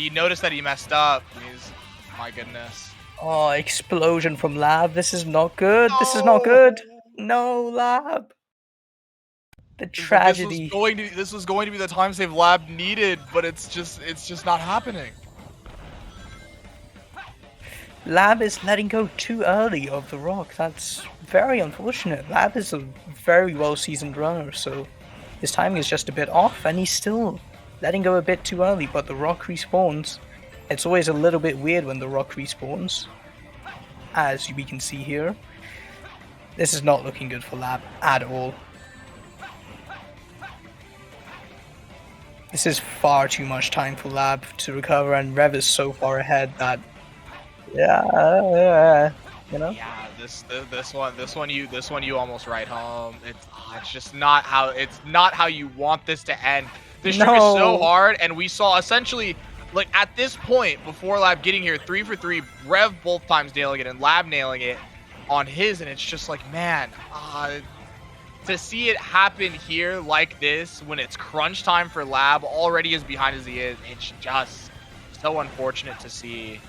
noticed that he messed up. My goodness. Oh, explosion from Lab. This is not good. This is not good. No, Lab. The tragedy. This was going to be the time save Lab needed, but it's just not happening. Lab is letting go too early of the rock. That's very unfortunate. Lab is a very well-seasoned runner, so his timing is just a bit off, and he's still letting go a bit too early, but the rock respawns. It's always a little bit weird when the rock respawns, as we can see here. This is not looking good for Lab at all. This is far too much time for Lab to recover, and Rev is so far ahead that, yeah, you know. Yeah, this one you almost ride home. It's just not how you want this to end. This streak is so hard, and we saw essentially, like, at this point before Lab getting here, 3 for 3, Rev both times nailing it and Lab nailing it. on his, and it's just like, man, to see it happen here like this when it's crunch time for Lab, already as behind as he is, it's just so unfortunate to see.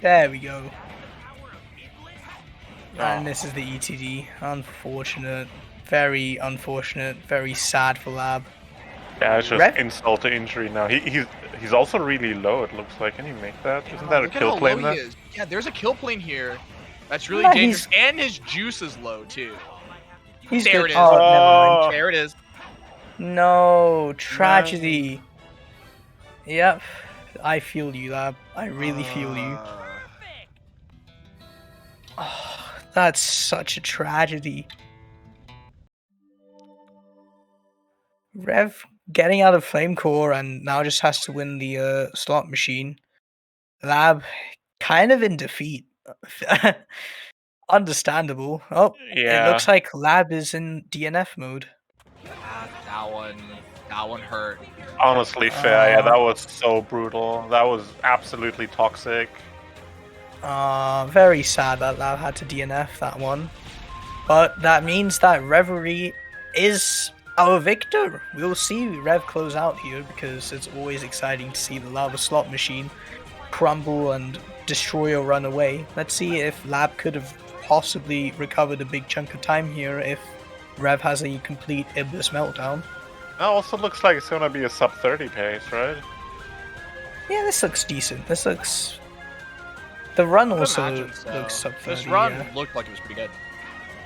There we go. And this is the ETD. Unfortunate. Very unfortunate. Very sad for Lab. Yeah, it's just Rev? insult to injury now. He's also really low, it looks like. Can you make that? Isn't that a Look at kill how plane low he there? is. Yeah, there's a kill plane here. That's really Yeah, dangerous. And his juice is low, too. He's There good. it is. Oh, never mind. There it is. No, tragedy. Yep. I feel you, Lab. I really feel you. Oh, that's such a tragedy. Rev getting out of Flame Core and now just has to win the slot machine. Lab kind of in defeat. Understandable. Oh, it looks Yeah. like Lab is in DNF mode. That one hurt. Honestly fair, yeah, that was so brutal. That was absolutely toxic. Very sad that Lab had to DNF that one. But that means that Reverie is our victor. We'll see Rev close out here because it's always exciting to see the lava slot machine crumble and destroy or run away. Let's see if Lab could have possibly recovered a big chunk of time here if Rev has a complete Iblis meltdown. That also looks like it's gonna be a sub 30 pace, right? Yeah, this looks decent. This looks... The run I would also imagine so. looks sub 30. This run yeah. looked like it was pretty good.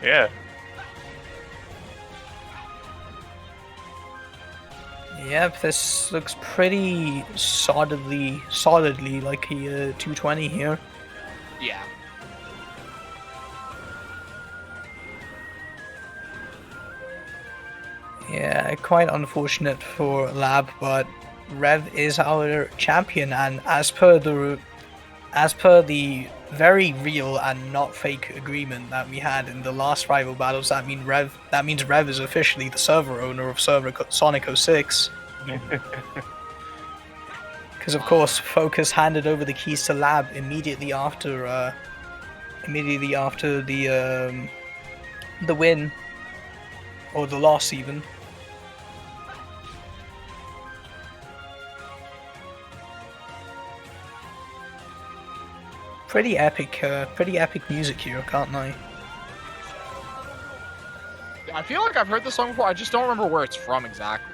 Yeah. Yep, this looks pretty solidly like a 220 here. Yeah. Yeah, quite unfortunate for Lab, but Rev is our champion, and as per the very real and not fake agreement that we had in the last rival battles, that means Rev is officially the server owner of server Sonic 06. Because of course, Focus handed over the keys to Lab immediately after the win, or the loss even. Pretty epic music here, can't I? I feel like I've heard this song before. I just don't remember where it's from exactly.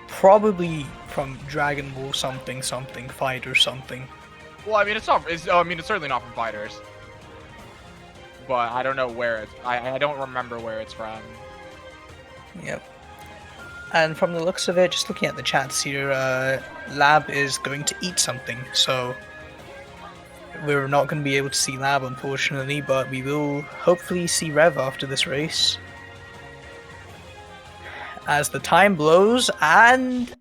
Probably from Dragon Ball something fight or something. Well, I mean, it's not. It's certainly not from Fighters. But I don't know where it's. I don't remember where it's from. Yep. And from the looks of it, just looking at the chats here, Lab is going to eat something, so we're not going to be able to see Lab, unfortunately, but we will hopefully see Rev after this race. As the time blows, and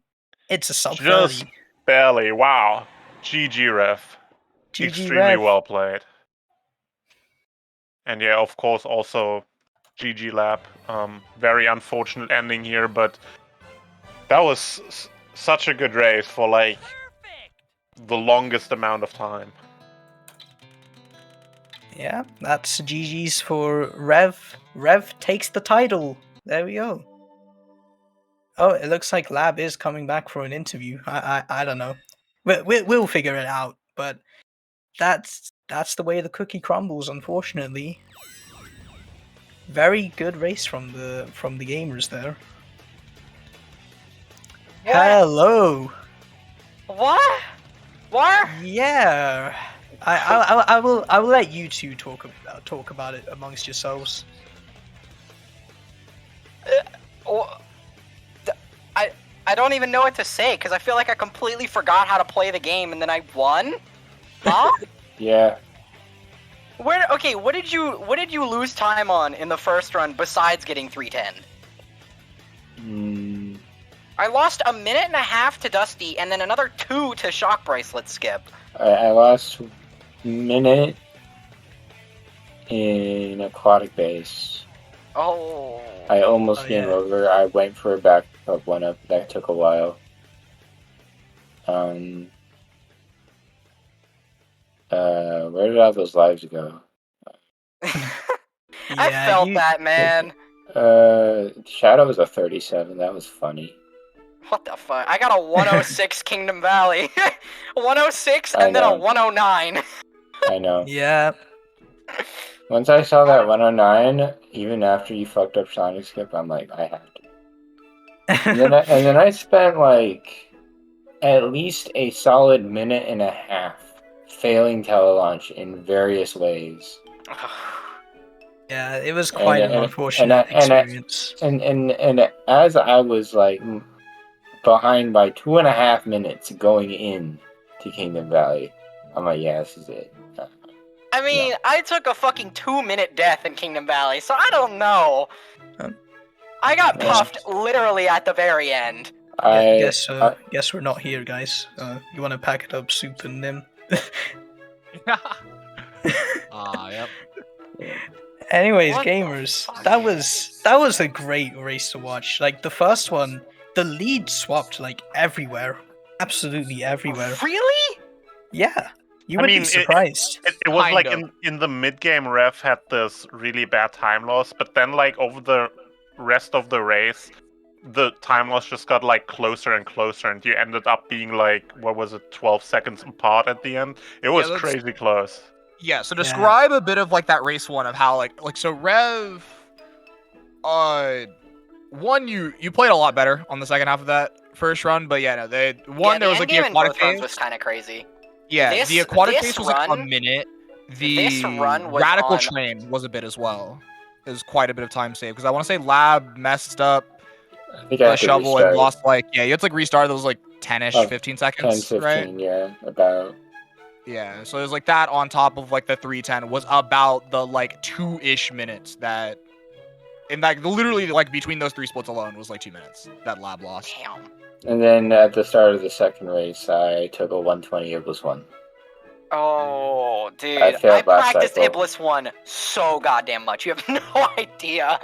it's a sub 30. Just barely, wow. GG Ref. GG Extremely Rev. well played. And yeah, of course, also GG Lab. Very unfortunate ending here, but that was such a good race for like the longest amount of time. Yeah, that's GG's for Rev. Rev takes the title. There we go. Oh, it looks like Lab is coming back for an interview. I don't know. We'll figure it out. But that's the way the cookie crumbles, unfortunately. Very good race from the gamers there. What? Hello. What? What? Yeah. I will let you two talk about it amongst yourselves. I don't even know what to say because I feel like I completely forgot how to play the game and then I won. Huh? Yeah. Okay, what did you lose time on in the first run besides getting 310? I lost a minute and a half to Dusty and then another 2 to Shock Bracelet Skip. I lost a minute in Aquatic Base. Oh. I almost game over. I went for a backup one up. That took a while. Where did all those lives go? I felt that, man. Shadow was a 37. That was funny. What the fuck? I got a 106 Kingdom Valley. 106 I and then a know. 109. I know. Yeah. Once I saw that 109, even after you fucked up Sonic Skip, I'm like, I have to. And then I spent like at least a solid minute and a half failing telelaunch in various ways. Yeah, it was quite an unfortunate and experience. And as I was like behind by 2.5 minutes going in to Kingdom Valley, I'm like, yeah, this is it. I mean, I took a fucking 2-minute death in Kingdom Valley, so I don't know. I got puffed literally at the very end. Guess we're not here, guys. You want to pack it up, Soup and Nim? Yep. Anyways, gamers, that was a great race to watch. Like the first one, the lead swapped like everywhere, absolutely everywhere. Really? Yeah, you would be surprised. It was like in the mid game, Rev had this really bad time loss, but then like over the rest of the race, the time loss just got like closer and closer, and you ended up being like, what was it, 12 seconds apart at the end? It was crazy close. Yeah, so describe a bit of like that race one of how like so Rev one you played a lot better on the second half of that first run, but yeah, no, there was like the aquatic phase was kind of crazy. Yeah, the aquatic phase was like a run- minute. this The run was radical on- train was a bit as well. It was quite a bit of time saved because I want to say Lab messed up think I the had to shovel restart. and lost like you had to like restart those like 10ish, Oh, 15 10, seconds, 15, right? yeah, about. Yeah, so it was like that on top of like the 310 was about the like 2-ish minutes that, and like literally like between those three splits alone was like 2 minutes that Lab lost. Damn. And then at the start of the second race, I took a 120 Iblis 1. Oh, dude, I failed last practiced cycle. Iblis 1 so goddamn much. You have no idea.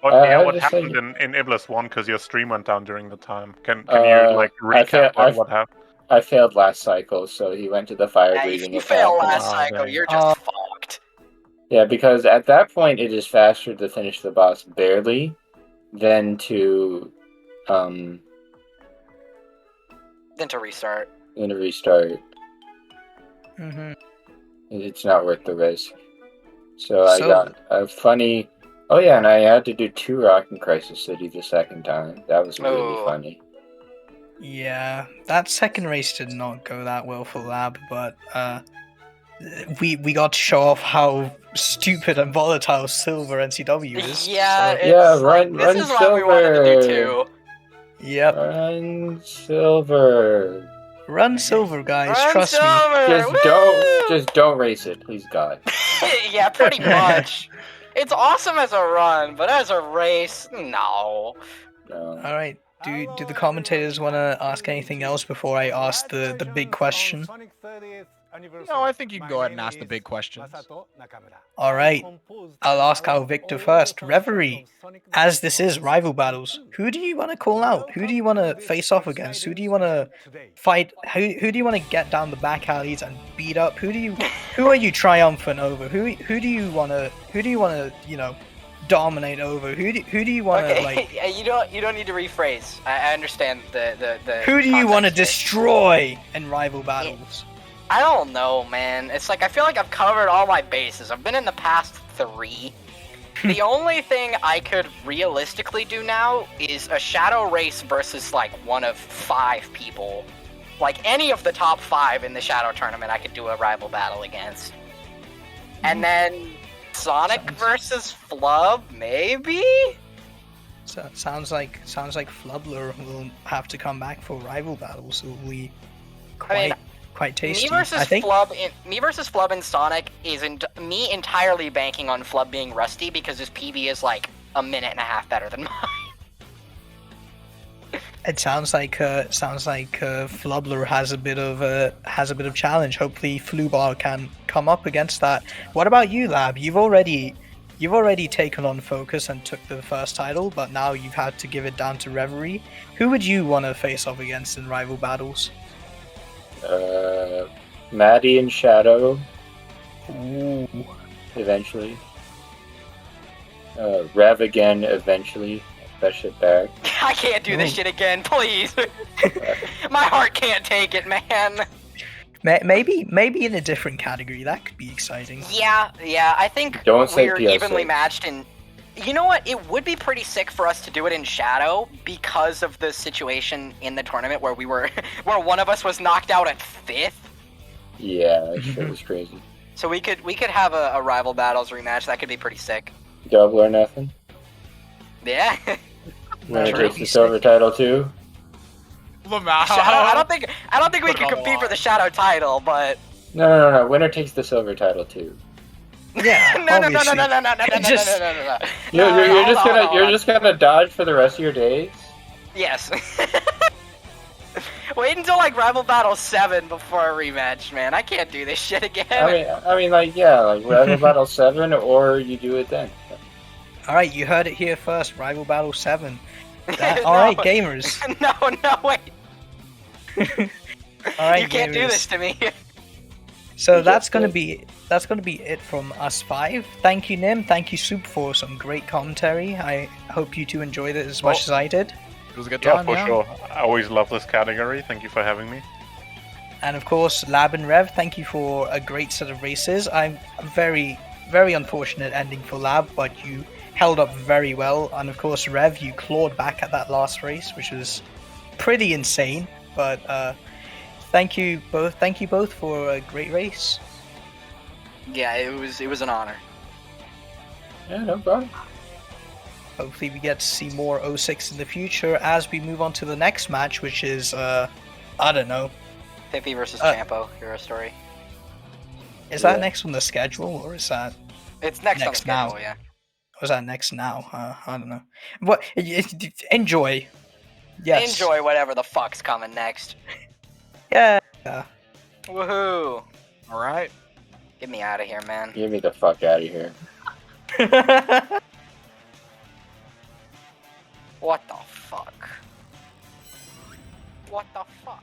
What happened in Iblis 1? Because your stream went down during the time. Can you like recap what happened? I failed last cycle, so he went to the fire breathing You attack. fail last cycle, you're just fucked. Yeah, because at that point it is faster to finish the boss barely than to Then to restart. Mm-hmm. It's not worth the risk. So I got a funny. Oh yeah, and I had to do 2 Rock and Crisis City the second time. That was really funny. Yeah, that second race did not go that well for Lab, but we got to show off how stupid and volatile Silver NCW is. Yeah, run this is Silver. what we wanted to do too. Yep. Run Silver. Run Silver, guys. Run trust Silver! me. Just don't race it, please God. Yeah, pretty much. It's awesome as a run, but as a race, no. All right. Do the commentators want to ask anything else before I ask the big question? No, I think you can go ahead and ask the big questions. All right. I'll ask our victor first. Reverie, as this is rival battles, who do you want to call out? Who do you want to face off against? Who do you want to fight? Who do you want to get down the back alleys and beat up? Who are you triumphant over? Who do you want to dominate over? Who do you want to like? You don't need to rephrase. I understand the. Who do you want to context here. destroy in rival battles? I don't know, man. It's like I feel like I've covered all my bases. I've been in the past 3. The only thing I could realistically do now is a shadow race versus like one of 5 people. Like any of the top 5 in the shadow tournament, I could do a rival battle against. And then Sonic versus Flub, maybe. So sounds like Flubler will have to come back for rival battles. So it'll be quite tasty. Me versus Flub in Sonic is me entirely banking on Flub being rusty because his PB is like a minute and a half better than mine. It sounds like Flubler has a bit of challenge. Hopefully Flubar can come up against that. What about you, Lab? You've already taken on Focus and took the first title, but now you've had to give it down to Reverie. Who would you want to face off against in rival battles? Maddie and Shadow. Ooh. Eventually. Rev again eventually. That shit back. I can't do this shit again, please. My heart can't take it, man. Maybe in a different category. That could be exciting. Yeah, I think Don't say we're PL6. evenly matched in. You know what? It would be pretty sick for us to do it in Shadow because of the situation in the tournament where where one of us was knocked out at 5th. Yeah, that shit was crazy. So we could have a rival battles rematch. That could be pretty sick. Double or nothing. Yeah. Winner takes the silver title too. Lamau. I don't think we Put it can on the compete for line. the Shadow title, but No. Winner takes the silver title too. Yeah, no. You're Hold just gonna dodge for the rest of your days. Yes. Wait until like Rival Battle 7 before a rematch, man. I can't do this shit again. I mean, like Rival Battle 7, or you do it then. All right, you heard it here first. Rival Battle 7. All right, gamers. No, wait. All right, You can't do gamers. this to me. So that's gonna be it from us 5. Thank you, Nim. Thank you, Soup, for some great commentary. I hope you two enjoyed it as much as I did. It was a good Yeah, time, for sure. I always love this category. Thank you for having me. And of course, Lab and Rev, thank you for a great set of races. I'm very, very unfortunate ending for Lab, but you held up very well. And of course, Rev, you clawed back at that last race, which was pretty insane. But thank you both. Thank you both for a great race. Yeah, it was an honor. Yeah, no problem. Hopefully, we get to see more 06 in the future as we move on to the next match, which is I don't know. Pippi versus Champo, Hero Story. Is that next on the schedule, or is that? It's next on the schedule, now? yeah. Or is that next now? I don't know. But enjoy. Yes. Enjoy whatever the fuck's coming next. Yeah. Woohoo! All right. Get me out of here, man. Get me the fuck out of here. What the fuck? What the fuck?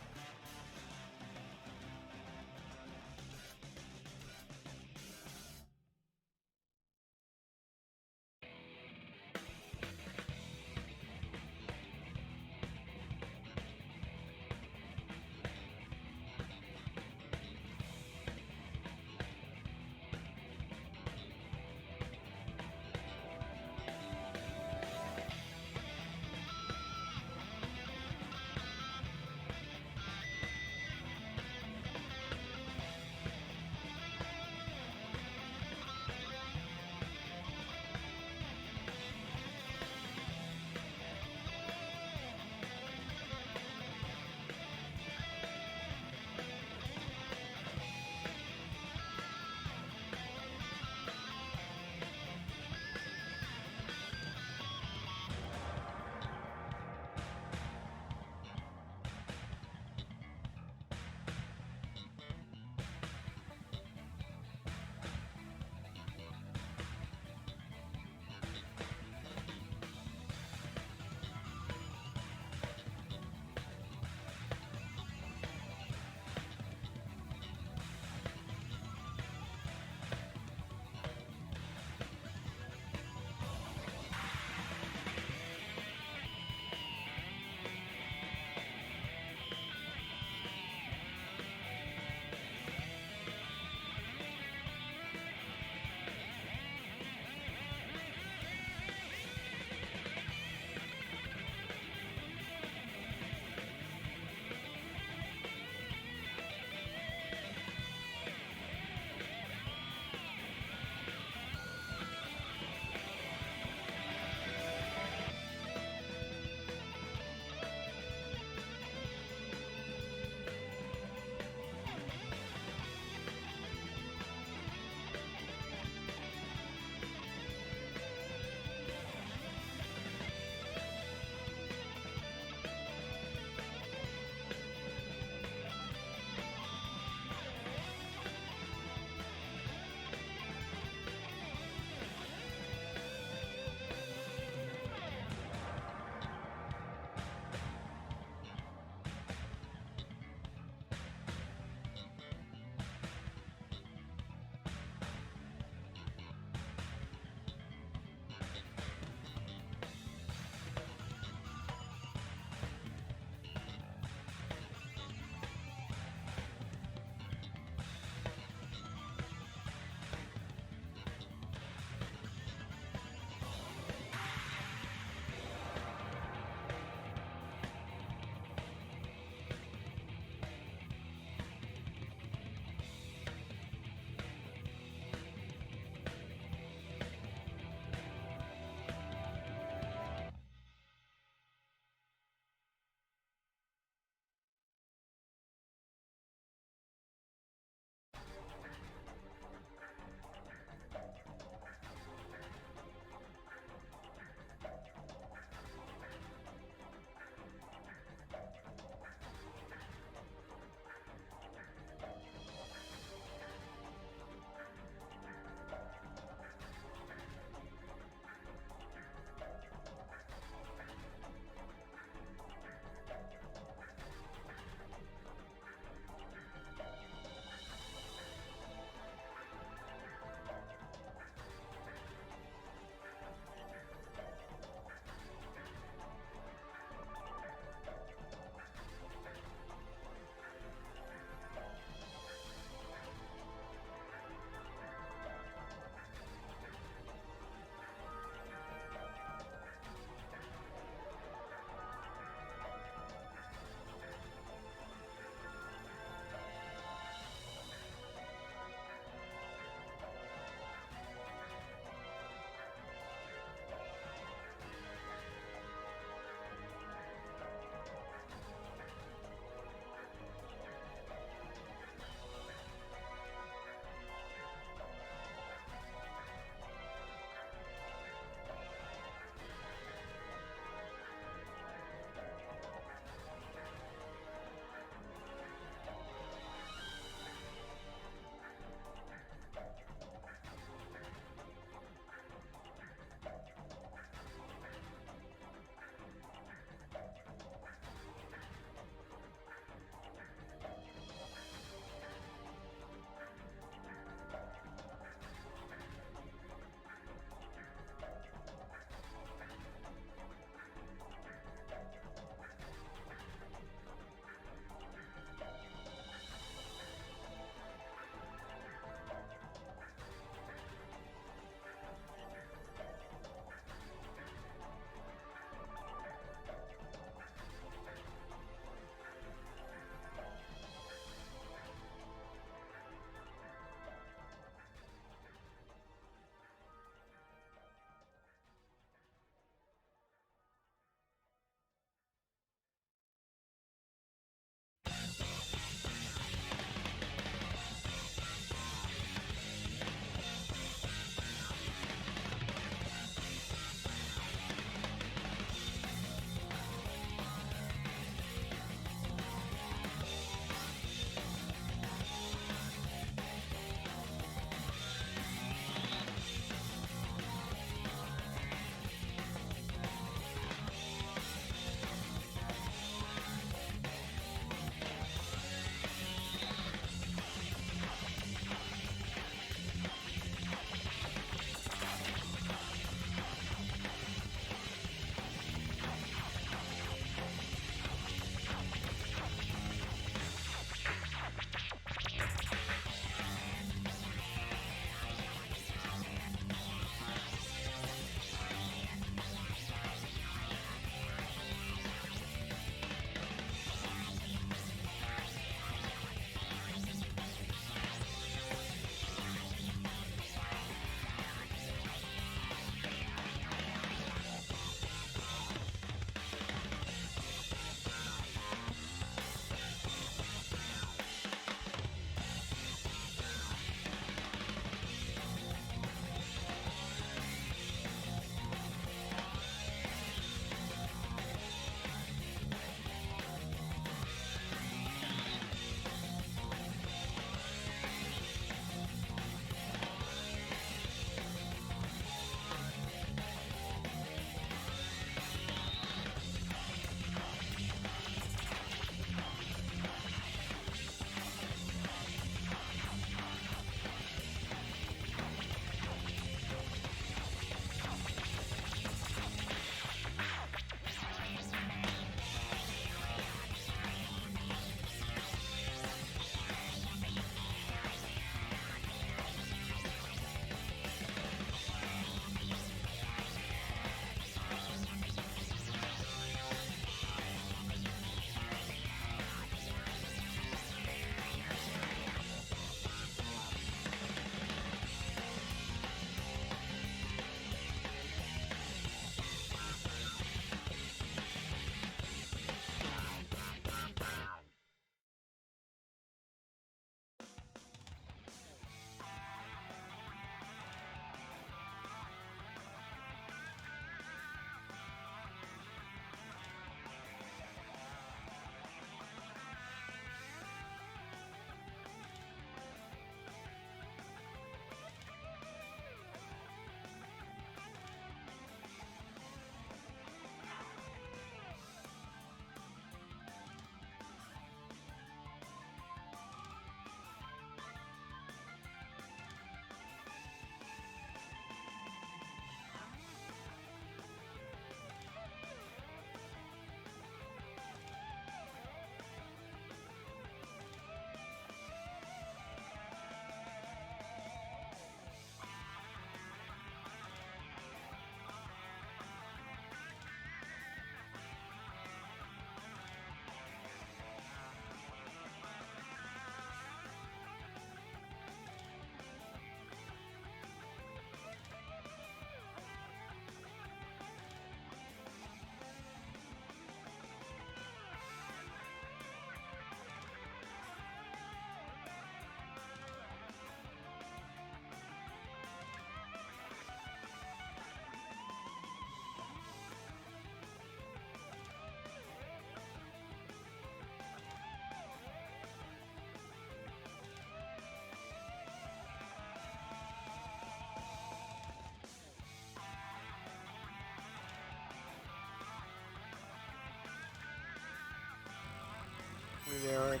they aren't.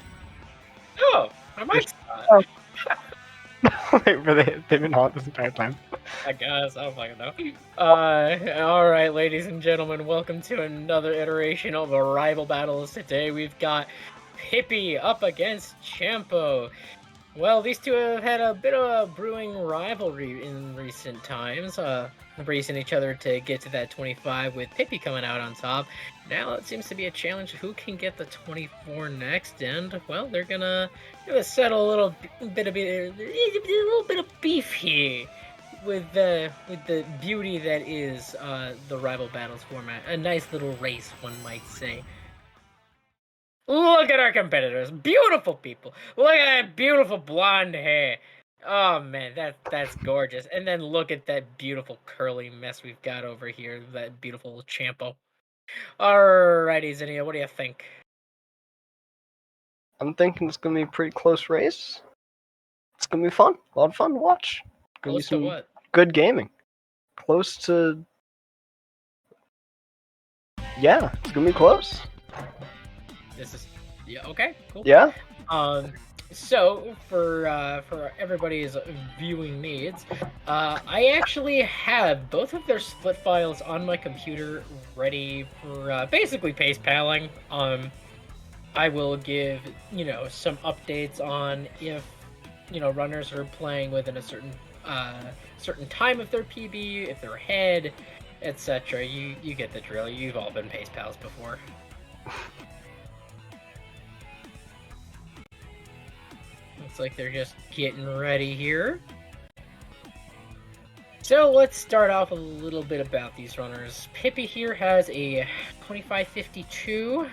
Oh, I might. Oh. Wait, they've been hot this entire time. I guess. I don't fucking know. Alright, ladies and gentlemen, welcome to another iteration of the Rival Battles. Today we've got Pippi up against Champo. Well, these two have had a bit of a brewing rivalry in recent times, racing each other to get to that 25 with Pippi coming out on top. Now it seems to be a challenge who can get the 24 next, and well, they're gonna settle a little bit of beef here with the beauty that is the Rival Battles format. A nice little race, one might say. Look at our competitors. Beautiful people. Look at that beautiful blonde hair. Oh man, that's gorgeous. And then look at that beautiful curly mess we've got over here. That beautiful Champo. Alrighty, Zinnia, what do you think? I'm thinking it's gonna be a pretty close race. It's gonna be fun. A lot of fun to watch. Gonna Close be some to what? good gaming. Close to. Yeah, it's gonna be close. This is okay, cool. Yeah. So for everybody's viewing needs, I actually have both of their split files on my computer ready for basically pace palling. I will give some updates on if runners are playing within a certain time of their PB, if they're ahead, etc. You get the drill. You've all been pace pals before. Looks like they're just getting ready here. So let's start off a little bit about these runners. Pippi here has a 2552,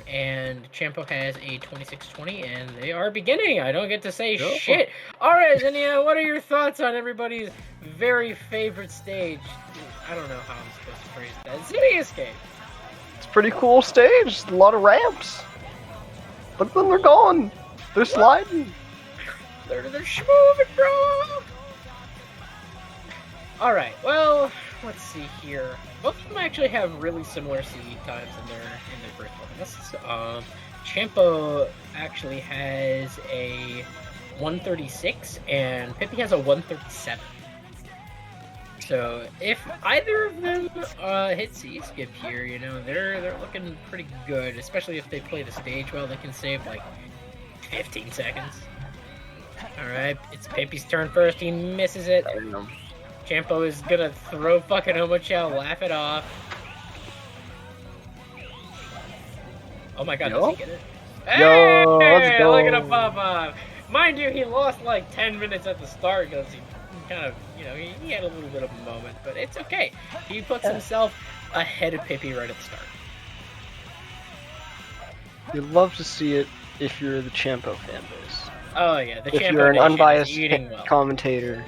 and Champo has a 2620, and they are beginning. I don't get to say shit. Alright, Zinnia, what are your thoughts on everybody's very favorite stage? I don't know how I'm supposed to phrase that. City Escape. It's a pretty cool stage. A lot of ramps. Look at them, they're going. They're sliding. They're schmoving, bro. Alright, well, let's see here. Both of them actually have really similar CE times in their first bonus. Champo actually has a 136 and Pippi has a 137. So if either of them hit CE skip here, they're looking pretty good, especially if they play the stage well. They can save like 15 seconds. Alright, it's Pippi's turn first. He misses it. Champo is gonna throw fucking Omochao, laugh it off. Oh my god, does he get it? Yo, let's go. Look at him pop off. Mind you, he lost like 10 minutes at the start because he kind of, he had a little bit of a moment, but it's okay. He puts himself ahead of Pippi right at the start. You love to see it if you're the Champo fanbase. Oh yeah, the Champo if you're an Nation unbiased is eating well. commentator,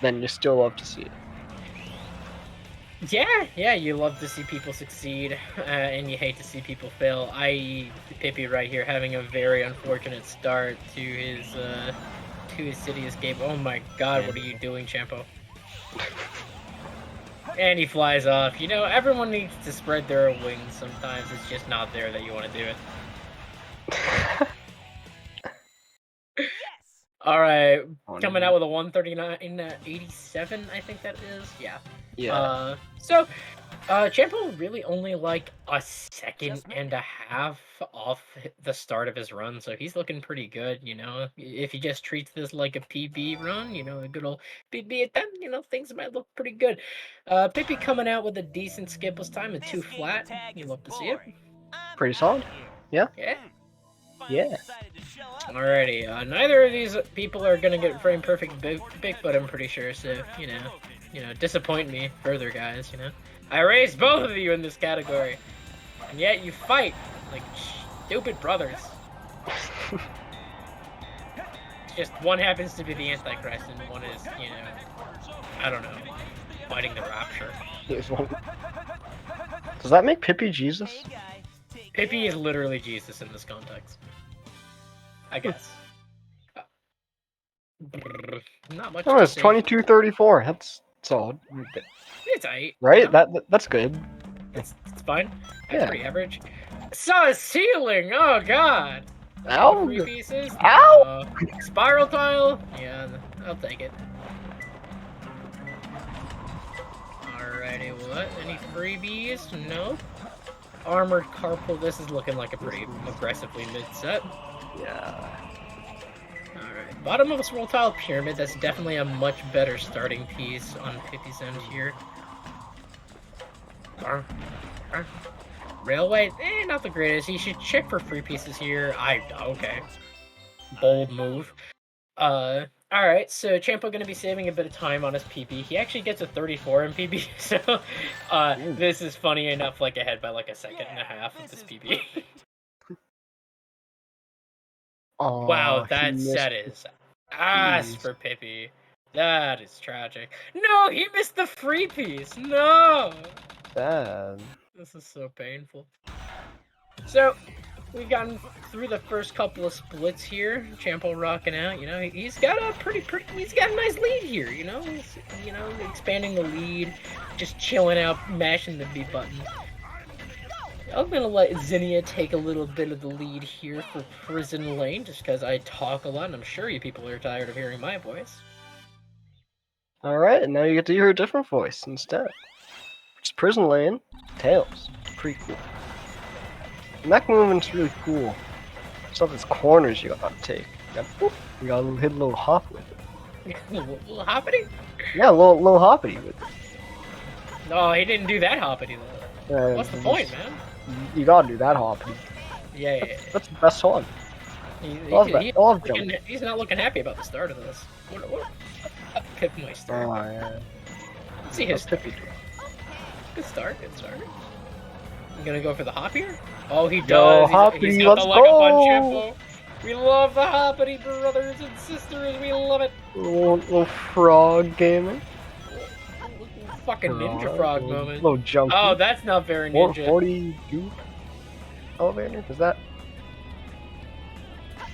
then you still love to see it. Yeah, you love to see people succeed, and you hate to see people fail. I.e., Pippi right here having a very unfortunate start to his City Escape. Oh my god, what are you doing, Champo? And he flies off. Everyone needs to spread their wings sometimes. It's just not there that you want to do it. Alright, coming out with a 139.87, I think that is. Yeah. So, Champo really only like a second and a half off the start of his run, so he's looking pretty good, If he just treats this like a PB run, a good old PB attempt, things might look pretty good. Pippi coming out with a decent skipless time at 2 flat. You love to see it. Pretty solid. Yeah. Yeah. Alrighty, neither of these people are gonna get frame perfect Bigfoot, I'm pretty sure, so, disappoint me further, guys, I raised both of you in this category, and yet you fight like stupid brothers. It's just one happens to be the Antichrist, and one is, I don't know, fighting the Rapture. Does that make Pippi Jesus? Pippi is literally Jesus in this context. I guess. Not much. Oh, it's 22:34. That's solid. It's aight. Right? That's good. It's fine. That's pretty average. Saw a ceiling! Oh god! Ow! Three pieces? Ow! Spiral tile? Yeah, I'll take it. Alrighty, what? Any freebies? Nope. Armored carpal. This is looking like a pretty aggressively mid set. Yeah. Alright. Bottom of a swirl tile pyramid. That's definitely a much better starting piece on Pippi's end here. Railway, not the greatest. He should check for free pieces here. Okay. Bold move. Alright, so Champo gonna be saving a bit of time on his PB. He actually gets a 34 in PB, so this is funny enough, like ahead by like a second and a half of this PB. Oh, Wow, that he set missed is ass for Pippi. That is tragic. No, he missed the free piece. No. Bad. This is so painful. So, we've gotten through the first couple of splits here. Champo rocking out. You know, he's got a he's got a nice lead here. You know, he's expanding the lead, just chilling out, mashing the B button. I'm gonna let Zinnia take a little bit of the lead here for Prison Lane, just because I talk a lot, and I'm sure you people are tired of hearing my voice. Alright, now you get to hear a different voice instead. It's Prison Lane, Tails. Pretty cool. And that movement's really cool. Stuff these corners you gotta take. You gotta hit a little hop with it. Little hoppity? Yeah, a little hoppity with it. No, he didn't do that hoppity though. What's the point, man? You gotta do that hoppity. Yeah. That's the best one. He's not looking happy about the start of this. What? Pipmeister. Oh, yeah. Let's see his Pippy. Good start. You gonna go for the hop here? Oh, he does. He's got the leg up on Champo. We love the hoppity, brothers and sisters. We love it. Little frog gaming. Fucking ninja frog moment. Little jump. Oh, that's not very ninja. 42 elevator? Is that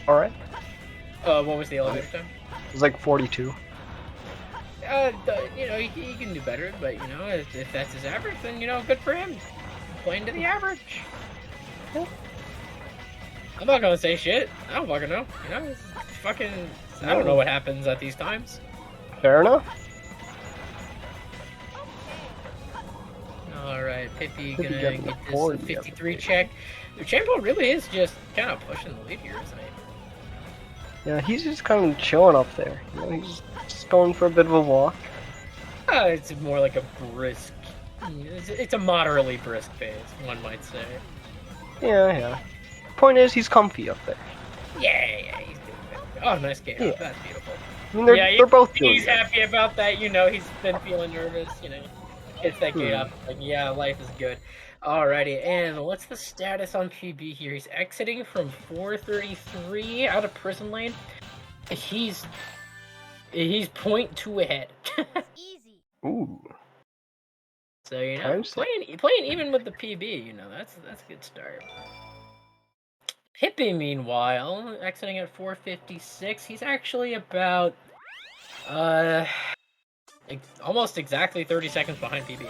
alright? What was the elevator time? It was like 42. You know, he can do better, but you know, if that's his average, then you know, good for him. Playing to the average. I'm not gonna say shit. I don't fucking know. You know, it's fucking. I don't know what happens at these times. Fair enough. Alright, Pippi gonna get this 53 check. Champo really is just kind of pushing the lead here, isn't he? Yeah, he's just kind of chilling up there. You know, he's just going for a bit of a walk. It's more like a brisk. It's a moderately brisk pace, one might say. Yeah. Point is, he's comfy up there. Yeah, he's doing it. Oh, nice game. Yeah. That's beautiful. I mean, they're both doing He's it. happy about that. You know, he's been feeling nervous. You know, gets that gate up. Like, yeah, life is good. Alrighty, and what's the status on PB here? He's exiting from 433 out of Prison Lane. He's 0.2 ahead. Easy. Ooh. So you know, playing even with the PB, you know, that's a good start. Pippi, meanwhile, exiting at 456. He's actually about almost exactly 30 seconds behind PB.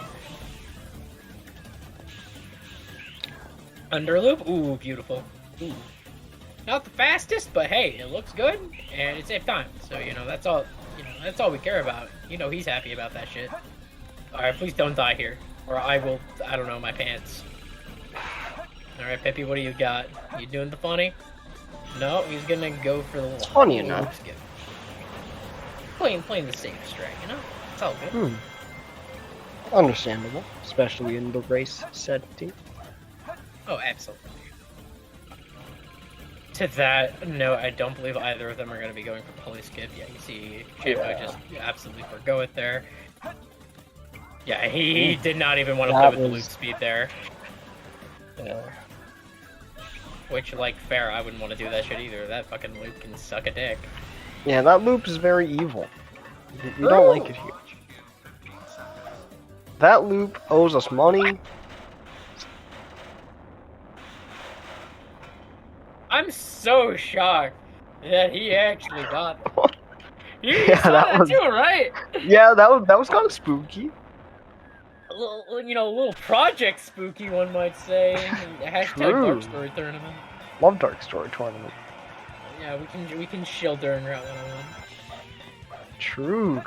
Underloop, ooh, beautiful. Ooh. Not the fastest, but hey, it looks good and it saved time. So you know, that's all. You know, that's all we care about. You know, he's happy about that shit. Alright, please don't die here. Or I will, I don't know, my pants. Alright, Pippi, what do you got? You doing the funny? No, he's gonna go for the funny enough. Playing the safe strike, you know? It's all good. Understandable, especially in the race setting. Oh, absolutely. To that, no, I don't believe either of them are going to be going for pulley skip. Yeah, you see Champo just absolutely forgo it there. Yeah, he did not even want to play with the loop speed there. Yeah. Which, like, fair, I wouldn't want to do that shit either. That fucking loop can suck a dick. Yeah, that loop is very evil. We don't like it here. That loop owes us money. I'm so shocked that he actually got it. You Yeah, saw that was too, right? Yeah, that was kind of spooky. a little project spooky, one might say. Hashtag True. Dark Story Tournament. Love Dark Story Tournament. Yeah, we can chill during Route 101. True.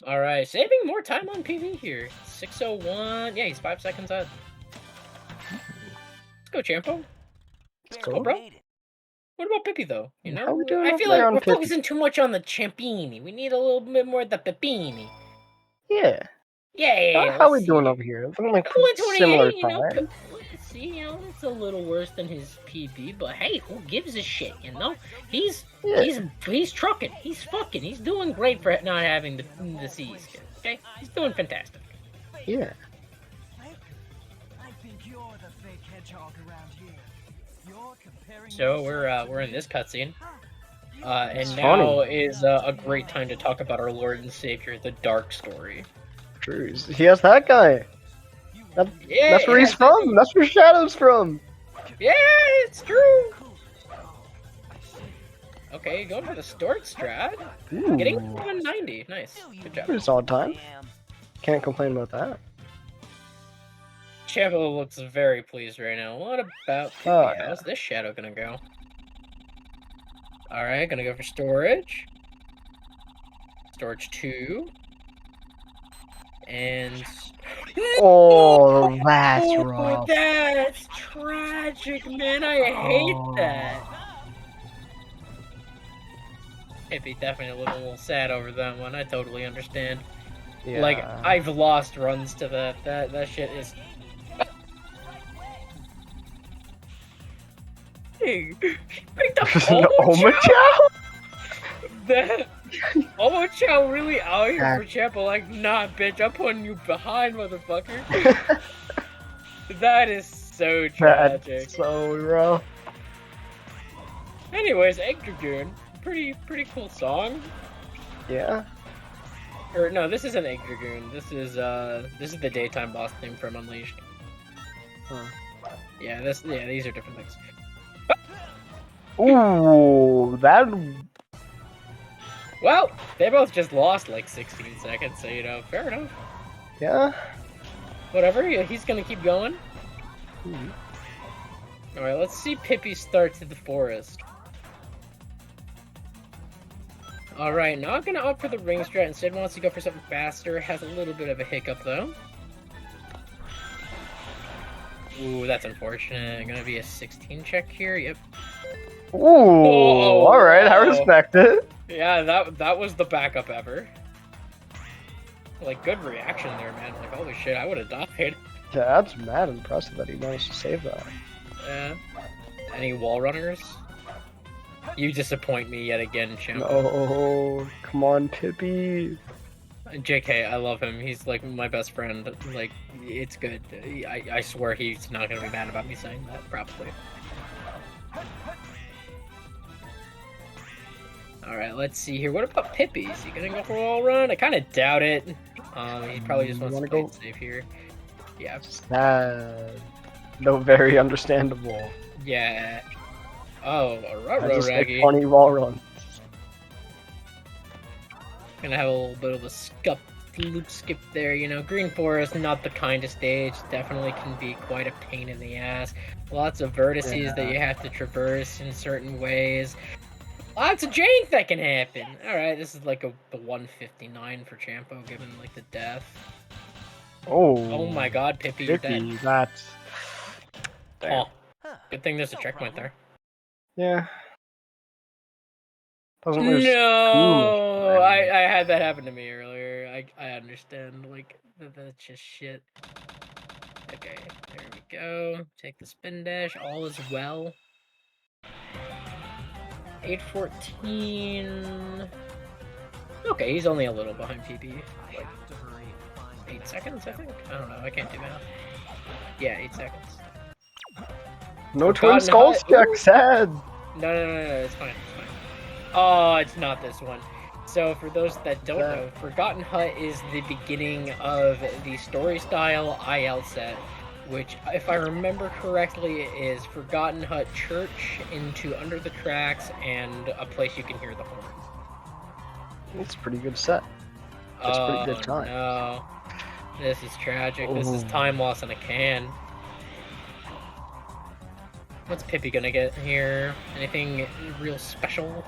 All right, saving more time on PV here. 6:01. Yeah, he's 5 seconds ahead. Let's go, Champo. Let's go, bro. What about Pippi though? You know, How we doing I over feel there like on we're Pippi? focusing too much on the Champini. We need a little bit more of the Pipini. Yeah. Yeah. How we let's doing see. over here? Looking like 128. similar You know, time. let's see. You know, it's a little worse than his PB, but hey, who gives a shit? You know, he's trucking. He's fucking. He's doing great for not having the C's. Okay, he's doing fantastic. Yeah. I think you're the fake hedgehog around here. You're comparing So we're in this cutscene, and It's now funny. is a great time to talk about our Lord and Savior, the Dark Story. True. He has that guy. Yeah, That's where it he's has from. That's where Shadow's from. Yeah, it's true. Okay, going for the Stork strat. Ooh. Getting 190. Nice. Good job. Pretty solid time. Can't complain about that. Shadow looks very pleased right now. What about Pippi? Oh, How's this Shadow gonna go? Alright, gonna go for storage. Storage 2. And... Oh, that's Oh, rough. that's tragic, man. I hate that. Pippi definitely looking a little sad over that one. I totally understand. Yeah. Like, I've lost runs to that. That shit is... He picked up Omochao? That Omochao really out here for Champa, like, nah, bitch, I'm putting you behind, motherfucker. That is so tragic. That's so rough. Anyways, Egg Dragoon, pretty cool song. Yeah. Or no, this isn't Egg Dragoon. This is the daytime boss theme from Unleashed. Huh. Yeah, these are different things. Ooh, that. Well, they both just lost like 16 seconds, so you know, fair enough. Yeah. Whatever, he's gonna keep going. Mhm. Alright, let's see Pippi start to the forest. Alright, not gonna opt for the ring strat, instead wants to go for something faster, has a little bit of a hiccup though. Ooh, that's unfortunate. Gonna be a 16 check here, yep. Ooh, alright, I respect it. Yeah, that was the backup ever. Like, good reaction there, man. Like, holy shit, I would have died. Yeah, that's mad impressive that he managed to save that. Yeah. Any wall runners? You disappoint me yet again, champ. Oh, come on, Pippi. JK, I love him. He's like my best friend. Like, it's good. I swear he's not gonna be mad about me saying that, probably. Alright, let's see here. What about Pippi? Is he gonna go for a wall run? I kinda doubt it. He probably just wants to play it safe here. Yeah. Sad. No, very understandable. Yeah. Oh, a I ruh-roh just like raggy. funny wall run. Gonna have a little bit of a loop skip there, you know. Green Forest, not the kindest stage. Definitely can be quite a pain in the ass. Lots of vertices that you have to traverse in certain ways. Lots of jank that can happen. Alright, this is like the 159 for Champo, given like the death. Oh my god, Pippi, you're Pippi, dead. that's... Oh, good thing there's a checkpoint there. Yeah. Doesn't lose too No, much. I had that happen to me earlier. I understand, like, that's just shit. Okay, there we go. Take the spin dash, all is well. 8:14. Okay, he's only a little behind PB. Like 8 seconds, I think? I don't know, I can't do math. Yeah, 8 seconds. No Forgotten twin skulls Hut. check, sad. No, it's fine, it's fine. Oh, it's not this one. So, for those that don't know, Forgotten Hut is the beginning of the story style IL set, which, if I remember correctly, is Forgotten Hut Church into Under the Tracks and a place you can hear the horn. It's a pretty good set. That's pretty good time. No. This is tragic. This is Ooh. time loss in a can. What's Pippi gonna get here? Anything real special?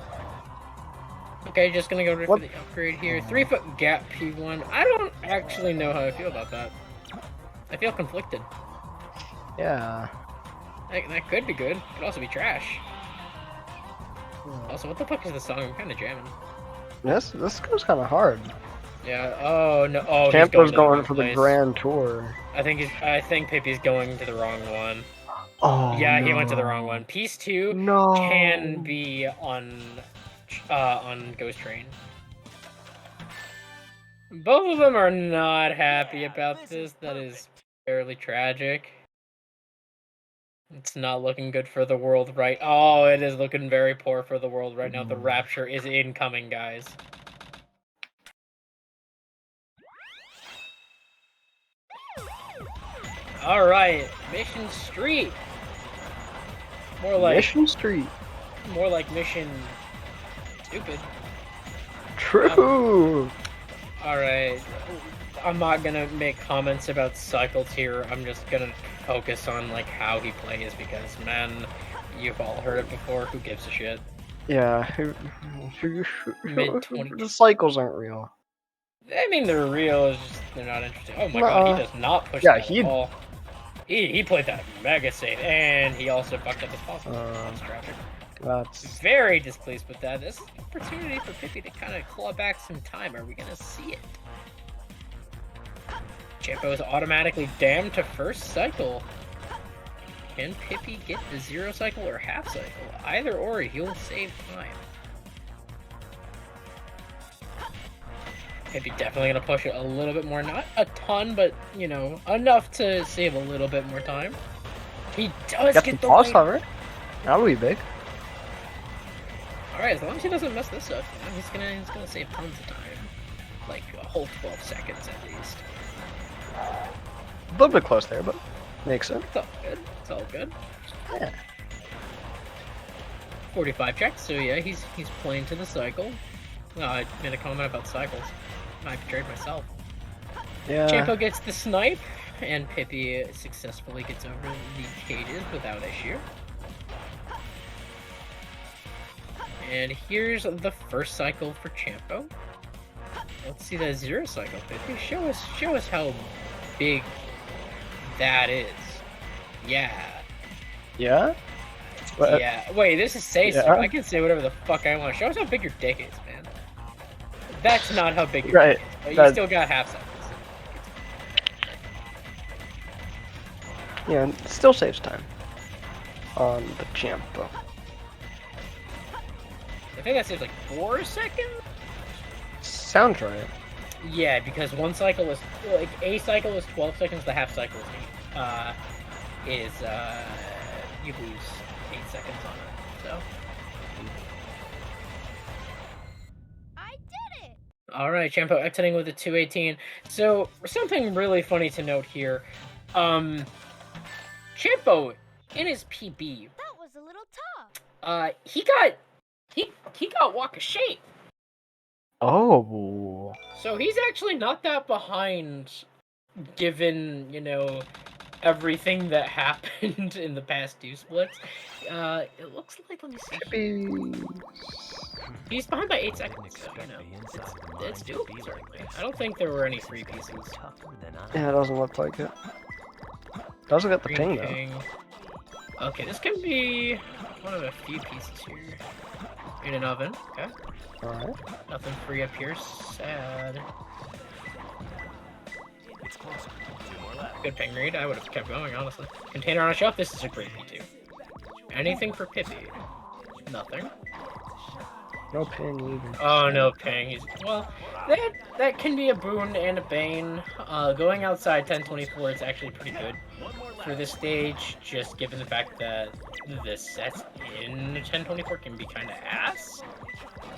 Okay, just gonna go for the upgrade here. 3-foot gap P1. I don't actually know how I feel about that. I feel conflicted. Yeah. That could be good. Could also be trash. Also, what the fuck is the song? I'm kind of jamming. This goes kind of hard. Yeah. Oh no. Oh, Champo's he's going for the place. Grand Tour. I think Pippi's going to the wrong one. Oh, yeah, he went to the wrong one. Piece 2 can be on Ghost Train. Both of them are not happy about this. That is fairly tragic. It's not looking good for the world right. Oh, it is looking very poor for the world right now. The Rapture is incoming, guys. All right, Mission Street. More like Mission Street. More like Mission Stupid. True. All right, I'm not gonna make comments about cycles here. I'm just gonna focus on like how he plays because man, you've all heard it before. Who gives a shit? Yeah. Mid-20s. The cycles aren't real. I mean, they're real. It's just they're not interesting. Oh my god, he does not push that at all. He played that mega safe, and he also fucked up his possible. That's tragic. That's very displeased with that. This is an opportunity for Pippi to kind of claw back some time. Are we gonna see it? Champo is automatically damned to first cycle. Can Pippi get the 0 cycle or half cycle? Either or, he'll save time. Pippi definitely gonna push it a little bit more, not a ton, but you know, enough to save a little bit more time. He does get the pause hover. That'll be big. All right, as long as he doesn't mess this up, you know, he's gonna save tons of time, like a whole 12 seconds at least. A little bit close there, but makes sense. It's all good. It's all good. Yeah. 45 checks, so yeah, he's playing to the cycle. I made a comment about cycles. I betrayed myself. Yeah. Champo gets the snipe, and Pippi successfully gets over the cages without issue. And here's the first cycle for Champo. Let's see that 0 cycle, Pippi. Show us how big that is. Yeah. Yeah? Yeah. Wait, this is say so. I can say whatever the fuck I want. Show us how big your dick is, man. That's not how big your dick is, but you still got half cycles. Yeah, it still saves time on the Champo. I think that saves like 4 seconds? Sounds right. Yeah, because one cycle is like a cycle is 12 seconds, the half cycle is you lose 8 seconds on it. So I did it. all right, Champo exiting with a 218. So something really funny to note here. Champo in his PB. That was a little tough. He got walk of shame. Oh. So he's actually not that behind, given, you know, everything that happened in the past 2 splits. It looks like, let me see. He's behind by 8 seconds, so, you know, it's doable, certainly. I don't think there were any free pieces. Yeah, it doesn't look like it. Doesn't get the ping, though. Okay, this can be one of a few pieces here. In an oven, okay. Alright. Nothing free up here, sad. Good ping read, I would have kept going, honestly. Container on a shelf, this is a great P2. Anything for Pippi? Nothing. No ping either. Oh, no ping. Well, that can be a boon and a bane. Going outside 1024 is actually pretty good for this stage, just given the fact that the sets in 1024 can be kind of ass.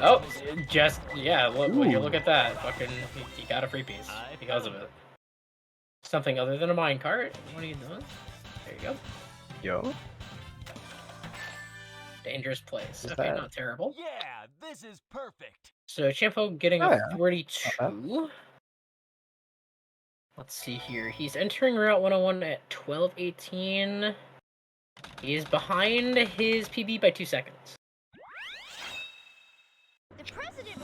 Oh, just, yeah, look at that. Fucking, he got a free piece because of it. Something other than a minecart? What are you doing? There you go. Yo. Dangerous place. Is Okay, that- not terrible. Yeah, this is perfect. So Champo getting Oh, a yeah. 42. Let's see here. He's entering Route 101 at 12:18. He is behind his PB by 2 seconds.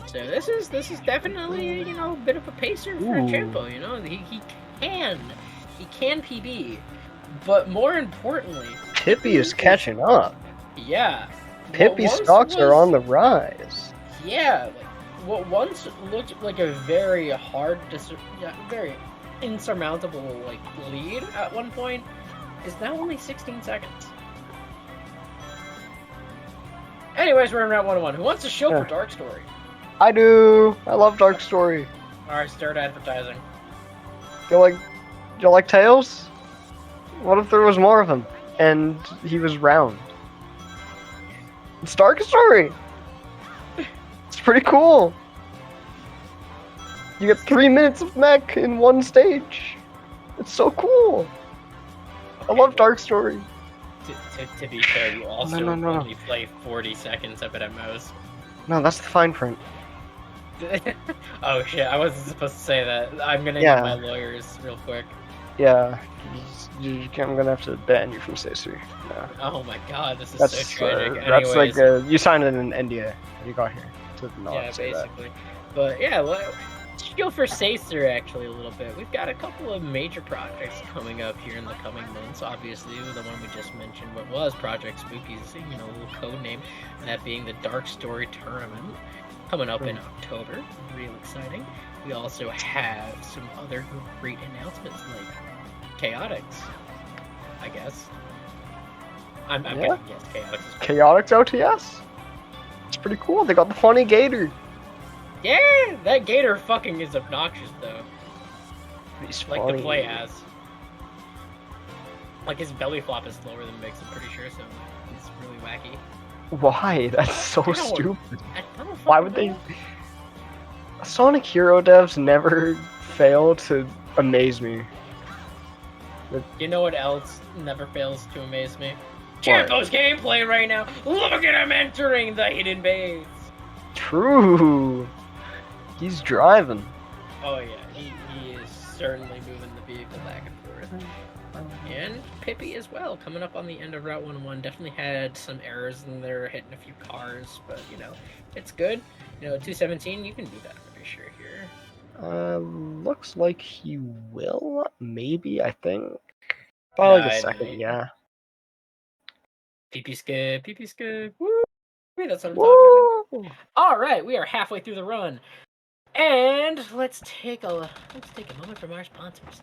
So this is definitely, you know, a bit of a pacer for Ooh. Champo, you know. He can PB, but more importantly, Pippi is catching up. yeah. Pippi what once stocks are was- on the rise. Yeah, like, what once looked like a very very insurmountable like lead at one point is now only 16 seconds. Anyways, we're in Route 101. Who wants to show for Dark Story? I do. I love Dark Story. Alright, start advertising. You like Tails? What if there was more of him and he was round? It's Dark Story. It's pretty cool. You get 3 minutes of mech in one stage. It's so cool. I love Dark Story. To be fair, you also No. only play 40 seconds of it at most. No, that's the fine print. Oh shit, I wasn't supposed to say that. I'm gonna Yeah. need my lawyers real quick. Yeah, I'm gonna have to ban you from Stacey. No. Oh my god, this is That's so tragic. that's like Anyways, you signed an NDA when you got here to not yeah, say that. basically. But yeah, let's go for Sacer actually a little bit. We've got a couple of major projects coming up here in the coming months. Obviously, the one we just mentioned, what was Project Spooky's, you know, little code name, that being the Dark Story Tournament coming up in October. Real exciting. We also have some other great announcements like Chaotix, I guess. I'm Yeah. gonna guess Chaotix is Chaotix OTS. It's pretty cool. They got the funny gator. Yeah, that gator fucking is obnoxious though. He's Like funny. the play as. Like his belly flop is slower than Mix, I'm pretty sure, so it's really wacky. Why? That's so I don't- stupid. I don't Why fucking would they? know. Sonic Hero devs never fail to amaze me. You know what else never fails to amaze me? Champo's gameplay right now! Look at him entering the hidden base! True. He's driving. Oh yeah, he is certainly moving the vehicle back and forth. And Pippi as well, coming up on the end of Route 101. Definitely had some errors in there, hitting a few cars, but you know, it's good. You know, 217, you can do that, I'm pretty sure here. Looks like he will. Maybe, I think. Probably like a Nah, second, yeah. Pee-pee skid, woo! That's what I'm talking about. Alright, we are halfway through the run. And let's take a moment from our sponsors.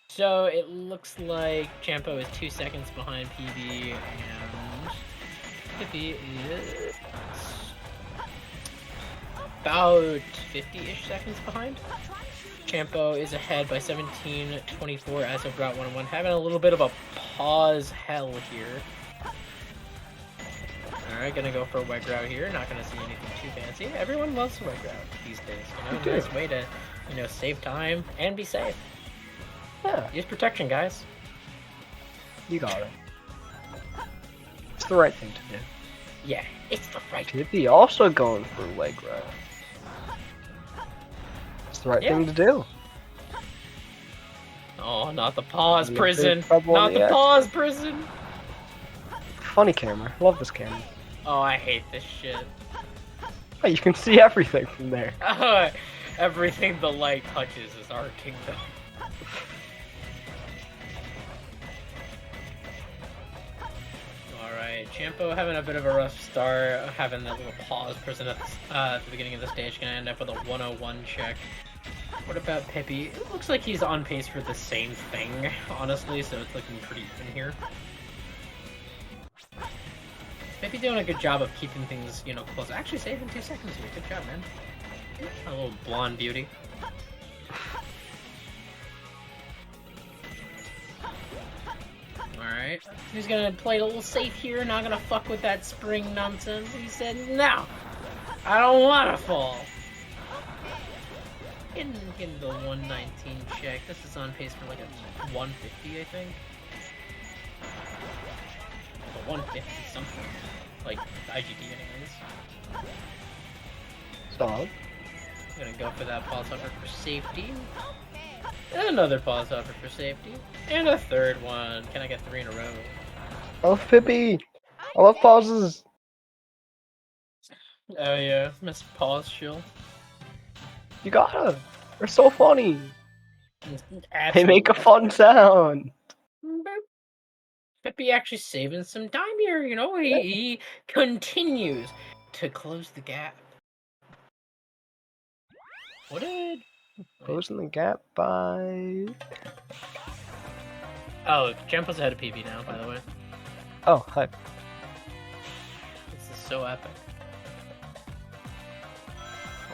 So it looks like Champo is 2 seconds behind PB and Pippi is about 50-ish seconds behind. Champo is ahead by 17:24 as of Route 101, having a little bit of a pause hell here. Alright, gonna go for a weg route here, not gonna see anything too fancy. Everyone loves weg route these days, you know, They do. nice way to, you know, save time and be safe. Yeah. Use protection, guys. You got it. It's the right thing to do. Yeah, it's the right Pippi also going for a leg route. It's the right thing to do. Oh, not the pause Little bit prison! of trouble Not on the the pause prison! Funny camera. Love this camera. Oh, I hate this shit. Oh, you can see everything from there. Everything the light touches is our kingdom. Alright, Champo having a bit of a rough start, having that little pause prison at the beginning of the stage, gonna end up with a 101 check. What about Pippi? It looks like he's on pace for the same thing, honestly, so it's looking pretty even here. Pippi doing a good job of keeping things, you know, close. Actually saving 2 seconds here. Good job, man. A little blonde beauty. Alright. He's gonna play it a little safe here, not gonna fuck with that spring nonsense. He said, no! I don't wanna fall! Getting the 119 check. This is on pace for like a 150, I think. A 150 something. Like IGT anyways. Stop. Gonna go for that pause hover for safety. And another pause hover for safety. And a third one. Can I get 3 in a row? I love Pippi. I love pauses. Oh yeah, Miss Pause Shield. You gotta. They're so funny. They Absolutely. make a fun sound. Pippi actually saving some time here, you know? He continues to close the gap. What did... Closing the gap by... Oh, Champo's ahead of PB now, by the way. Oh, hi. This is so epic.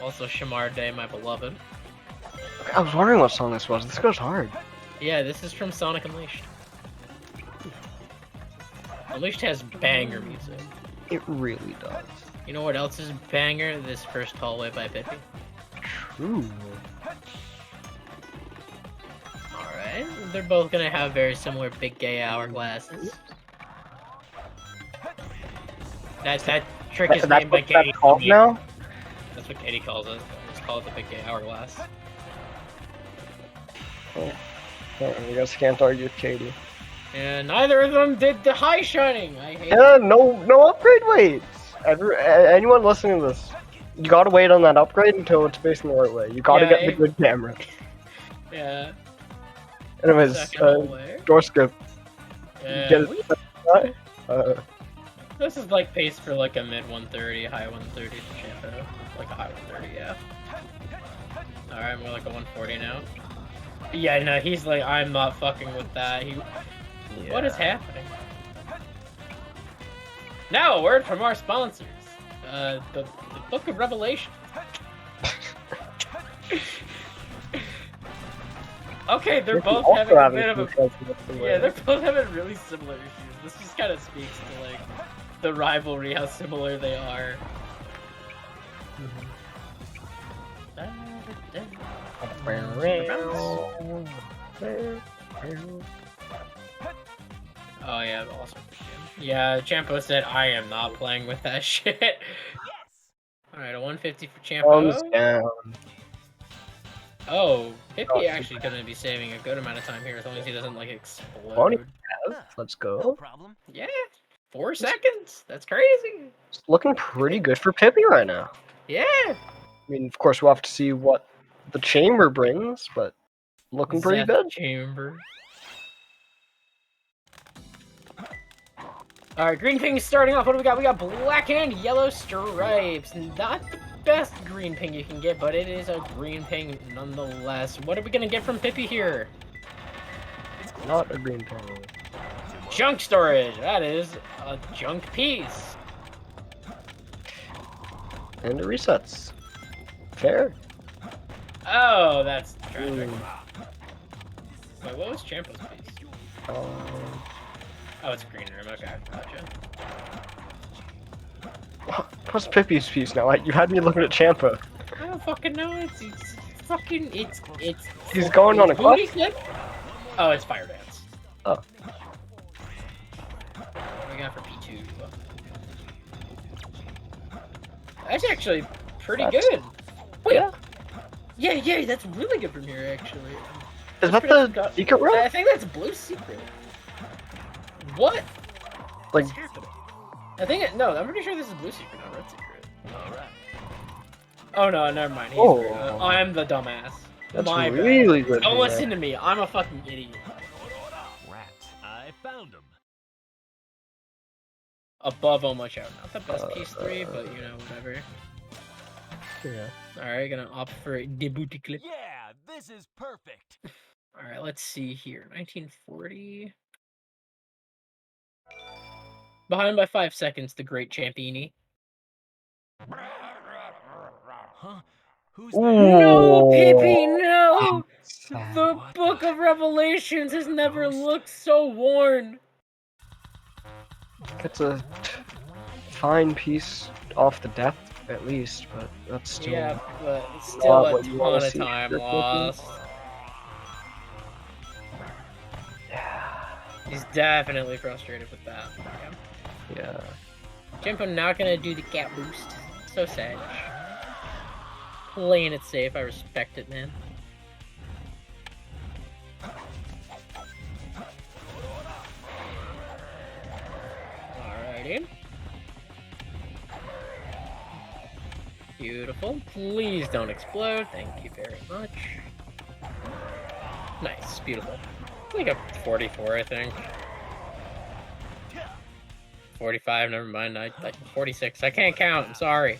Also, Shamar Day, my beloved. I was wondering what song this was. This goes hard. Yeah, this is from Sonic Unleashed. Unleashed has banger music. It really does. You know what else is banger? This first hallway by Pippi. True. Alright, they're both gonna have very similar big gay hourglasses. That trick is named by Katie. That's called now? That's what Katie calls it. It's called the big gay hourglass. Oh. I guess I can't argue with Katie. And neither of them did the high shining. I hate Yeah, no upgrade waits. Anyone listening to this, you gotta wait on that upgrade until it's facing the right way. You gotta get the good camera. Yeah. Anyways, door skip. Yeah, Get it. This is like pace for like a mid 130, high 130 for Champo. Like a high 130, yeah. Alright, more like a 140 now. Yeah, no, he's like, I'm not fucking with that. What is happening? Now, a word from our sponsors. The Book of Revelation. Okay, they're both having a bit of a... Yeah, they're both having really similar issues. This just kind of speaks to, like, the rivalry, how similar they are. Oh yeah, awesome. Yeah, Champo said, I am not playing with that shit. Alright, a 150 for Champo. Thumbs down. Oh, Pippi actually gonna be saving a good amount of time here as long as he doesn't like explode. 20. Let's go. No problem. Yeah, 4 seconds. That's crazy. It's looking pretty good for Pippi right now. Yeah. I mean, of course, we'll have to see what the chamber brings, but looking pretty good. Chamber. Alright, green ping is starting off. What do we got? We got black and yellow stripes. Not the best green ping you can get, but it is a green ping nonetheless. What are we gonna get from Pippi here? Not a green ping. Junk storage. That is a junk piece. And it resets. Fair. Oh, that's tragic. Wait, what was Champo's piece? Oh, it's a green room. Okay, gotcha. What's Pippi's piece now? Like, you had me looking at Champa. I don't fucking know. It's fucking. It's. He's going on a booty quest? clip. Oh, it's fire dance. Oh. What do we got for P2? That's actually pretty good. Wait. Yeah, that's really good from here, actually. Is that the secret room? I think that's Blue Secret. What? Like, What's happening? I think no, I'm pretty sure this is Blue Secret, not Red Secret. Alright. Oh no, never mind. I'm the dumbass. That's My bad. really good. Don't listen to me. I'm a fucking idiot. Rats, I found them. Above almost out. Not the best piece 3, but you know, whatever. Yeah. Alright, gonna opt for the booty clip. Yeah, this is perfect. Alright, let's see here. 1940. Behind by 5 seconds, the great Champini. Huh? Who's No, Pippi, no! The Book of Revelations has never looked so worn. It's a fine piece off the depth, at least, but that's still. Yeah, but it's not still a what you wanna ton of see time for lost. He's definitely frustrated with that. Yeah. Jimpo not gonna do the cat boost. So sad. Playing it safe, I respect it, man. Alrighty. Beautiful. Please don't explode. Thank you very much. Nice. Beautiful. Like a 44, I think. 45, never mind. Like 46. I can't count. I'm sorry.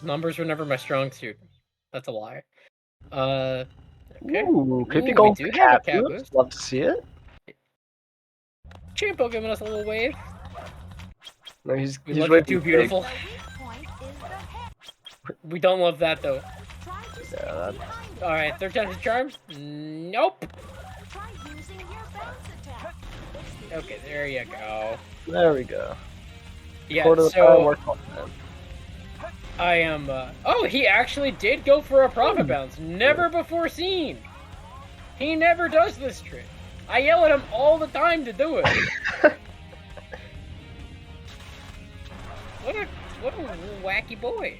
Numbers were never my strong suit. That's a lie. Okay. Ooh, Pippi we going do for have a cat cat boost. boost. Love to see it. Champo giving us a little wave. No, he's love way you too, big. beautiful. We don't love that though. Yeah, Alright, third time's a charm? Nope. Okay, there you go. There we go. Yeah, Quarter of the so power work on that. I am. Oh, he actually did go for a profit bounce. Never before seen. He never does this trick. I yell at him all the time to do it. What a wacky boy.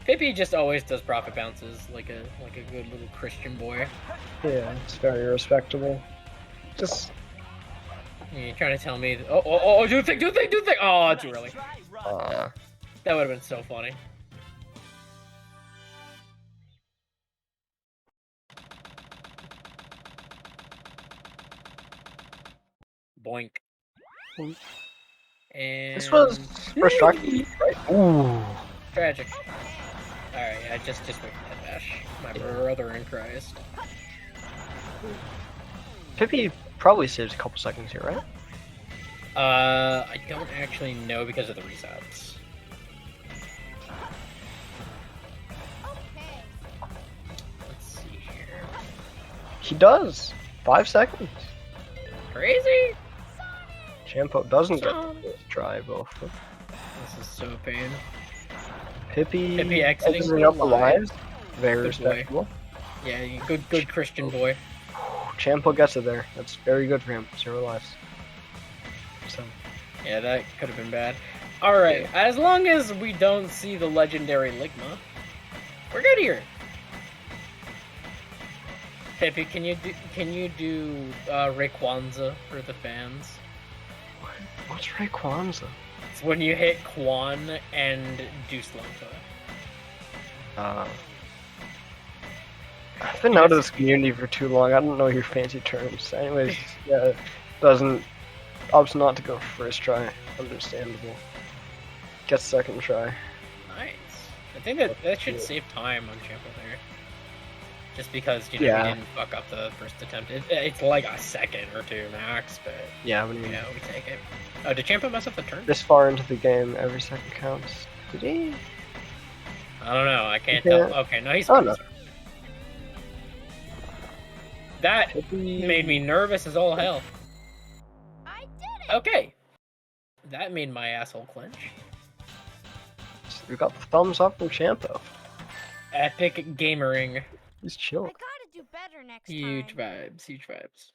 Pippi just always does profit bounces like a good little Christian boy. Yeah, it's very respectable. Just. You're trying to tell me? Oh! Do think! Oh, too early. That would have been so funny. Boink. And This was first rocky, right? Ooh. Tragic. Alright, I just wait for that dash. My brother in Christ. Pippi probably saves a couple seconds here, right? I don't actually know because of the resets. Let's see here. He does. 5 seconds. Crazy. Champo doesn't get the first try both. This is so pain. Pippi exiting up the alive. lives. Very Good boy. respectable. Yeah, good Christian boy. Champo gets it there. That's very good for him. 0 lives. So. Yeah, that could have been bad. Alright, as long as we don't see the legendary Ligma, we're good here. Pippi, can you do Rayquaza for the fans? What's Rayquaza? It's when you hit Quan and do Slugma. I've been out of this community for too long. I don't know your fancy terms. Anyways, yeah, opts not to go first try. Understandable. Gets second try. Nice. I think that should save time on Champo there. Just because, we Yeah. didn't fuck up the first attempt. It's like a second or two max, but Yeah, but we take it. Oh, did Champo mess up the turn? this far into the game, every second counts. Did he? I don't know. I can't Yeah. tell. Okay, no, he's. Oh, no. That made me nervous as all hell. Okay. That made my asshole clench. We got the thumbs up from Champo. Epic gamering. He's chill. Gotta do better next Huge time. vibes. Huge vibes.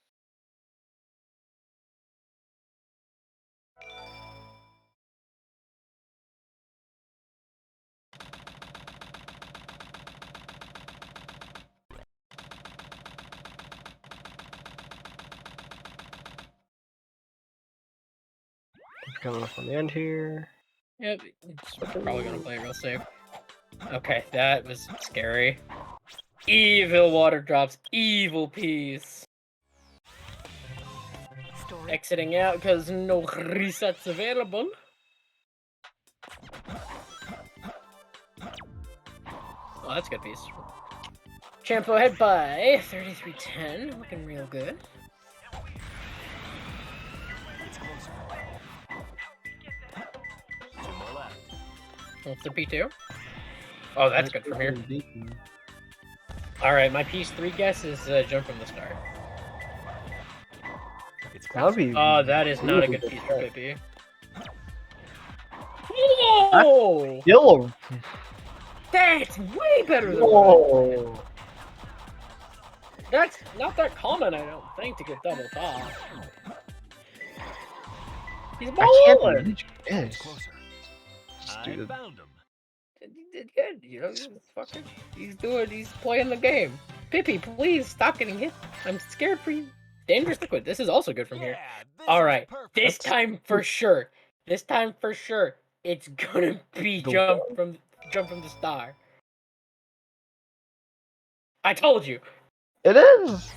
Coming up on the end here. Yep, it's probably gonna play real safe. Okay, that was scary. Evil water drops, evil peace. Exiting out because no resets available. Oh, that's a good piece. Champo ahead by 33-10, looking real good. What's the P2? Oh, that's good from here. Alright, my piece 3 guess is jump from the start. That would be. Oh, that is not a good piece for Pippi. Whoa! Still. That's way better than Whoa. That's not that common, I don't think, to get double top. He's I can't balling. believe this. I Dude. found him. He did good, you know. He's playing the game. Pippi, please stop getting hit. I'm scared for you. Dangerous liquid. This is also good from here. All right, this time for sure. This time for sure, it's gonna be jump from the star. I told you. It is.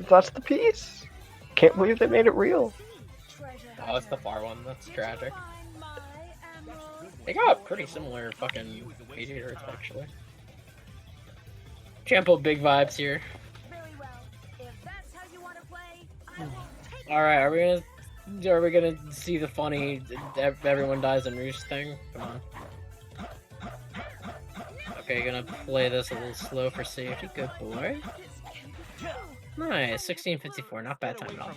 That's the piece. Can't believe they made it real. Oh, it's the far one. That's tragic. They got pretty similar fucking 80 hertz actually. Champo big vibes here. All right, are we gonna see the funny everyone dies in Roost thing? Come on. Okay, gonna play this a little slow for safety. Good boy. Nice, 1654. Not bad time at all.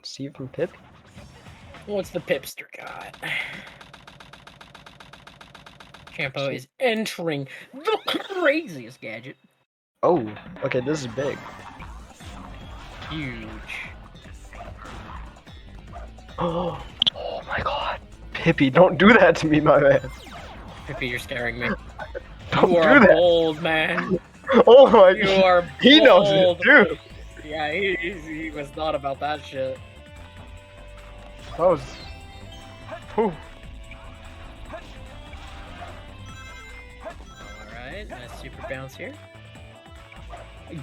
See it from Pip. What's the Pipster got? Champo is entering the craziest gadget. Oh, okay, this is big. Huge. Oh my god. Pippi, don't do that to me, my man. Pippi, you're scaring me. Don't You do are that. bold, man. Oh my You god. are He knows it, bold. too. Yeah, he was not about that shit. That was... Whew. Alright, nice super bounce here.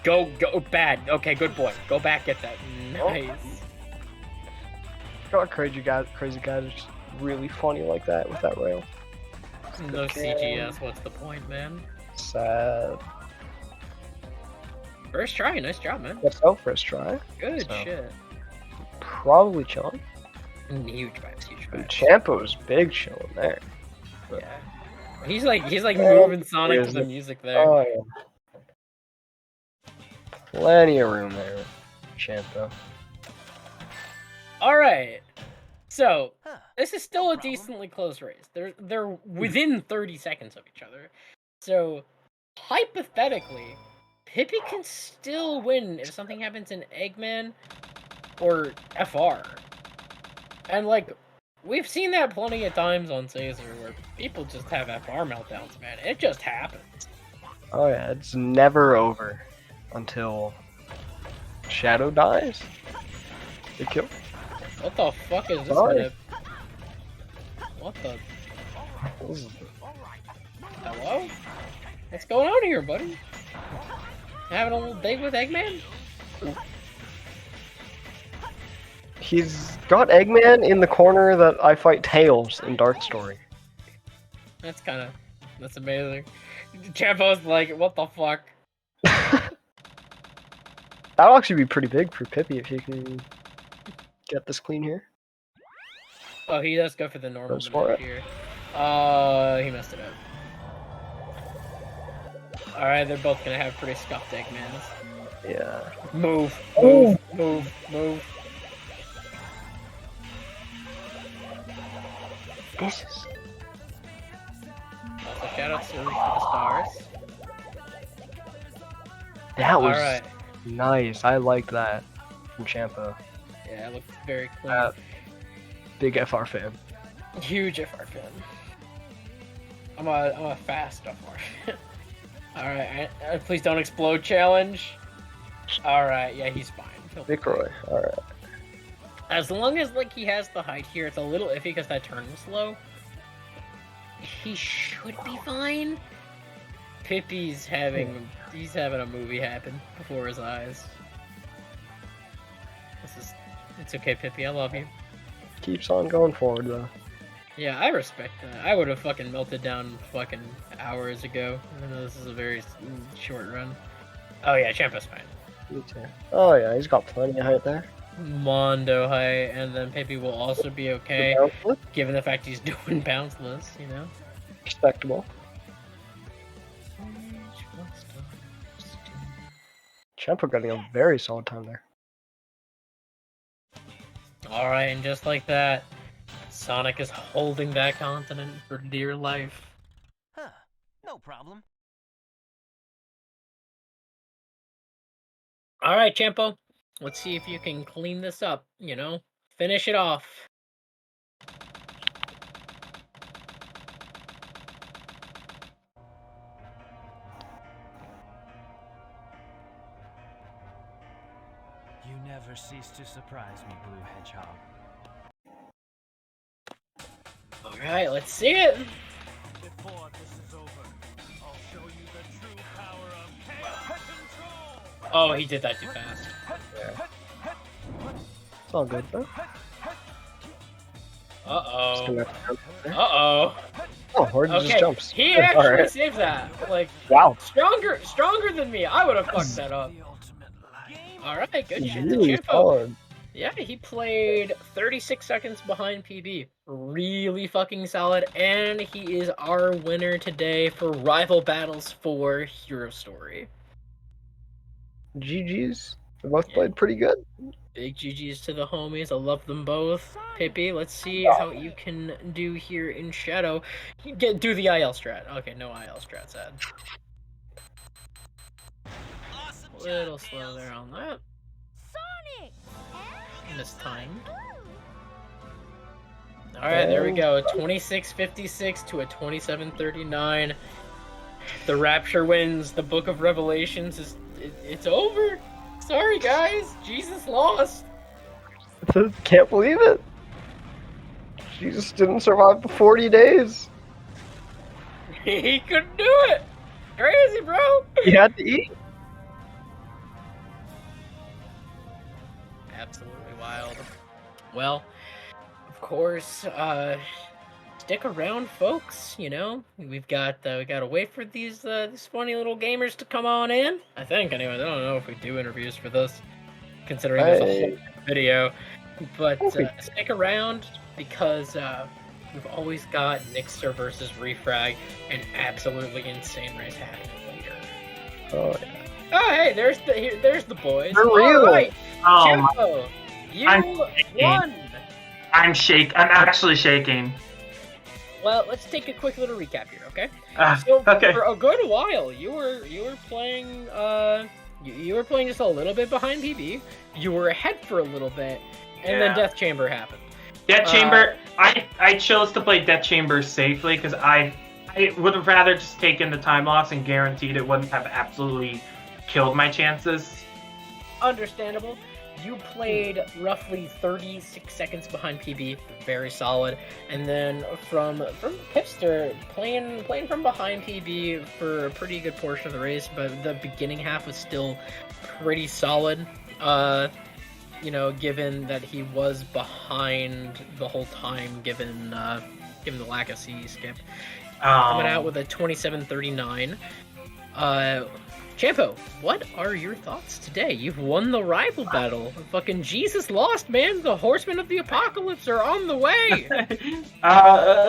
Go, bad. Okay, good boy. Go back, get that. Nice. God, crazy guys are just really funny like that with that rail. No CGS, what's the point, man? Sad. First try, nice job, man. Let's go first try. Good So, shit. Probably chilling. Huge vibes, huge And vibes. Champo's big chilling there. But, Yeah. He's like moving Sonic to the Music. music there. Oh yeah. Plenty of room there, Champo. All right. So this is still a decently close race. They're within 30 seconds of each other. So hypothetically, Pippi can still win if something happens in Eggman or FR. And like we've seen that plenty of times on Caesar where people just have FR meltdowns, man. It just happens. Oh yeah, it's never over until Shadow dies. They kill. What the fuck is this Sorry. minute? What the? Hello? What's going on here, buddy? Having a little date with Eggman? He's got Eggman in the corner that I fight Tails in Dark Story. That's amazing. Champo's like, what the fuck? That'll actually be pretty big for Pippi if he can get this clean here. Oh, he does go for the normal Goes for maneuver it. here. He messed it up. Alright, they're both gonna have pretty scuffed Eggmans. Yeah. Move. Jesus. Also, shout out to the stars. That was Alright. nice. I liked that from Champo. Yeah, it looked very clean. Big FR fan. Huge FR fan. I'm a fast FR fan. Alright, please don't explode challenge. Alright, yeah, he's fine. Vic Roy. Alright. As long as like he has the height here, it's a little iffy because that turn was slow. He should be fine. Pippi's having a movie happen before his eyes. It's okay, Pippi, I love you. Keeps on going forward though. Yeah, I respect that. I would have fucking melted down fucking hours ago. Even though this is a very short run. Oh yeah, Champo's fine. Me too. Oh yeah, he's got plenty of height there. Mondo height, and then Pippi will also be okay, Bounceless? given the fact he's doing bounceless, you know? Respectable. Champo getting a very solid time there. Alright, and just like that, Sonic is holding that continent for dear life. No problem. All right, Champo. Let's see if you can clean this up. Finish it off. You never cease to surprise me, Blue Hedgehog. All right, let's see it. Before this is over, I'll show you the true power of chaos control. Oh, he did that too fast. Yeah. It's all good, though. Uh-oh. Uh-oh. Oh, Horde just jumps. He actually Alright. saved that. Like, Wow. Stronger than me. I would have fucked that up. Alright, good shit to Really Champo. solid. Yeah, he played 36 seconds behind PB. Really fucking solid. And he is our winner today for Rival Battles 4 Hero Story. GG's. They both played pretty good. Big GG's to the homies. I love them both. Pippi, let's see how you can do here in Shadow. Do the IL strat. Okay, no IL strats, Ed. A little slow there on that. Mistimed. Alright, there we go. 26:56 to a 27:39. The Rapture wins. The Book of Revelations is it's over. Sorry guys, Jesus lost. Can't believe it. Jesus didn't survive the 40 days. He couldn't do it. Crazy, bro. He had to eat. Absolutely wild. Well, of course, stick around, folks. We've got we gotta wait for these funny little gamers to come on in. I think, anyway. I don't know if we do interviews for this, considering there's a whole video. But stick around because we've always got Niczur versus Refrag, an absolutely insane race happening later. Oh yeah. Oh hey, there's the boys. For real. All right, Oh, Champo, you won. I'm actually shaking. Well, let's take a quick little recap here, okay? Okay. For a good while, you were playing you were playing just a little bit behind PB. You were ahead for a little bit, and then Death Chamber happened. Death Chamber. I chose to play Death Chamber safely because I would have rather just taken the time loss and guaranteed it wouldn't have absolutely killed my chances. Understandable. You played roughly 36 seconds behind PB, very solid, and then from Pipster playing from behind PB for a pretty good portion of the race, but the beginning half was still pretty solid. Given that he was behind the whole time, given the lack of CE skip, coming out with a 27:39. Champo, what are your thoughts today? You've won the rival battle. Fucking Jesus lost, man. The Horsemen of the Apocalypse are on the way.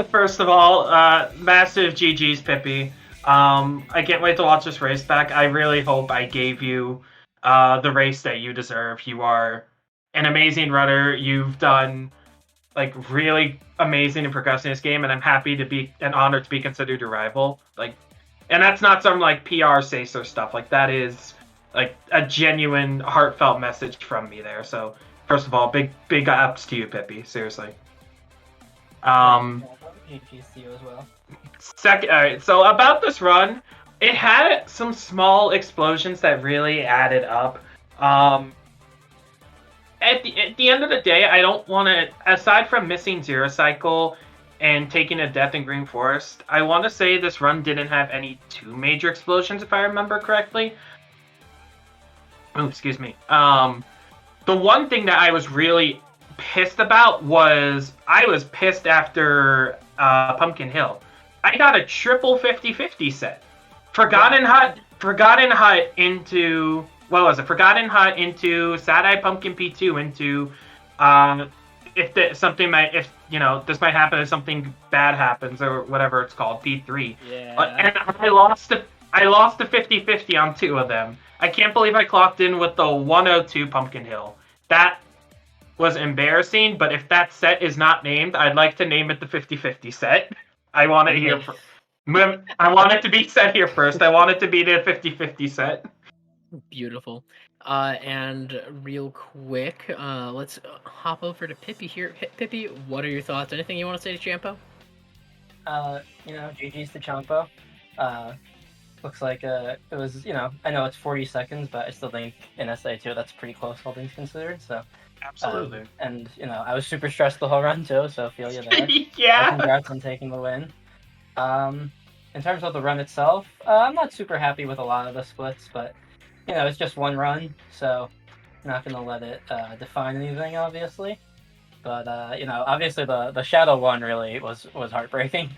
First of all, massive GG's, Pippi. I can't wait to watch this race back. I really hope I gave you the race that you deserve. You are an amazing runner. You've done really amazing and progressing this game, and I'm happy to be and honored to be considered your rival. And that's not some PR sacer stuff. That is a genuine, heartfelt message from me there. So first of all, big ups to you, Pippi. Seriously. GG to you as well. Second, all right. So about this run, it had some small explosions that really added up. At the end of the day, I don't want to. Aside from missing Zero Cycle and taking a death in Green Forest, I want to say this run didn't have any too major explosions, if I remember correctly. Oh, excuse me. The one thing that I was really pissed about was I was pissed after Pumpkin Hill. I got a triple 50-50 set. Forgotten Hut into what was it? Forgotten Hut into Sad Eye Pumpkin P2 into this might happen if something bad happens or whatever it's called, P3. Yeah. And I lost the 50-50 on two of them. I can't believe I clocked in with the 102 Pumpkin Hill. That was embarrassing, but if that set is not named, I'd like to name it the 50-50 set. I want it here. I want it to be set here first. I want it to be the 50-50 set. Beautiful. And real quick, let's hop over to Pippi here. Pippi, what are your thoughts? Anything you want to say to Champo? GG's to Champo. Looks like it was, I know it's 40 seconds, but I still think in SA2 that's pretty close, all things considered. So Absolutely. And I was super stressed the whole run too, so feel you there. Yeah. Congrats on taking the win. In terms of the run itself, I'm not super happy with a lot of the splits, but it's just one run, so I'm not gonna let it define anything, obviously. But obviously the Shadow one really was heartbreaking.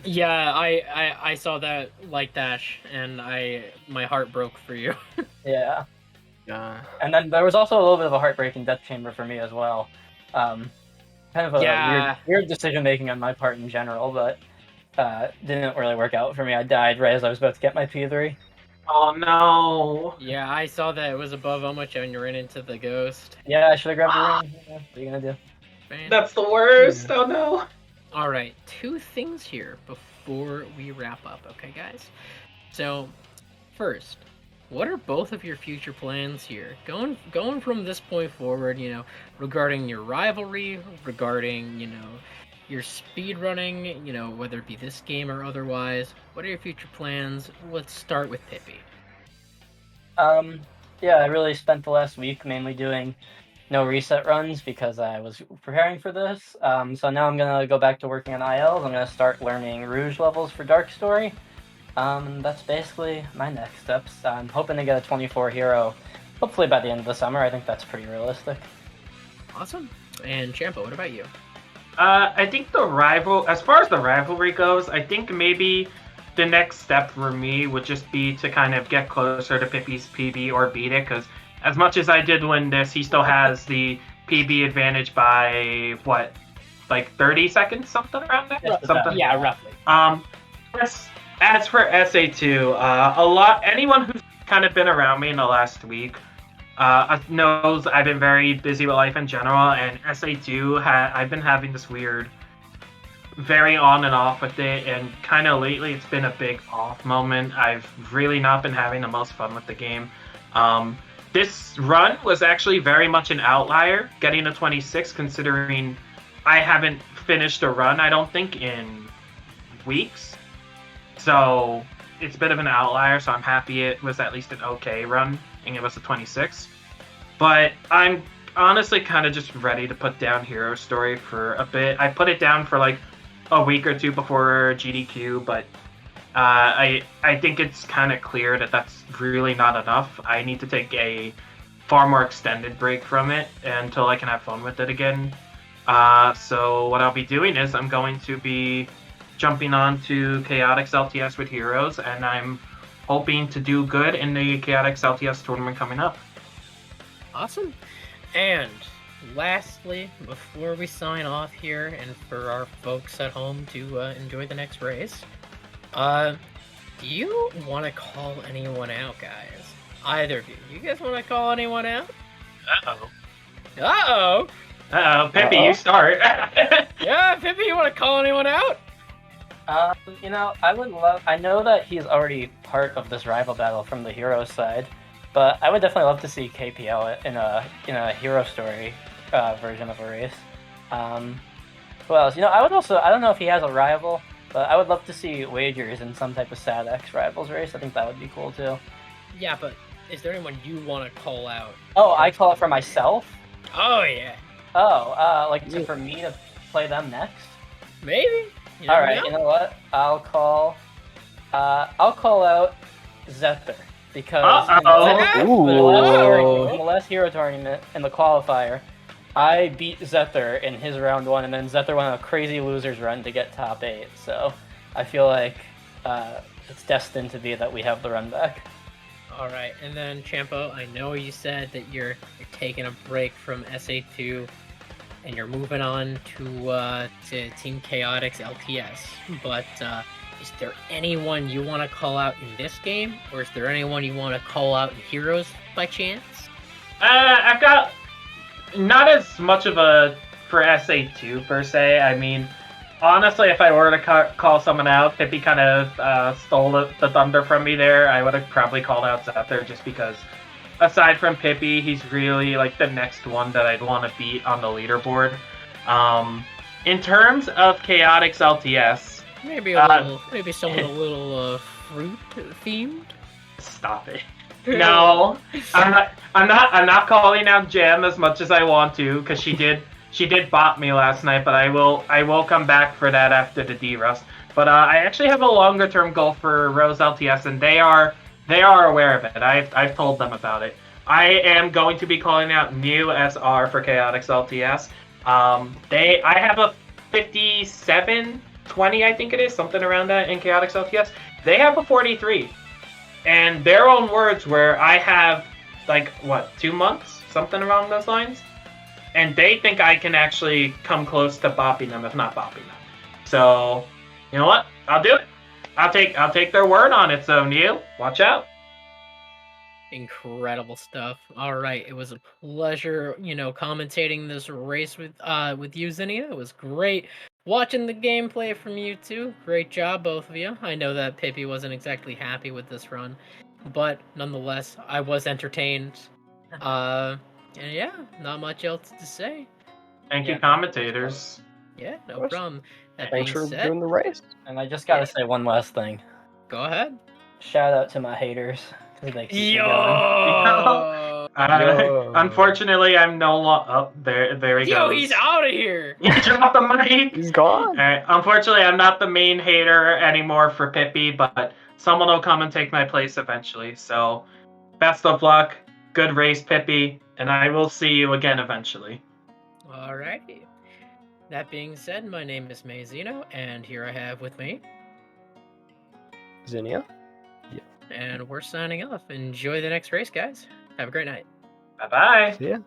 Yeah, I saw that light dash, and my heart broke for you. Yeah. And then there was also a little bit of a heartbreaking death chamber for me as well. Kind of a weird decision making on my part in general, but didn't really work out for me. I died right as I was about to get my P3. Oh no. Yeah, I saw that it was above Omocha and you ran into the ghost. Yeah, I should have grabbed the ring. What are you gonna do? That's the worst. Oh no. Alright, 2 things here before we wrap up, okay guys? So, first, what are both of your future plans here? Going from this point forward, regarding your rivalry, regarding, your speed running, whether it be this game or otherwise, what are your future plans? Let's start with Pippi. Yeah, I really spent the last week mainly doing no reset runs because I was preparing for this. So now I'm gonna go back to working on ILs. I'm gonna start learning Rouge levels for Dark Story. That's basically my next steps. I'm hoping to get a 24 hero, hopefully by the end of the summer. I think that's pretty realistic. Awesome. And Champo, what about you? I think as far as the rivalry goes, I think maybe the next step for me would just be to kind of get closer to Pippi's PB or beat it, because as much as I did win this, he still has the PB advantage by, 30 seconds? Something around there? Yeah, roughly. As for SA2, anyone who's kind of been around me in the last week knows I've been very busy with life in general, and SA2, I've been having this weird, very on and off with it, and kind of lately it's been a big off moment. I've really not been having the most fun with the game. This run was actually very much an outlier, getting a 26, considering I haven't finished a run, I don't think, in weeks. So it's a bit of an outlier, so I'm happy it was at least an okay run, and it was a 26. But I'm honestly kind of just ready to put down Hero Story for a bit. I put it down for like a week or two before GDQ, but I think it's kind of clear that that's really not enough. I need to take a far more extended break from it until I can have fun with it again. So what I'll be doing is I'm going to be jumping on to Chaotix LTS with Heroes, and I'm hoping to do good in the Chaotix LTS tournament coming up. Awesome. And lastly, before we sign off here, and for our folks at home to enjoy the next race, do you want to call anyone out, guys? Either of you. You guys want to call anyone out? Uh-oh. Uh-oh! Uh-oh, Pippi, you start. Yeah, Pippi, you want to call anyone out? I know that he's already part of this rival battle from the hero side, but I would definitely love to see KPL in a Hero Story version of a race. Who else? I don't know if he has a rival, but I would love to see Wagers in some type of SADX Rivals race. I think that would be cool too. Yeah, but is there anyone you want to call out? Oh, I call it for myself? Oh, yeah. Oh, for me to play them next? Maybe. All right, you know what? I'll call out Zether, because in the last Hero Tournament, in the qualifier, I beat Zether in his round 1, and then Zether went on a crazy loser's run to get top 8, so I feel like it's destined to be that we have the run back. Alright, and then Champo, I know you said that you're taking a break from SA2 and you're moving on to Team Chaotix LTS, but is there anyone you want to call out in this game, or is there anyone you want to call out in Heroes by chance? I've got not as much of a for SA2 per se. I mean, Honestly, if I were to call someone out, Pippi kind of stole the thunder from me there. I would have probably called out Zephyr just because, aside from Pippi, he's really like the next one that I'd want to beat on the leaderboard. In terms of Chaotix LTS, Maybe a little, maybe someone a little fruit themed. Stop it. No, I'm not calling out Gem as much as I want to because she did bot me last night, but I will come back for that after the D-Rust. But I actually have a longer term goal for Rose LTS, and they are aware of it. I've told them about it. I am going to be calling out new SR for Chaotix LTS. I have a 57-20, I think it is, something around that in Chaotix LTS. They have a 43. And their own words were, I have, 2 months? Something along those lines? And they think I can actually come close to bopping them, if not bopping them. So, you know what? I'll do it. I'll take their word on it, so Neil, watch out. Incredible stuff. All right, it was a pleasure, commentating this race with you, Zinnia. It was great watching the gameplay from you two. Great job, both of you. I know that Pippi wasn't exactly happy with this run, but nonetheless, I was entertained. And yeah, not much else to say. Thank you, commentators. Yeah, no problem. That Thanks being for said, doing the race. And I just gotta say one last thing. Go ahead. Shout out to my haters. 'Cause they keep me going. Unfortunately, I'm no longer. Oh, there he Yo, goes. he's out of here. He dropped the mic. He's gone. Unfortunately, I'm not the main hater anymore for Pippi, but someone will come and take my place eventually. So, best of luck. Good race, Pippi, and I will see you again eventually. Alrighty. That being said, my name is Mazino, and here I have with me Zinnia. and we're signing off. Enjoy the next race, guys. Have a great night. Bye-bye. See ya.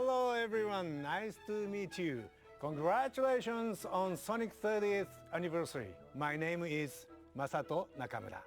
Hello everyone, nice to meet you. Congratulations on Sonic 30th anniversary. My name is Masato Nakamura.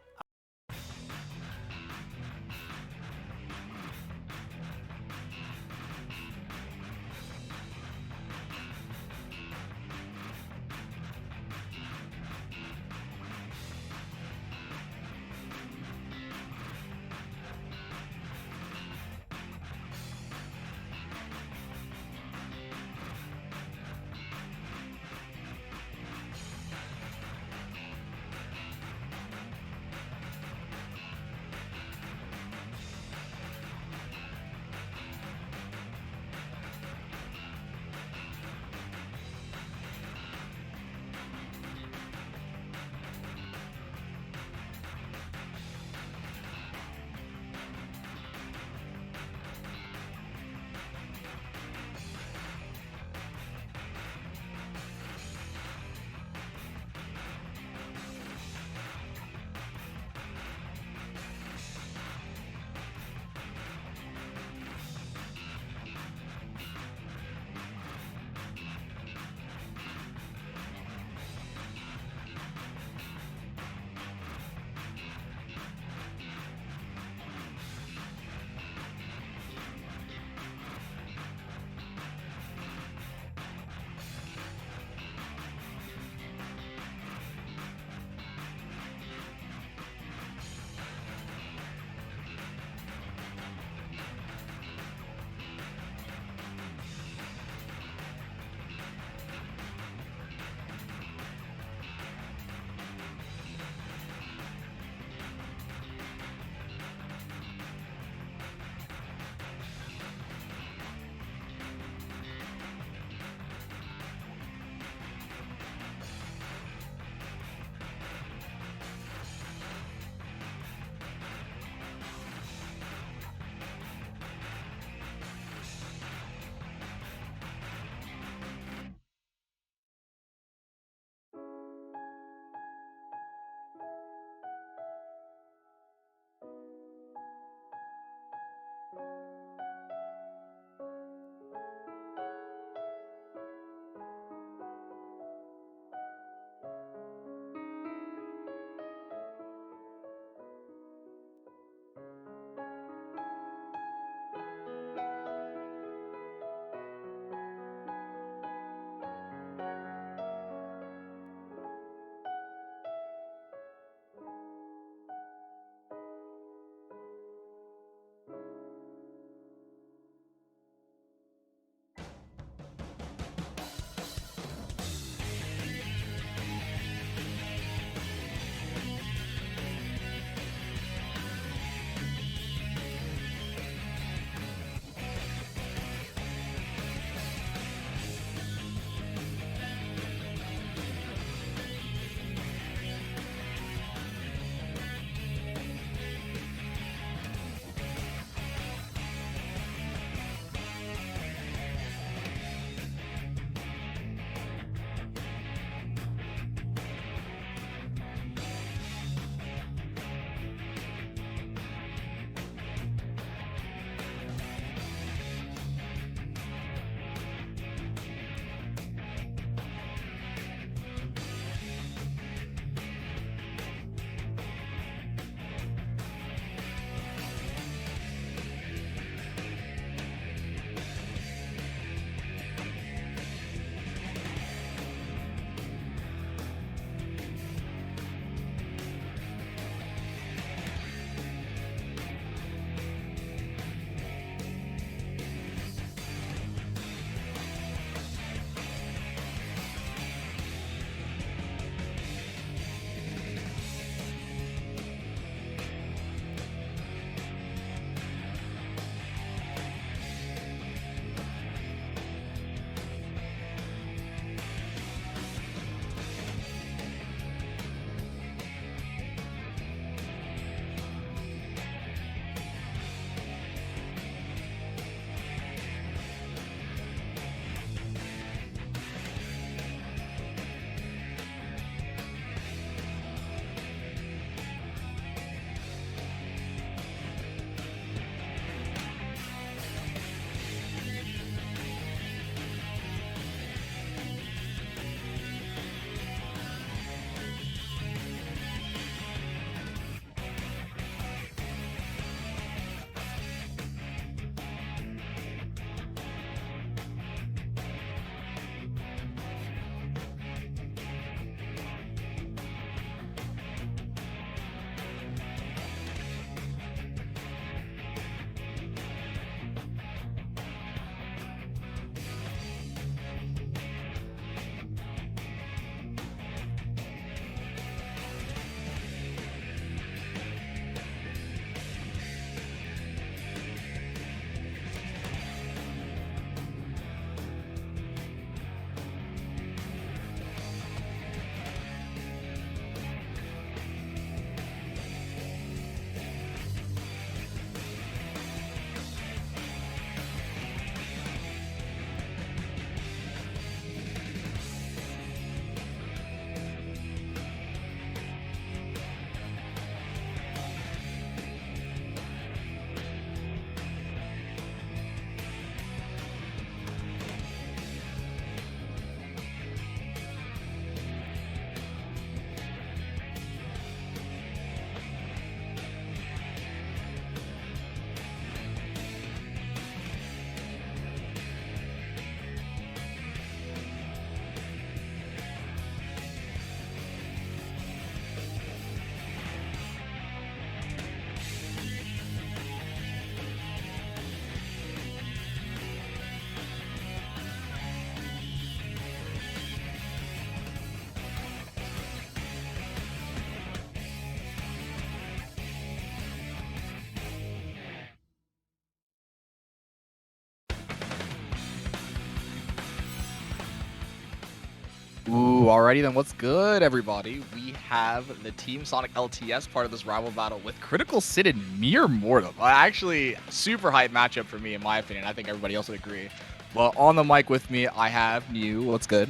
Ooh, alrighty then, what's good, everybody? We have the Team Sonic LTS part of this rival battle with Critical Sid and Mere Mortem. Actually, super hype matchup for me, in my opinion. I think everybody else would agree. Well, on the mic with me, I have Mew. What's good?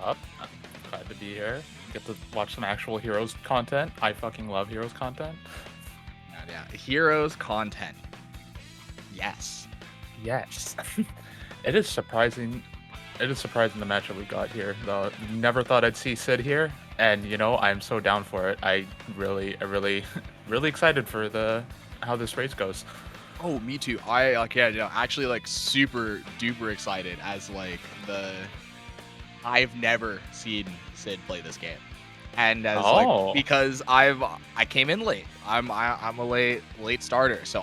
Up. I'm glad to be here. Get to watch some actual Heroes content. I fucking love Heroes content. Yeah, Heroes content. Yes. Yes. It is surprising. It is surprising the matchup we got here, though. Never thought I'd see Sid here, and you know I'm so down for it. I really, really excited for how this race goes. Oh, me too. Actually like super duper excited as like I've never seen Sid play this game, and as like because I came in late. I'm a late starter, so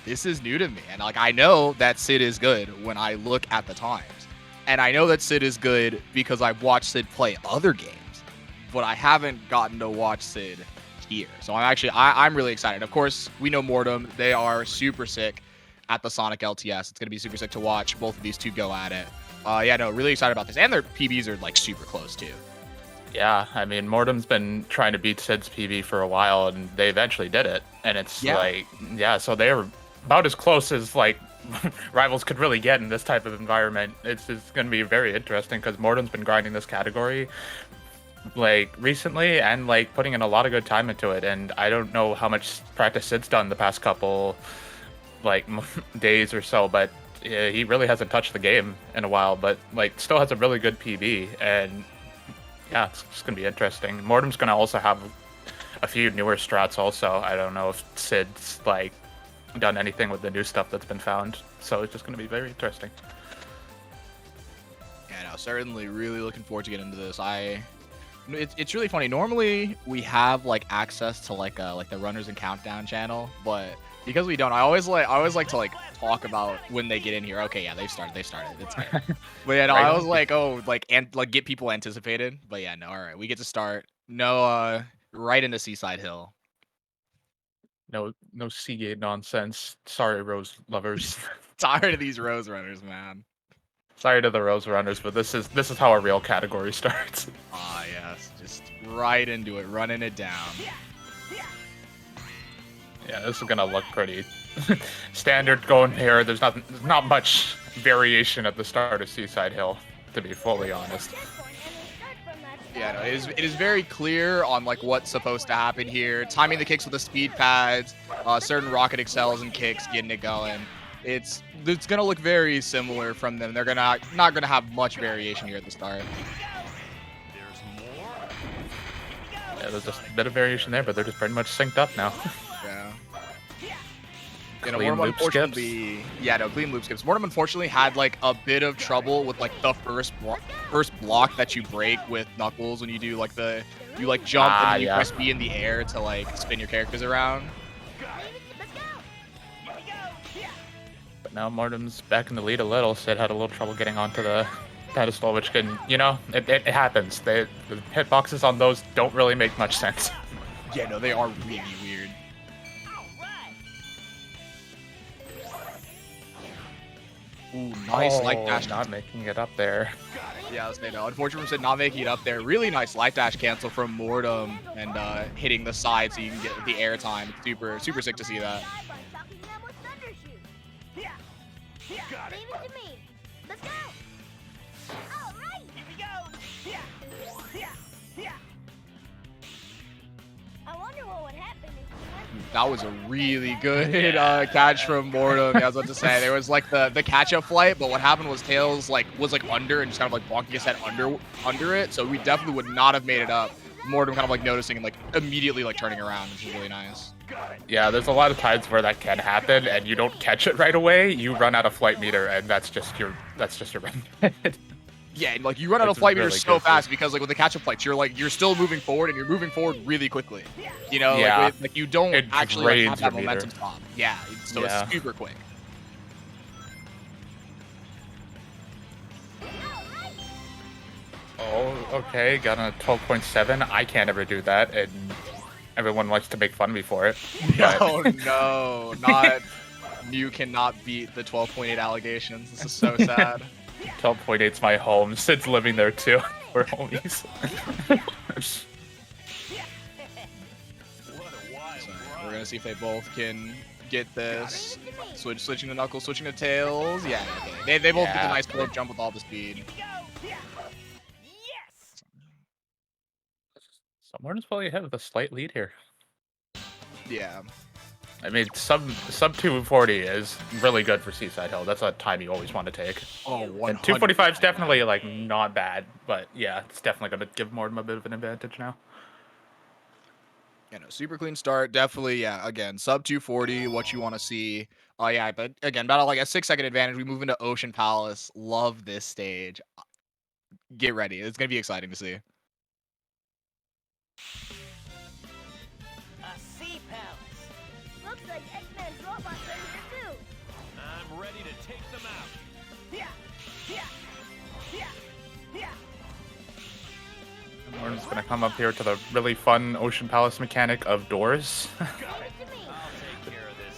this is new to me, and like I know that Sid is good when I look at the times. And I know that Sid is good because I've watched Sid play other games, but I haven't gotten to watch Sid here. So I'm really excited. Of course, we know Mortem. They are super sick at the Sonic LTS. It's going to be super sick to watch both of these two go at it. Really excited about this. And their PBs are like super close too. Yeah, I mean, Mortem's been trying to beat Sid's PB for a while, and they eventually did it. And it's so they're about as close as like rivals could really get in this type of environment. It's going to be very interesting because Mortem's been grinding this category like recently and like putting in a lot of good time into it. And I don't know how much practice Sid's done the past couple like days or so, but he really hasn't touched the game in a while. But like still has a really good PB, and yeah, it's going to be interesting. Mortem's going to also have a few newer strats. Also, I don't know if Sid's like done anything with the new stuff that's been found, so it's just going to be very interesting. Yeah, no, certainly really looking forward to getting into this. It's really funny. Normally we have like access to like the Runners and Countdown channel, but because we don't, I always like to like talk about when they get in here. Okay, yeah, they've started. It's good. But yeah, no, I was like, get people anticipated. But yeah, no, all right, we get to start. No, right into Seaside Hill. No Seagate nonsense. Sorry, Rose lovers. Tired of these Rose Runners, man. Sorry to the Rose Runners, but this is how a real category starts. Ah, yes, just right into it, running it down. Yeah, this is gonna look pretty standard going here. There's not much variation at the start of Seaside Hill, to be fully honest. Yeah, no, it is very clear on like what's supposed to happen here. Timing the kicks with the speed pads, certain rocket excels and kicks, getting it going. It's gonna look very similar from them. They're not gonna have much variation here at the start. Yeah, there's just a bit of variation there, but they're just pretty much synced up now. Yeah. Clean loop skips. Clean loop skips. Mortem unfortunately had like a bit of trouble with like the first block that you break with Knuckles when you do like you jump and then you press B in the air to like spin your characters around. But now Mortem's back in the lead a little. Sid had a little trouble getting onto the pedestal, which can, it happens. The hitboxes on those don't really make much sense. Yeah, no, they are really weird. Ooh, nice light dash. Not making it up there. Yeah, let's say no. Unfortunately, Sid not making it up there. Really nice light dash cancel from Mortem and hitting the side so you can get the air time. It's super sick to see that. That was a really good catch from Mortem. Yeah, I was about to say there was like the catch-up flight, but what happened was Tails was under and just kind of like bonking his head under it. So we definitely would not have made it up. Mortem kind of like noticing and like immediately like turning around, which is really nice. Yeah, there's a lot of times where that can happen and you don't catch it right away. You run out of flight meter, and that's just your run. Yeah, and like you run out of flight meters so fast because like with the catch-up flights, you're still moving forward and you're moving forward really quickly. Like you don't actually have that momentum stop. Yeah, so it's super quick. Oh, okay, got a 12.7. I can't ever do that, and everyone likes to make fun of me for it. No, not you cannot beat the 12.8 allegations. This is so sad. 12.8's my home. Sid's living there too. We're homies. So, we're gonna see if they both can get this. Switching to Knuckles, switching to Tails. Yeah, okay. They both get the nice slope jump with all the speed. Someone is probably ahead with a slight lead here. Yeah. I mean, sub 240 is really good for Seaside Hill. That's a time you always want to take. Oh, 100%. And 245 is definitely like not bad, but yeah, it's definitely going to give Mortem a bit of an advantage now. You know, super clean start. Definitely, yeah. Again, sub 240, what you want to see. Oh, yeah, but again, about like a 6-second advantage. We move into Ocean Palace. Love this stage. Get ready. It's going to be exciting to see. A sea palace. Looks like Eggman's robots are here too. I'm ready to take them out. Yeah, yeah, yeah, yeah. Mortem's going to come up here to the really fun Ocean Palace mechanic of doors.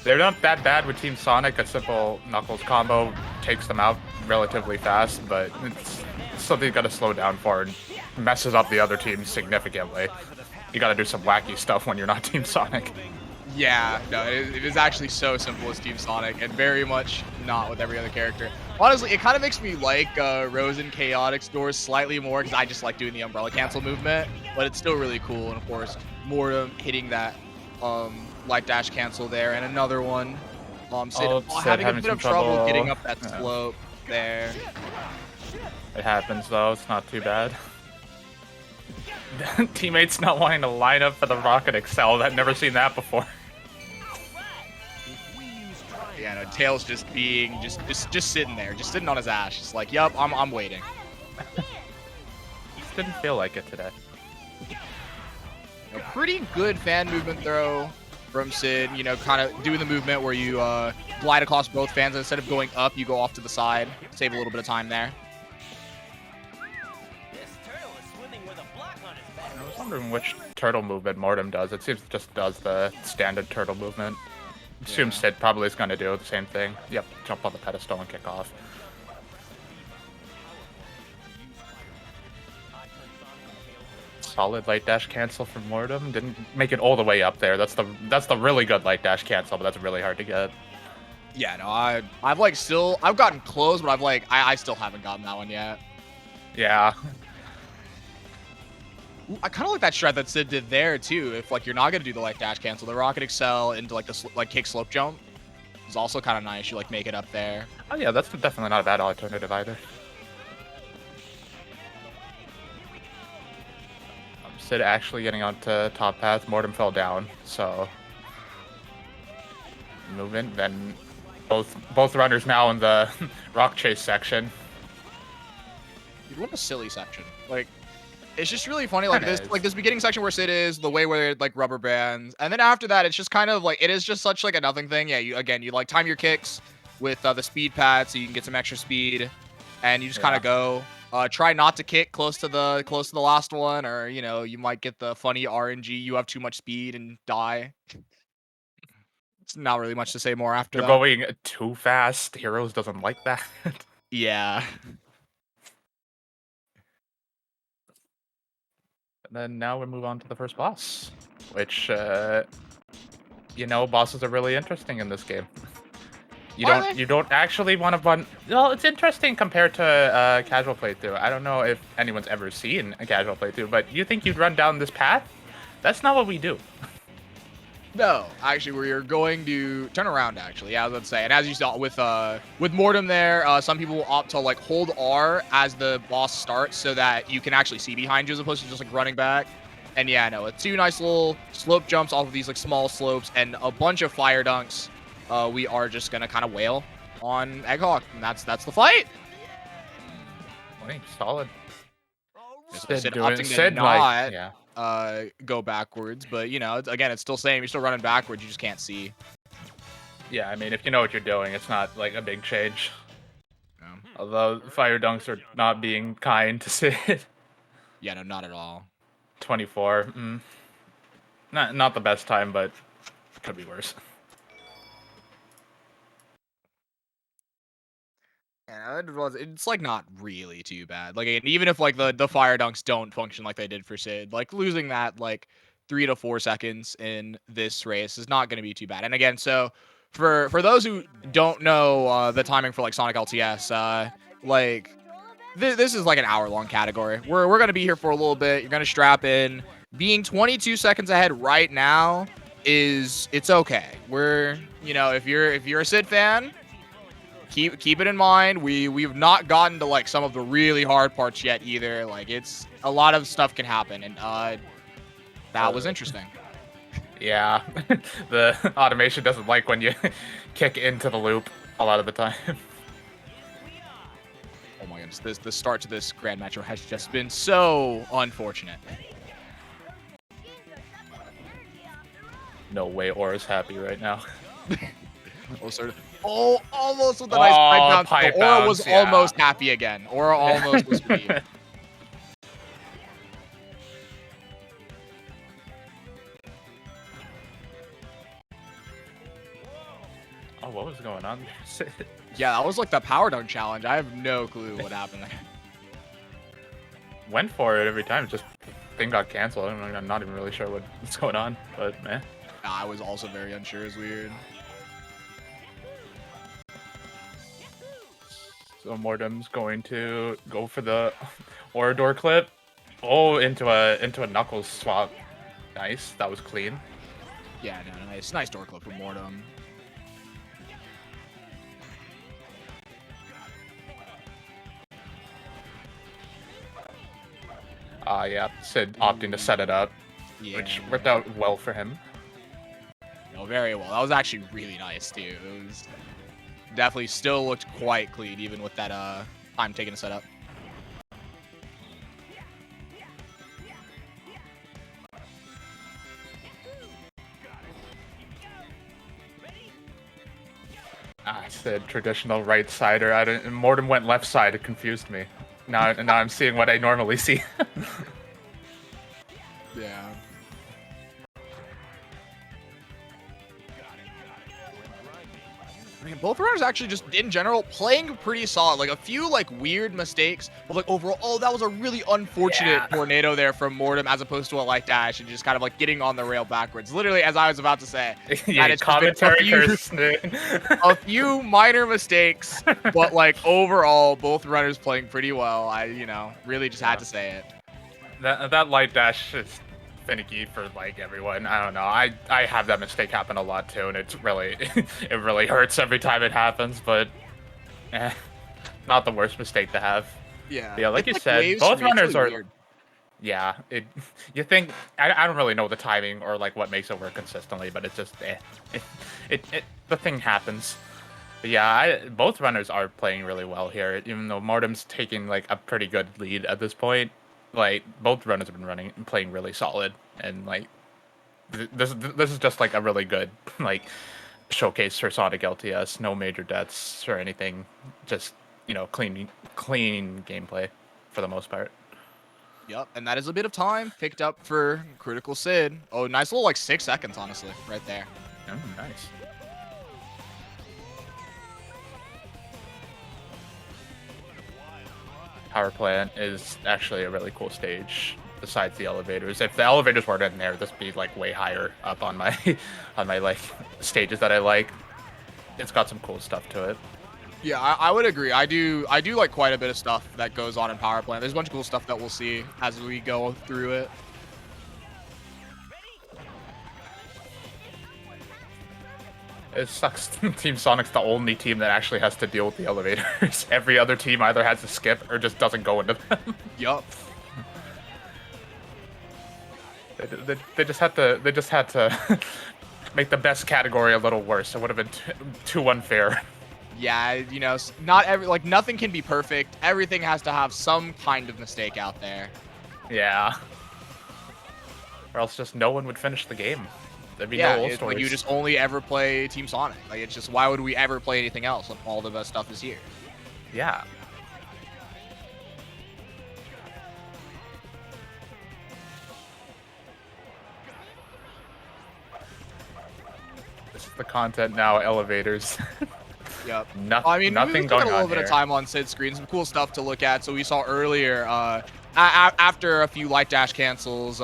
They're not that bad with Team Sonic. A simple Knuckles combo takes them out relatively fast, but it's something you got to slow down for and messes up the other team significantly. You got to do some wacky stuff when you're not Team Sonic. Yeah, no, it is actually so simple as Team Sonic, and very much not with every other character. Honestly, it kind of makes me like Rose and Chaotix doors slightly more, because I just like doing the umbrella cancel movement, but it's still really cool, and of course, Mortem hitting that light dash cancel there, and another one. Sid having a bit of trouble getting up that slope there. It happens though, it's not too bad. Teammates not wanting to line up for the Rocket Excel, I've never seen that before. Yeah, no, Tails just being just sitting there, just sitting on his ass, just like, yup, I'm waiting. Just didn't feel like it today. A pretty good fan movement throw from Sid, you know, kind of doing the movement where you glide across both fans, and instead of going up, you go off to the side, save a little bit of time there. I was wondering which turtle movement Mortem does. It seems it just does the standard turtle movement. Assume Sid probably is going to do the same thing. Yep, jump on the pedestal and kick off. Solid light dash cancel from Mortem. Didn't make it all the way up there. That's the really good light dash cancel, but that's really hard to get. Yeah, no, I've gotten close, but I still haven't gotten that one yet. Yeah. Ooh, I kind of like that strat that Sid did there too. If like you're not gonna do the light dash cancel, the Rocket Excel into like the kick slope jump is also kind of nice. You like make it up there. Oh yeah, that's definitely not a bad alternative either. Sid actually getting onto top path. Mortem fell down, so movement. Then both runners now in the rock chase section. What a silly section. Like, it's just really funny. Like this beginning section where Sid is, the way where it like rubber bands, and then after that, it's just kind of like it is just such like a nothing thing. Yeah, you like time your kicks with the speed pad so you can get some extra speed, and you just kind of go. Try not to kick close to the last one, or you know you might get the funny RNG. You have too much speed and die. It's not really much to say more after You're that. going too fast. Heroes doesn't like that. Yeah. And then now we move on to the first boss, which you know, bosses are really interesting in this game. You don't actually want to run. Well, it's interesting compared to casual playthrough. I don't know if anyone's ever seen a casual playthrough, but you think you'd run down this path? That's not what we do. No, actually, where you're going to turn around. Actually, yeah, I was about to say. And as you saw with Mortem there, some people will opt to like hold R as the boss starts, so that you can actually see behind you as opposed to just like running back. And yeah, no, it's two nice little slope jumps off of these like small slopes and a bunch of fire dunks. We are just gonna kind of wail on Egghawk, and that's the fight. Solid. Sid opting to not go backwards, but you know, again, it's still same. You're still running backwards. You just can't see. Yeah, I mean, if you know what you're doing, it's not like a big change. Although fire dunks are not being kind to Sid. Yeah, no, not at all. 24. Not the best time, but could be worse. It's like not really too bad. Like even if like the fire dunks don't function like they did for Sid, like losing that like 3 to 4 seconds in this race is not going to be too bad. And again, so for those who don't know the timing for like Sonic LTS, like this is like an hour-long category. We're gonna be here for a little bit. You're gonna strap in. Being 22 seconds ahead right now it's okay. We're if you're a Sid fan, keep it in mind. We've not gotten to like some of the really hard parts yet either. Like it's a lot of stuff can happen, and that was interesting. Yeah, the automation doesn't like when you kick into the loop a lot of the time. Oh my goodness, the start to this Grand Metro has just been so unfortunate. No way Aura's happy right now. Almost with a nice pipe bounce. Pipe Aura bounce, was yeah. almost happy again. Aura almost was relieved. Oh, what was going on there? Yeah, that was like the power dunk challenge. I have no clue what happened there. Went for it every time, just thing got canceled. I'm not even really sure what's going on, but man. I was also very unsure. It's weird. So Mortem's going to go for the Orador clip. Oh, into a knuckles swap. Nice, that was clean. Yeah, no, nice door clip from Mortem. Yeah, Sid opting to set it up, which worked out well for him. No, very well. That was actually really nice too. It was definitely still looked quite clean, even with that time taken to set up. I said traditional right sider. Mortem went left side. It confused me. Now I'm seeing what I normally see. Yeah. I mean, both runners actually just in general playing pretty solid. Like a few like weird mistakes, but like overall, that was a really unfortunate tornado there from Mortem as opposed to a light dash and just kind of like getting on the rail backwards. Literally, as I was about to say, Yeah, it's commentary a few minor mistakes, but like overall, both runners playing pretty well. I really just had to say it. That light dash is finicky for like everyone. I don't know. I have that mistake happen a lot too, and it's really it really hurts every time it happens. But not the worst mistake to have. Yeah. Like It's you said, waves both for me, it's runners really are. weird. Yeah, you think I don't really know the timing or like what makes it work consistently, but it's just the thing happens. But yeah, both runners are playing really well here, even though Mortem's taking like a pretty good lead at this point. Like both runners have been playing really solid, and like this is just like a really good like showcase for Sonic LTS. No major deaths or anything, just clean gameplay for the most part. Yep, and that is a bit of time picked up for Critical Sid. Oh, nice little like 6 seconds, honestly, right there. Oh, nice. Power plant is actually a really cool stage besides the elevators. If the elevators weren't in there, this would be like way higher up on my on my like stages that I like. It's got some cool stuff to it. Yeah, I would agree. I do like quite a bit of stuff that goes on in Power Plant. There's a bunch of cool stuff that we'll see as we go through it. It sucks. Team Sonic's the only team that actually has to deal with the elevators. Every other team either has to skip or just doesn't go into them. Yup. They just had to make the best category a little worse. It would have been too unfair. Yeah, nothing can be perfect. Everything has to have some kind of mistake out there. Yeah. Or else just no one would finish the game. There'd be Yeah, no it's like you just only ever play Team Sonic. Like it's just why would we ever play anything else when all the best stuff is here? Yeah. This is the content now, elevators. Yep. Nothing, I mean, nothing we going got a little on bit here. of time on Sid's screen. Some cool stuff to look at. So we saw earlier, after a few light dash cancels,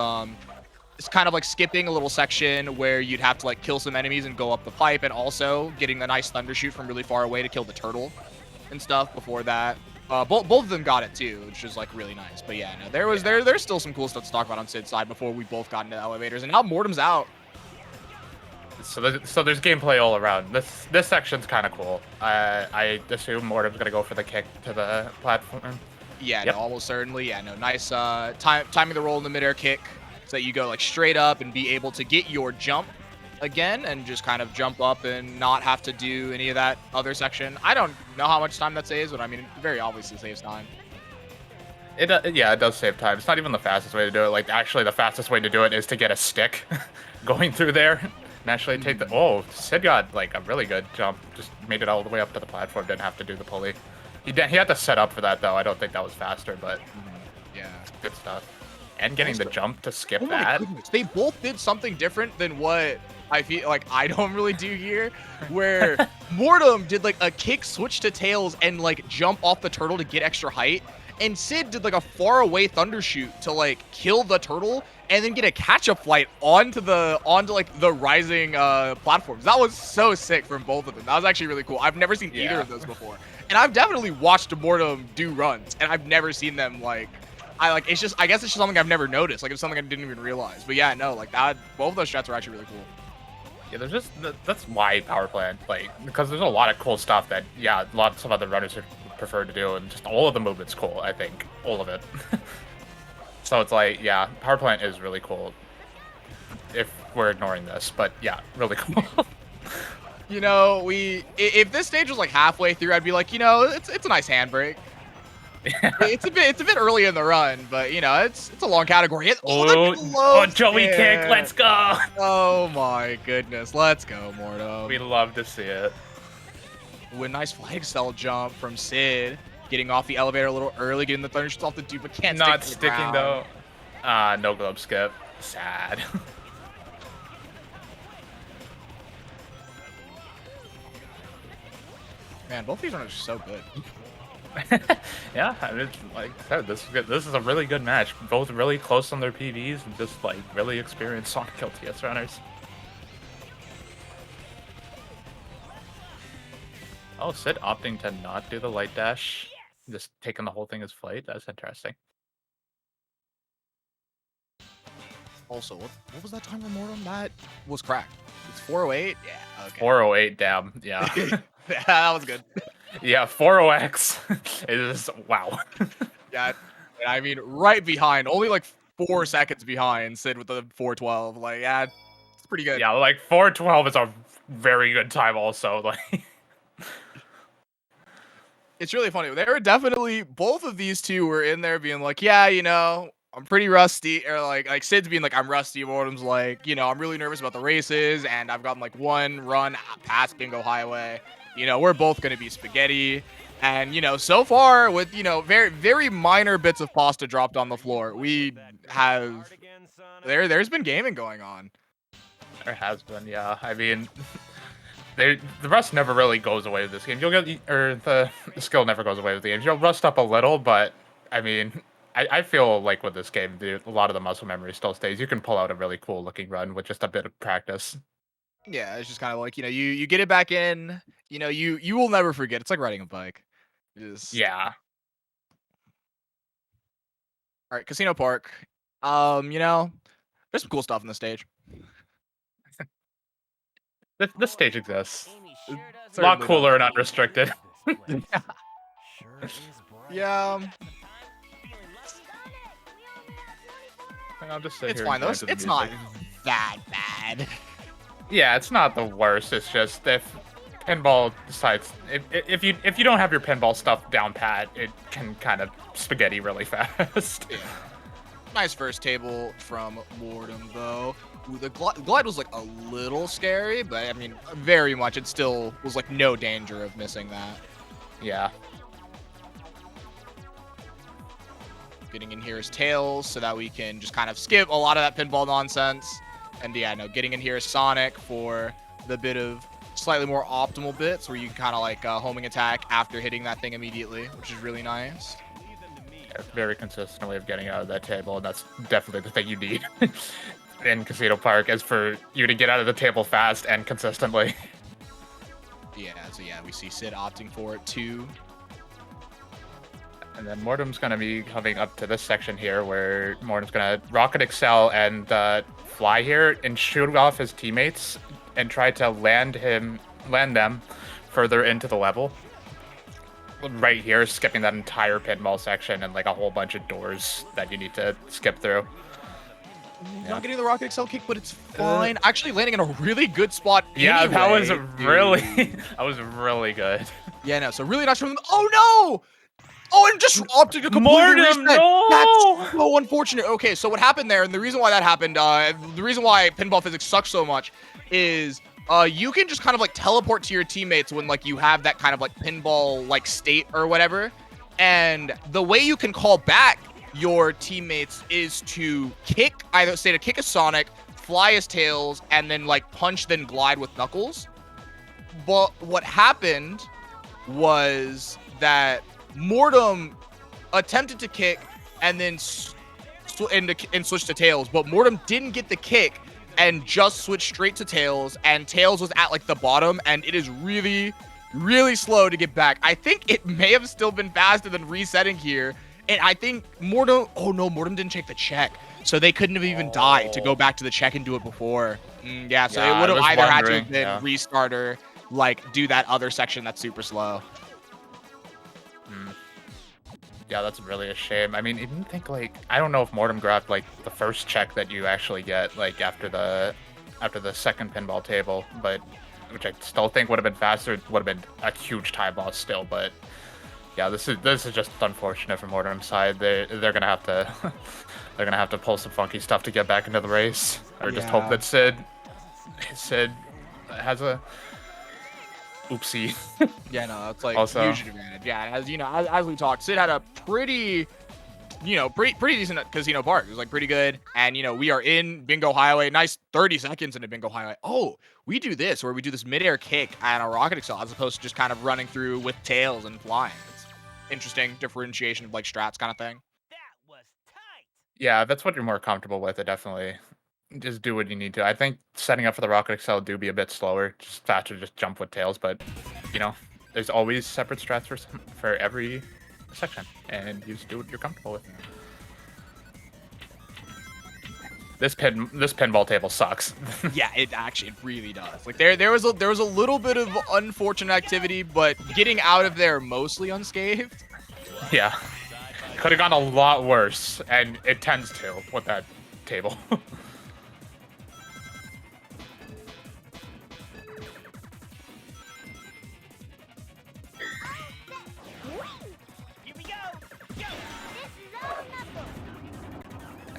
it's kind of like skipping a little section where you'd have to like kill some enemies and go up the pipe, and also getting the nice thunder shoot from really far away to kill the turtle and stuff before that. Both of them got it too, which is like really nice. But yeah, no, there's still some cool stuff to talk about on Sid's side before we both got into the elevators, and now Mortem's out. So there's gameplay all around. This section's kind of cool. I assume Mortem's gonna go for the kick to the platform. Yeah, Yep. no, almost certainly. Yeah, no, nice timing the roll in the midair kick so that you go like straight up and be able to get your jump again and just kind of jump up and not have to do any of that other section. I don't know how much time that saves, but I mean, it very obviously saves time. Yeah, it does save time. It's not even the fastest way to do it. Like, actually, the fastest way to do it is to get a stick going through there and actually take the... Oh, Sid got, like, a really good jump. Just made it all the way up to the platform. Didn't have to do the pulley. He had to set up for that, though. I don't think that was faster, but... Yeah. Good stuff. And getting the jump to skip Oh my that. goodness. They both did something different than what I feel like I don't really do here, where Mortem did like a kick switch to tails and like jump off the turtle to get extra height, and Sid did like a far away thunder shoot to like kill the turtle and then get a catch-up flight onto like the rising platforms. That was so sick from both of them. That was actually really cool. I've never seen either of those before, and I've definitely watched Mortem do runs, and I've never seen them like. I guess it's just something I've never noticed. Like, it's something I didn't even realize. But yeah, no, like that. Both of those strats are actually really cool. Yeah, there's just... That's why Power Plant, like... Because there's a lot of cool stuff that, yeah, lots of other runners would prefer to do, and just all of the movement's cool, I think. All of it. So it's like, yeah, Power Plant is really cool. If we're ignoring this, but yeah, really cool. You know, if this stage was like halfway through, I'd be like, you know, it's a nice handbrake. It's a bit early in the run, but you know, it's a long category. Joey kick, let's go! Oh my goodness, let's go, Mortem. We love to see it. With nice flag cell jump from Sid, getting off the elevator a little early, getting the thunder shoots off the dude, but can't Not stick to the sticking ground. though. No globe skip. Sad. Man, both these runners are so good. Yeah, I mean, like I said, this is good. This is a really good match. Both really close on their PVs and just like really experienced Sonic LTS runners. Oh, Sid opting to not do the light dash, just taking the whole thing as flight. That's interesting. Also, what was that time for Mortem? That was cracked. It's 408. Yeah. Okay. 408, damn. Yeah. Yeah, that was good. Yeah, 40X is wow. Yeah, I mean, right behind, only like 4 seconds behind Sid with the 412. Like, yeah, it's pretty good. Yeah, like 412 is a very good time also. Like, it's really funny. They were definitely, both of these two were in there being like, yeah, you know, I'm pretty rusty, or like Sid's being like, I'm rusty. Mortem's like, you know, I'm really nervous about the races, and I've gotten like one run past Bingo Highway. You know, we're both going to be spaghetti. And, you know, so far with, you know, very, very minor bits of pasta dropped on the floor, we have, there's been gaming going on. There has been, yeah. I mean, the rust never really goes away with this game. You'll get, or the skill never goes away with the game. You'll rust up a little, but, I mean, I feel like with this game, a lot of the muscle memory still stays. You can pull out a really cool looking run with just a bit of practice. Yeah, it's just kind of like, you know, you get it back in, you know, you will never forget. It's like riding a bike. Yeah. All right, Casino Park. You know, there's some cool stuff on the stage. This stage exists. It's a lot cooler and unrestricted. Yeah. I'll just sit It's here fine and though. enjoy the It's not music. that bad. Yeah, it's not the worst. It's just if pinball decides if you don't have your pinball stuff down pat, it can kind of spaghetti really fast. Yeah. Nice first table from Mortem though. Ooh, the glide was like a little scary, but I mean, very much. It still was like no danger of missing that. Yeah. Getting in here is Tails so that we can just kind of skip a lot of that pinball nonsense. And yeah, no, getting in here is Sonic for the bit of slightly more optimal bits where you can kind of like homing attack after hitting that thing immediately, which is really nice. Very consistent way of getting out of that table, and that's definitely the thing you need in Casino Park, is for you to get out of the table fast and consistently. Yeah, so yeah, we see Sid opting for it too. And then Mortem's going to be coming up to this section here, where Mortem's going to Rocket Excel and fly here and shoot off his teammates and try to land them further into the level. Right here, skipping that entire pinball section and like a whole bunch of doors that you need to skip through. Not getting the Rocket Excel kick, but it's fine. Actually landing in a really good spot. Yeah, anyway, that was dude. really, that was really good. Yeah, no. So really nice from them. Oh no! Oh, and just opted to completely Mortem, reset. no! That's so unfortunate. Okay, so what happened there, and the reason why that happened, the reason why pinball physics sucks so much is you can just kind of like teleport to your teammates when like you have that kind of like pinball like state or whatever. And the way you can call back your teammates is to kick, either say to kick a Sonic, fly his Tails, and then like punch, then glide with Knuckles. But what happened was that Mortem attempted to kick and then switch to Tails, but Mortem didn't get the kick and just switched straight to Tails, and Tails was at like the bottom, and it is really, really slow to get back. I think it may have still been faster than resetting here, and I think Mortem, oh no, Mortem didn't check the check, so they couldn't have even died to go back to the check and do it before. Yeah, so it would have either had to have been restart or like do that other section that's super slow. Yeah, that's really a shame. I mean, even think like, I don't know if Mortem grabbed like the first check that you actually get like after the second pinball table, but which I still think would have been faster. It would have been a huge time loss still, but yeah, this is just unfortunate for Mortem's side. They're gonna have to they're gonna have to pull some funky stuff to get back into the race, or just hope that Sid has a oopsie. Yeah, no, it's like Also, huge advantage. Yeah, as you know, as we talked, Sid had a pretty decent Casino Park. It was like pretty good, and we are in Bingo Highway. Nice 30 seconds into Bingo Highway. Oh, we do this where we do this midair kick and a Rocket Excel as opposed to just kind of running through with Tails and flying. It's interesting differentiation of like strats kind of thing. yeah, that's what you're more comfortable with. It definitely just do what you need to. I think setting up for the Rocket Excel do be a bit slower, just faster to just jump with Tails, but there's always separate strats for every section, and you just do what you're comfortable with. This pinball table sucks. Yeah, it really does. Like there was a little bit of unfortunate activity, but getting out of there mostly unscathed. Yeah, could have gone a lot worse, and it tends to with that table.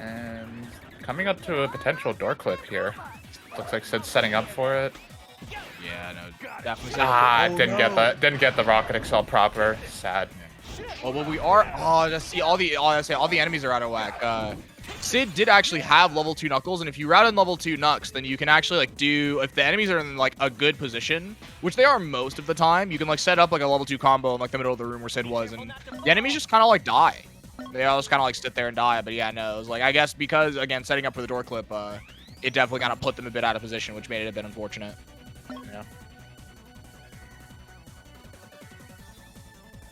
And coming up to a potential door clip here. Looks like Sid's setting up for it. Yeah, no, definitely. Didn't get the Rocket Excel proper. Sad. Oh, well, we are. Oh, let's see. All the enemies are out of whack. Sid did actually have level 2 Knuckles, and if you route in level 2 Knucks, then you can actually like do, if the enemies are in like a good position, which they are most of the time, you can like set up like a level 2 combo in like the middle of the room where Sid was, and the enemies just kind of like die. They all just kind of like sit there and die. But yeah, no, it was like, I guess because again setting up for the door clip, it definitely kind of put them a bit out of position, which made it a bit unfortunate. Yeah.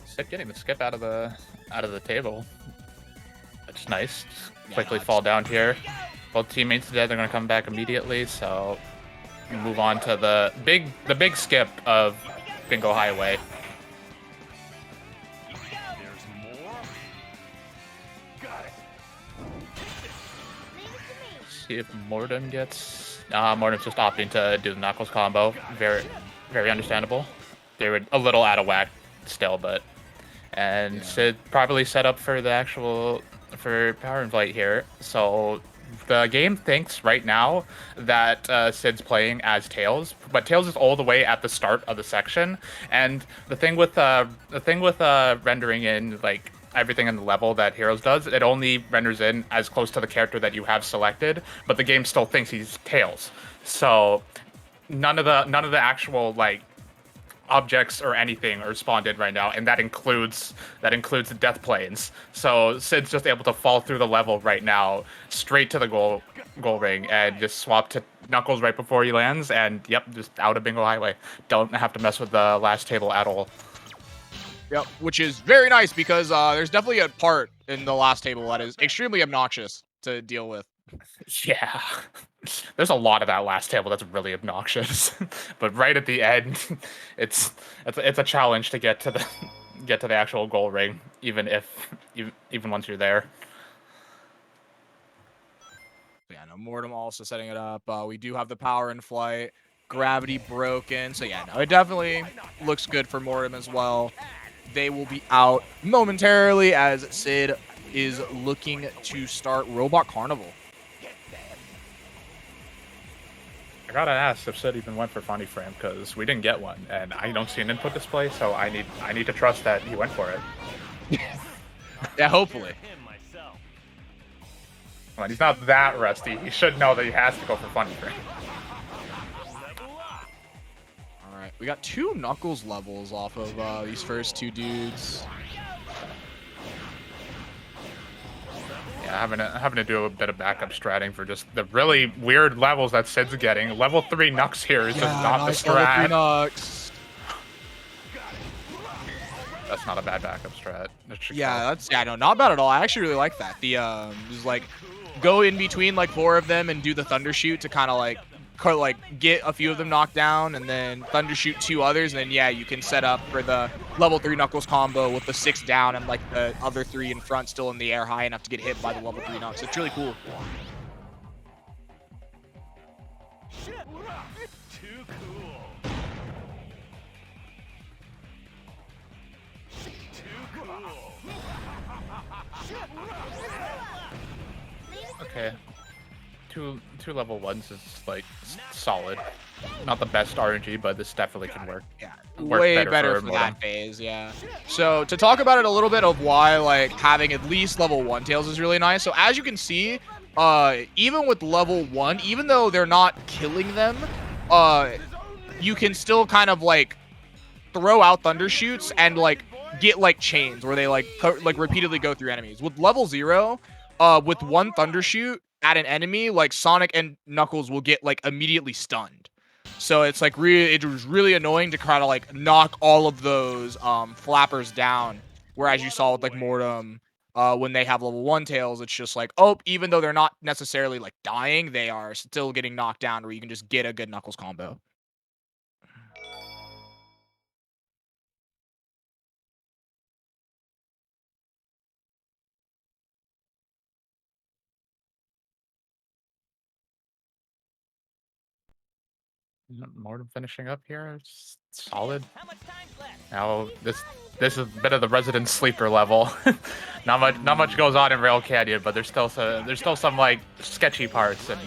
Sid getting the skip out of the table. That's nice. Just quickly fall down here. Both teammates dead. They're gonna come back immediately. So we move on to the big skip of Bingo Highway. See if Mortem gets. Mortem's just opting to do the Knuckles combo. Very, very understandable. They were a little out of whack still, but. And Sid probably set up for the for Power and Flight here. So the game thinks right now that Sid's playing as Tails, but Tails is all the way at the start of the section. And the thing with rendering in like everything in the level that Heroes does, it only renders in as close to the character that you have selected, but the game still thinks he's Tails. So none of the actual like objects or anything are spawned in right now, and that includes the death planes. So Sid's just able to fall through the level right now, straight to the goal ring, and just swap to Knuckles right before he lands, and yep, just out of Bingo Highway. Don't have to mess with the last table at all. Yep, which is very nice because there's definitely a part in the last table that is extremely obnoxious to deal with. Yeah, there's a lot of that last table that's really obnoxious, but right at the end, it's a challenge to get to the actual goal ring, even once you're there. Yeah, no, Mortem also setting it up. We do have the power in flight, gravity broken, so yeah, no, it definitely looks good for Mortem as well. They will be out momentarily as Sid is looking to start Robot Carnival. I gotta ask if Sid even went for Funny Frame, because we didn't get one, and I don't see an input display, so I need to trust that he went for it. Yeah, hopefully. Well, he's not that rusty. He should know that he has to go for Funny Frame. All right, we got 2 Knuckles levels off of these first 2 dudes. Yeah, having to do a bit of backup stratting for just the really weird levels that Sid's getting. Level 3 Nux here is just not the strat. Level 3 Nux. That's not a bad backup strat. Yeah, not bad at all. I actually really like that. The just like go in between like 4 of them and do the thunder shoot to kind of like get a few of them knocked down, and then thunder shoot 2 others, and then yeah, you can set up for the level 3 Knuckles combo with the 6 down and like the other 3 in front still in the air high enough to get hit by the level 3 Nux. It's really cool. Okay. Two level 1s is like solid. Not the best RNG, but this definitely can work. Yeah, Work way better for that phase, yeah. So to talk about it a little bit of why like having at least level 1 tails is really nice. So as you can see, even with level 1, even though they're not killing them, you can still kind of like throw out thunder shoots and like get like chains where they like repeatedly go through enemies. With level 0, with 1 thunder shoot at an enemy, like Sonic and Knuckles will get like immediately stunned. So it's like it was really annoying to kind of like knock all of those flappers down. Whereas you saw with like Mortem, when they have level 1 tails, it's just like, oh, even though they're not necessarily like dying, they are still getting knocked down where you can just get a good Knuckles combo. Mortem finishing up here, it's solid. Now this is a bit of the resident sleeper level. not much goes on in Rail Canyon, but there's still some like sketchy parts and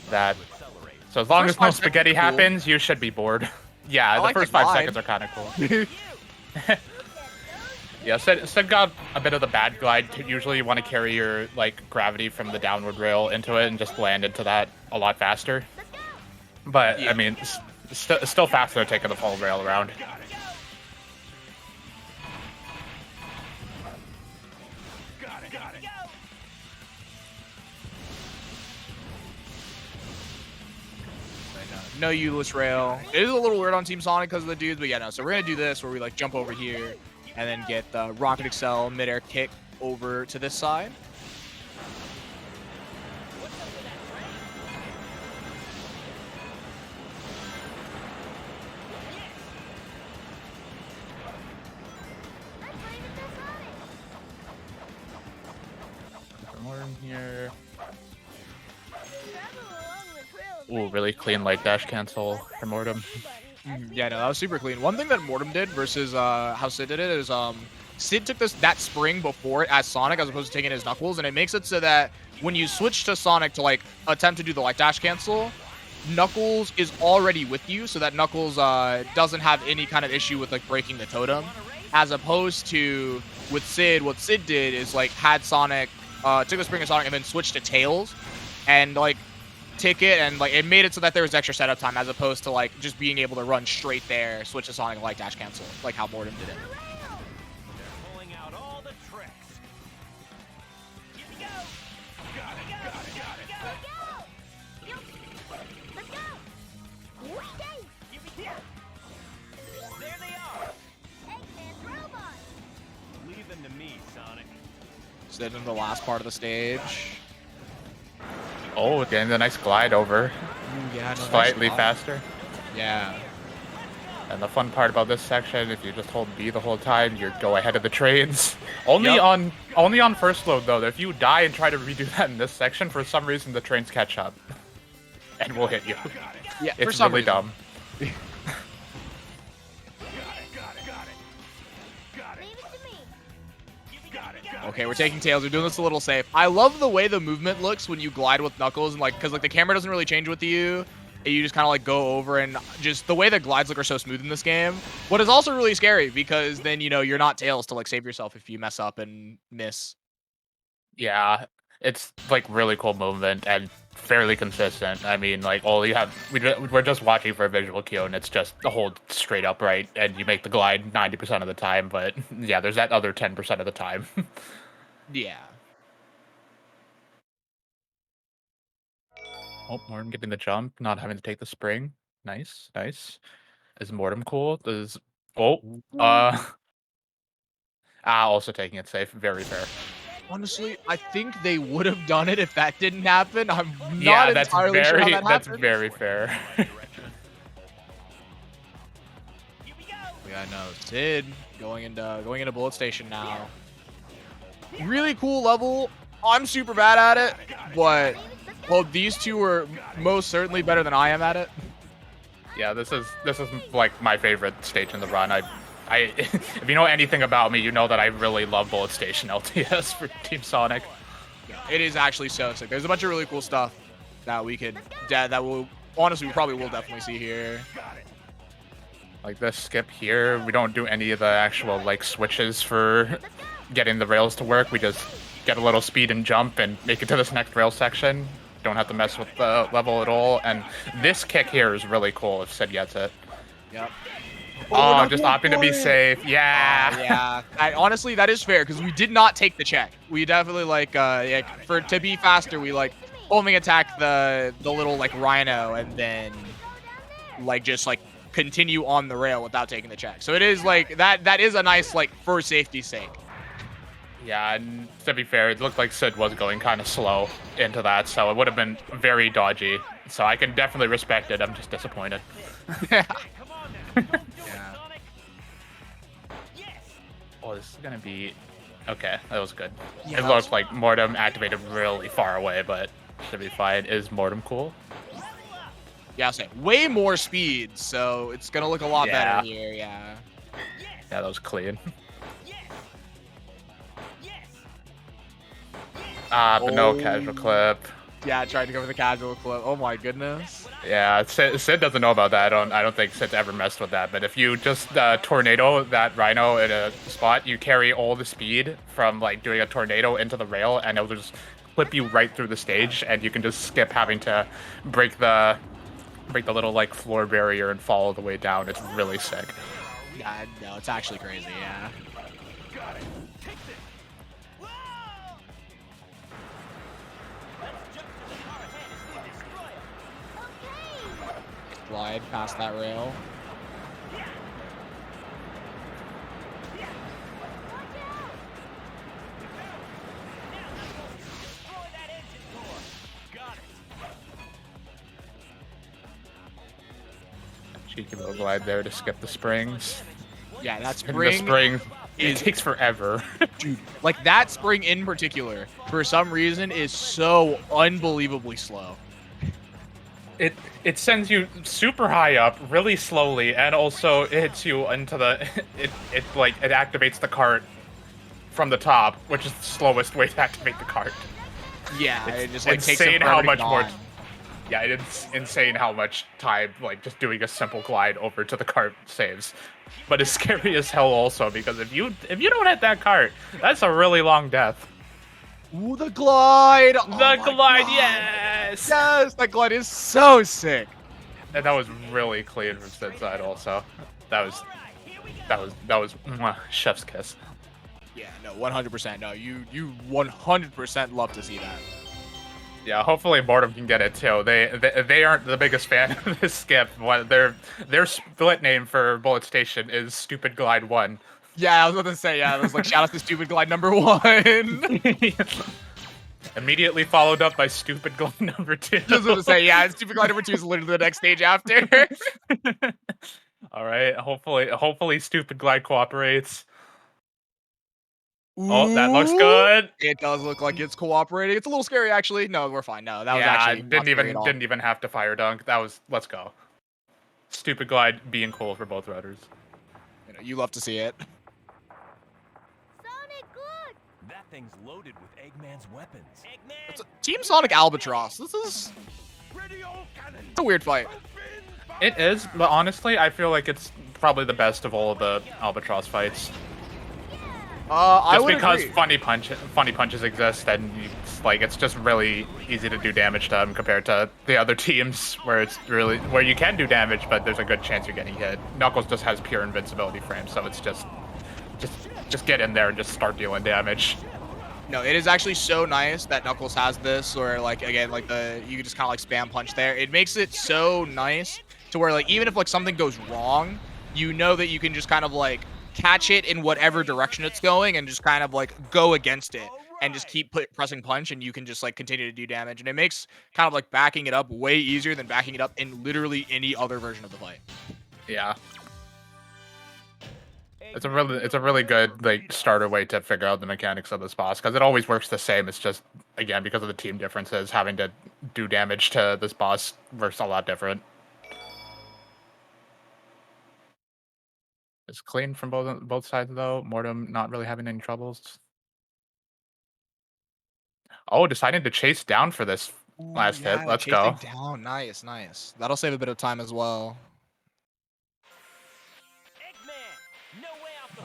that. So as long as no spaghetti happens, you should be bored. Yeah, the first 5 seconds are kind of cool. Yeah, Sid got a bit of the bad glide. Usually you want to carry your like gravity from the downward rail into it and just land into that a lot faster. But, yeah. I mean, it's still faster taking the full rail around. No useless rail. It is a little weird on Team Sonic because of the dudes, but yeah, no. So we're going to do this where we like jump over here and then get the Rocket Excel midair kick over to this side. Here. Ooh, really clean light dash cancel for Mortem. Yeah, no, that was super clean. One thing that Mortem did versus how Sid did it is Sid took that spring before it as Sonic as opposed to taking his Knuckles, and it makes it so that when you switch to Sonic to like attempt to do the light dash cancel, Knuckles is already with you, so that Knuckles doesn't have any kind of issue with like breaking the totem, as opposed to with Sid, what Sid did is like had Sonic took the spring of Sonic and then switched to Tails, and like ticket, and like it made it so that there was extra setup time as opposed to like just being able to run straight there, switch to Sonic, light dash, cancel, like how Mortem did it. Pulling out all the tricks. There they are. Leave them to me, Sonic. So then in the last part of the stage. Oh, getting the nice glide over. Yeah, no, Slightly nice faster. Yeah. And the fun part about this section, if you just hold B the whole time, you go ahead of the trains. Only on first load though. If you die and try to redo that in this section, for some reason the trains catch up and will hit you. Yeah, it's for some really reason. dumb. Okay, we're taking Tails. We're doing this a little safe. I love the way the movement looks when you glide with Knuckles, and like, because like the camera doesn't really change with you. You just kind of like go over, and just the way the glides look are so smooth in this game. What is also really scary because then you're not Tails to like save yourself if you mess up and miss. Yeah, it's like really cool movement and fairly consistent. I mean, like all you have, we're just watching for a visual cue, and it's just hold straight upright, and you make the glide 90% of the time. But yeah, there's that other 10% of the time. Yeah. Oh, Mortem getting the jump, not having to take the spring. Nice, nice. Is Mortem cool? Also taking it safe. Very fair. Honestly, I think they would have done it if that didn't happen. I'm not Yeah, that's entirely sure how very that that's happened. very fair. Yeah, no, Sid going into Bullet Station now. Really cool level. I'm super bad at it, but well, these two are most certainly better than I am at it. Yeah, this is like my favorite stage in the run. I if you know anything about me, you know that I really love Bullet Station LTS for Team Sonic. It is actually so sick. There's a bunch of really cool stuff that we could that will honestly we probably will definitely see here. Like this skip here, we don't do any of the actual like switches for getting the rails to work. We just get a little speed and jump and make it to this next rail section. Don't have to mess with the level at all. And this kick here is really cool if Sid gets it. Yep. Oh, just opting to be safe. Yeah. Yeah. Honestly, that is fair because we did not take the check. We definitely to be faster, we like only attack the little like rhino and then like just like continue on the rail without taking the check. So it is like that is a nice like for safety's sake. Yeah, and to be fair, it looked like Sid was going kind of slow into that, so it would have been very dodgy. So I can definitely respect it. I'm just disappointed. Yeah. Oh, this is gonna be okay. That was good. Yeah, It looked like Mortem activated really far away, but should be fine. Is Mortem cool? Yeah, I'll say way more speed, so it's gonna look a lot better here. Yeah. Yeah, that was clean. But no casual clip. Yeah, I tried to go for the casual clip. Oh my goodness. Yeah, Sid doesn't know about that. I don't think Sid's ever messed with that. But if you just tornado that rhino in a spot, you carry all the speed from like doing a tornado into the rail, and it'll just clip you right through the stage, and you can just skip having to break the little like floor barrier and fall all the way down. It's really sick. Yeah, no, it's actually crazy. Yeah. Glide past that rail. Cheeky little glide there to skip the springs. Yeah, that And spring. the spring it takes forever. Dude, like that spring in particular, for some reason, is so unbelievably slow. It sends you super high up really slowly, and also it hits you into the it activates the cart from the top, which is the slowest way to activate the cart. Yeah, It's it just like takes insane them how forever much to more. get on. Yeah, it's insane how much time like just doing a simple glide over to the cart saves. But it's scary as hell also because if you don't hit that cart, that's a really long death. Ooh, the glide! The glide, yes! Yes! Yes! That glide is so sick. And that was really clean from Sid's side also. That was mwah, chef's kiss. Yeah, no, 100%. No, you 100% love to see that. Yeah, hopefully Mortem can get it too. They aren't the biggest fan of this skip. Their split name for Bullet Station is Stupid Glide 1. Yeah, I was about to say, yeah, it was like, shout out to Stupid Glide number 1. Immediately followed up by Stupid Glide number 2. Just about to say, yeah, Stupid Glide number 2 is literally the next stage after. All right, hopefully Stupid Glide cooperates. Ooh, Oh, that looks good. It does look like it's cooperating. It's a little scary, actually. No, we're fine. No, that was actually not scary at all. didn't even have to fire dunk. That was let's go. Stupid Glide being cool for both rudders. You know, you love to see it. Sonic, look! That thing's loaded with Eggman's weapons. It's Team Sonic Albatross. This is it's a weird fight. It is, but honestly, I feel like it's probably the best of all of the Albatross fights. I Just would because agree. funny punches exist, and it's just really easy to do damage to them compared to the other teams where you can do damage, but there's a good chance you're getting hit. Knuckles just has pure invincibility frame, so it's just get in there and just start dealing damage. No, it is actually so nice that Knuckles has this, or like again, like you can just kind of like spam punch there. It makes it so nice to where like even if like something goes wrong, you know that you can just kind of like catch it in whatever direction it's going and just kind of like go against it and just keep pressing punch, and you can just like continue to do damage. And it makes kind of like backing it up way easier than backing it up in literally any other version of the fight. Yeah. It's a really good like starter way to figure out the mechanics of this boss, because it always works the same. It's just again because of the team differences, having to do damage to this boss works a lot different. It's clean from both sides though. Mortem not really having any troubles. Oh, deciding to chase down for this last hit. Let's go. Chasing down. Nice, nice. That'll save a bit of time as well.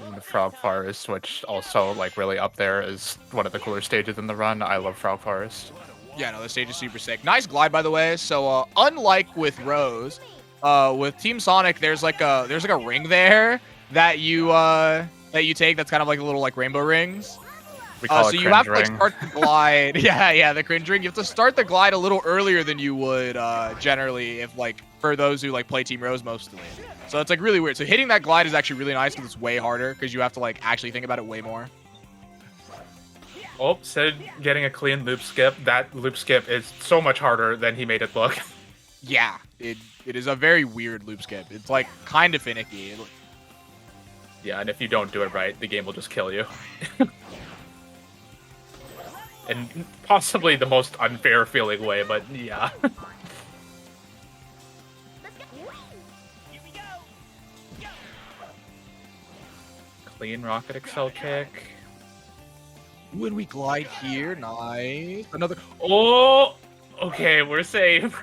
And the Frog Forest, which also like really up there, is one of the cooler stages in the run. I love Frog Forest. Yeah, no, the stage is super sick. Nice glide, by the way. So, unlike with Rose, with Team Sonic, there's like a ring there that you take. That's kind of like a little like rainbow rings. We call so it you have to like ring. start the glide. yeah, the cringe ring. You have to start the glide a little earlier than you would generally if like for those who like play Team Rose mostly. So it's like really weird. So hitting that glide is actually really nice because it's way harder because you have to like actually think about it way more. Oh, Sid getting a clean loop skip. That loop skip is so much harder than he made it look. Yeah, it is a very weird loop skip. It's like kind of finicky. Yeah, and if you don't do it right, the game will just kill you. And possibly the most unfair feeling way, but yeah. Clean rocket excel kick. When we glide here, nice. Another. Oh, okay, we're safe.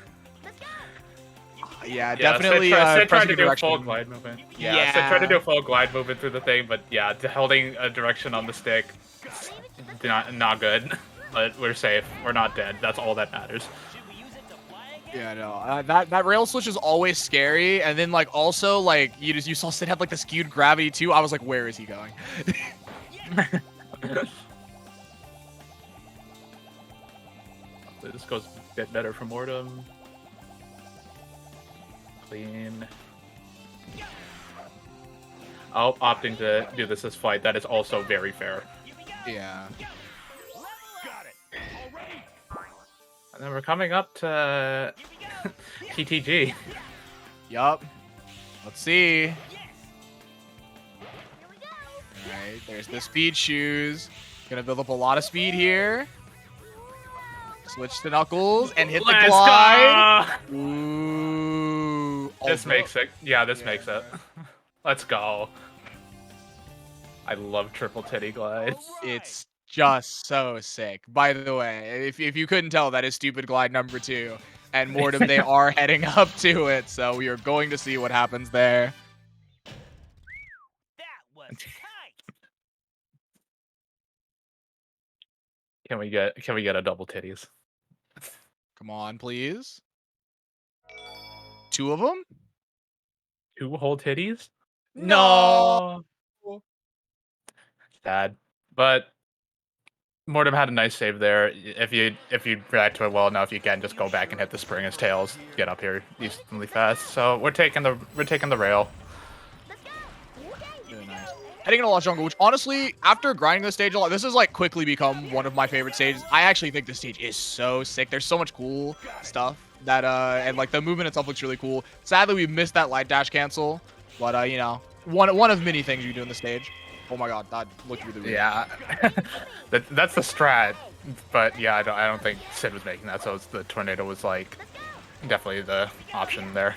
Yeah, definitely. Sid tried pressing to a do a direction. full glide movement. Yeah, Sid tried to do a full glide movement through the thing, but yeah, holding a direction on the stick, not good. But we're safe. We're not dead. That's all that matters. Yeah, no, that rail switch is always scary, and then like also like you saw Sid have like the skewed gravity too. I was like, where is he going? This goes a bit better for Mortem. Clean. Oh, opting to do this as fight. That is also very fair. Yeah. And then we're coming up to TTG. Yup. Let's see. Alright, there's the speed shoes. Gonna build up a lot of speed here. Switch to Knuckles and hit the Let's glide. go! Ooh. This makes it. Yeah, this makes it. Let's go. I love triple titty glides. It's just so sick. By the way, if you couldn't tell, that is Stupid Glide number 2. And Mortem, they are heading up to it, so we are going to see what happens there. Can we get a double titties? Come on, please. 2 of them? 2 whole titties? No. Sad. But Mortem had a nice save there. If you react to it well enough, you can just go back and hit the spring as tails, get up here decently fast. So we're taking the rail. Really nice. Heading into Lost Jungle, which honestly, after grinding this stage a lot, this has like quickly become one of my favorite stages. I actually think this stage is so sick. There's so much cool stuff that and like the movement itself looks really cool. Sadly, we missed that light dash cancel, but you know, one of many things you do in the stage. Oh my god, that looked really weird. Yeah, that's the strat. But yeah, I don't think Sid was making that. So the tornado was like definitely the option there.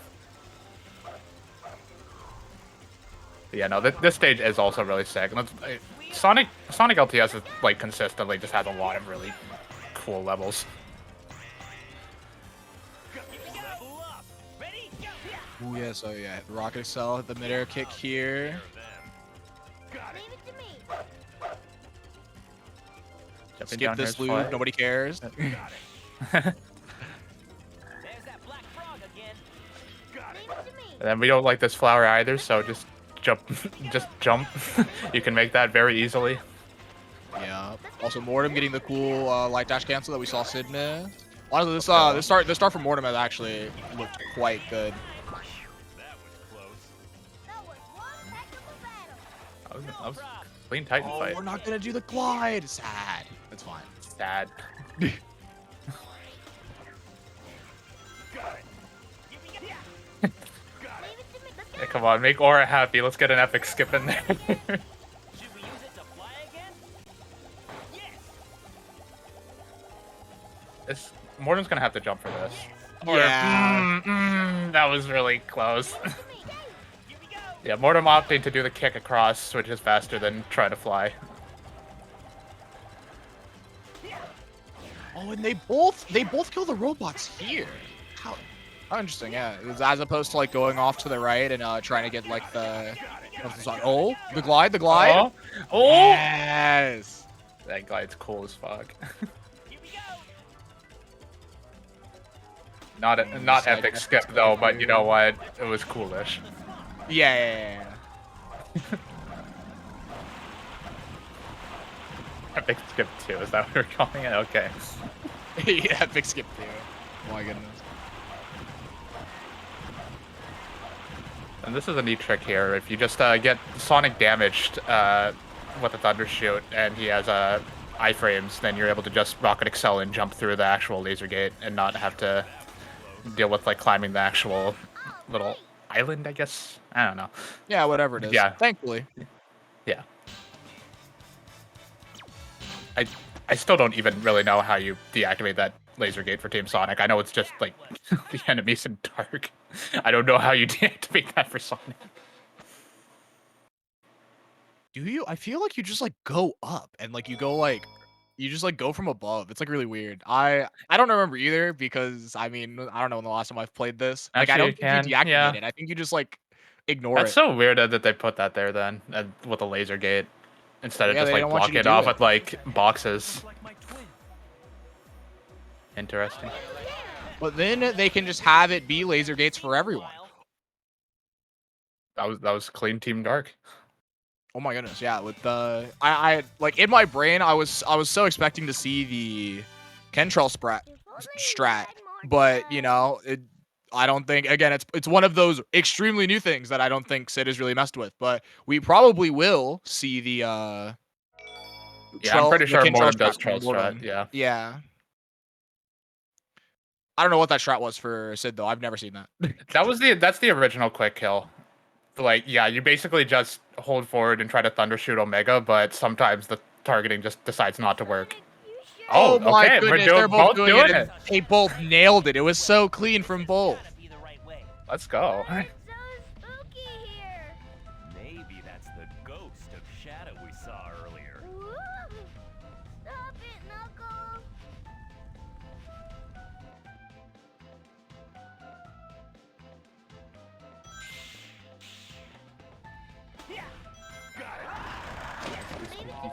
Yeah, no, this stage is also really sick. Sonic LTS is like consistently just has a lot of really cool levels. Ooh, yeah, so yeah, the Rocket Excel, the midair kick here. Skip this loop, nobody cares. And then we don't like this flower either, so just jump. You can make that very easily. Yeah. Also, Mortem getting the cool light dash cancel that we saw Sid miss. Honestly, this start from Mortem has actually looked quite good. That was a clean Titan fight. We're not gonna do the glide. Sad. That's fine. Sad. Yeah, come on, make Aura happy. Let's get an epic skip in there. Morden's gonna have to jump for this. Yeah. That was really close. Yeah, Mortem opting to do the kick across, which is faster than trying to fly. Oh, and they both kill the robots here. How interesting, yeah. As opposed to like going off to the right and trying to get like the the glide. Oh, yes. That glide's cool as fuck. Not epic skip though, but you know what? It was coolish. Yeah. Epic skip 2, is that what we're calling it? Okay. Yeah, epic skip 2. Oh my goodness. And this is a neat trick here. If you just get Sonic damaged with a Thunder Shoot and he has iframes, then you're able to just Rocket Excel and jump through the actual laser gate and not have to deal with like climbing the actual little island, I guess. I don't know. Yeah, whatever it is. Yeah. Thankfully. Yeah. I still don't even really know how you deactivate that laser gate for Team Sonic. I know it's just like the enemies in dark. I don't know how you deactivate that for Sonic. Do you? I feel like you just like go up and like you just like go from above. It's like really weird. I don't remember either because I mean I don't know when the last time I've played this. Like Actually, I don't think you deactivate it. I think you just like ignore it. That's so weird that they put that there then with a laser gate instead of Yeah, just they like don't want you blocking to it do off it. with like boxes. Interesting. But then they can just have it be laser gates for everyone. That was clean Team Dark. Oh my goodness, yeah. With the I like in my brain I was so expecting to see the Kentrell strat, but you know, I don't think again it's one of those extremely new things that I don't think Sid has really messed with, but we probably will see the Yeah, I'm pretty sure Mortem does Trail strat, yeah. Yeah. I don't know what that strat was for Sid though. I've never seen that. That's the original quick kill. Like, yeah, you basically just hold forward and try to Thunder Shoot Omega, but sometimes the targeting just decides not to work. Oh my okay, goodness, we're they're both doing it. it. And they both nailed it. It was so clean from both. Let's go. Maybe that's the ghost of Shadow we saw earlier. Stop it, Knuckles!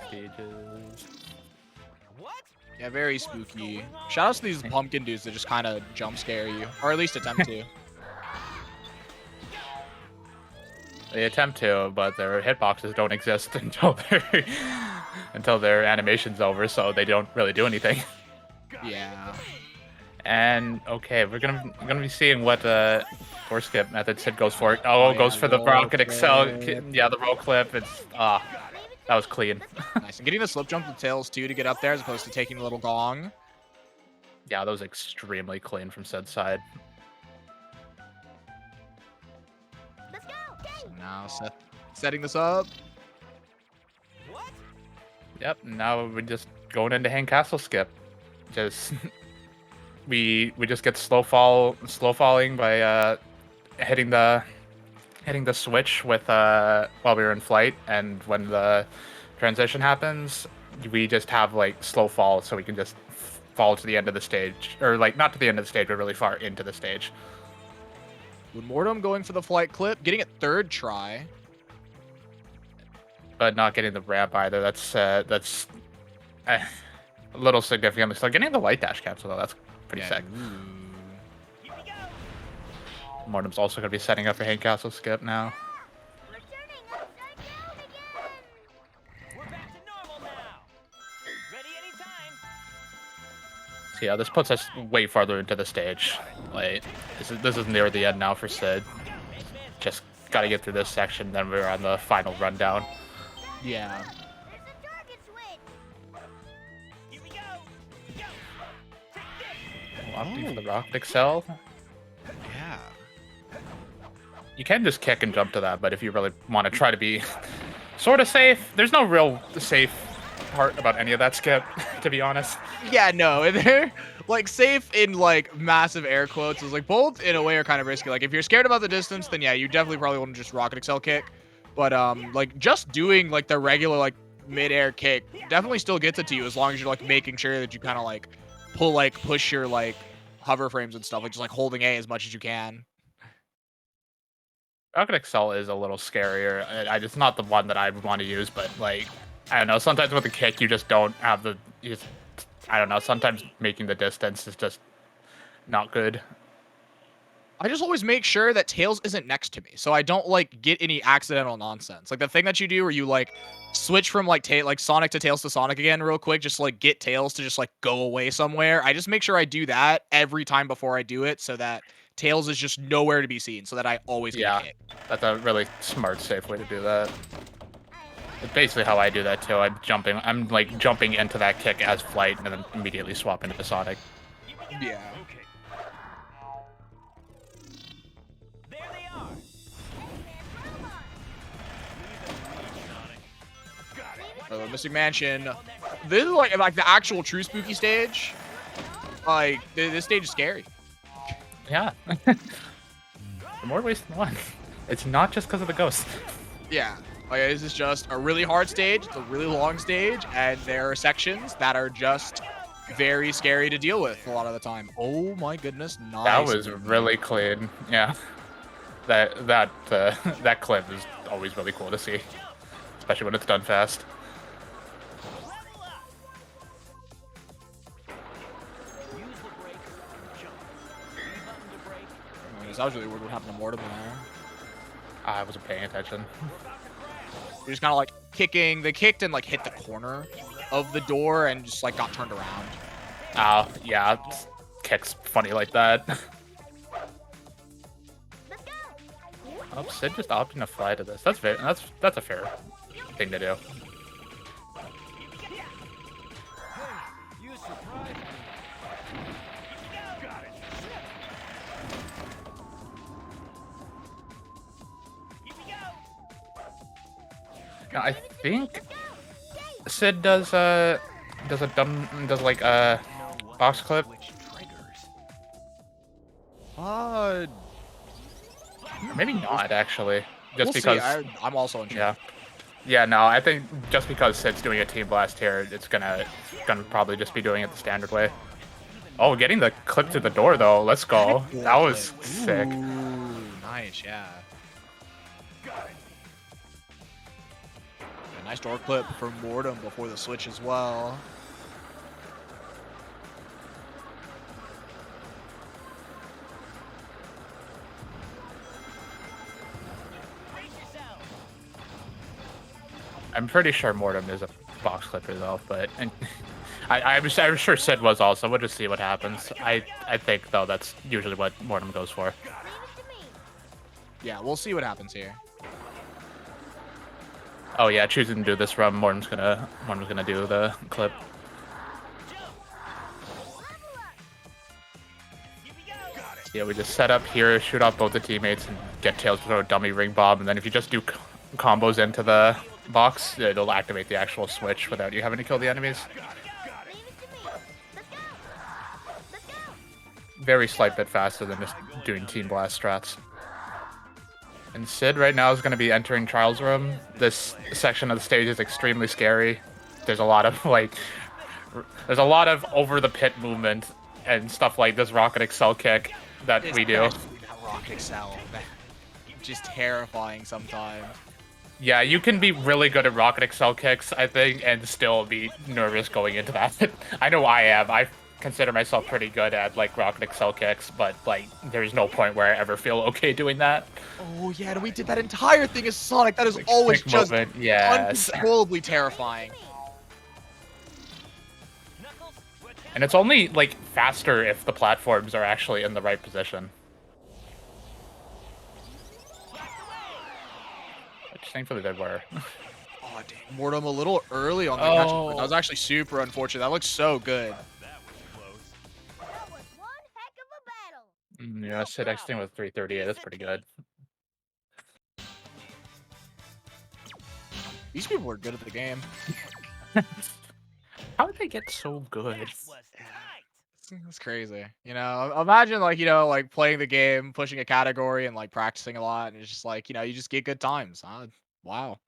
Stages. What? Yeah, very spooky. Shout outs to these pumpkin dudes that just kind of jump scare you, or at least attempt to. They attempt to, but their hitboxes don't exist until their animation's over, so they don't really do anything. Yeah. And okay, we're gonna be seeing what force skip method Sid goes for. Oh, goes for the rocket excel. Yeah, the roll clip. It's that was clean. Nice. And getting the slip jump with Tails too to get up there as opposed to taking the little gong. Yeah, that was extremely clean from Sid's side. So now setting this up. Yep. Now we're just going into hang castle skip. Just we just get slow falling by hitting the switch with while we were in flight, and when the transition happens, we just have like slow fall, so we can just fall to the end of the stage, or like not to the end of the stage, but really far into the stage. With Mortem going for the flight clip, getting it third try, but not getting the ramp either. That's a little significantly slow. Getting the light dash cancel though, that's pretty sick. Mortem's also going to be setting up for hang castle skip now. So yeah, this puts us way farther into the stage. Like this is near the end now for Sid. Just got to get through this section, then we're on the final rundown. Yeah. Opting for the rocket excel. Yeah. You can just kick and jump to that, but if you really want to try to be sort of safe, there's no real safe part about any of that skip, to be honest. Yeah, no, they're like safe in like massive air quotes. Is like both in a way are kind of risky. Like if you're scared about the distance, then yeah, you definitely probably want to just rocket excel kick. But like just doing like the regular like mid-air kick definitely still gets it to you as long as you're like making sure that you kind of like push your like hover frames and stuff, like just like holding A as much as you can. Rocket excel is a little scarier. It's not the one that I would want to use, but like I don't know. Sometimes with the kick, you just don't have the. I don't know. Sometimes making the distance is just not good. I just always make sure that Tails isn't next to me, so I don't like get any accidental nonsense. Like the thing that you do where you like switch from like Sonic to Tails to Sonic again real quick, just like get Tails to just like go away somewhere. I just make sure I do that every time before I do it, so that Tails is just nowhere to be seen, so that I always get a kick. That's a really smart, safe way to do that. It's basically how I do that too. I'm like jumping into that kick as flight, and then immediately swap into Sonic. Yeah. Mystic Mansion. This is like the actual true spooky stage. Like this stage is scary. Yeah. For more ways than one. It's not just because of the ghosts. Yeah. Like this is just a really hard stage. It's a really long stage, and there are sections that are just very scary to deal with a lot of the time. Oh my goodness! Nice. That was really clean. Yeah. That clip is always really cool to see, especially when it's done fast. That was really weird what happened to Mortem there. I wasn't paying attention. You're just kind of like kicking. They kicked and like hit the corner of the door and just like got turned around. Oh, yeah. Kicks funny like that. Oh, Sid just opting to fly to this. That's a fair thing to do. I think Sid does like a box clip. Maybe not actually. Just we'll because see. I'm also unsure. Yeah, no, I think just because Sid's doing a team blast here, it's gonna probably just be doing it the standard way. Oh, getting the clip to the door though. Let's go. That was sick. Ooh, nice, yeah. A nice door clip for Mortem before the switch as well. I'm pretty sure Mortem is a box clipper though, but I'm sure Sid was also. We'll just see what happens. I think though that's usually what Mortem goes for. Yeah, we'll see what happens here. Oh yeah, choosing to do this run, Mortem's gonna do the clip. Yeah, we just set up here, shoot off both the teammates, and get Tails to throw a dummy ring bomb, and then if you just do combos into the box, it'll activate the actual switch without you having to kill the enemies. Very slight bit faster than just doing Team Blast strats. And Sid right now is going to be entering Trials Room. This section of the stage is extremely scary. There's a lot of there's a lot of over the pit movement and stuff like this Rocket Excel kick that we do. Especially that Rocket Excel, just terrifying sometimes. Yeah, you can be really good at Rocket Excel kicks, I think, and still be nervous going into that. I know I am. I consider myself pretty good at like Rocket Excel kicks, but like there's no point where I ever feel okay doing that. Oh yeah, and we did that entire thing as Sonic. That is like, always just yes. uncontrollably terrifying. And it's only like faster if the platforms are actually in the right position. Which thankfully they were. Oh dang, Mortem a little early on the catch. That was actually super unfortunate. That looks so good. Yeah, Sid exiting with 338. That's pretty good. These people are good at the game. How did they get so good? It's crazy. You know, imagine like, you know, like playing the game, pushing a category and like practicing a lot. And it's just like, you know, you just get good times. Huh? Wow.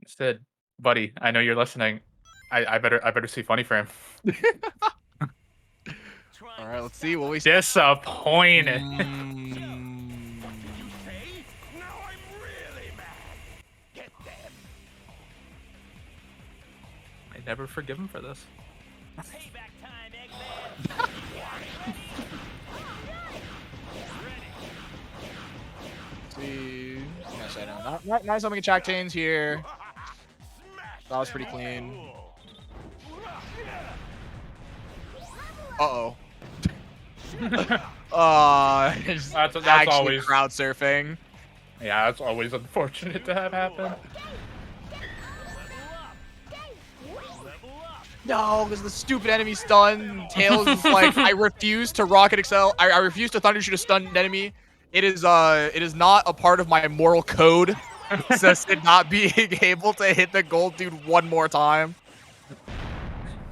Sid, buddy, I know you're listening. I better see Funny Frame. All right, let's see what we disappointed. I never forgive him for this. See, yes, I know. Nice having a Jack Tains here. That was pretty clean. Uh-oh. That's actually always crowd surfing. Yeah, that's always unfortunate to have happen. No, because the stupid enemy stun. Tails is like, I refuse to Rocket Excel. I refuse to Thunder Shoot a stunned enemy. It is not a part of my moral code. Says it not being able to hit the gold dude one more time.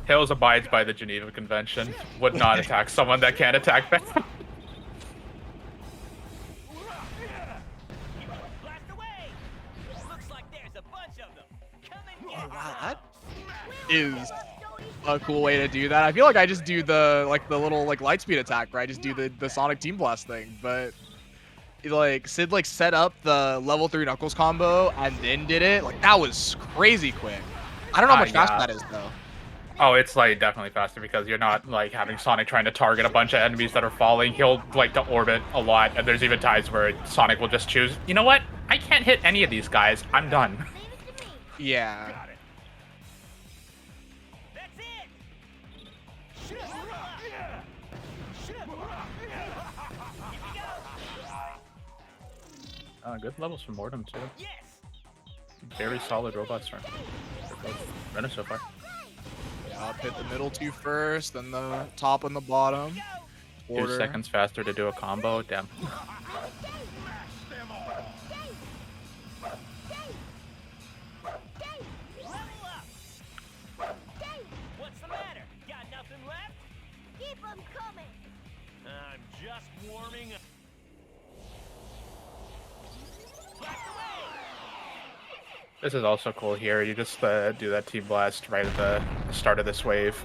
Tails abides by the Geneva Convention. Would not attack someone that can't attack back. Oh wow, that is a cool way to do that. I feel like I just do the little Lightspeed attack, where I just do the Sonic Team Blast thing, but like Sid like set up the level 3 Knuckles combo and then did it. Like that was crazy quick. I don't know how much faster that is though. Oh, it's like definitely faster because you're not like having Sonic trying to target a bunch of enemies that are falling. He'll like to orbit a lot, and there's even times where Sonic will just choose, you know what? I can't hit any of these guys. I'm done. Yeah. Good levels from Mortem too. Very solid robots run. Runner so far. Yeah, hit the middle two first, then the top and the bottom. 2 seconds faster to do a combo. Damn. What's the matter? Got nothing left? Keep them coming. I'm just warming up. This is also cool here. You just do that Team Blast right at the start of this wave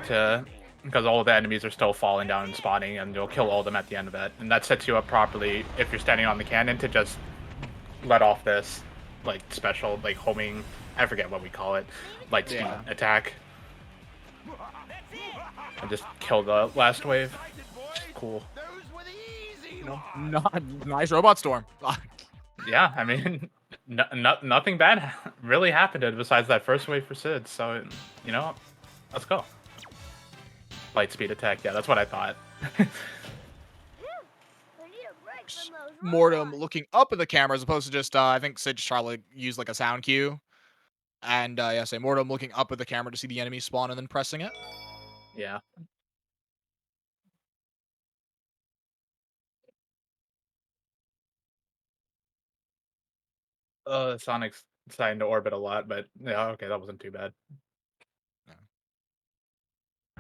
because all of the enemies are still falling down and spawning, and you'll kill all of them at the end of it. And that sets you up properly if you're standing on the cannon to just let off this like special like homing, I forget what we call it, light speed attack. And just kill the last wave. Cool. you know, nice robot storm. Yeah, I mean, nothing bad really happened besides that first wave for Sid. So, you know, let's go. Light speed attack. Yeah, that's what I thought. Mortem looking up at the camera as opposed to just, I think Sid just tried to use like a sound cue. And yeah, say Mortem looking up at the camera to see the enemy spawn and then pressing it. Yeah. Sonic's deciding to orbit a lot, but yeah, okay, that wasn't too bad.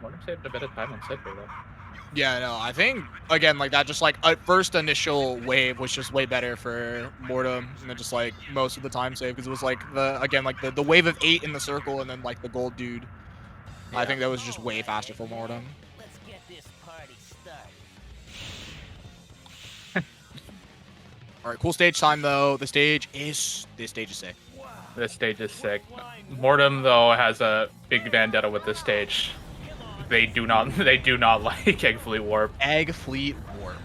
Mortem saved a bit of time on Sid though. Yeah, no, I think again like that, just like a first initial wave was just way better for Mortem, and then just like most of the time save because it was like the wave of 8 in the circle and then like the gold dude. Yeah. I think that was just way faster for Mortem. Let's get this party started. All right, cool stage time though. This stage is sick. This stage is sick. Mortem though has a big vendetta with this stage. They do not like Egg Fleet Warp. Egg Fleet Warp.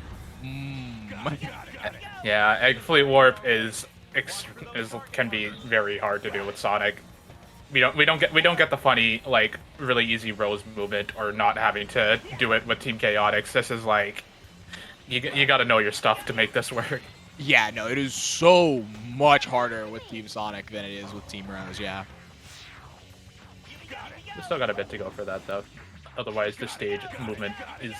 Yeah, Egg Fleet Warp can be very hard to do with Sonic. We don't get the funny like really easy Rose movement or not having to do it with Team Chaotix. This is like you got to know your stuff to make this work. Yeah, no, it is so much harder with Team Sonic than it is with Team Rose. Yeah. We still got a bit to go for that though. Otherwise, the stage movement is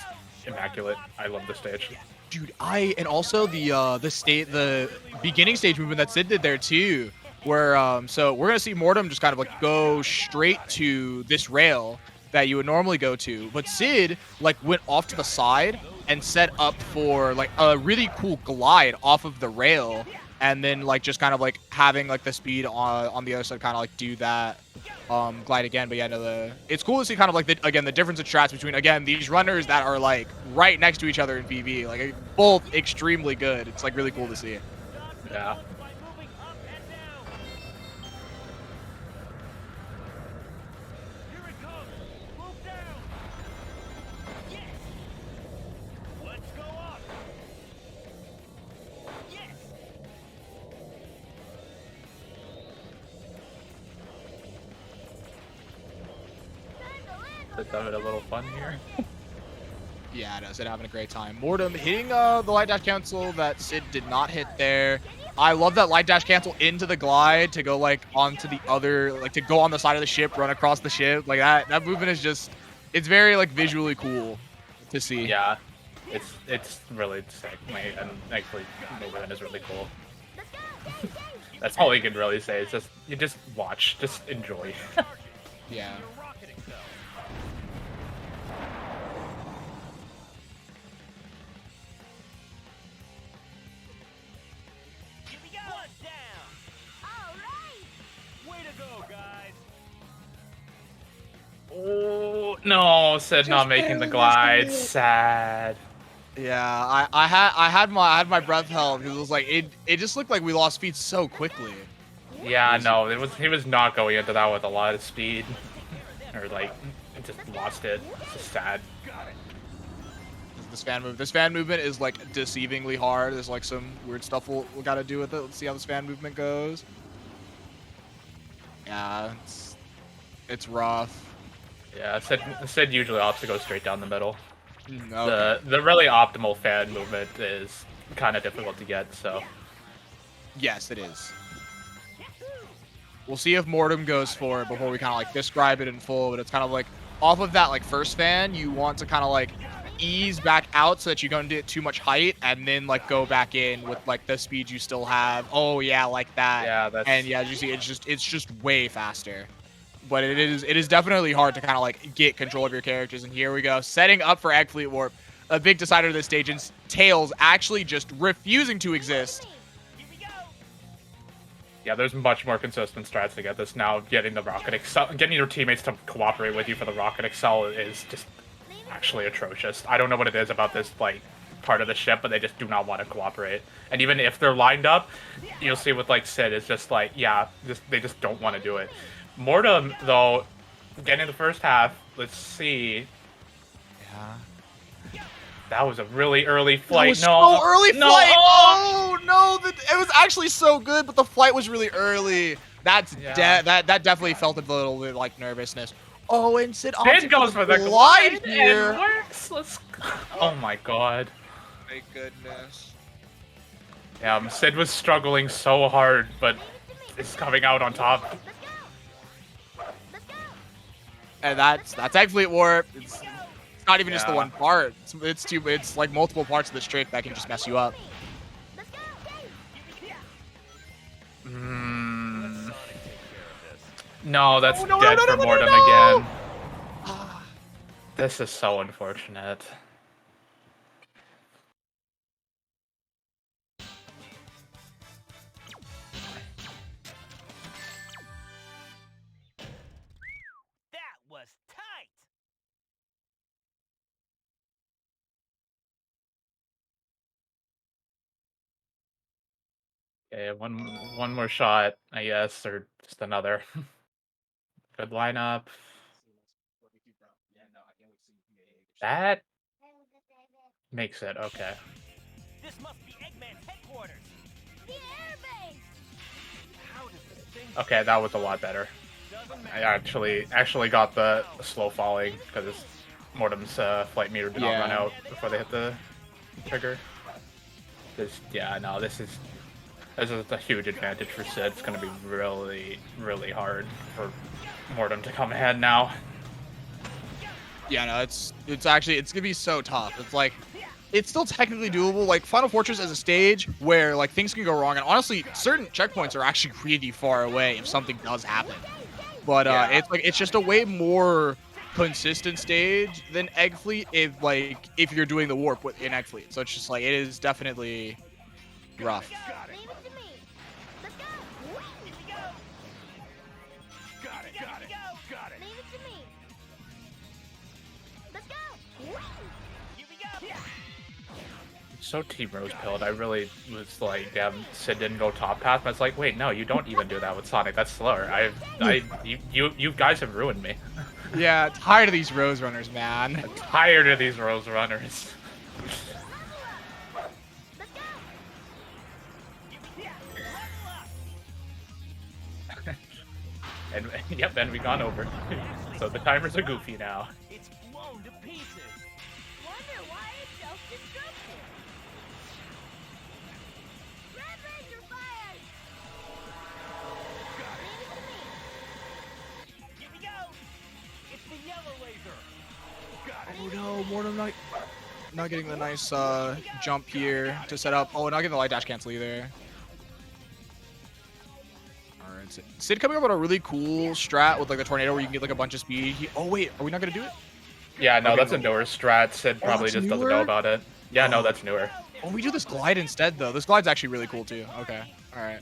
immaculate. I love the stage. Dude, and also the beginning stage movement that Sid did there too, where so we're gonna see Mortem just kind of like go straight to this rail that you would normally go to, but Sid like went off to the side and set up for like a really cool glide off of the rail, and then like just kind of like having like the speed on the other side kind of like do that glide again. But yeah, no, it's cool to see kind of like the difference of strats between again these runners that are like right next to each other in PV, like both extremely good. It's like really cool to see. Yeah. Let's have it a little fun here. Yeah, no, Sid having a great time. Mortem hitting the light dash cancel that Sid did not hit there. I love that light dash cancel into the glide to go like onto the other, like to go on the side of the ship, run across the ship. Like that movement is just, it's very like visually cool to see. Yeah, it's really sick. And actually, movement is really cool. That's all you can really say. It's just you just watch, just enjoy. Yeah. Oh no, Sid not making the glide. Sad. Yeah, I had my breath held because it was like it just looked like we lost speed so quickly. Yeah, no, he was not going into that with a lot of speed, or like just lost it. It's just sad. This fan movement is like deceivingly hard. There's like some weird stuff we'll gotta do with it. Let's see how this fan movement goes. Yeah, it's rough. Yeah, Sid usually opts to go straight down the middle. Okay. The really optimal fan movement is kind of difficult to get, so. Yes, it is. We'll see if Mortem goes for it before we kind of like describe it in full, but it's kind of like off of that like first fan, you want to kind of like ease back out so that you don't get too much height and then like go back in with like the speed you still have. Oh yeah, like that. Yeah, that's... And yeah, as you see, it's just way faster. But it is definitely hard to kind of like get control of your characters. And here we go, setting up for Egg Fleet Warp. A big decider of this stage, and Tails actually just refusing to exist. Yeah, there's much more consistent strats to get this now. Getting the Rocket Excel, getting your teammates to cooperate with you for the Rocket Excel is just actually atrocious. I don't know what it is about this like part of the ship, but they just do not want to cooperate. And even if they're lined up, you'll see with like Sid, it's just like, yeah, they just don't want to do it. Mortem, though, getting the first half, let's see. Yeah. That was a really early That flight. was No, so early no. flight. Oh no, it was actually so good, but the flight was really early. That's Yeah. that definitely felt a little bit like nervousness. Oh, and Sid Sid opted goes for for the glide glide here. and works. Let's. Oh my god. Thank goodness. Yeah, Sid was struggling so hard, but is coming out on top. And that's Egg Fleet Warp. It's not even just the Yeah. one part. It's like multiple parts of this trick that can just mess you up. No, that's no, dead no, for no, no, Mortem no! again. This is so unfortunate. That was tight. Okay, one more shot, I guess, or just another. Good lineup. That makes it okay. This must be Eggman's headquarters. The airbase. How does this thing? Okay, that was a lot better. I actually got the slow falling because Mortem's flight meter did not run out before they hit the trigger. This is a huge advantage for Sid. It's gonna be really, really hard for Mortem to come ahead now. Yeah, no, it's gonna be so tough. It's like, it's still technically doable. Like Final Fortress as a stage where like things can go wrong, and honestly, certain checkpoints are actually really far away if something does happen. But it's just a way more consistent stage than Egg Fleet if you're doing the warp in Egg Fleet. So it's just like it is definitely rough. So Team Rose pilled. I really was like, Sid didn't go top path. But it's like, wait, no, you don't even do that with Sonic. That's slower. You guys have ruined me. Yeah, tired of these Rose runners, man. I'm tired of these Rose runners. and we've gone over. So the timers are goofy now. It's blown to pieces. Wonder why it's self-destructive. Red Ranger fires. Here we go. It's the yellow laser. Oh no, Mortem not getting the nice jump here to set up. Oh, not getting the light dash cancel either. Alright, Sid coming up with a really cool strat with like the tornado where you can get like a bunch of speed. Oh wait, are we not gonna do it? Yeah, no, that's a newer strat. Sid probably just doesn't know about it. Yeah, no, that's newer. Oh, we do this glide instead though. This glide's actually really cool too. Okay, alright.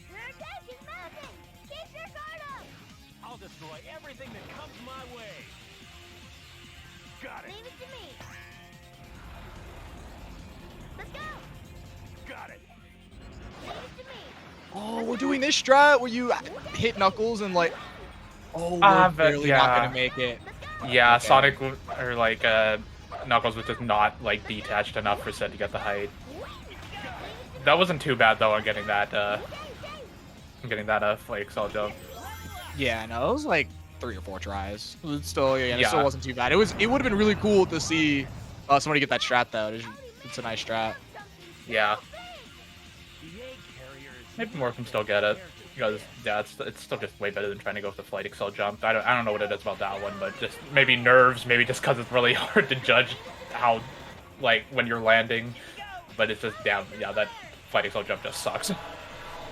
I'll destroy everything that comes my way. Got it. Leave it to me. Let's go. Got it. Leave it to me. Oh, we're doing this strat where you hit Knuckles and like, oh, we're barely not gonna make it. Yeah, Okay. Sonic or like Knuckles was just not like detached enough for Sid to get the height. That wasn't too bad though on getting that flake cell jump. Yeah, no, it was like 3 or 4 tries. It still, it Yeah. still wasn't too bad. It would have been really cool to see somebody get that strat though. It's a nice strat. Yeah. Maybe more can still get it. Because yeah, it's still just way better than trying to go with the flight excel jump. I don't know what it is about that one, but just maybe nerves, maybe just because it's really hard to judge how like when you're landing. But it's just yeah, that flight excel jump just sucks.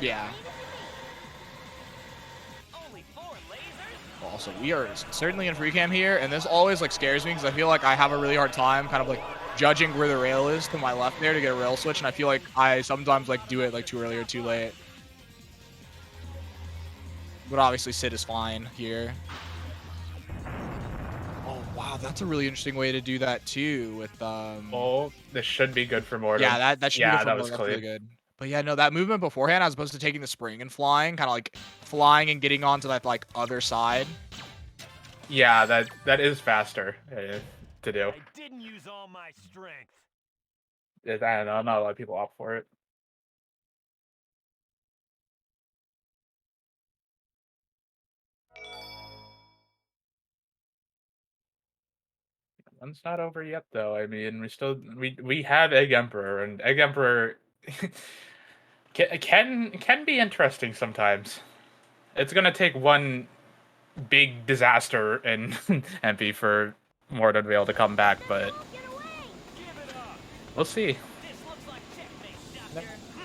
Yeah. Also, we are certainly in free cam here, and this always like scares me because I feel like I have a really hard time kind of like judging where the rail is to my left there to get a rail switch, and I feel like I sometimes like do it like too early or too late. But obviously Sid is fine here. Oh wow, that's a really interesting way to do that too with Oh, this should be good for Mortem. Yeah, that should be good for that Mortem. was That's clean. really good. But yeah, no, that movement beforehand as opposed to taking the spring and flying, kind of like flying and getting onto that like other side. Yeah, that is faster to do. I didn't use all my strength. I don't know, not a lot of people opt for it. It's not over yet, though. I mean, we have Egg Emperor, and Egg Emperor can be interesting sometimes. It's gonna take one big disaster in MP for Mordor to be able to come back, but we'll see.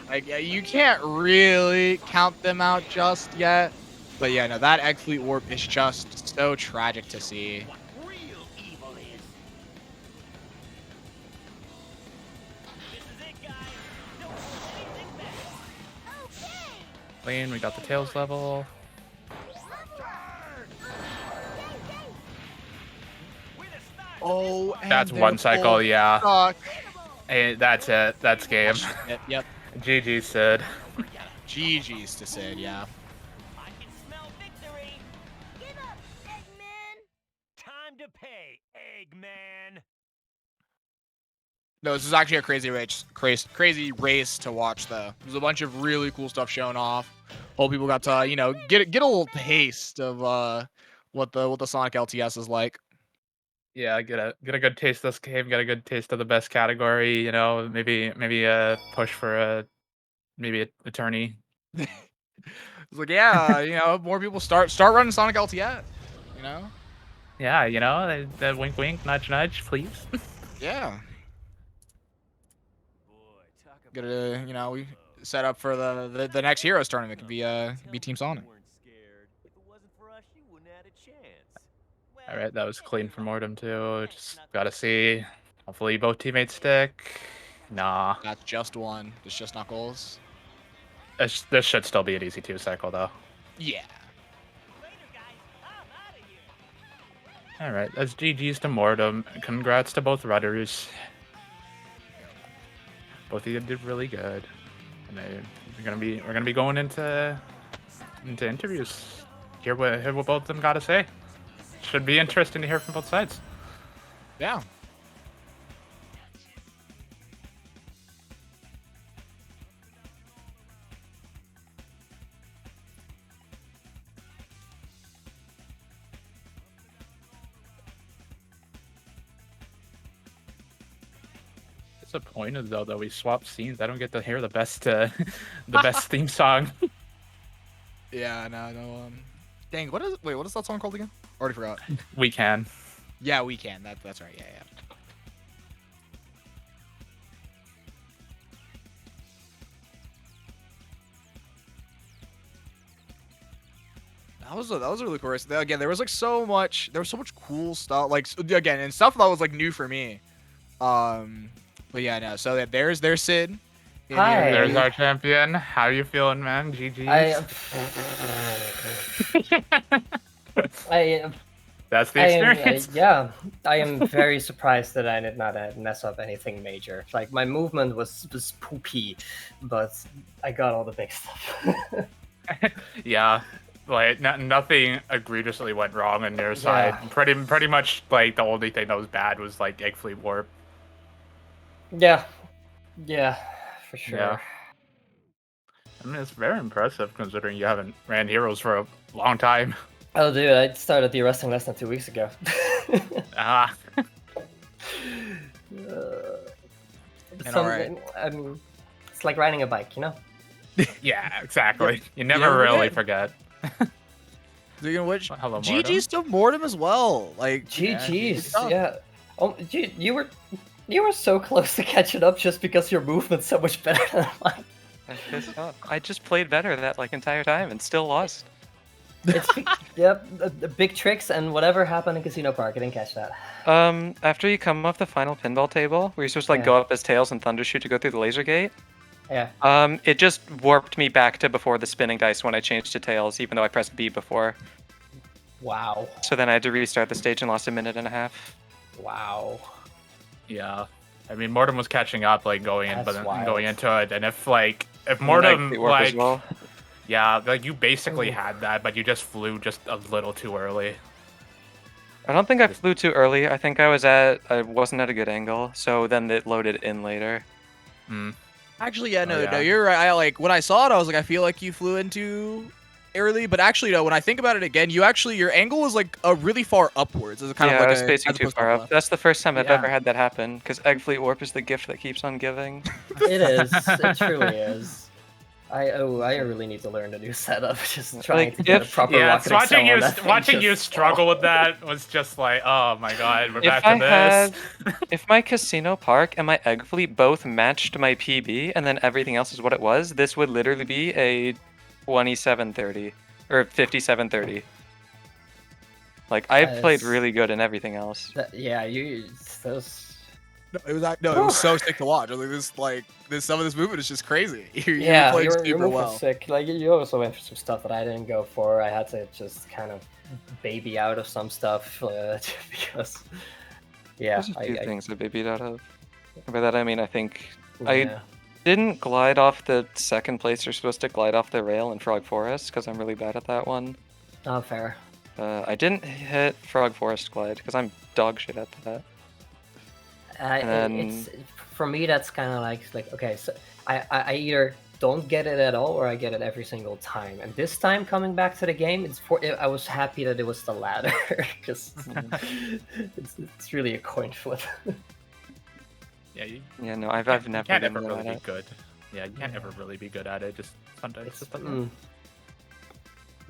Like, yeah, you can't really count them out just yet. But yeah, no, that Egg Fleet Warp is just so tragic to see. Clean, we got the Tails level. Oh, and That's they're one cycle, both yeah. stuck. Hey, that's it. That's game. Yep. GG, Sid. GG's to Sid, yeah. Time to pay, Eggman. No, this is actually a crazy race to watch, though. There's a bunch of really cool stuff shown off. Hope people got to, get a little taste of what the Sonic LTS is like. Yeah, get a good taste of this game. Get a good taste of the best category. Maybe push for maybe a attorney. It's like, yeah, more people start running Sonic LTS. Yeah, the wink, wink, nudge, nudge, please. Yeah. Gotta, we set up for the next Heroes tournament. Could be Team Sonic. All right, that was clean for Mortem too. Just gotta see. Hopefully both teammates stick. Nah. That's just one. It's just Knuckles. This should still be an easy 2 cycle though. Yeah. All right, that's GG's to Mortem. Congrats to both rudders. Both of you did really good. And we're gonna be going into interviews. Hear what both of them got to say. Should be interesting to hear from both sides. Yeah. Disappointed though that we swapped scenes. I don't get to hear the best the best theme song. Yeah, no. Dang, what is that song called again? Already forgot. We can. Yeah, we can. That's right. Yeah. That was a really cool race. Again, there was so much cool stuff. Again, and stuff that was new for me. But yeah, no. So there's Sid. Hi. There's our champion. How you feeling, man? GG. That's the experience. I am very surprised that I did not mess up anything major. Like, my movement was poopy, but I got all the big stuff. Yeah, nothing egregiously went wrong on their side. Pretty much the only thing that was bad was Egg Fleet Warp. Yeah, for sure. Yeah. I mean, it's very impressive considering you haven't ran Heroes for a long time. Oh, dude, I started the wrestling lesson 2 weeks ago. Ah. Alright. I mean, it's like riding a bike, Yeah, exactly. You never really forget. Speaking of which, hello, GG's to Mortem as well. GG's, yeah. Oh, dude, you were so close to catching up just because your movement's so much better than mine. I just played better that entire time and still lost. The big tricks and whatever happened in Casino Park. I didn't catch that. After you come off the final pinball table, where you're supposed to go up as Tails and Thundershoot to go through the laser gate. Yeah. It just warped me back to before the spinning dice when I changed to Tails, even though I pressed B before. Wow. So then I had to restart the stage and lost 1.5 minutes. Wow. Yeah. I mean, Mortem was catching up, going into it, and if Mortem, yeah, you basically had that, but you just flew just a little too early. I don't think I flew too early. I think I wasn't at a good angle, so then it loaded in later. Actually, yeah, no, yeah. no, you're right. When I saw it, I was like, I feel like you flew in too early. But actually, no, when I think about it again, your angle was like a really far upwards. As a kind of like I was spacing as too opposed to far up. left. That's the first time I've Yeah. ever had that happen, because Egg Fleet Warp is the gift that keeps on giving. It is. It truly is. I really need to learn a new setup. Just trying to get a proper rocket watching excel you on that thing watching you just- struggle with that was just like, oh my god, we're If back I to had, this. if my Casino Park and my Egg Fleet both matched my PB, and then everything else is what it was, this would literally be a 27-30 or 57-30. Like I played really good in everything else. Yeah, those. No, it was so sick to watch. I was like some of this movement is just crazy. You're playing Your super move well. was sick. Like you also went for some stuff that I didn't go for. I had to just kind of baby out of some stuff because, yeah, There's a few I things I babied out of. By that I mean I think I Yeah. didn't glide off the second place you're supposed to glide off the rail in Frog Forest because I'm really bad at that one. Oh, fair. I didn't hit Frog Forest glide because I'm dog shit at that. It's for me. That's kind of like okay. So I either don't get it at all or I get it every single time. And this time coming back to the game, I was happy that it was the latter because it's really a coin flip. Yeah, no, I've you never can't been ever good really at be it. good. Yeah, you can't ever really be good at it. Just sometimes it's just like,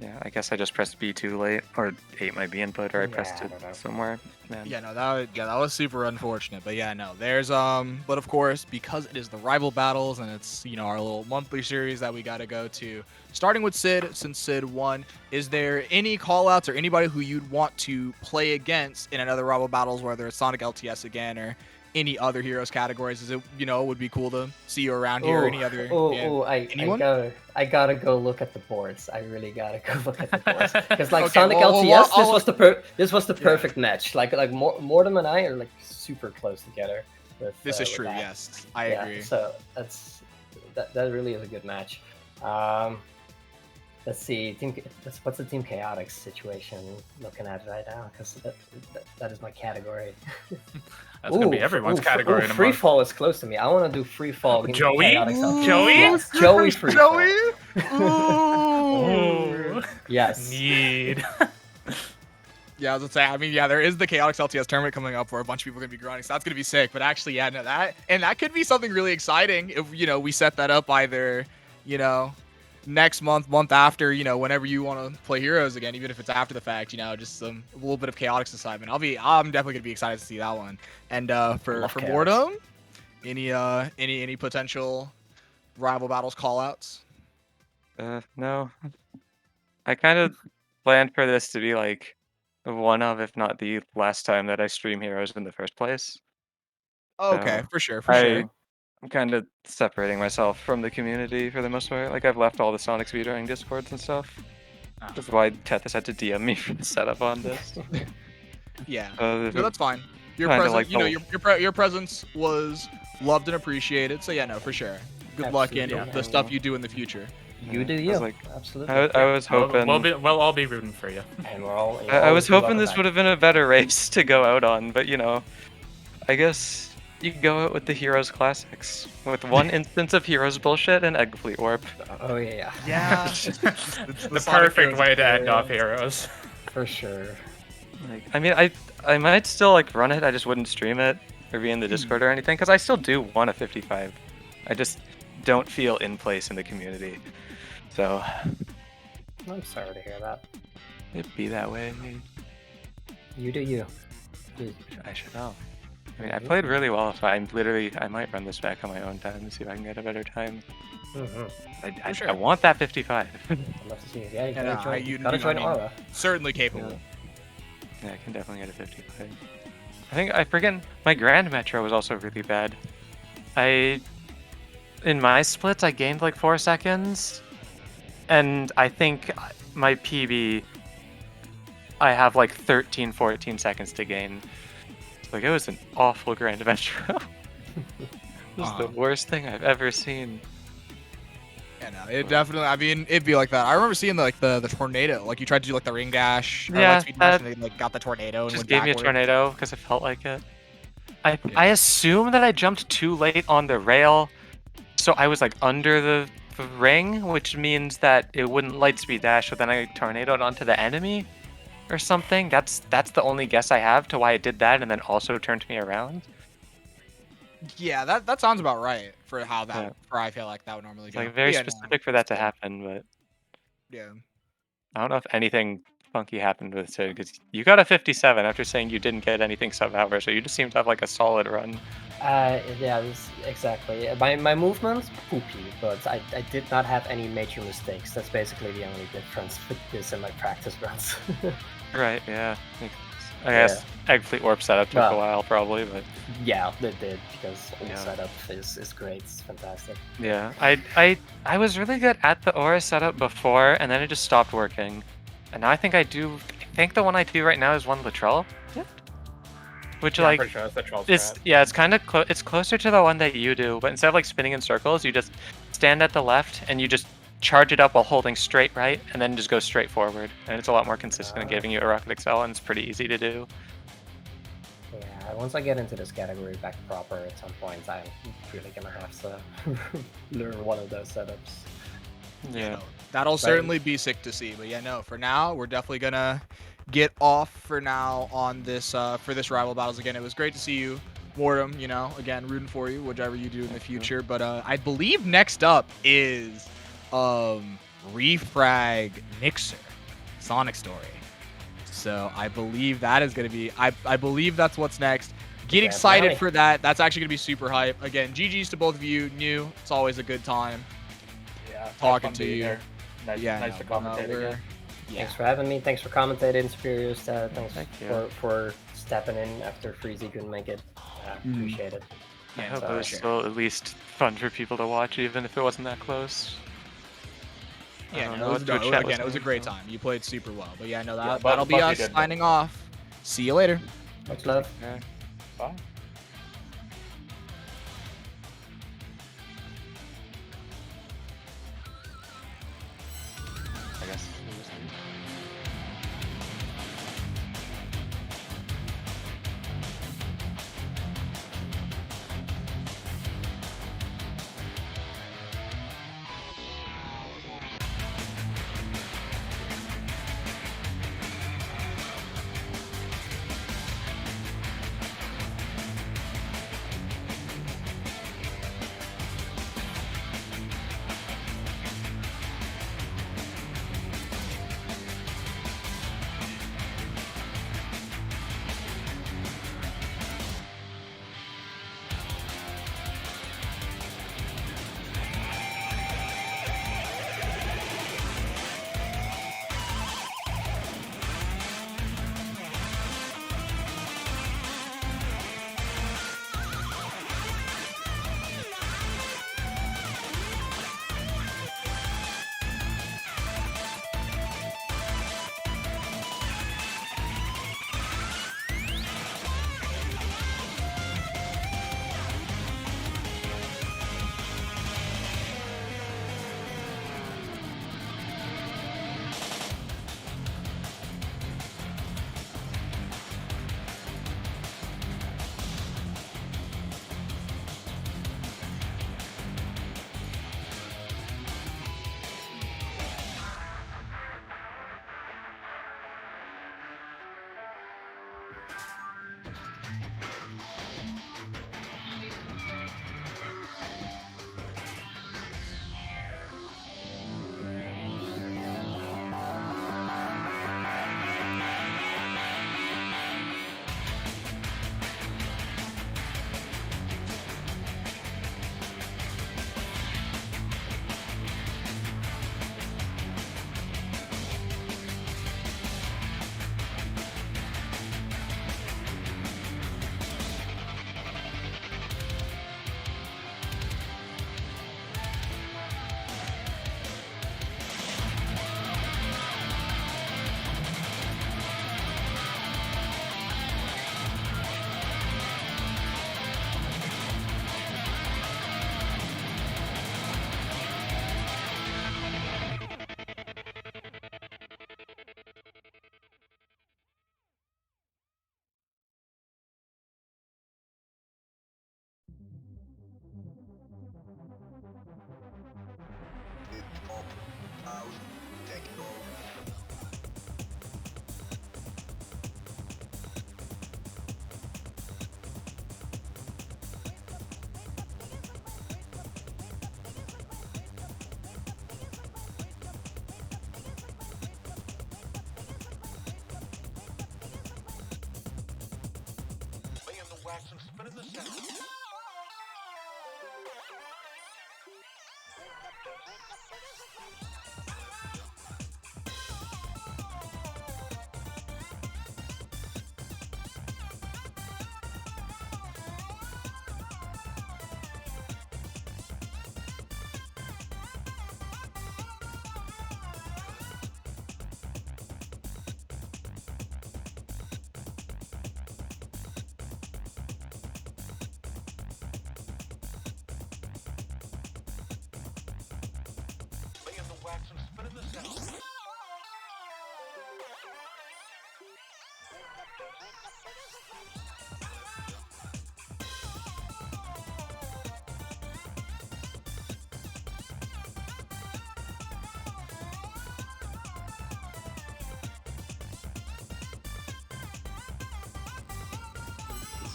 Yeah, I guess I just pressed B too late, or ate my B input, or I pressed it somewhere. Man. Yeah, no, that was super unfortunate. But yeah, no, there's but of course, because it is the rival battles and it's our little monthly series that we got to go to. Starting with Sid, since Sid won, is there any callouts or anybody who you'd want to play against in another rival battles, whether it's Sonic LTS again or any other heroes categories? Is it would be cool to see you around here? Any other? Anyone? I gotta go look at the boards. I really gotta go look at the boards because like Okay, Sonic well, LTS, this was the perfect match. Like Mortem and I are like super close together. This is with true. that. Yes, I agree. So that really is a good match. Let's see. What's the Team Chaotix situation looking at right now? Because that is my category. That's gonna be everyone's category in a Free month. fall is close to me. I want to do free fall. Joey? Joey? Yes, Joey free fall. Ooh. Yes. Need. Yeah, I was gonna say. I mean, yeah, there is the Chaotix LTS tournament coming up where a bunch of people are gonna be grinding, so that's gonna be sick. But actually, yeah, no, that could be something really exciting if we set that up either next month after, whenever you want to play Heroes again, even if it's after the fact, just a little bit of Chaotix assignment. I'm definitely gonna be excited to see that one. And for Boredom, any potential rival battles callouts? No. I kind of planned for this to be like one of, if not the last time that I stream Heroes in the first place. Okay, So for sure. I'm kind of separating myself from the community for the most part. Like I've left all the Sonic speedrunning discords and stuff. That's why Tethys had to DM me for the setup on this. Yeah, no, that's fine. Your kinda presence, like your presence was loved and appreciated. So yeah, no, for sure. Good luck in the stuff you do in the future. You do you. Absolutely. I was hoping. We'll all be rooting for you. And we're all. I was hoping this would have been a better race to go out on, but I guess you can go out with the Heroes Classics with one instance of Heroes bullshit and Egg Fleet Warp. Oh yeah. Yeah. The perfect way to end off Heroes. For sure. I mean, I might still run it. I just wouldn't stream it or be in the Discord or anything because I still do want a 55. I just don't feel in place in the community. So. I'm sorry to hear that. It'd be that way. You do you. I should know. I mean, I played really well. So I might run this back on my own time and see if I can get a better time. I want that 55. I'd love to see it. Yeah, you gotta join Aura. Certainly capable. Yeah, I can definitely get a 55. I forget, my Grand Metro was also really bad. In my splits, I gained like 4 seconds. And I think my PB, I have like 13, 14 seconds to gain. Like, it was an awful Grand Metro. This is the worst thing I've ever seen. Yeah, no, it definitely. I mean, it'd be like that. I remember seeing the tornado. Like you tried to do like the ring dash. Yeah, and they got the tornado. And just went gave me a backward. tornado because it felt like it. I assume that I jumped too late on the rail So I was like under the ring, which means that it wouldn't light speed dash, so then I tornadoed onto the enemy or something. That's the only guess I have to why it did that and then also turned me around. Yeah, that sounds about right for how that Yeah. for I feel like that would normally It's go. like very Yeah, no, specific for that to happen, but yeah. I don't know if anything funky happened with Sid, because you got a 57 after saying you didn't get anything sub-hour, so you just seem to have like a solid run. Yeah, exactly. My movements poopy, but I did not have any major mistakes. That's basically the only difference with this and my practice runs. Right, yeah. I guess Egg Fleet Warp setup took a while probably, but yeah, it did, because the Yeah. setup is great. It's fantastic. yeah. I was really good at the Aura setup before, and then it just stopped working. And now I think the one I do right now is one Latrell. Which Yeah, I'm like pretty sure that's the troll it's strat. yeah, it's kind of it's closer to the one that you do, but instead of like spinning in circles, you just stand at the left and you just charge it up while holding straight right, and then just go straight forward. And it's a lot more consistent in giving you a Rocket Excel, and it's pretty easy to do. Yeah, once I get into this category back proper at some point, I'm really gonna have to learn one of those setups. Yeah. That'll Right. certainly be sick to see. But yeah, no, for now, we're definitely gonna get off for now on this for this rival battles again. It was great to see you, Mortem, again, rooting for you, whatever you do in the future. But I believe next up is Refrag Niczur, Sonic Story. So I believe that is gonna be I believe that's what's next. Get excited Definitely. for that. That's actually gonna be super hype. Again, GG's to both of you. New. It's always a good time. Yeah. Talking to you. Nice, Yeah, nice no, to but no, commentate we're- again. Thanks for having me. Thanks for commentating, Superiors. Thanks Thank you. for stepping in after Freezy couldn't make it. Appreciate it. I Yeah, hope so- it was still at least fun for people to watch, even if it wasn't that close. I Yeah, don't no, know it was, what no, Twitch chat again, it was a saying, great so. time. You played super well. But yeah, no, Yeah, but- that'll be but you us did, signing off. See you later. Much love. Yeah. Bye. I guess.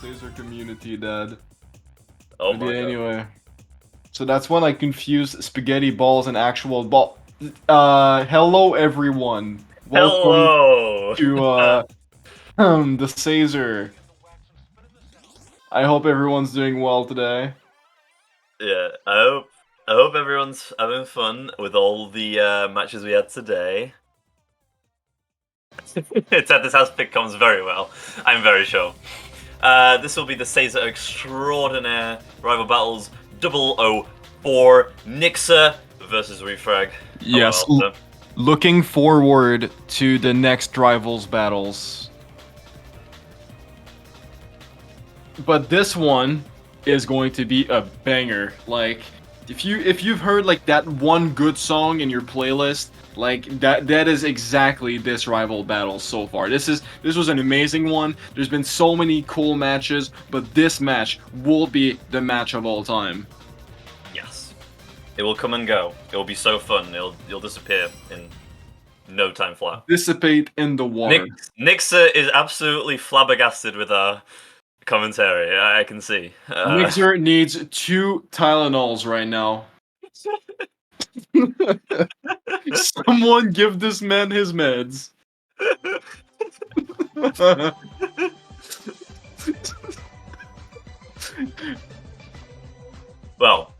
Caesar community, Dad. Oh But my yeah, God. anyway. So that's when I confused spaghetti balls and actual ball. Hello everyone. Welcome Hello. to the Caesar. I hope everyone's doing well today. Yeah, I hope everyone's having fun with all the matches we had today. It's at this house pick comes very well. I'm very sure. This will be the Caesar Extraordinaire Rival Battles 004 Niczur versus Refrag. Yes, Oh, well, looking forward to the next Rivals battles. But this one is going to be a banger. Like, if you've heard like that one good song in your playlist, like that is exactly this rival battle so far. This was an amazing one. There's been so many cool matches, but this match will be the match of all time. yes. It will come and go. It will be so fun. You'll disappear in no time flat. Dissipate in the water. Niczur is absolutely flabbergasted with our commentary. I can see. Niczur needs 2 Tylenols right now. Someone give this man his meds. Well.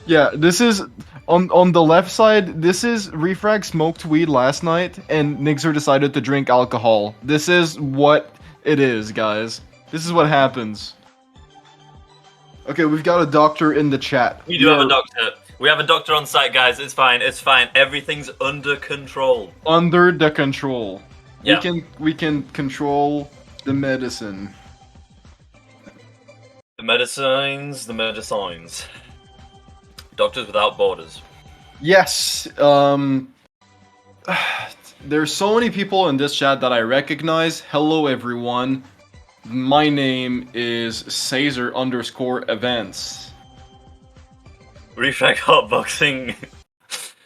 Yeah, this is on the left side. This is Refrag smoked weed last night, and Niczur decided to drink alcohol. This is what it is, guys. This is what happens. Okay, we've got a doctor in the chat. We do have a doctor. We have a doctor on site, guys. It's fine. It's fine. Everything's under control. Under the control. Yeah. We can control the medicine. The medicines. Doctors Without Borders. Yes. There's so many people in this chat that I recognize. Hello, everyone. My name is Caesar_events. Refrag hotboxing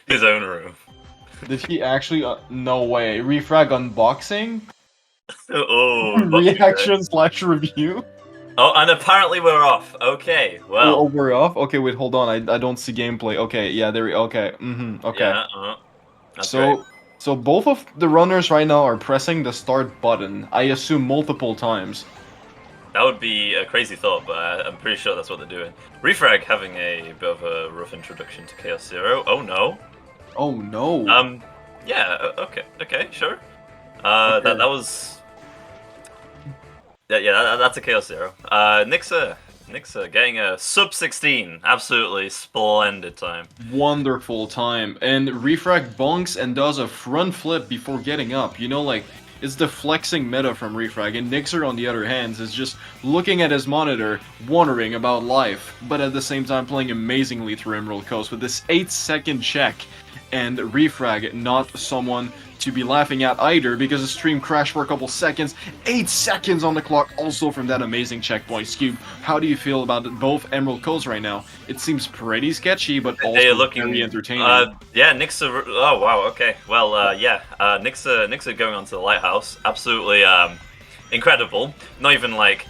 his own room. Did he actually? No way. Refrag unboxing? Oh. Reaction/review? Oh, and apparently we're off. Okay, well. Oh, we're off? Okay, wait, hold on. I don't see gameplay. Okay, yeah, there we okay. Okay. Yeah, that's great. So both of the runners right now are pressing the start button. I assume multiple times. That would be a crazy thought, but I'm pretty sure that's what they're doing. Refrag having a bit of a rough introduction to Chaos Zero. Oh no. Oh no. Yeah. Okay. Sure. That was. Yeah. That's a Chaos Zero. Niczur getting a sub 16. Absolutely splendid time. Wonderful time. And Refrag bonks and does a front flip before getting up. You know, like, it's the flexing meta from Refrag. And Niczur, on the other hand, is just looking at his monitor, wondering about life, but at the same time playing amazingly through Emerald Coast with this 8-second check. And Refrag, not someone to be laughing at either, because the stream crashed for a couple seconds. 8 seconds on the clock, also from that amazing checkpoint. Scube, how do you feel about both Emerald Codes right now? It seems pretty sketchy, but also They're looking very entertaining. Yeah, Niczur. Oh wow. Okay. Well, yeah. Niczur going onto the lighthouse. Absolutely incredible. Not even like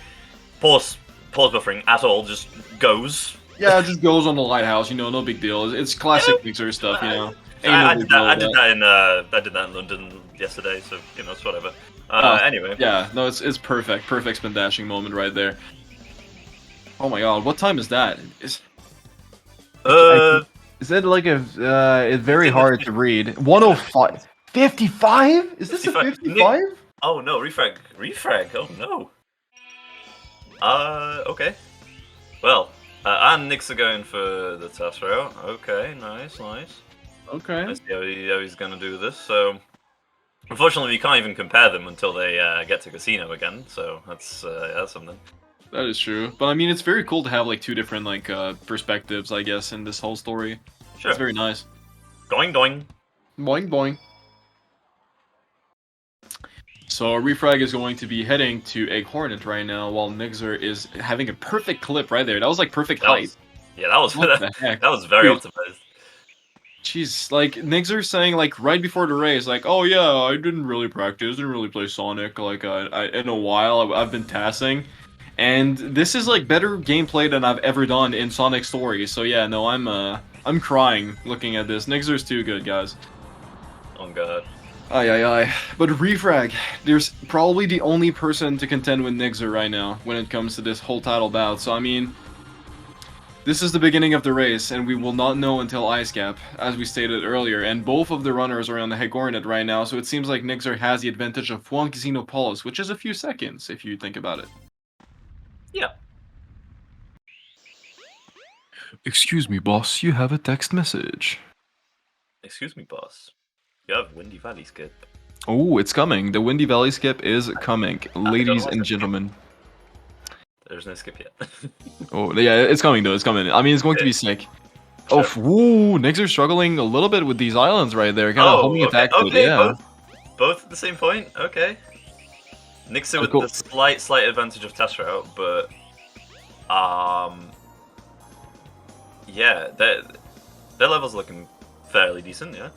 pause buffering at all. Just goes. Yeah, it just goes on the lighthouse. No big deal. It's classic Niczur stuff. I did that in London yesterday. So it's whatever. Anyway. Yeah. No, it's perfect. Perfect spin dashing moment right there. Oh my god, what time is that? Is that like it's very hard to read. 105. 55? Is this a 55? Oh no, refrag. Oh no. Okay. Well, and Nick's are going for the test route. Okay, nice. Okay. Let's see how he's gonna do this. So, unfortunately, we can't even compare them until they get to casino again. So that's something. That is true, but I mean, it's very cool to have like 2 different perspectives, I guess, in this whole story. Sure. It's very nice. Doing. Boing boing. So Refrag is going to be heading to Egg Hornet right now, while Niczur is having a perfect clip right there. That was like perfect height. That was What the heck? That was very Dude. optimized. Jeez, like Niczur saying like right before the race, like, oh yeah, I didn't really practice, didn't really play Sonic like in a while. I've been tassing. And this is like better gameplay than I've ever done in Sonic Stories. So yeah, no, I'm crying looking at this. Niczur's too good, guys. Oh god. Aye. But Refrag, there's probably the only person to contend with Niczur right now when it comes to this whole title bout. So I mean, this is the beginning of the race, and we will not know until Ice Cap, as we stated earlier. And both of the runners are on the Hegornet right now, so it seems like Niczur has the advantage of one Xenopolis, which is a few seconds if you think about it. Yeah. Excuse me, boss, you have a text message. Excuse me, boss. You have Windy Valley skip. Oh, it's coming. The Windy Valley skip is coming, ladies and gentlemen. There's no skip yet. Oh, yeah, it's coming though, it's coming. I mean, it's going to be sick. Oh, ooh, Niczur's struggling a little bit with these islands right there. Kind of homing attack, but yeah. Both at the same point? Okay. Niczur with the slight advantage of test route, but yeah, their level's looking fairly decent, yeah.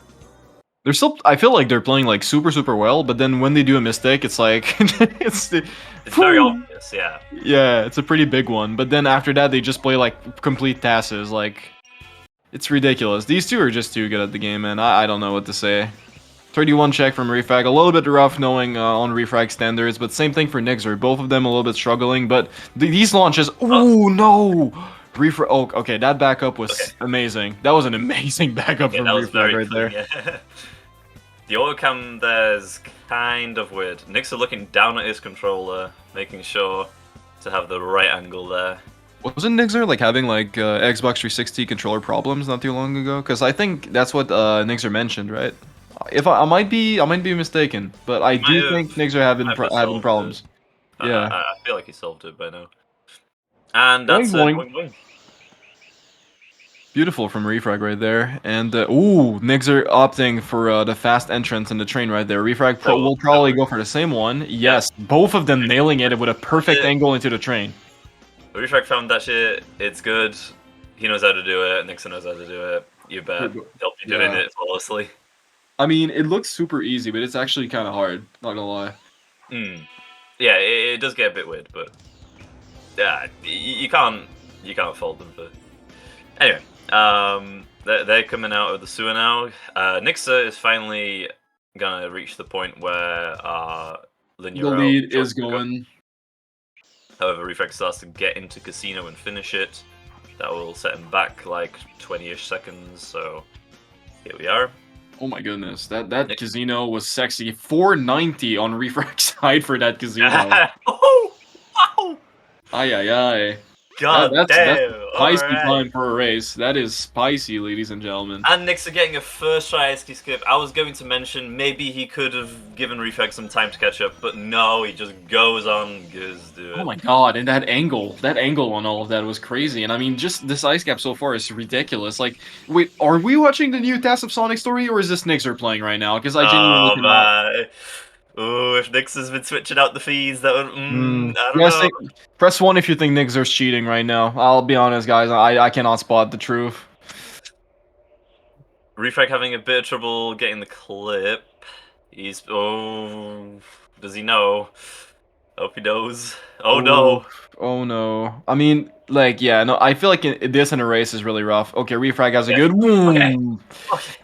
They're still, I feel like they're playing like super well, but then when they do a mistake, it's like it's very obvious, yeah. Yeah, it's a pretty big one. But then after that, they just play like complete tasses. Like, it's ridiculous. These two are just too good at the game, man. I don't know what to say. 31 check from Refrag, a little bit rough knowing on Refrag standards, but same thing for Niczur. Both of them a little bit struggling, but these launches, ooh, no! Refrag, oh, okay, that backup was amazing. That was an amazing backup from Refrag right there. Yeah. The autocam there's kind of weird. Niczur looking down at his controller, making sure to have the right angle there. Wasn't Niczur like having like Xbox 360 controller problems not too long ago? Because I think that's what Niczur mentioned, right? If I might be mistaken, but I do think Niczur having problems. Yeah, I feel like he solved it by now. And that's boing, boing. Beautiful from Refrag right there, and ooh, Niczur opting for the fast entrance in the train right there. Refrag will probably go for the same one. Yes, both of them nailing it with a perfect angle into the train. Refrag found that shit. It's good. He knows how to do it. Niczur knows how to do it. You bet. He'll be doing it flawlessly. I mean, it looks super easy, but it's actually kind of hard. Not gonna lie. Yeah, it does get a bit weird, but yeah, you can't fault them for. Anyway, they're coming out of the sewer now. Niczur is finally gonna reach the point where the lead is going. However, Refrag starts to get into casino and finish it. That will set him back like 20-ish seconds. So here we are. Oh my goodness, that casino was sexy. 490 on Refrag's side for that casino. Oh, wow! Aye. God that's damn. spicy Alright. time for a race. That is spicy, ladies and gentlemen. And Niczur getting a first try ice ski skip. I was going to mention maybe he could have given Refrag some time to catch up, but no, he just goes on, goes do it. Oh my god, and that angle on all of that was crazy. And I mean, just this ice cap so far is ridiculous. Like, wait, are we watching the new Task of Sonic story, or is this Niczur playing right now? Because I genuinely cannot. Man. Oh, if Niczur's been switching out the feeds, that would. I don't Guys, know. press 1 if you think Niczur's cheating right now. I'll be honest, guys, I cannot spot the truth. Refrag having a bit of trouble getting the clip. He's. Oh. Does he know? Hope he knows. Oh no. Oh no. I mean, like, yeah, no, I feel like this in a race is really rough. Okay, Refrag has a good. Okay.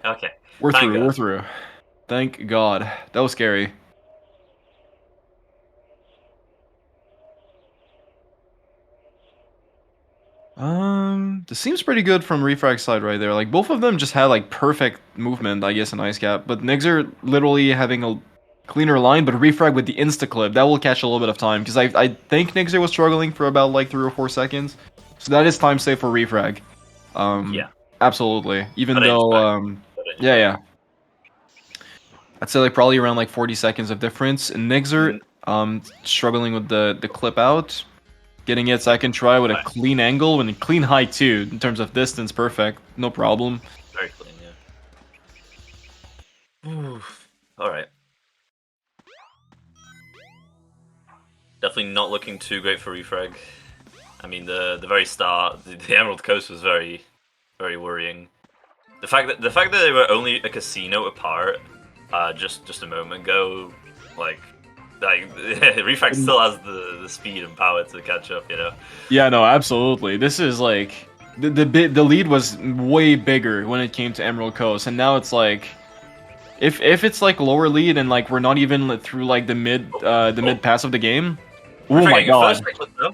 Okay. We're Thank through. God. We're through. Thank God. That was scary. This seems pretty good from Refrag's side right there. Like, both of them just had, like, perfect movement, I guess, in Ice Cap. But Niczur literally having a cleaner line, but Refrag with the insta-clip, that will catch a little bit of time. Because I think Niczur was struggling for about, like, 3 or 4 seconds. So that is time save for Refrag. Yeah. Absolutely. Even But though, yeah. I'd say, like, probably around, like, 40 seconds of difference. And Niczur, struggling with the clip out. Getting it second try with a clean angle and a clean height too, in terms of distance, perfect, no problem. Very clean, yeah. Alright. Definitely not looking too great for Refrag. I mean, the very start, the Emerald Coast was very, very worrying. The fact that they were only a casino apart, just a moment ago, like Refrag still has the speed and power to catch up, you know. Yeah, no, absolutely. This is like the lead was way bigger when it came to Emerald Coast, and now it's like if it's like lower lead and like we're not even through like the mid pass of the game. Oh my god.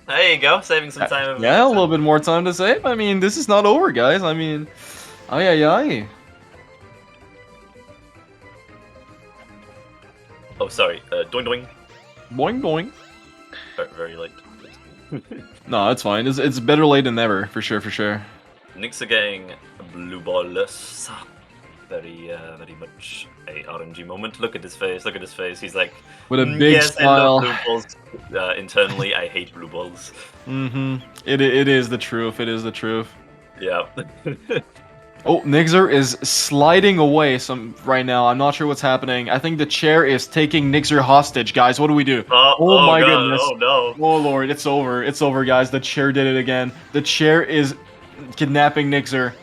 There you go, saving some time. Yeah, a little bit more time to save. I mean, this is not over, guys. I mean, ay. Oh, sorry. Doing doing. Boing boing. Very late. No, it's fine. It's better late than never, for sure. Niczur getting blue ballless. Very much a RNG moment. Look at his face. Look at his face. He's like, with a big yes, smile. I love blue balls. Internally, I hate blue balls. It is the truth. It is the truth. Yeah. Oh, Niczur is sliding away right now. I'm not sure what's happening. I think the chair is taking Niczur hostage, guys. What do we do? Oh my God. goodness. Oh no. Oh lord, it's over. It's over, guys. The chair did it again. The chair is kidnapping Niczur.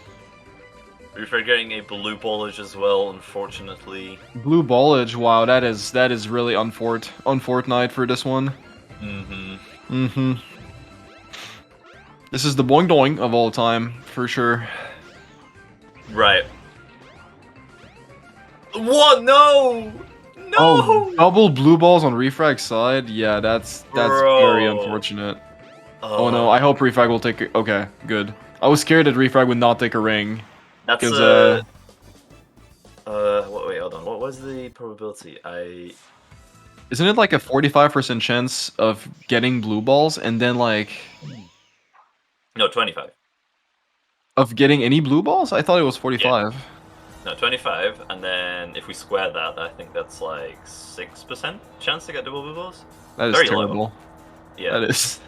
Refrag getting a blue ballage as well, unfortunately. Blue ballage. Wow, that is really unfortunate for this one. This is the boing doing of all time, for sure. Right. What? No! No! Oh, double blue balls on Refrag's side? Yeah, that's very unfortunate. Oh no, I hope Refrag will take it. Okay, good. I was scared that Refrag would not take a ring. That's wait, hold on. What was the probability? Isn't it like a 45% chance of getting blue balls and then like... No, 25. Of getting any blue balls? I thought it was 45. Yeah. No, 25, and then if we square that, I think that's like 6% chance to get double blue balls. That is Very terrible. low. Yeah. That is...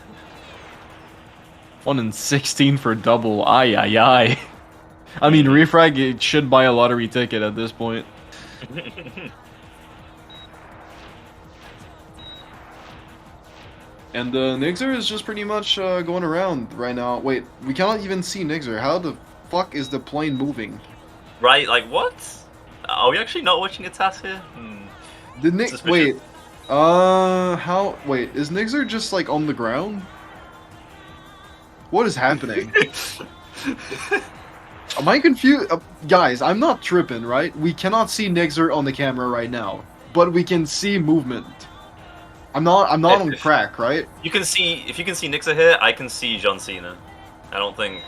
1 in 16 for double. Ay. I mean, Refrag should buy a lottery ticket at this point. And Niczur is just pretty much going around right now. Wait, we cannot even see Niczur. How the fuck is the plane moving? Right, like what? Are we actually not watching a task here? Wait, wait, is Niczur just like on the ground? What is happening? Am I confused? Guys, I'm not tripping, right? We cannot see Niczur on the camera right now, but we can see movement. I'm not on crack, right? You can see if you can see Niczur here, I can see John Cena. I don't think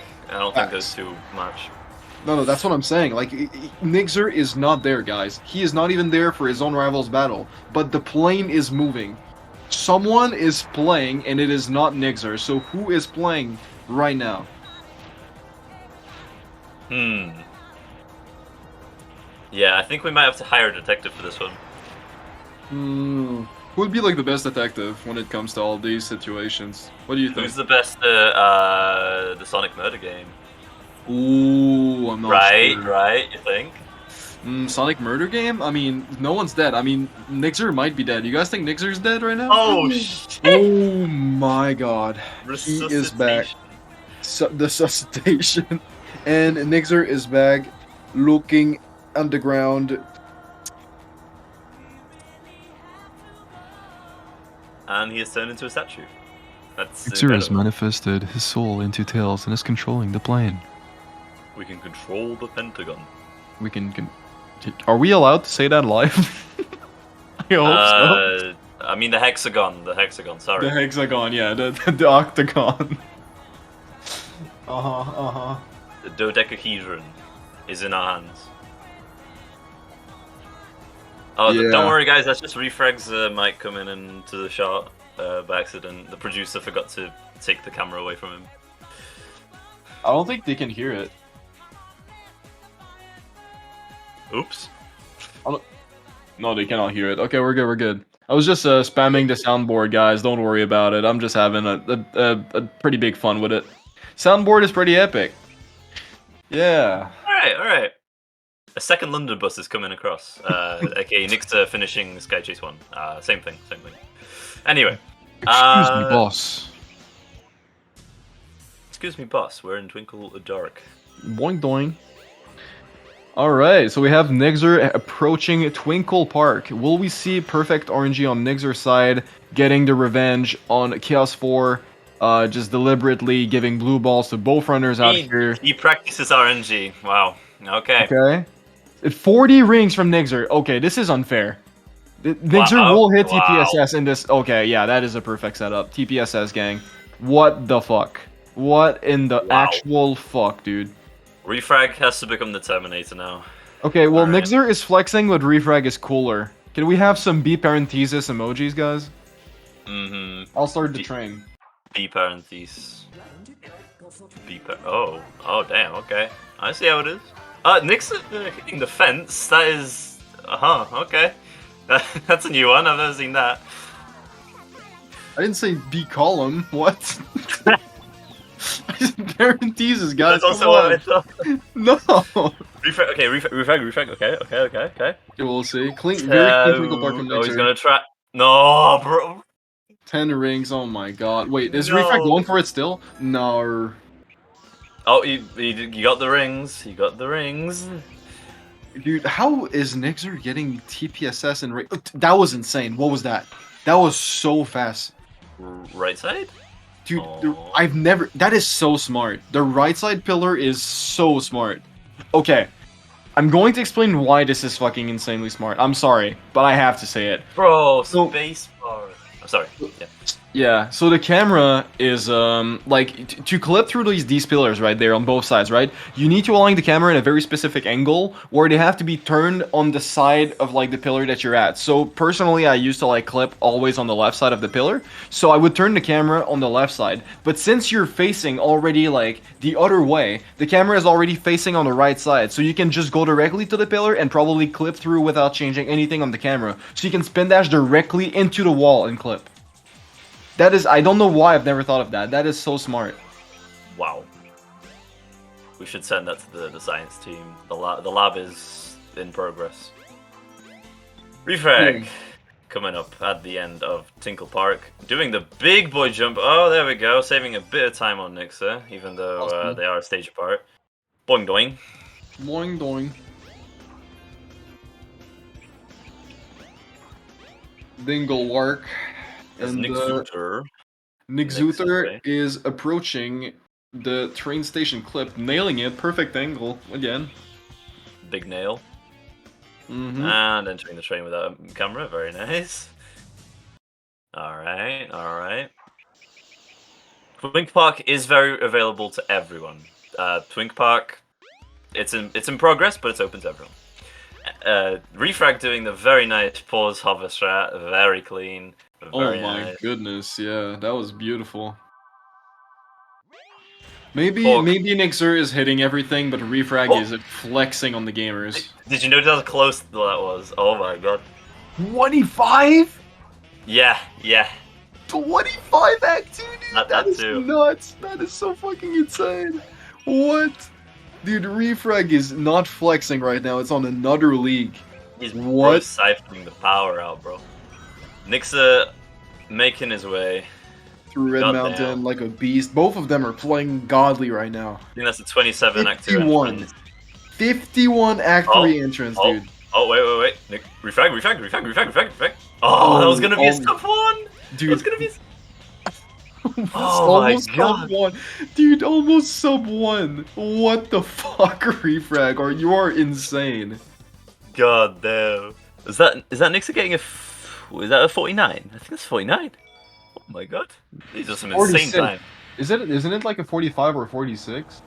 those two match. No, that's what I'm saying. Like, Niczur is not there, guys. He is not even there for his own rival's battle. But the plane is moving. Someone is playing, and it is not Niczur. So who is playing right now. Yeah, I think we might have to hire a detective for this one. Who would be like the best detective when it comes to all these situations? What do you think? Who's the best at the Sonic Murder game? Ooh, I'm not Right, sure. right, you think? Sonic Murder game? I mean, no one's dead. I mean, Niczur might be dead. You guys think Niczur's dead right now? Oh, shit! Oh my god. He is back. The resuscitation. And Niczur is back, looking underground. And he has turned into a statue. That's Niczur has incredible. manifested his soul into Tails and is controlling the plane. We can control the Pentagon. We can are we allowed to say that live? I hope so. I mean the hexagon, sorry. The hexagon, yeah, the octagon. Uh-huh. The dodecahedron is in our hands. Oh, Yeah. don't worry guys, that's just Refrag's mic coming into the shot by accident. The producer forgot to take the camera away from him. I don't think they can hear it. Oops. No, they cannot hear it. Okay, we're good. I was just spamming the soundboard, guys. Don't worry about it. I'm just having a pretty big fun with it. Soundboard is pretty epic. Yeah. Alright. A second London bus is coming across. Okay, Niczur finishing Sky Chase 1. Same thing. Anyway. Excuse me, boss. Excuse me, boss. We're in Twinkle Dark. Boing doing. Alright, so we have Niczur approaching Twinkle Park. Will we see perfect RNG on Niczur's side, getting the revenge on Chaos 4, just deliberately giving blue balls to both runners out here? He practices RNG. Wow. Okay. Okay. 40 rings from Niczur. Okay, this is unfair. Niczur will hit TPSS in this. Okay, yeah, that is a perfect setup. TPSS, gang. What the fuck? What in the actual fuck, dude? Refrag has to become the Terminator now. Okay, well, Niczur is flexing, but Refrag is cooler. Can we have some B parenthesis emojis, guys? I'll start the train. B parenthesis. Oh, damn, okay. I see how it is. Niczur hitting the fence, that is... okay. That's a new one, I've never seen that. I didn't say B column, what? Parenthesis, guys. That's also what I thought. No. Refrag. Okay. We'll see. Very clean Twinkle Park from Oh, he's Niczur. gonna try. No, bro. 10 rings. Oh my god. Wait, is No. Refrag going for it still? No. Oh, you got the rings. He got the rings. Dude, how is Niczur getting TPSS and that was insane. What was that? That was so fast. Right side? Dude, I've never... That is so smart. The right side pillar is so smart. Okay. I'm going to explain why this is fucking insanely smart. I'm sorry, but I have to say it. Bro, space bar. I'm sorry. Yeah. Yeah, so the camera is, to clip through these pillars right there on both sides, right? You need to align the camera in a very specific angle where they have to be turned on the side of, the pillar that you're at. So, personally, I used to, clip always on the left side of the pillar. So, I would turn the camera on the left side. But since you're facing already, the other way, the camera is already facing on the right side. So, you can just go directly to the pillar and probably clip through without changing anything on the camera. So, you can spin dash directly into the wall and clip. That is, I don't know why I've never thought of that. That is so smart. Wow. We should send that to the science team. The lab is in progress. Refrag coming up at the end of Tinkle Park, doing the big boy jump. Oh, there we go, saving a bit of time on Niczur, even though they are a stage apart. Boing doing. Boing doing. Dingle work. And Niczur. Niczur is approaching the train station clip, nailing it, perfect angle again. Big nail. And entering the train without a camera, very nice. Alright. Twink Park is very available to everyone. Twink Park, it's in progress, but it's open to everyone. Refrag doing the very nice pause hover strat, very clean. Oh my goodness, yeah, that was beautiful. Maybe Niczur is hitting everything, but Refrag is flexing on the gamers. Did you notice how close that was? Oh my god. 25? Yeah, yeah. 25 Act 2, dude! That is too. nuts! That is so fucking insane! What? Dude, Refrag is not flexing right now, it's on another league. He's what? siphoning the power out, bro. Niczur making his way. Through Red Mountain like a beast. Both of them are playing godly right now. I think that's a 27 Act 2 51. entrance. 51 Act 3 entrance, dude. Oh, wait. Refrag. Oh, that was gonna be a sub 1! Dude. That was gonna be Oh my god. Sub 1. Dude, almost sub 1. What the fuck, Refrag? You are insane. God damn. Is that Niczur getting is that a 49? I think that's 49. Oh my god. These are some 46. insane time. Isn't it like a 45 or 46?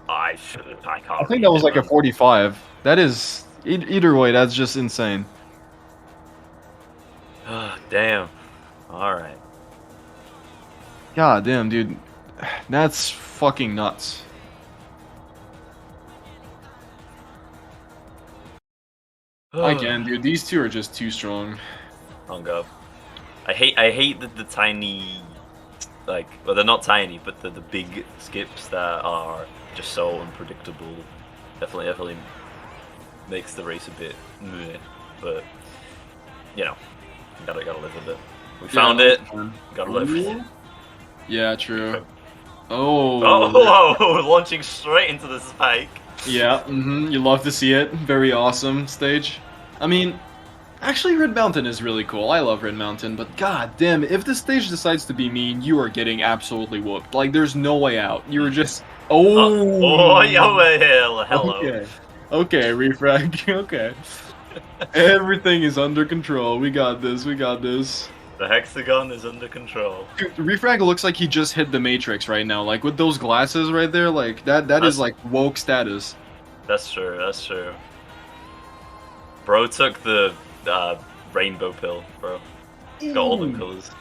I can't. I think that was like a 45. That is either way, that's just insane. Damn. Alright. God damn, dude. That's fucking nuts. Again, dude, these two are just too strong. Oh god. I hate the tiny, like, well, they're not tiny, but the big skips that are just so unpredictable. Definitely makes the race a bit meh, but you know, gotta live with it. We found it. Gotta live with it. Yeah, true. Oh. Oh, launching straight into the spike. Yeah, you love to see it. Very awesome stage. I mean, actually, Red Mountain is really cool. I love Red Mountain, but god damn, if the stage decides to be mean, you are getting absolutely whooped. Like, there's no way out. You're just... Oh, hello. Okay, Refrag. Okay. Everything is under control. We got this. The hexagon is under control. Dude, Refrag looks like he just hit the Matrix right now. Like, with those glasses right there, like, that is like woke status. That's true. Bro took the rainbow pill, bro. He's got all the colors.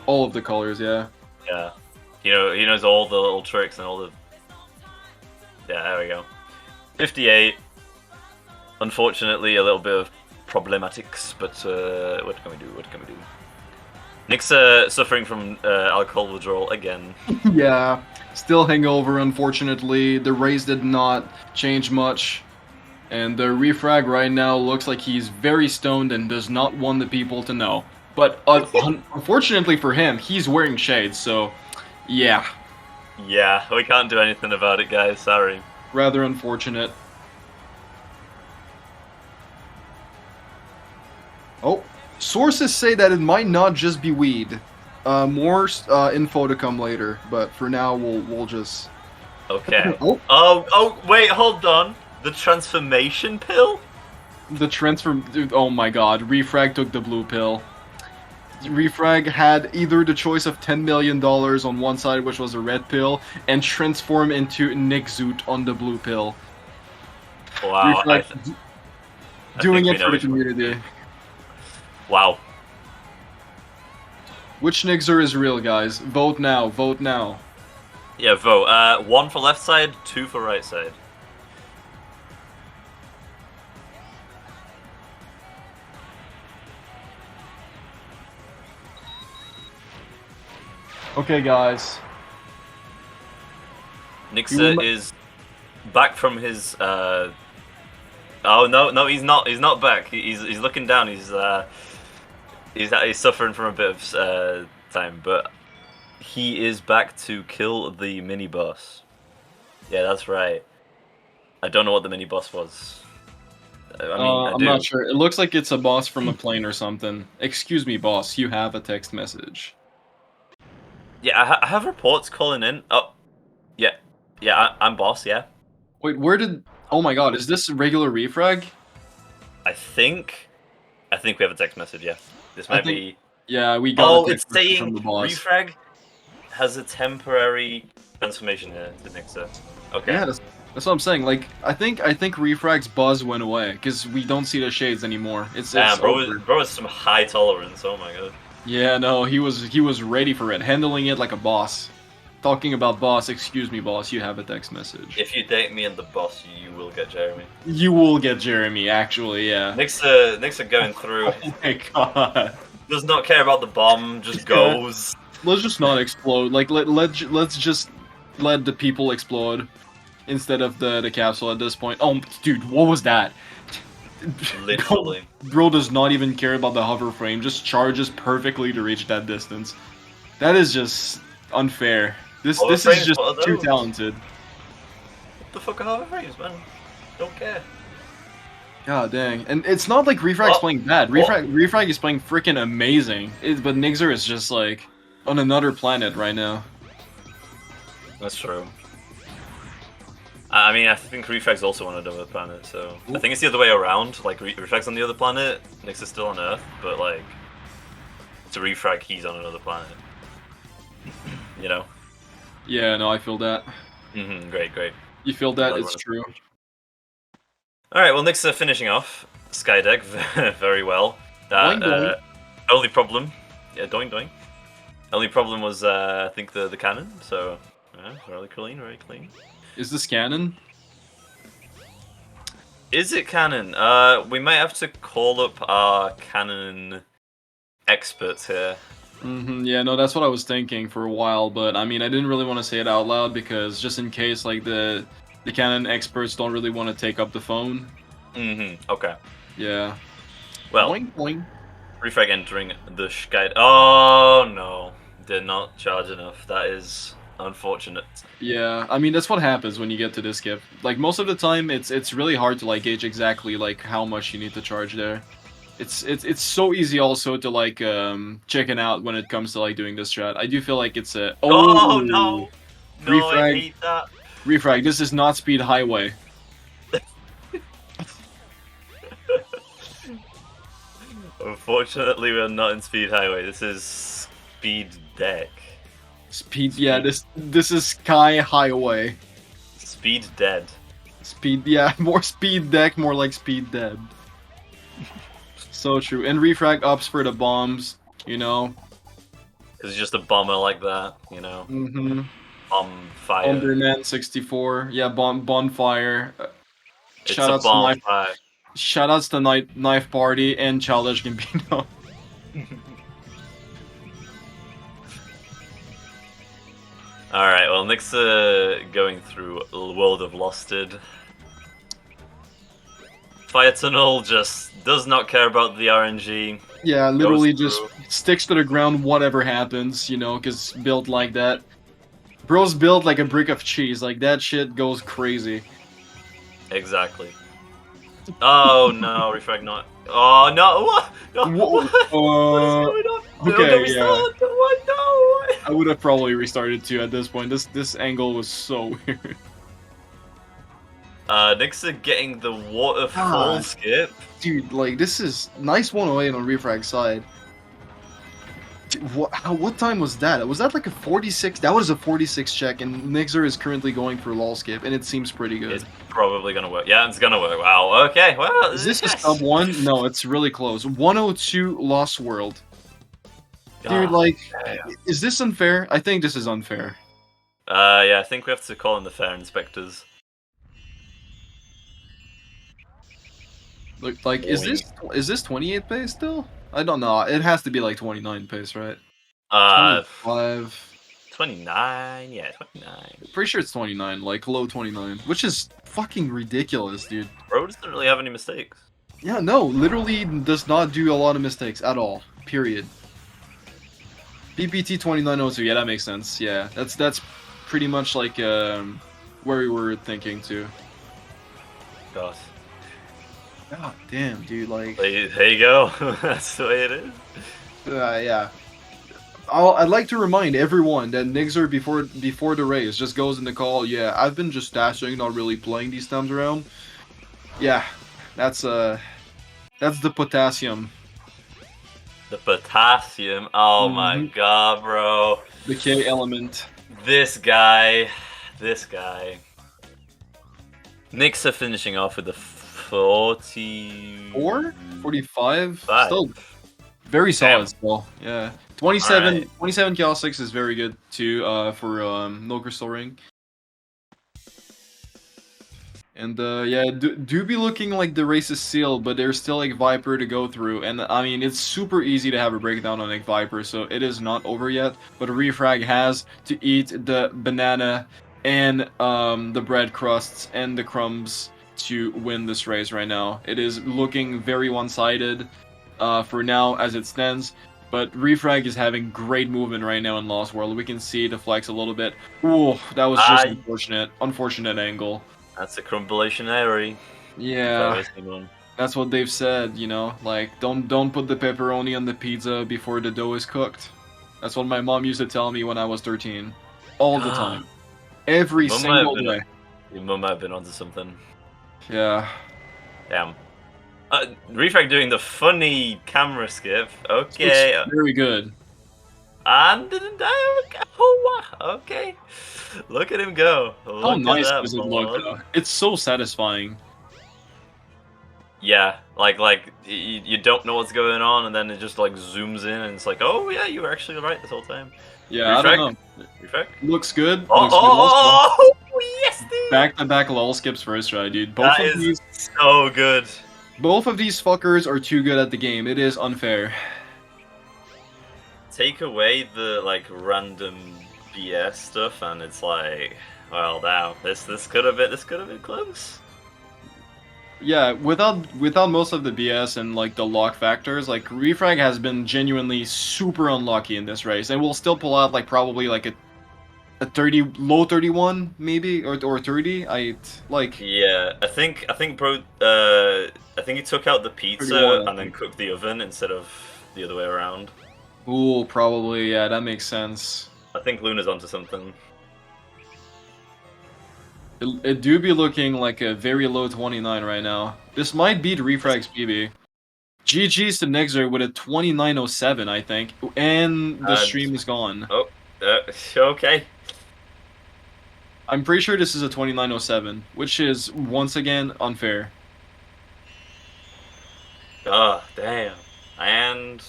All of the colors, yeah. Yeah. He knows all the little tricks and all the... Yeah, there we go. 58. Unfortunately, a little bit of problematics, but what can we do? Niczur suffering from alcohol withdrawal again. Yeah, still hangover, unfortunately. The race did not change much. And the Refrag right now looks like he's very stoned and does not want the people to know. But unfortunately for him, he's wearing shades, so yeah. Yeah, we can't do anything about it, guys. Sorry. Rather unfortunate. Oh, sources say that it might not just be weed. More info to come later, but for now we'll just... Okay. Oh, wait, hold on. The transformation pill? Dude, oh my god, Refrag took the blue pill. Refrag had either the choice of $10 million on one side, which was a red pill, and transform into Niczur on the blue pill. Wow. Refrag doing it for the community. Wow. Which Niczur is real, guys? Vote now, vote now. Yeah, vote. 1 for left side, 2 for right side. Okay, guys. Niczur is back from his. Oh no, he's not. He's not back. He's looking down. He's suffering from a bit of time, but he is back to kill the mini boss. Yeah, that's right. I don't know what the mini boss was. I mean, I'm not sure. It looks like it's a boss from a plane or something. Excuse me, boss. You have a text message. Yeah, I have reports calling in. Oh, yeah, I'm boss. Yeah. Wait, where did? Oh my god, is this regular Refrag? I think we have a text message. Yeah, this might be. Yeah, we got. Oh, a it's text message saying from the boss. Refrag has a temporary transformation here to Niczur. Okay. Yeah, that's what I'm saying. Like, I think Refrag's buzz went away because we don't see the shades anymore. It's bro has some high tolerance. Oh my god. Yeah, no, he was ready for it, handling it like a boss. talking about boss, excuse me, boss, you have a text message. If you date me and the boss, you will get Jeremy. You will get Jeremy, actually, yeah. Nixer going through. Oh my god. Does not care about the bomb, just goes. Let's just not explode. Like, let's just let the people explode instead of the capsule at this point. Oh, dude, what was that? Literally. Bro does not even care about the hover frame, just charges perfectly to reach that distance. That is just unfair. This is just too talented. What the fuck are hover frames, man? Don't care. God dang. And it's not like Refrag's playing bad. Refrag is playing freaking amazing. But Niczur is just like on another planet right now. That's true. I mean, I think Refrag's also on another planet, so... I think it's the other way around. Like, Refrag's on the other planet, Nixer's still on Earth, but like... To Refrag, he's on another planet. You know? Yeah, no, I feel that. Great. You feel that? It's true. Alright, well, Nixer finishing off Skydeck very well. Doing, doing. Only problem... Yeah, doing. Only problem was, I think, the cannon, so... Yeah, very clean. Is this canon? Is it canon? We might have to call up our canon experts here. Yeah, no, that's what I was thinking for a while, but I mean, I didn't really want to say it out loud because just in case, like, the canon experts don't really want to take up the phone. Okay. Yeah. Well, boing, boing. Refrag entering the Skydeck. Oh, no. Did not charge enough. That is... unfortunate. Yeah, I mean that's what happens when you get to this skip. Like most of the time, it's really hard to like gauge exactly like how much you need to charge there. It's so easy also to like chicken out when it comes to like doing this strat. I do feel like it's a oh no, Refrag, I hate that. Refrag, this is not speed highway. Unfortunately, we're not in speed highway. This is speed deck. Yeah, this is Sky Highway. Speed dead. More speed deck, more like speed dead. So true. And Refrag ups for the bombs, you know. Because he's just a bomber like that, you know. Bomb fire. Bomberman 64. Yeah, bonfire. It's a bonfire. Shoutouts to Knife Party and Childish Gambino. Alright, well, Nixer going through World of Losted. Fire Tunnel just does not care about the RNG. Yeah, literally just sticks to the ground whatever happens, you know, because built like that. Bro's built like a brick of cheese, like that shit goes crazy. Exactly. Oh no, Refrag not. Oh no, what? No, what? What's going on? Okay, yeah. What? No! I would have probably restarted too at this point. This angle was so weird. Nixer getting the waterfall skip. Dude, like, this is nice 108 on Refrag's side. Dude, what time was that? Was that like a 46? That was a 46 check, and Niczur is currently going for lol skip, and it seems pretty good. It's probably gonna work. Yeah, it's gonna work. Wow, okay, well... Is this a sub 1? No, it's really close. 102 Lost World. Dude, like, is this unfair? I think this is unfair. Yeah, I think we have to call in the fair inspectors. Look, like, is this 28 pace still? I don't know. It has to be like 29 pace, right? 25. 29, yeah, 29. Pretty sure it's 29, like low 29, which is fucking ridiculous, dude. Bro doesn't really have any mistakes. Yeah, no, literally does not do a lot of mistakes at all. Period. BPT 2902, yeah, that makes sense. Yeah, that's pretty much like where we were thinking too. God. God damn, dude, like... There you go. That's the way it is. Yeah. I'd like to remind everyone that Niczur before the race just goes in the call, yeah, I've been just dashing, not really playing these times around. Yeah, that's the potassium. The potassium. Oh my god, bro. The K element. This guy. Nixer finishing off with the 44? 45? Still very solid still. Yeah. 27 Chaos 6 is very good too for no crystal ring. And yeah, do be looking like the race is sealed, but there's still like Viper to go through. And I mean, it's super easy to have a breakdown on like Viper, so it is not over yet. But Refrag has to eat the banana and the bread crusts and the crumbs to win this race right now. It is looking very one-sided for now as it stands. But Refrag is having great movement right now in Lost World. We can see the flex a little bit. Ooh, that was just unfortunate angle. That's a crumbulation area. Yeah, that's what they've said. You know, like don't put the pepperoni on the pizza before the dough is cooked. That's what my mom used to tell me when I was 13, all the time, every single day. Your mum might have been onto something. Yeah. Damn. Refrag doing the funny camera skip. Okay. It's very good. And didn't die. Oh, wow. Okay. Look at him go. How nice does it look, though? It's so satisfying. Yeah, like you don't know what's going on, and then it just like zooms in, and it's like, oh yeah, you were actually right this whole time. Yeah, Refrag? I don't know. Refrag? Looks good. Oh, yes, dude. Back-to-back lol skips first try, dude. That is so good. Both of these fuckers are too good at the game. It is unfair. Take away the like random BS stuff, and it's like, well, damn, this could have been close. Yeah, without most of the BS and like the luck factors, like Refrag has been genuinely super unlucky in this race, and will still pull out like probably like a 30 low 31 maybe or 30. Yeah, I think bro, I think he took out the pizza 31, and then cooked the oven instead of the other way around. Ooh, probably, yeah, that makes sense. I think Luna's onto something. It do be looking like a very low 29 right now. This might beat Refrag's PB. GG's to Niczur with a 29.07, I think, and the stream is gone. Oh, okay. I'm pretty sure this is a 29.07, which is once again unfair. Oh, damn. And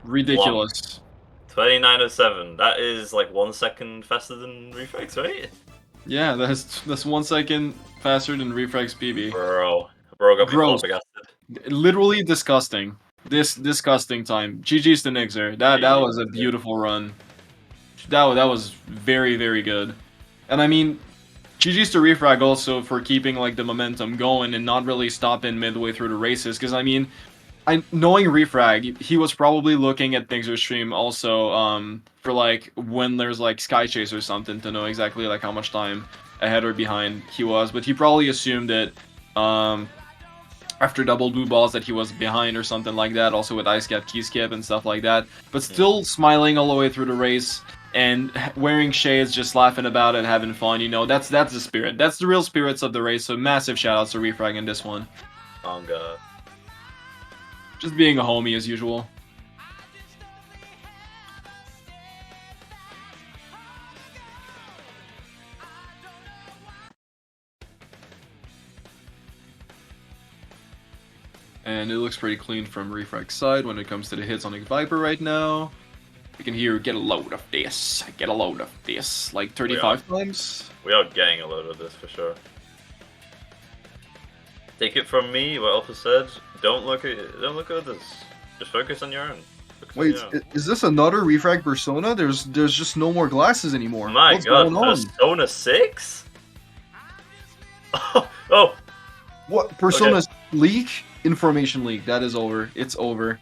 ridiculous. 29.07. That is like 1 second faster than Refrag's, right? Yeah, that's 1 second faster than Refrag's PB. Bro got me Gross. flabbergasted. Literally disgusting. Disgusting time. GG's to Niczur. That was a beautiful run. That was very, very good. And I mean, GG's to Refrag also for keeping like the momentum going and not really stopping midway through the races. Because I mean, knowing Refrag, he was probably looking at Niczur's stream also for like when there's like Sky Chase or something to know exactly like how much time ahead or behind he was. But he probably assumed that after double blue balls that he was behind or something like that. Also with Ice Cap, Key Skip and stuff like that. But still smiling all the way through the race. And wearing shades, just laughing about it, having fun, you know, that's the spirit. That's the real spirits of the race, so massive shoutouts to Refrag in this one. Oh god. Just being a homie as usual. And it looks pretty clean from Refrag's side when it comes to the hits on the Viper right now. You can hear, get a load of this, get a load of this, like 35 times. We are getting a load of this for sure. Take it from me, what Alpha said, don't look at others. Just focus on your own. Wait, is this another Refrag Persona? There's just no more glasses anymore. My What's god, going on? Persona 6? Oh! What? Persona leak? Information leak. That is over. It's over.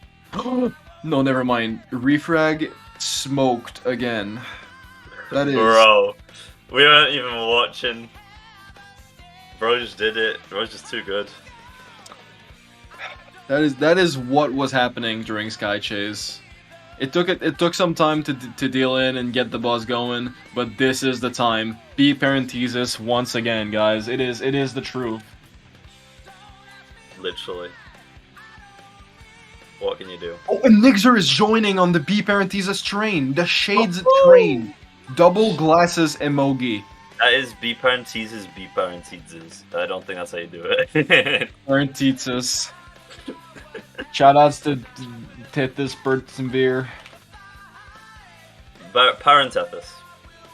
No, never mind. Refrag smoked again. That is... Bro, we weren't even watching. Bro just did it. Bro's just too good. That is what was happening during Sky Chase. It took some time to deal in and get the buzz going, but this is the time. Be parenthesis once again, guys. It is the truth. Literally. What can you do? Oh, and Niczur is joining on the B parenthesis train. The Shades train. Double glasses emoji. That is B parentheses, B parentheses. I don't think that's how you do it. Parenthesis. Shoutouts to Tethys, Bert, and Veer. Parentethys.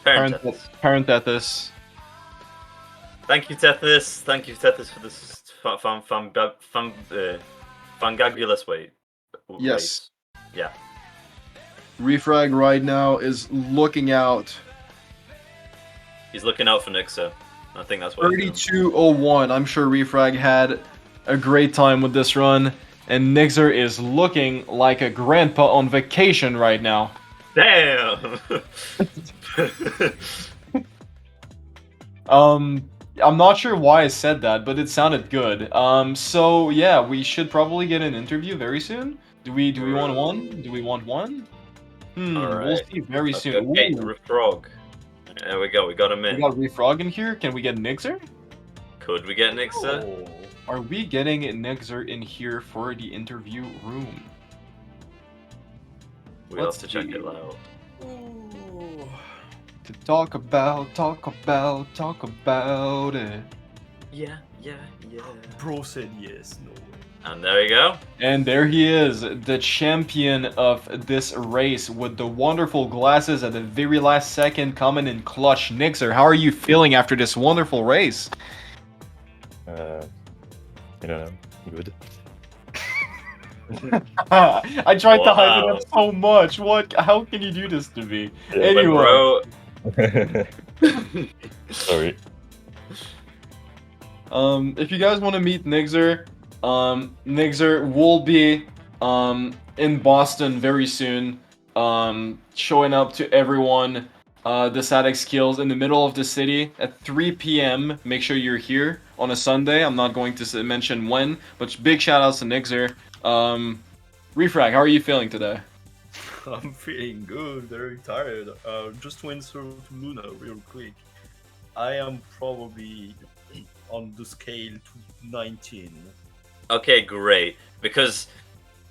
Parentethys. Parentethys. Thank you, Tethys. Thank you, Tethys, for this fungabulous weight. Yes. Yeah. Refrag right now is looking out. He's looking out for Niczur. I think that's what he's doing. 32:01. I'm sure Refrag had a great time with this run, and Niczur is looking like a grandpa on vacation right now. Damn. I'm not sure why I said that, but it sounded good. So yeah, we should probably get an interview very soon. Do we want one? Do we want one? We'll see very soon. Okay, Ooh. Refrag. There we go. We got him in. We got Refrag in here. Can we get Niczur? Could we get Niczur? Are we getting Niczur in here for the interview room? We'll have to check it out. To talk about it. Yeah. Bro said yes, no way. And there we go. And there he is, the champion of this race with the wonderful glasses at the very last second coming in clutch. Niczur, how are you feeling after this wonderful race? I don't know, good. I tried to hype it up so much. What? How can you do this to me? Yeah, anyway. Sorry. If you guys want to meet Niczur, Niczur will be in Boston very soon, showing up to everyone. The Static Skills in the middle of the city at 3 p.m. Make sure you're here on a Sunday. I'm not going to mention when, but big shout outs to Niczur. Refrag, how are you feeling today? I'm feeling good, very tired. Just to answer to Luna real quick. I am probably on the scale to 19. Okay, great. Because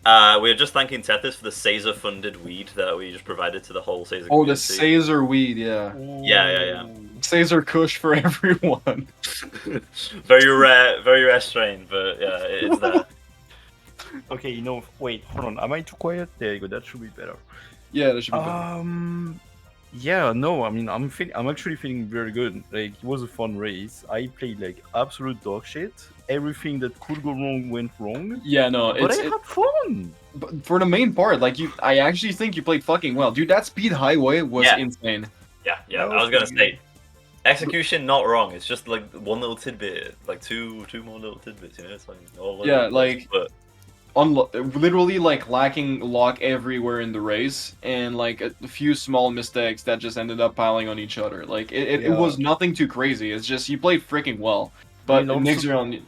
we're just thanking Tethys for the Caesar-funded weed that we just provided to the whole Caesar Oh, the community. Caesar weed, yeah. Yeah. Caesar Kush for everyone. Very rare strain, but yeah, it's there. Okay, wait, hold on. Am I too quiet? There you go. That should be better. Yeah, that should be better. Yeah, no, I mean, I'm actually feeling very good. Like, it was a fun race. I played like absolute dog shit. Everything that could go wrong went wrong. Yeah, no, but I had fun. But for the main part, like I actually think you played fucking well, dude. That speed highway was insane. Yeah. I was gonna say, execution not wrong. It's just like one little tidbit, like two more little tidbits. You know, it's like all over the place, but literally like lacking lock everywhere in the race, and like a few small mistakes that just ended up piling on each other. Like it was nothing too crazy. It's just you played freaking well. But Niczur on.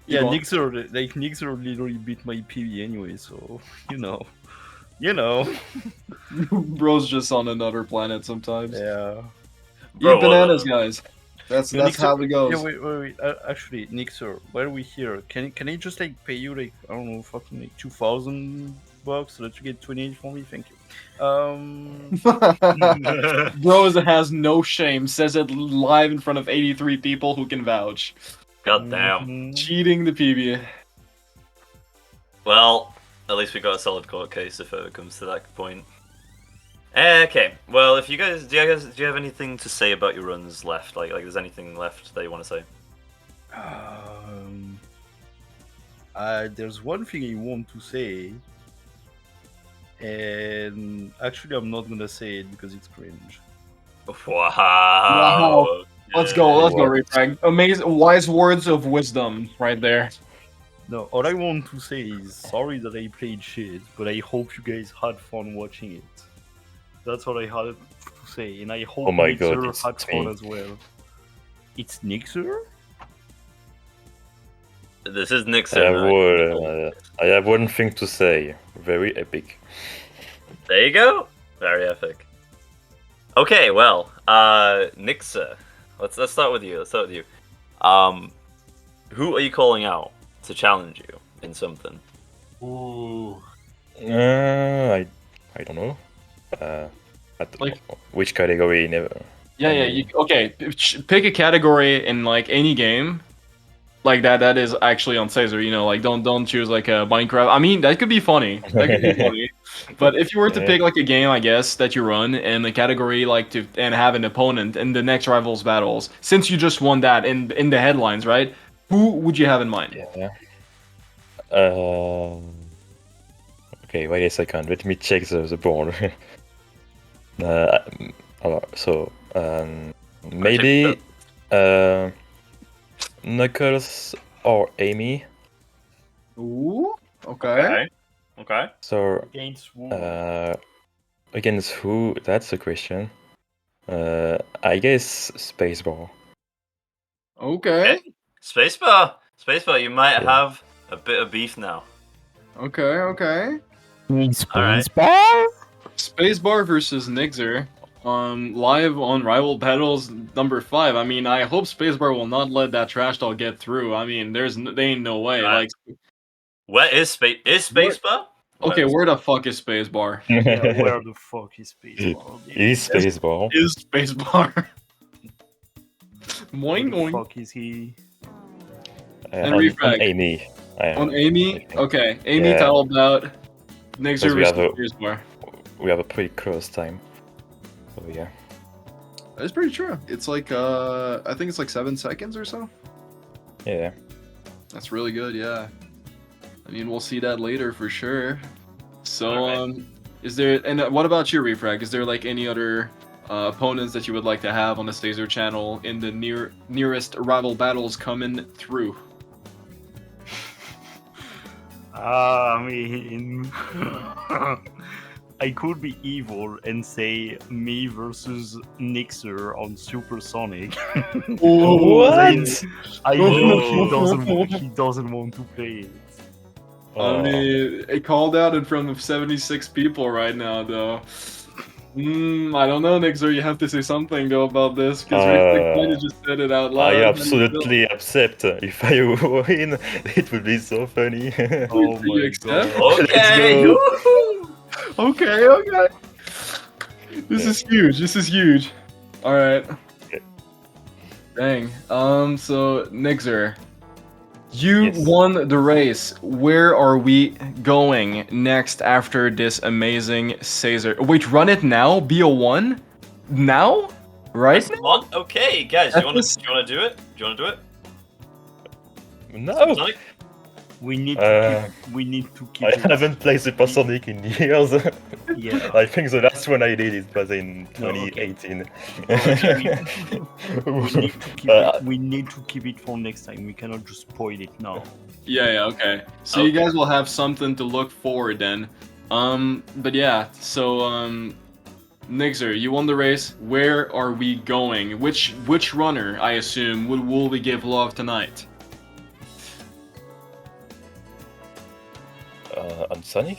Yeah, Niczur literally beat my PB anyway, so you know. Bro's just on another planet sometimes. Yeah. Eat bananas, guys. That's how it goes. Yeah, wait. Actually, Niczur, while we're here, can I just like pay you like I don't know, fucking like $2,000 so that you get 28 for me? Thank you. Bro has no shame. Says it live in front of 83 people who can vouch. God damn. Cheating the PB. Well, at least we got a solid court case if it ever comes to that point. Okay, well, if do you have anything to say about your runs left? Like, there's anything left that you want to say? There's one thing I want to say, and actually I'm not gonna say it because it's cringe. Wow. Okay. Let's go, Refrag. Amazing, wise words of wisdom right there. No, all I want to say is sorry that I played shit, but I hope you guys had fun watching it. That's what I had to say, and I hope Niczur had fun as well. It's Niczur? This is Niczur. I have one thing to say. Very epic. There you go. Very epic. Okay, well, Niczur. Let's start with you. Who are you calling out to challenge you in something? Ooh. I don't know. Which category? Never. Yeah. Okay, pick a category in like any game, like that is actually on Caesar. You know, like don't choose like a Minecraft. I mean, that could be funny. That could be funny. But if you were to pick like a game, I guess that you run and the category like to and have an opponent in the next rivals battles, since you just won that in the headlines, right? Who would you have in mind? Yeah. Okay, wait a second. Let me check the board. So maybe Knuckles or Amy. Ooh, okay. Okay. So Against who? against who? That's the question. I guess Spacebar. Okay. Spacebar, you might have a bit of beef now. Okay. Spacebar. Spacebar versus Niczur. Live on Rival Battles number 5. I mean, I hope Spacebar will not let that trash talk get through. I mean, there ain't no way. Like, where is Spacebar? okay, where the fuck is Spacebar? Yeah, where the fuck is Spacebar? Is Spacebar? Is Spacebar? Moing Where the moing. fuck is he? And Refrag. On Amy. On Amy? Okay, Amy Yeah. titled out Niczur we have versus Spacebar. We have a pretty close time. So yeah. That's pretty true. It's like I think it's like 7 seconds or so. Yeah. That's really good, yeah. I mean, we'll see that later for sure. So, is there, and what about you, Refrag? Is there like any other opponents that you would like to have on the Stazer channel in the nearest rival battles coming through? I mean, I could be evil and say me versus Niczur on Supersonic. What? I know he doesn't want to play it. I mean, it called out in front of 76 people right now, though. I don't know, Niczur. You have to say something though about this because Refrag kind of just said it out loud. I absolutely accept. If I win, it would be so funny. Oh my god. Okay. Okay. This is huge. All right. Dang. So Niczur, you won the race. Where are we going next after this amazing Caesar? Wait, run it now? BO1? Now? Right? One? Okay, guys, you want to do it? Do you want to do it? No. Supersonic? We need to keep. I haven't played Supersonic in years. Yeah. I think the last one I did it was in 2018. We need to keep it for next time. We cannot just spoil it now. Yeah, okay. So you guys will have something to look forward then. But yeah, so Niczur, you won the race. Where are we going? Which runner, I assume, will we give love tonight? On Sonic?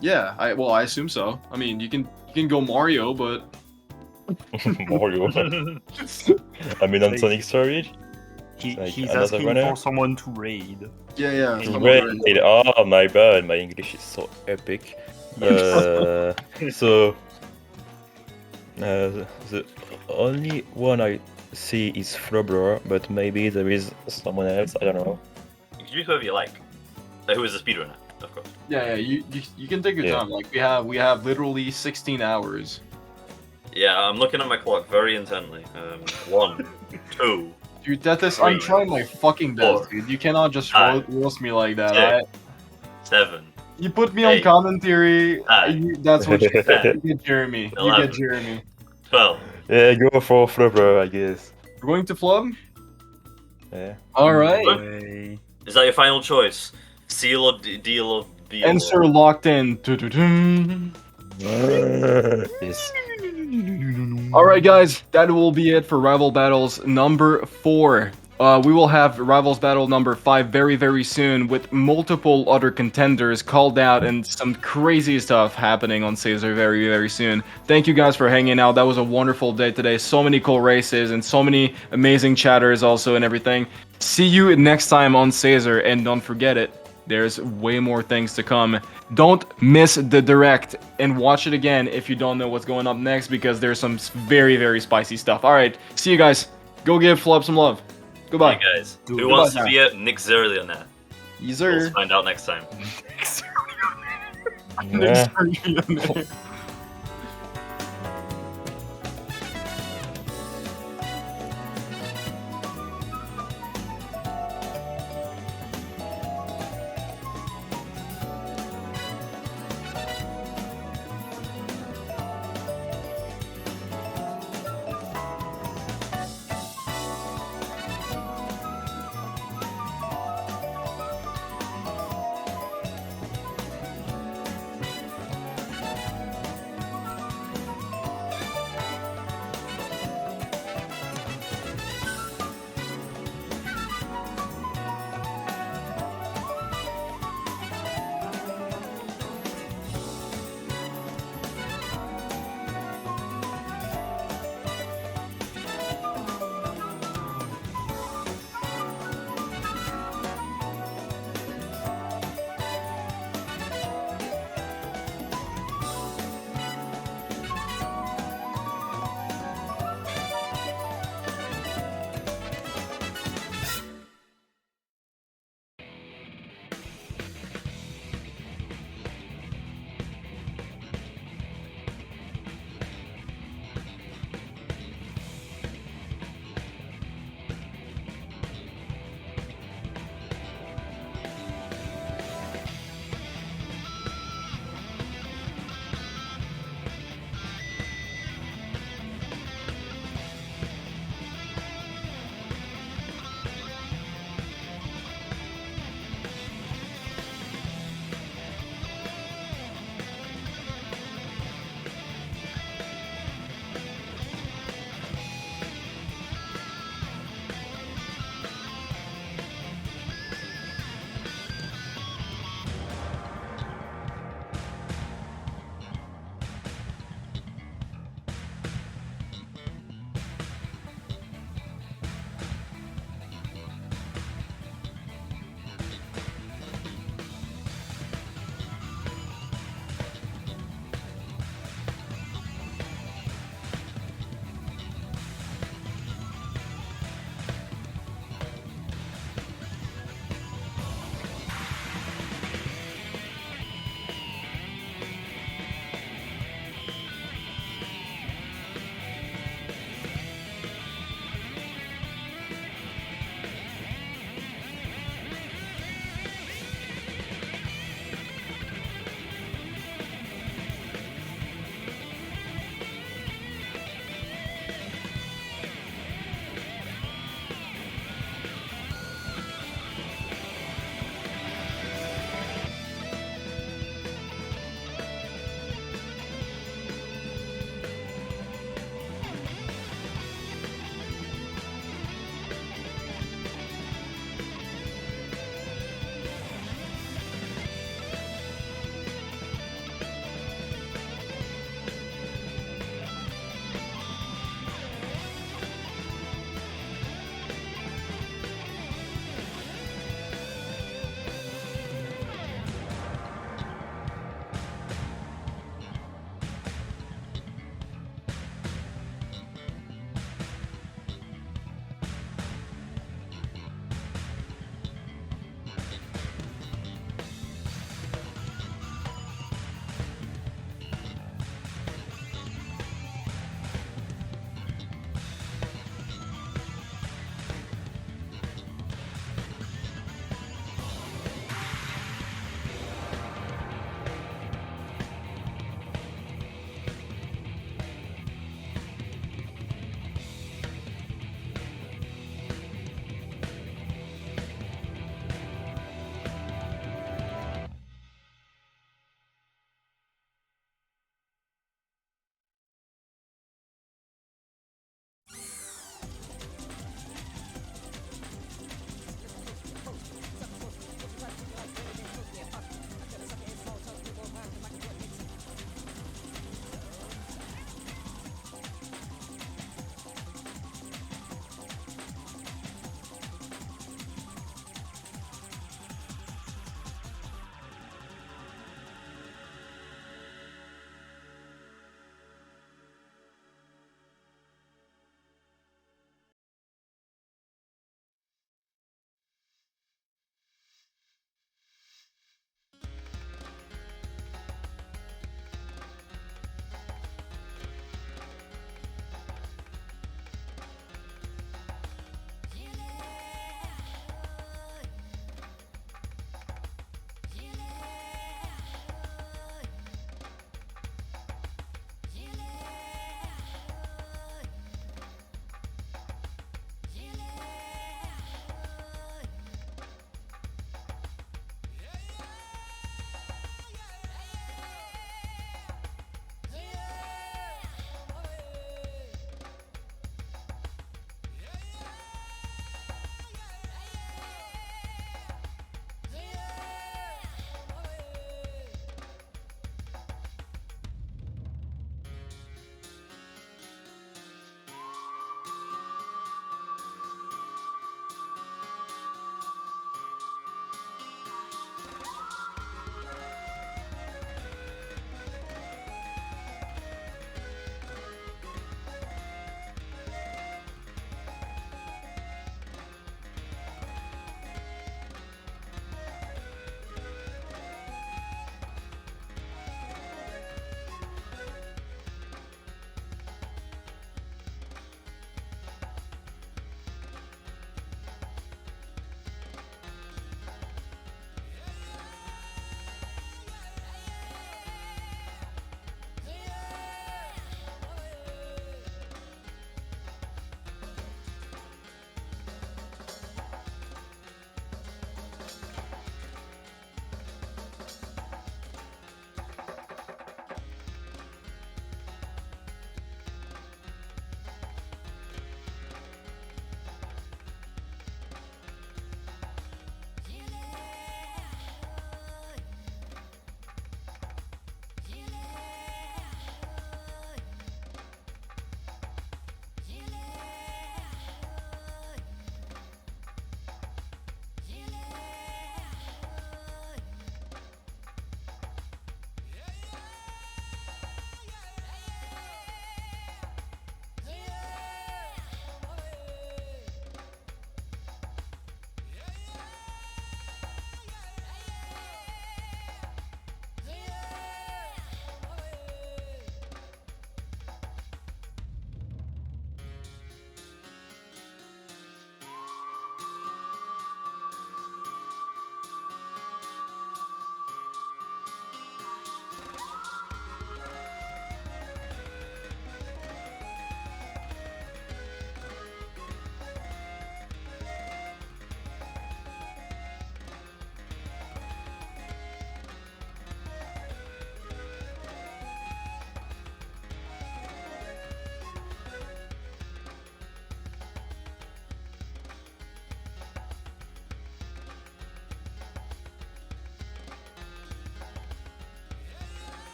Yeah, I assume so. I mean, you can go Mario, but Mario. I mean, on Sonic Storage. He's asking for someone to raid. Yeah. Raid. Oh my bad, my English is so epic. So the only one I see is Flobber, but maybe there is someone else. I don't know. You can do whoever you like. Who is the speedrunner, of course. Yeah. You can take your time. Like we have literally 16 hours. Yeah, I'm looking at my clock very intently. 1, 2. Dude, Tethys, 3, I'm trying my fucking best, 4, dude. You cannot just 5, roast me like that, 6, alright? 7. You put me on commentary, that's what you get. You get Jeremy. 11, You get Jeremy. 12. Yeah, go for Flubber, I guess. We're going to Flub? Yeah. Alright. Is that your final choice? Seal or deal or deal? Answer locked in. Doo-doo-doo. Yes. Alright guys, that will be it for Rival Battles number 4. We will have Rivals Battle number 5 very, very soon with multiple other contenders called out and some crazy stuff happening on Caesar very, very soon. Thank you guys for hanging out. That was a wonderful day today. So many cool races and so many amazing chatters also and everything. See you next time on Caesar, and don't forget it, there's way more things to come. Don't miss the direct and watch it again if you don't know what's going up next, because there's some very, very spicy stuff. Alright, see you guys. Go give Flub some love. Goodbye. Hey guys, who Goodbye wants now. to be a Niczur? Yes, sir. We'll find out next time. Next time.